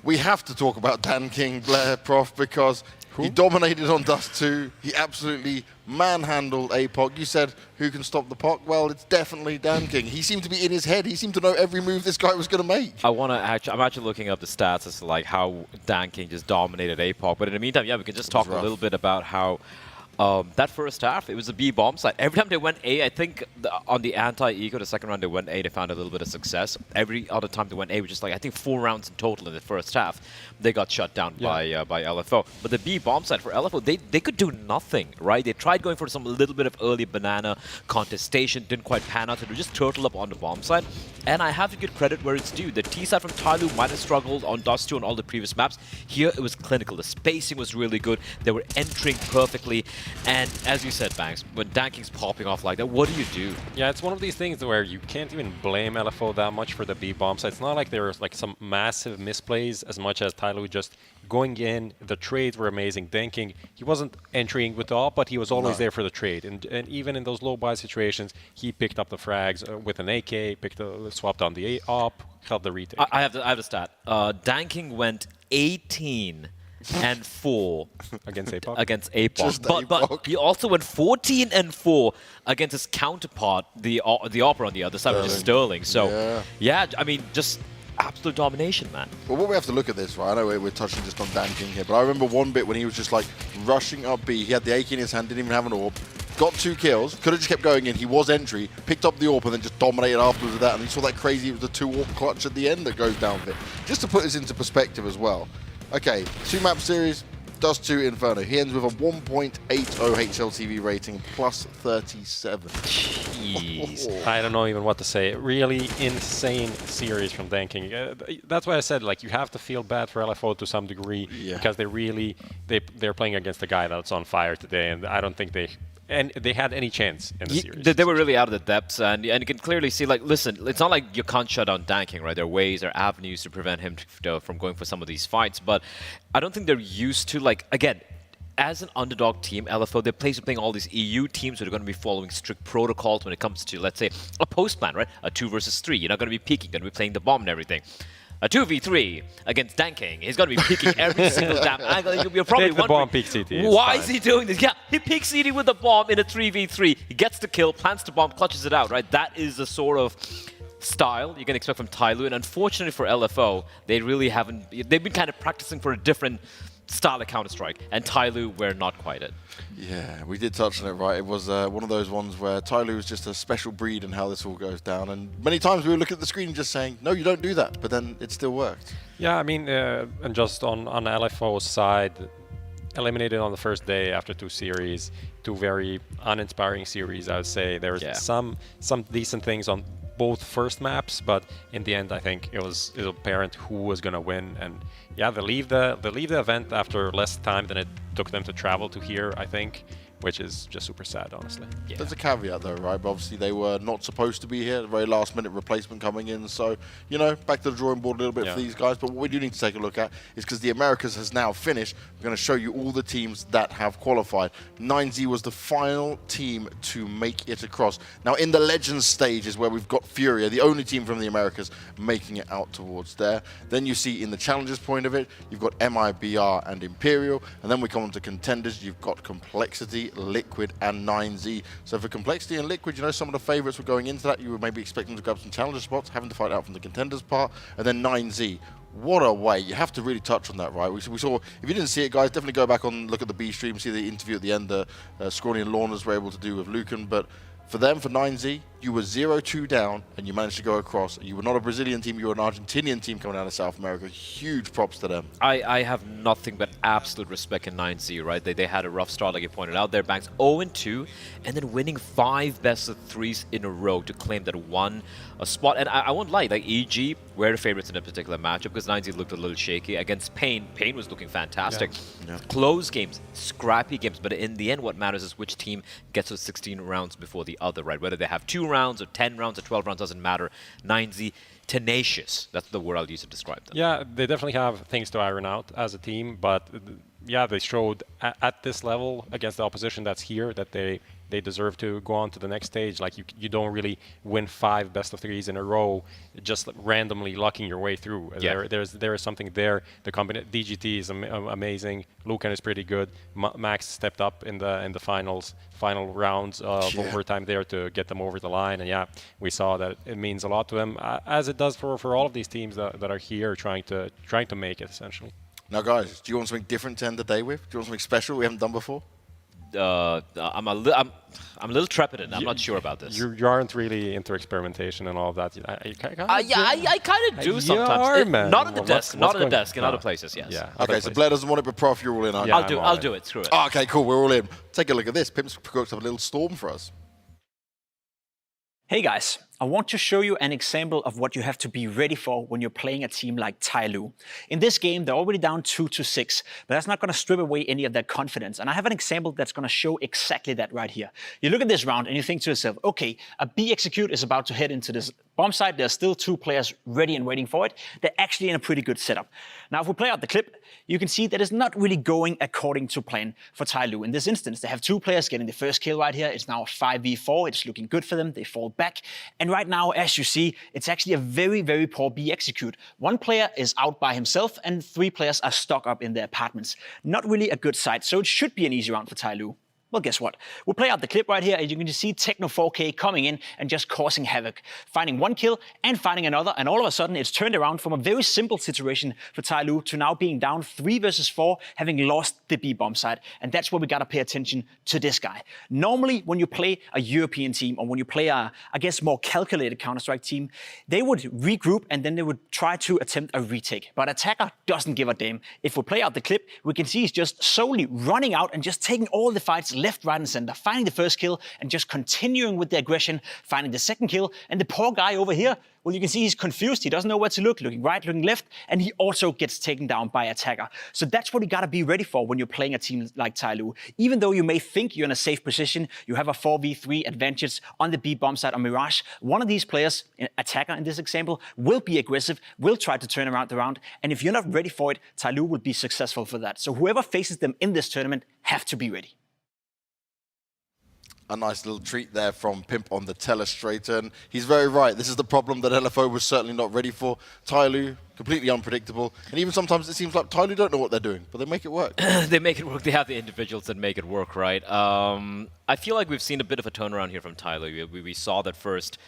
We have to talk about Dan King, Blair, Prof, because he dominated on Dust 2. He absolutely manhandled APOC. You said, who can stop the POC? Well, it's definitely Dan King. He seemed to be in his head. He seemed to know every move this guy was going to make. I'm actually looking up the stats as to like how Dan King just dominated APOC. But in the meantime, yeah, we can just talk a little bit about how that first half, it was a B bomb side. Every time they went A, I think on the anti-eco, the second round they went A, they found a little bit of success. Every other time they went A, was just like, I think 4 rounds in total in the first half, they got shut down by LFO. But the B bomb side for LFO, they could do nothing, right? They tried going for a little bit of early banana contestation, didn't quite pan out, so they just turtled up on the bomb side. And I have to give credit where it's due. The T side from Tyloo might have struggled on Dust 2 on all the previous maps. Here it was clinical. The spacing was really good. They were entering perfectly. And as you said, Banks, when Dan King's popping off like that, what do you do? Yeah, it's one of these things where you can't even blame LFO that much for the B bombs. It's not like there was like some massive misplays as much as Tyloo just going in. The trades were amazing. Dan King, he wasn't entering with the AWP, but he was always there for the trade. And even in those low buy situations, he picked up the frags with an AK, swapped on the AWP, helped the retake. I have the stat. Dan King went 18 and 4 against APOC. But he also went 14 and 4 against his counterpart, the Opera on the other side, which is Sterling. So yeah, I mean, just absolute domination, man. Well, what we have to look at this, right? I know we're touching just on Dan King here, but I remember one bit when he was just like rushing up B. He had the AK in his hand, didn't even have an AWP. Got 2 kills, could have just kept going in. He was entry, picked up the AWP, and then just dominated afterwards with that. And you saw that crazy, it was the 2 AWP clutch at the end that goes down with it. Just to put this into perspective as well. Okay, 2-map series, Dust 2 Inferno. He ends with a 1.80 HLTV rating, plus 37. Jeez. I don't know even what to say. Really insane series from Dan King. That's why I said, like, you have to feel bad for LFO to some degree, because they're playing against a guy that's on fire today, and I don't think they had any chance in the series. They were really out of the depths, and you can clearly see, like, listen, it's not like you can't shut down Dan King, right? There are ways, there are avenues to prevent him from going for some of these fights, but I don't think they're used to, like, again, as an underdog team, LFO, they're playing all these EU teams that are going to be following strict protocols when it comes to, let's say, a post plan, right? A 2 versus 3. You're not going to be peeking, going to be playing the bomb and everything. A 2v3 against Dan King. He's going to be peeking every single damn angle. You're probably Take the bomb, peek CT. Why is he doing this? Yeah, he peeks CT with the bomb in a 3v3. He gets the kill, plants the bomb, clutches it out, right? That is the sort of style you can expect from Tyloo. And unfortunately for LFO, they really haven't. They've been kind of practicing for a different style of Counter-Strike, and Tyloo were not quite it. Yeah, we did touch on it, right? It was one of those ones where Tyloo is just a special breed in how this all goes down, and many times we were looking at the screen just saying, no, you don't do that, but then it still worked. Yeah, I mean, and just on LFO's side, eliminated on the first day after 2 series, 2 very uninspiring series, I would say. There was some decent things on both first maps, but in the end, I think it was apparent who was going to win. And yeah, they leave the event after less time than it took them to travel to here, I think, which is just super sad, honestly. Yeah. There's a caveat though, right? But obviously they were not supposed to be here, a very last minute replacement coming in. So, you know, back to the drawing board a little bit for these guys. But what we do need to take a look at is, because the Americas has now finished, we're going to show you all the teams that have qualified. 9Z was the final team to make it across. Now in the Legends stage is where we've got Furia, the only team from the Americas making it out towards there. Then you see in the Challengers point of it, you've got MIBR and Imperial. And then we come on to Contenders, you've got Complexity, Liquid and 9Z. So for Complexity and Liquid, you know, some of the favorites were going into that. You were maybe expecting to grab some challenger spots, having to fight out from the Contenders part. And then 9Z, what a way. You have to really touch on that, right? We saw, if you didn't see it, guys, definitely go back on, look at the B stream, see the interview at the end that Scrawny and Lornas were able to do with Lucan. But for them, for 9Z, you were 0-2 down and you managed to go across. You were not a Brazilian team, you were an Argentinian team coming out of South America. Huge props to them. I have nothing but absolute respect in 9Z, right? They had a rough start, like you pointed out. Their Banks 0-2, and then winning 5 best-of-3s in a row to claim that one spot. And I won't lie, like EG were the favorites in a particular matchup because 9Z looked a little shaky. Against Pain, Pain was looking fantastic. Yeah. Close games, scrappy games, but in the end, what matters is which team gets those 16 rounds before the other, right? Whether they have 2 rounds or 10 rounds or 12 rounds, doesn't matter. 9Z, tenacious. That's the word I'll use to describe them. Yeah, they definitely have things to iron out as a team, but yeah, they showed at this level against the opposition that's here that they deserve to go on to the next stage. Like you don't really win 5 best-of-3s in a row just randomly lucking your way through. Yeah. There is something there. The DGT is amazing. Lucan is pretty good. Max stepped up in the final rounds of overtime there to get them over the line. And yeah, we saw that it means a lot to them, as it does for all of these teams that are here trying to make it essentially. Now, guys, do you want something different to end the day with? Do you want something special we haven't done before? I'm a little trepidant. I'm not sure about this. You aren't really into experimentation and all of that. I kind of do sometimes. Are, man. Not on the desk. Not on the going, desk. In other places, yes. Yeah. Okay, so Blair doesn't want it, but Prof, you're all in. Yeah, I'll do it. Screw it. Oh, okay, cool. We're all in. Take a look at this. Pimp's cooked up a little storm for us. Hey guys, I want to show you an example of what you have to be ready for when you're playing a team like Tyloo. In this game, they're already down 2-6, but that's not going to strip away any of their confidence. And I have an example that's going to show exactly that right here. You look at this round and you think to yourself, okay, a B execute is about to head into this bomb site. There's still 2 players ready and waiting for it. They're actually in a pretty good setup. Now, if we play out the clip, you can see that it's not really going according to plan for Tyloo. In this instance, they have 2 players getting the first kill right here. It's now a 5v4. It's looking good for them. They fall back. And right now, as you see, it's actually a very, very poor B execute. 1 player is out by himself and 3 players are stuck up in their apartments. Not really a good sight, so it should be an easy round for Tyloo. Well, guess what? We'll play out the clip right here, and you can just see Techno 4K coming in and just causing havoc, finding 1 kill and finding another, and all of a sudden it's turned around from a very simple situation for Tyloo to now being down 3 versus 4, having lost the B bomb site, and that's where we gotta pay attention to this guy. Normally, when you play a European team, or when you play a, I guess, more calculated Counter-Strike team, they would regroup and then they would try to attempt a retake. But Attacker doesn't give a damn. If we play out the clip, we can see he's just solely running out and just taking all the fights left, right, and center, finding the first kill and just continuing with the aggression, finding the second kill. And the poor guy over here, well, you can see he's confused. He doesn't know where to look, looking right, looking left, and he also gets taken down by Attacker. So that's what you gotta be ready for when you're playing a team like Tyloo. Even though you may think you're in a safe position, you have a 4v3 advantage on the B bomb site on Mirage. One of these players, Attacker in this example, will be aggressive, will try to turn around the round, and if you're not ready for it, Tyloo will be successful for that. So whoever faces them in this tournament have to be ready. A nice little treat there from Pimp on the telestrator. And he's very right. This is the problem that LFO was certainly not ready for. Tyloo, completely unpredictable. And even sometimes it seems like Tyloo don't know what they're doing, but they make it work. They make it work. They have the individuals that make it work, right? I feel like we've seen a bit of a turnaround here from Tyloo. We saw that first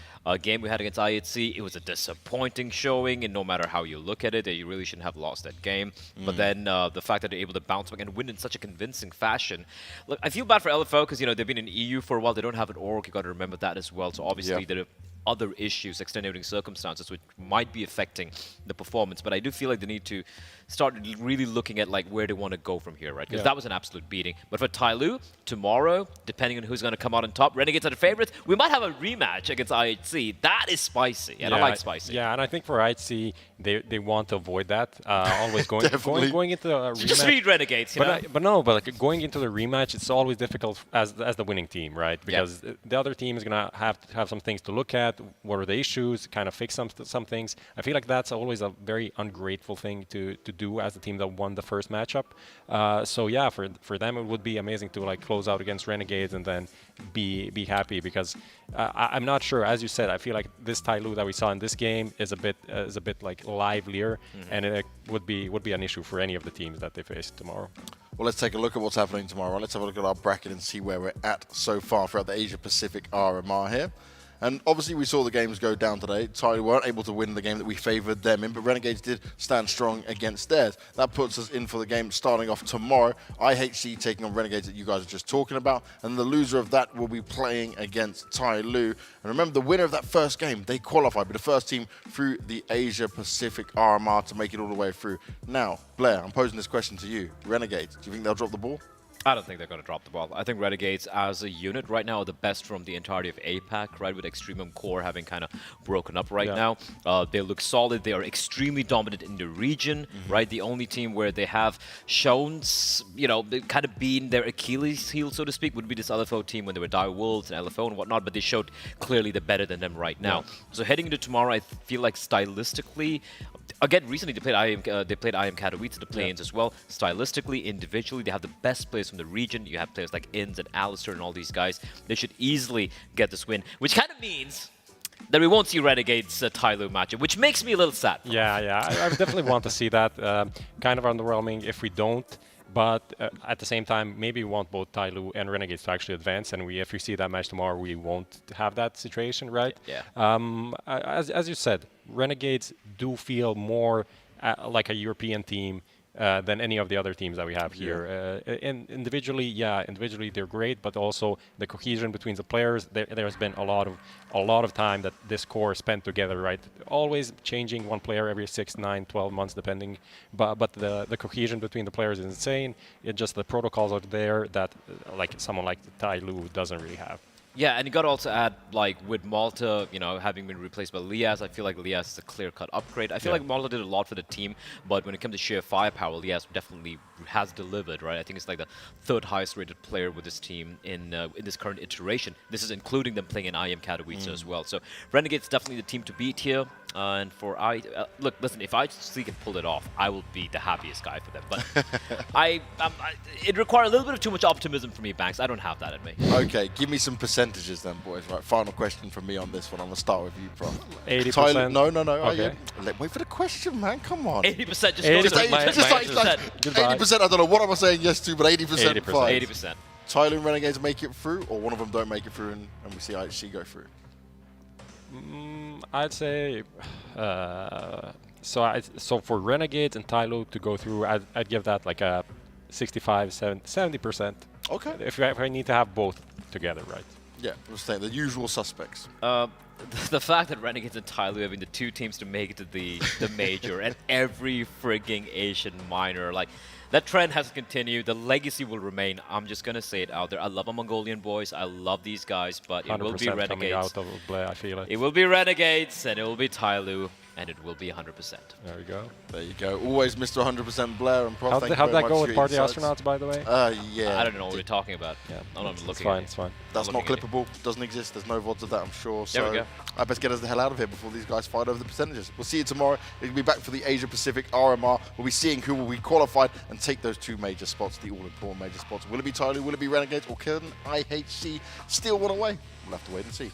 game we had against IHC. It was a disappointing showing, and no matter how you look at it, you really shouldn't have lost that game. But then the fact that they're able to bounce back and win in such a convincing fashion. Look, I feel bad for LFO because, you know, they've been in EU for a while. They don't have an org. You got to remember that as well. So obviously there are other issues, extenuating circumstances, which might be affecting the performance. But I do feel like they need to start really looking at like where they want to go from here, right? Because that was an absolute beating. But for Tyloo, tomorrow, depending on who's going to come out on top, Renegades are the favorites. We might have a rematch against IHC. That is spicy, and I like spicy. Yeah, and I think for IHC, they want to avoid that. Always going into a rematch. Just read Renegades, you know? But like going into the rematch, it's always difficult as the winning team, right? Because the other team is going to have some things to look at. What are the issues? Kind of fix some things. I feel like that's always a very ungrateful thing to do as the team that won the first matchup. So yeah, for them it would be amazing to like close out against Renegades and then be happy, because I'm not sure. As you said, I feel like this Tyloo that we saw in this game is a bit like livelier, and it would be an issue for any of the teams that they face tomorrow. Well, let's take a look at what's happening tomorrow. Let's have a look at our bracket and see where we're at so far throughout the Asia Pacific RMR here. And obviously we saw the games go down today. Tyler weren't able to win the game that we favoured them in, but Renegades did stand strong against theirs. That puts us in for the game starting off tomorrow. IHC taking on Renegades that you guys are just talking about, and the loser of that will be playing against Tyloo. And remember, the winner of that first game, they qualified, be the first team through the Asia Pacific RMR to make it all the way through. Now, Blair, I'm posing this question to you. Renegades, do you think they'll drop the ball? I don't think they're going to drop the ball. I think Renegades as a unit right now are the best from the entirety of APAC, right, with Extremum Core having kind of broken up right now. They look solid. They are extremely dominant in the region, right? The only team where they have shown, you know, kind of been their Achilles heel, so to speak, would be this LFO team when they were Dire Wolves and LFO and whatnot, but they showed clearly they're better than them right now. So heading into tomorrow, I feel like stylistically, again, recently they played IM Katowice, the play-ins as well. Stylistically, individually, they have the best players from the region. You have players like Inns and Alistair and all these guys. They should easily get this win, which kind of means that we won't see Renegades Tyloo matchup, which makes me a little sad. Yeah, I definitely want to see that. Kind of underwhelming if we don't. But at the same time, maybe we want both Tyloo and Renegades to actually advance, and if we see that match tomorrow, we won't have that situation, right? Yeah. As you said, Renegades do feel more like a European team than any of the other teams that we have here. And individually they're great, but also the cohesion between the players. There's been a lot of time that this core spent together, right? Always changing one player every 6, 9, 12 months, depending. But the cohesion between the players is insane. It's just the protocols are there that like someone like Tyloo doesn't really have. Yeah, and you got to also add, like, with Malta, you know, having been replaced by Liaz, I feel like Liaz is a clear-cut upgrade. I feel like Malta did a lot for the team, but when it comes to sheer firepower, Liaz definitely has delivered, right? I think it's like the third highest-rated player with this team in this current iteration. This is including them playing in IM Katowice as well. So Renegade's definitely the team to beat here. And for look, listen, if IHC can pull it off, I will be the happiest guy for them. But it requires a little bit of too much optimism from me, Banks. I don't have that in me. Okay, give me some percentages then, boys. Right, final question from me on this one. I'm going to start with you, bro. 80%. Tyler, no. Okay. Wait for the question, man. Come on. 80%. Just 80%. I don't know what am I saying yes to, but 80%. 80%. Tyler and Renegades make it through, or one of them don't make it through, and we see IHC go through. I'd say so for Renegades and Tyloo to go through, I'd give that like a 65, 70%. Okay. If I need to have both together, right? Yeah, I was saying the usual suspects. The fact that Renegades and Tyloo having the two teams to make it to the major and every frigging Asian minor, like, that trend has continued. The legacy will remain. I'm just going to say it out there. I love my Mongolian boys. I love these guys, but it will be Renegades. Coming out of Blair, I feel it. It will be Renegades, and it will be Tyloo, and it will be 100%. There we go. There you go. Always Mr. 100% Blair and Prof. How'd that go with Party Astronauts, by the way? Yeah. I don't know what you're talking about. Yeah. I'm not looking it's fine, at it. It's fine. That's not clippable. Doesn't exist. There's no VODs of that, I'm sure. So there we go. I best get us the hell out of here before these guys fight over the percentages. We'll see you tomorrow. We'll be back for the Asia Pacific RMR. We'll be seeing who will be qualified and take those two major spots, the all-important major spots. Will it be Tyloo? Will it be Renegades? Or can IHC steal one away? We'll have to wait and see.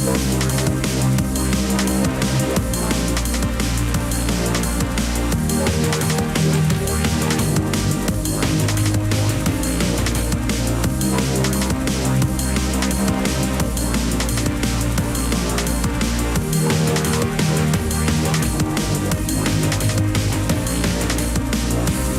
Asia.